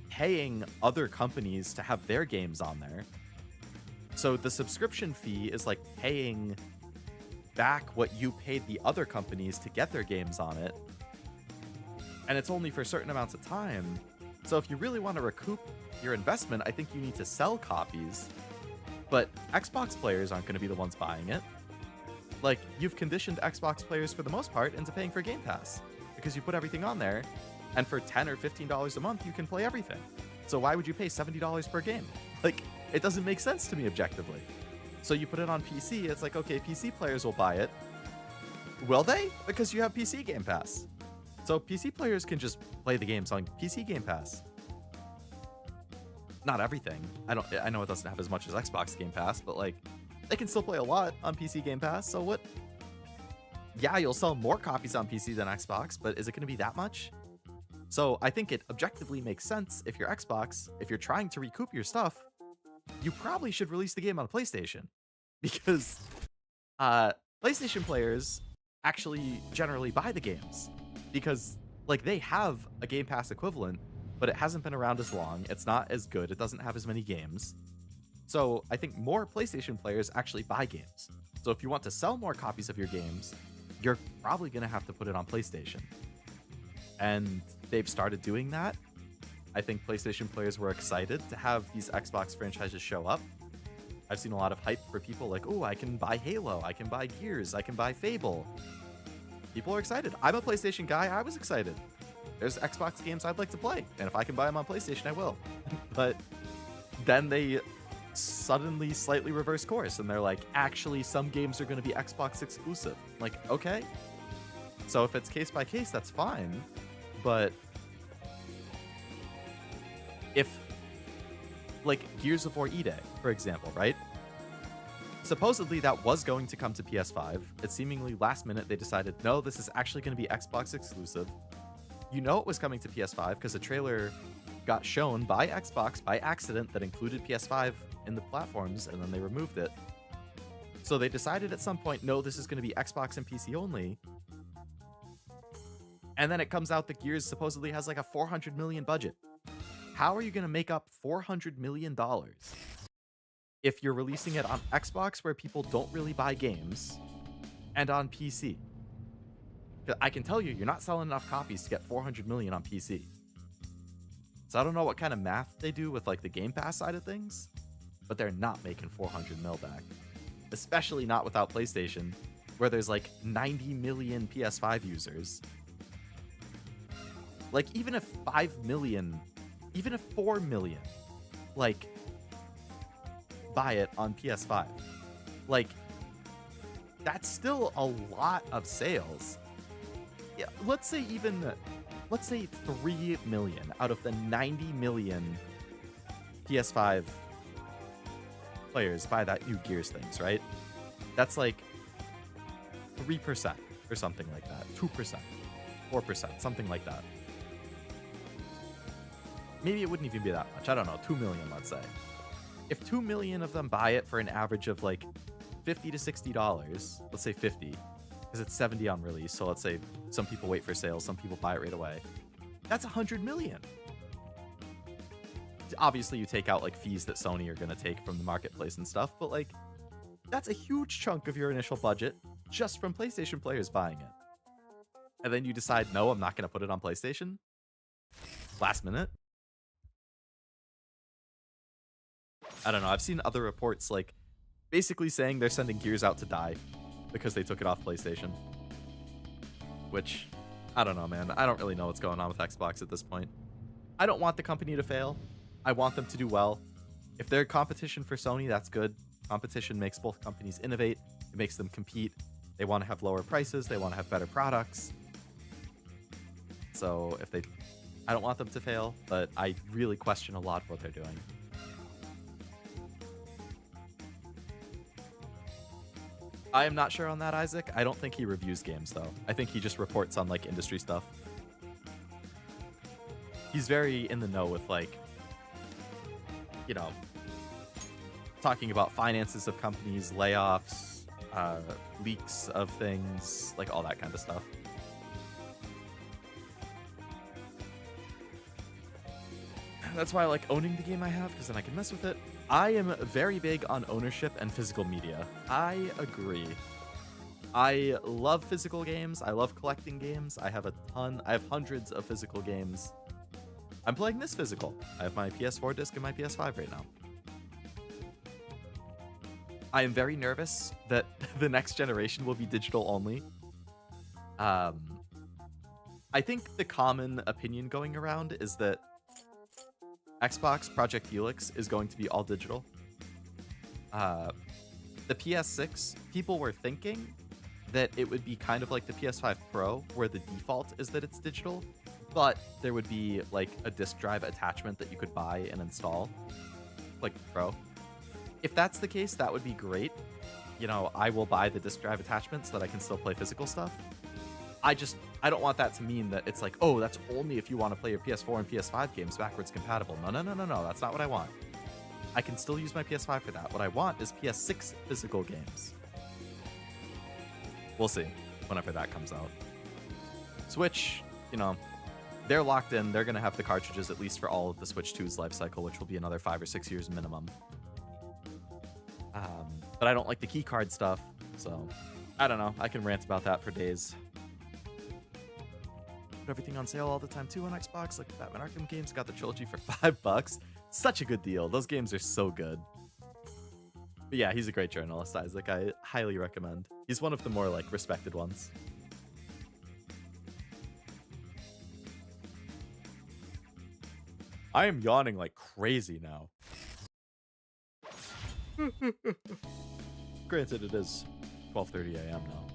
paying other companies to have their games on there. So the subscription fee is like paying back what you paid the other companies to get their games on it. And it's only for certain amounts of time. So if you really want to recoup your investment, I think you need to sell copies. But Xbox players aren't going to be the ones buying it. Like, you've conditioned Xbox players for the most part into paying for Game Pass, because you put everything on there, and for $10 or $15 a month, you can play everything. So why would you pay $70 per game? Like, it doesn't make sense to me objectively. So you put it on PC, it's like, okay, PC players will buy it. Will they? Because you have PC Game Pass. So PC players can just play the games on PC Game Pass. Not everything. I know it doesn't have as much as Xbox Game Pass, but, like, they can still play a lot on PC Game Pass, so what? Yeah, you'll sell more copies on PC than Xbox, but is it going to be that much? So I think it objectively makes sense if you're Xbox, if you're trying to recoup your stuff, you probably should release the game on PlayStation. Because PlayStation players actually generally buy the games. Because, like, they have a Game Pass equivalent, but it hasn't been around as long, it's not as good, it doesn't have as many games. So I think more PlayStation players actually buy games. So if you want to sell more copies of your games, you're probably going to have to put it on PlayStation. And they've started doing that. I think PlayStation players were excited to have these Xbox franchises show up. I've seen a lot of hype for people like, oh, I can buy Halo, I can buy Gears, I can buy Fable. People are excited. I'm a PlayStation guy, I was excited. There's Xbox games I'd like to play, and if I can buy them on PlayStation, I will. But then they suddenly slightly reverse course and they're like, actually, some games are going to be Xbox exclusive. Like, okay. So if it's case by case, that's fine. But if, like, Gears of War E-Day, for example, right? Supposedly that was going to come to PS5. It seemingly last minute they decided, no, this is actually going to be Xbox exclusive. You know it was coming to PS5 because a trailer got shown by Xbox by accident that included PS5 in the platforms, and then they removed it. So they decided at some point, no, this is going to be Xbox and PC only. And then it comes out that Gears supposedly has like a $400 million budget. How are you going to make up $400 million if you're releasing it on Xbox where people don't really buy games and on PC? I can tell you, you're not selling enough copies to get 400 million on PC. So I don't know what kind of math they do with like the Game Pass side of things, but they're not making 400 mil back. Especially not without PlayStation, where there's like 90 million PS5 users. Like even if 5 million, even if 4 million, like buy it on PS5, like that's still a lot of sales. Yeah, let's say 3 million out of the 90 million PS5 players buy that new Gears things, right? That's like 3% or something like that. 2%, 4%, something like that. Maybe it wouldn't even be that much. I don't know, 2 million, let's say. If 2 million of them buy it for an average of like $50 to $60, let's say 50, because it's 70 on release, so let's say some people wait for sales, some people buy it right away. That's 100 million. Obviously, you take out like fees that Sony are going to take from the marketplace and stuff, but like that's a huge chunk of your initial budget just from PlayStation players buying it. And then you decide, no, I'm not going to put it on PlayStation. Last minute. I don't know. I've seen other reports like basically saying they're sending Gears out to die because they took it off PlayStation. Which, I don't know, man. I don't really know what's going on with Xbox at this point. I don't want the company to fail. I want them to do well. If they're competition for Sony, that's good. Competition makes both companies innovate. It makes them compete. They want to have lower prices. They want to have better products. So if they... I don't want them to fail, but I really question a lot of what they're doing. I am not sure on that, Isaac. I don't think he reviews games, though. I think he just reports on, like, industry stuff. He's very in the know with, like, you know, talking about finances of companies, layoffs, leaks of things, like, all that kind of stuff. That's why I like owning the game I have, because then I can mess with it. I am very big on ownership and physical media. I agree. I love physical games. I love collecting games. I have hundreds of physical games. I'm playing this physical. I have my PS4 disc and my PS5 right now. I am very nervous that the next generation will be digital only. I think the common opinion going around is that Xbox Project Helix is going to be all digital. The PS6, people were thinking that it would be kind of like the PS5 Pro, where the default is that it's digital, but there would be like a disk drive attachment that you could buy and install, like the Pro. If that's the case, that would be great. You know, I will buy the disk drive attachment so that I can still play physical stuff. I don't want that to mean that it's like, oh, that's only if you want to play your PS4 and PS5 games backwards compatible. No. That's not what I want. I can still use my PS5 for that. What I want is PS6 physical games. We'll see whenever that comes out. Switch, you know, they're locked in. They're going to have the cartridges at least for all of the Switch 2's life cycle, which will be another 5 or 6 years minimum. But I don't like the key card stuff, so I don't know. I can rant about that for days. Put everything on sale all the time too on Xbox, like the Batman Arkham games. Got the trilogy for $5. Such a good deal. Those games are so good. But yeah, he's a great journalist, Isaac. I highly recommend. He's one of the more like respected ones. I am yawning like crazy now. Granted, it is 12:30 a.m. now.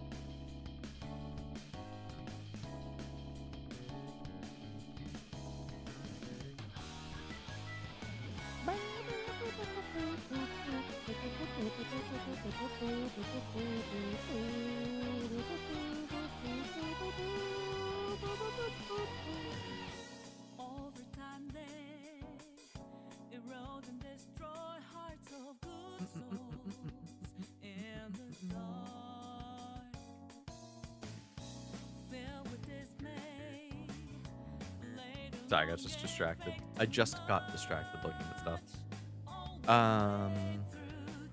Overtime they erode and destroy hearts of good souls in the dark. Filled with dismay. Sorry, I got just distracted. I just got distracted looking at stuff.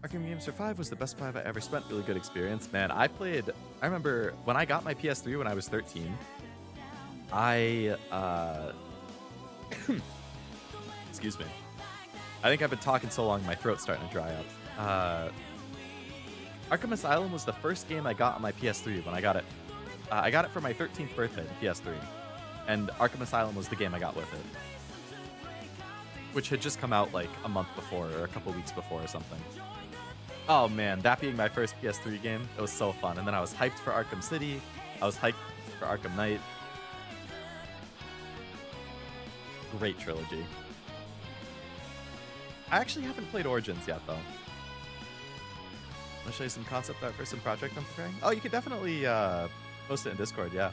Arkham Games for 5 was the best 5 I ever spent. Really good experience. Man, I remember when I got my PS3 when I was 13, excuse me. I think I've been talking so long, my throat's starting to dry up. Arkham Asylum was the first game I got on my PS3 when I got it. I got it for my 13th birthday, the PS3. And Arkham Asylum was the game I got with it. Which had just come out like a month before or a couple weeks before or something. Oh man, that being my first PS3 game, it was so fun. And then I was hyped for Arkham City. I was hyped for Arkham Knight. Great trilogy. I actually haven't played Origins yet though. I'll show you some concept art for some project I'm preparing. Oh, you could definitely post it in Discord, yeah.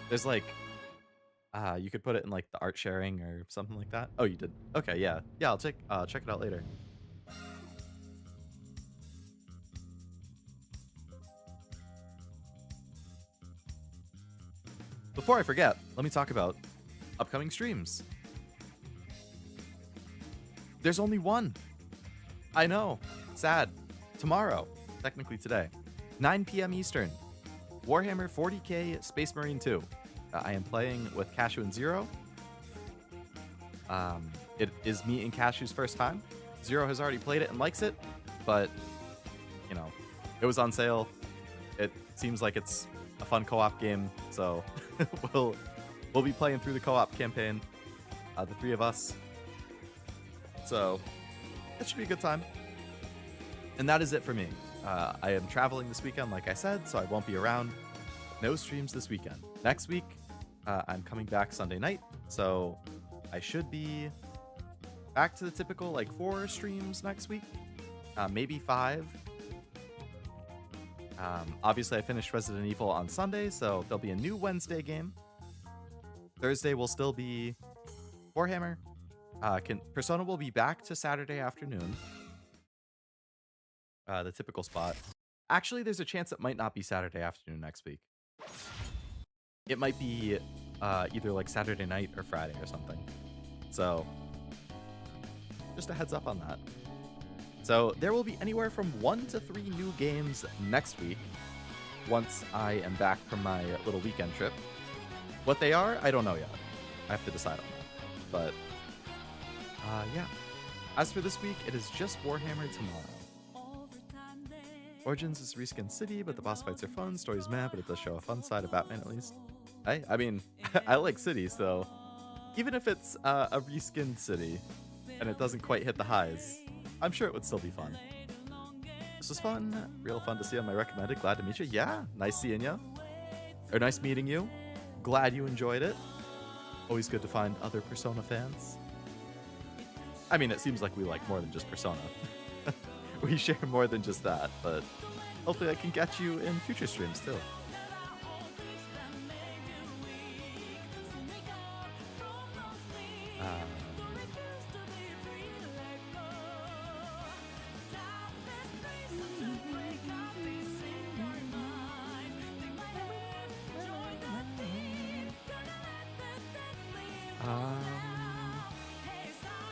There's like you could put it in like the art sharing or something like that. Oh, you did. Okay, yeah. Yeah, I'll check it out later. Before I forget, let me talk about upcoming streams. There's only one. I know. Sad. Tomorrow. Technically today. 9 p.m. Eastern. Warhammer 40k Space Marine 2. I am playing with Cashew and Zero. It is me and Cashew's first time. Zero has already played it and likes it, but, you know, it was on sale. It seems like it's a fun co-op game, so we'll be playing through the co-op campaign, the three of us. So it should be a good time. And that is it for me. I am traveling this weekend, like I said, so I won't be around. No streams this weekend. Next week, I'm coming back Sunday night, so I should be back to the typical like 4 streams next week, maybe 5. Obviously, I finished Resident Evil on Sunday, so there'll be a new Wednesday game. Thursday will still be Warhammer. Persona will be back to Saturday afternoon. The typical spot. Actually, there's a chance it might not be Saturday afternoon next week. It might be either like Saturday night or Friday or something. So, just a heads up on that. So, there will be anywhere from 1 to 3 new games next week once I am back from my little weekend trip. What they are, I don't know yet. I have to decide on that. But, yeah. As for this week, it is just Warhammer tomorrow. Origins is Reskin City, but the boss fights are fun. Story's mad, but it does show a fun side of Batman at least. I mean, I like City, so even if it's a reskinned City and it doesn't quite hit the highs, I'm sure it would still be fun. This was fun. Real fun to see on my recommended. Glad to meet you. Yeah, nice seeing you. Or nice meeting you. Glad you enjoyed it. Always good to find other Persona fans. I mean, it seems like we like more than just Persona. We share more than just that, but hopefully I can catch you in future streams too.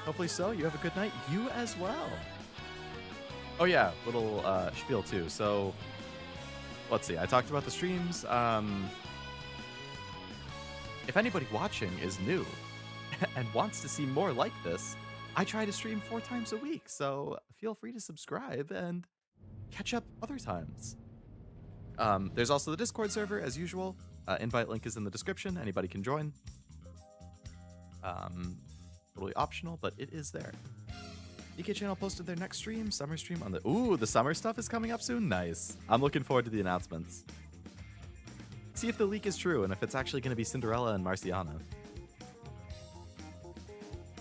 Hopefully so. You have a good night. You as well. Oh yeah, little spiel too. So let's see. I talked about the streams. If anybody watching is new and wants to see more like this, I try to stream 4 times a week. So feel free to subscribe and catch up other times. There's also the Discord server as usual. Invite link is in the description. Anybody can join. Totally optional, but it is there. EK channel posted their next stream, summer stream on the... Ooh, the summer stuff is coming up soon? Nice. I'm looking forward to the announcements. See if the leak is true and if it's actually going to be Cinderella and Marciana.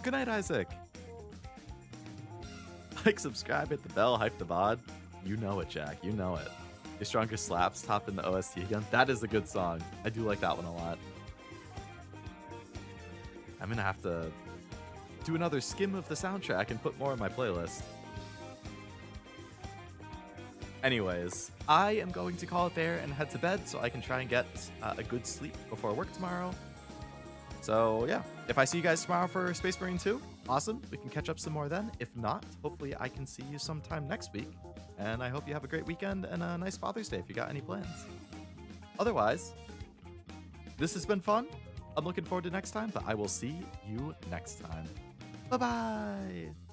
Good night, Isaac. Like, subscribe, hit the bell, hype the VOD. You know it, Jack. You know it. Your strongest slaps top in the OST again. That is a good song. I do like that one a lot. I'm going to have to do another skim of the soundtrack and put more in my playlist. Anyways, I am going to call it there and head to bed so I can try and get a good sleep before work tomorrow. So yeah, if I see you guys tomorrow for Space Marine 2, awesome. We can catch up some more then. If not, hopefully I can see you sometime next week. And I hope you have a great weekend and a nice Father's Day if you got any plans. Otherwise, this has been fun. I'm looking forward to next time, but I will see you next time. Bye-bye.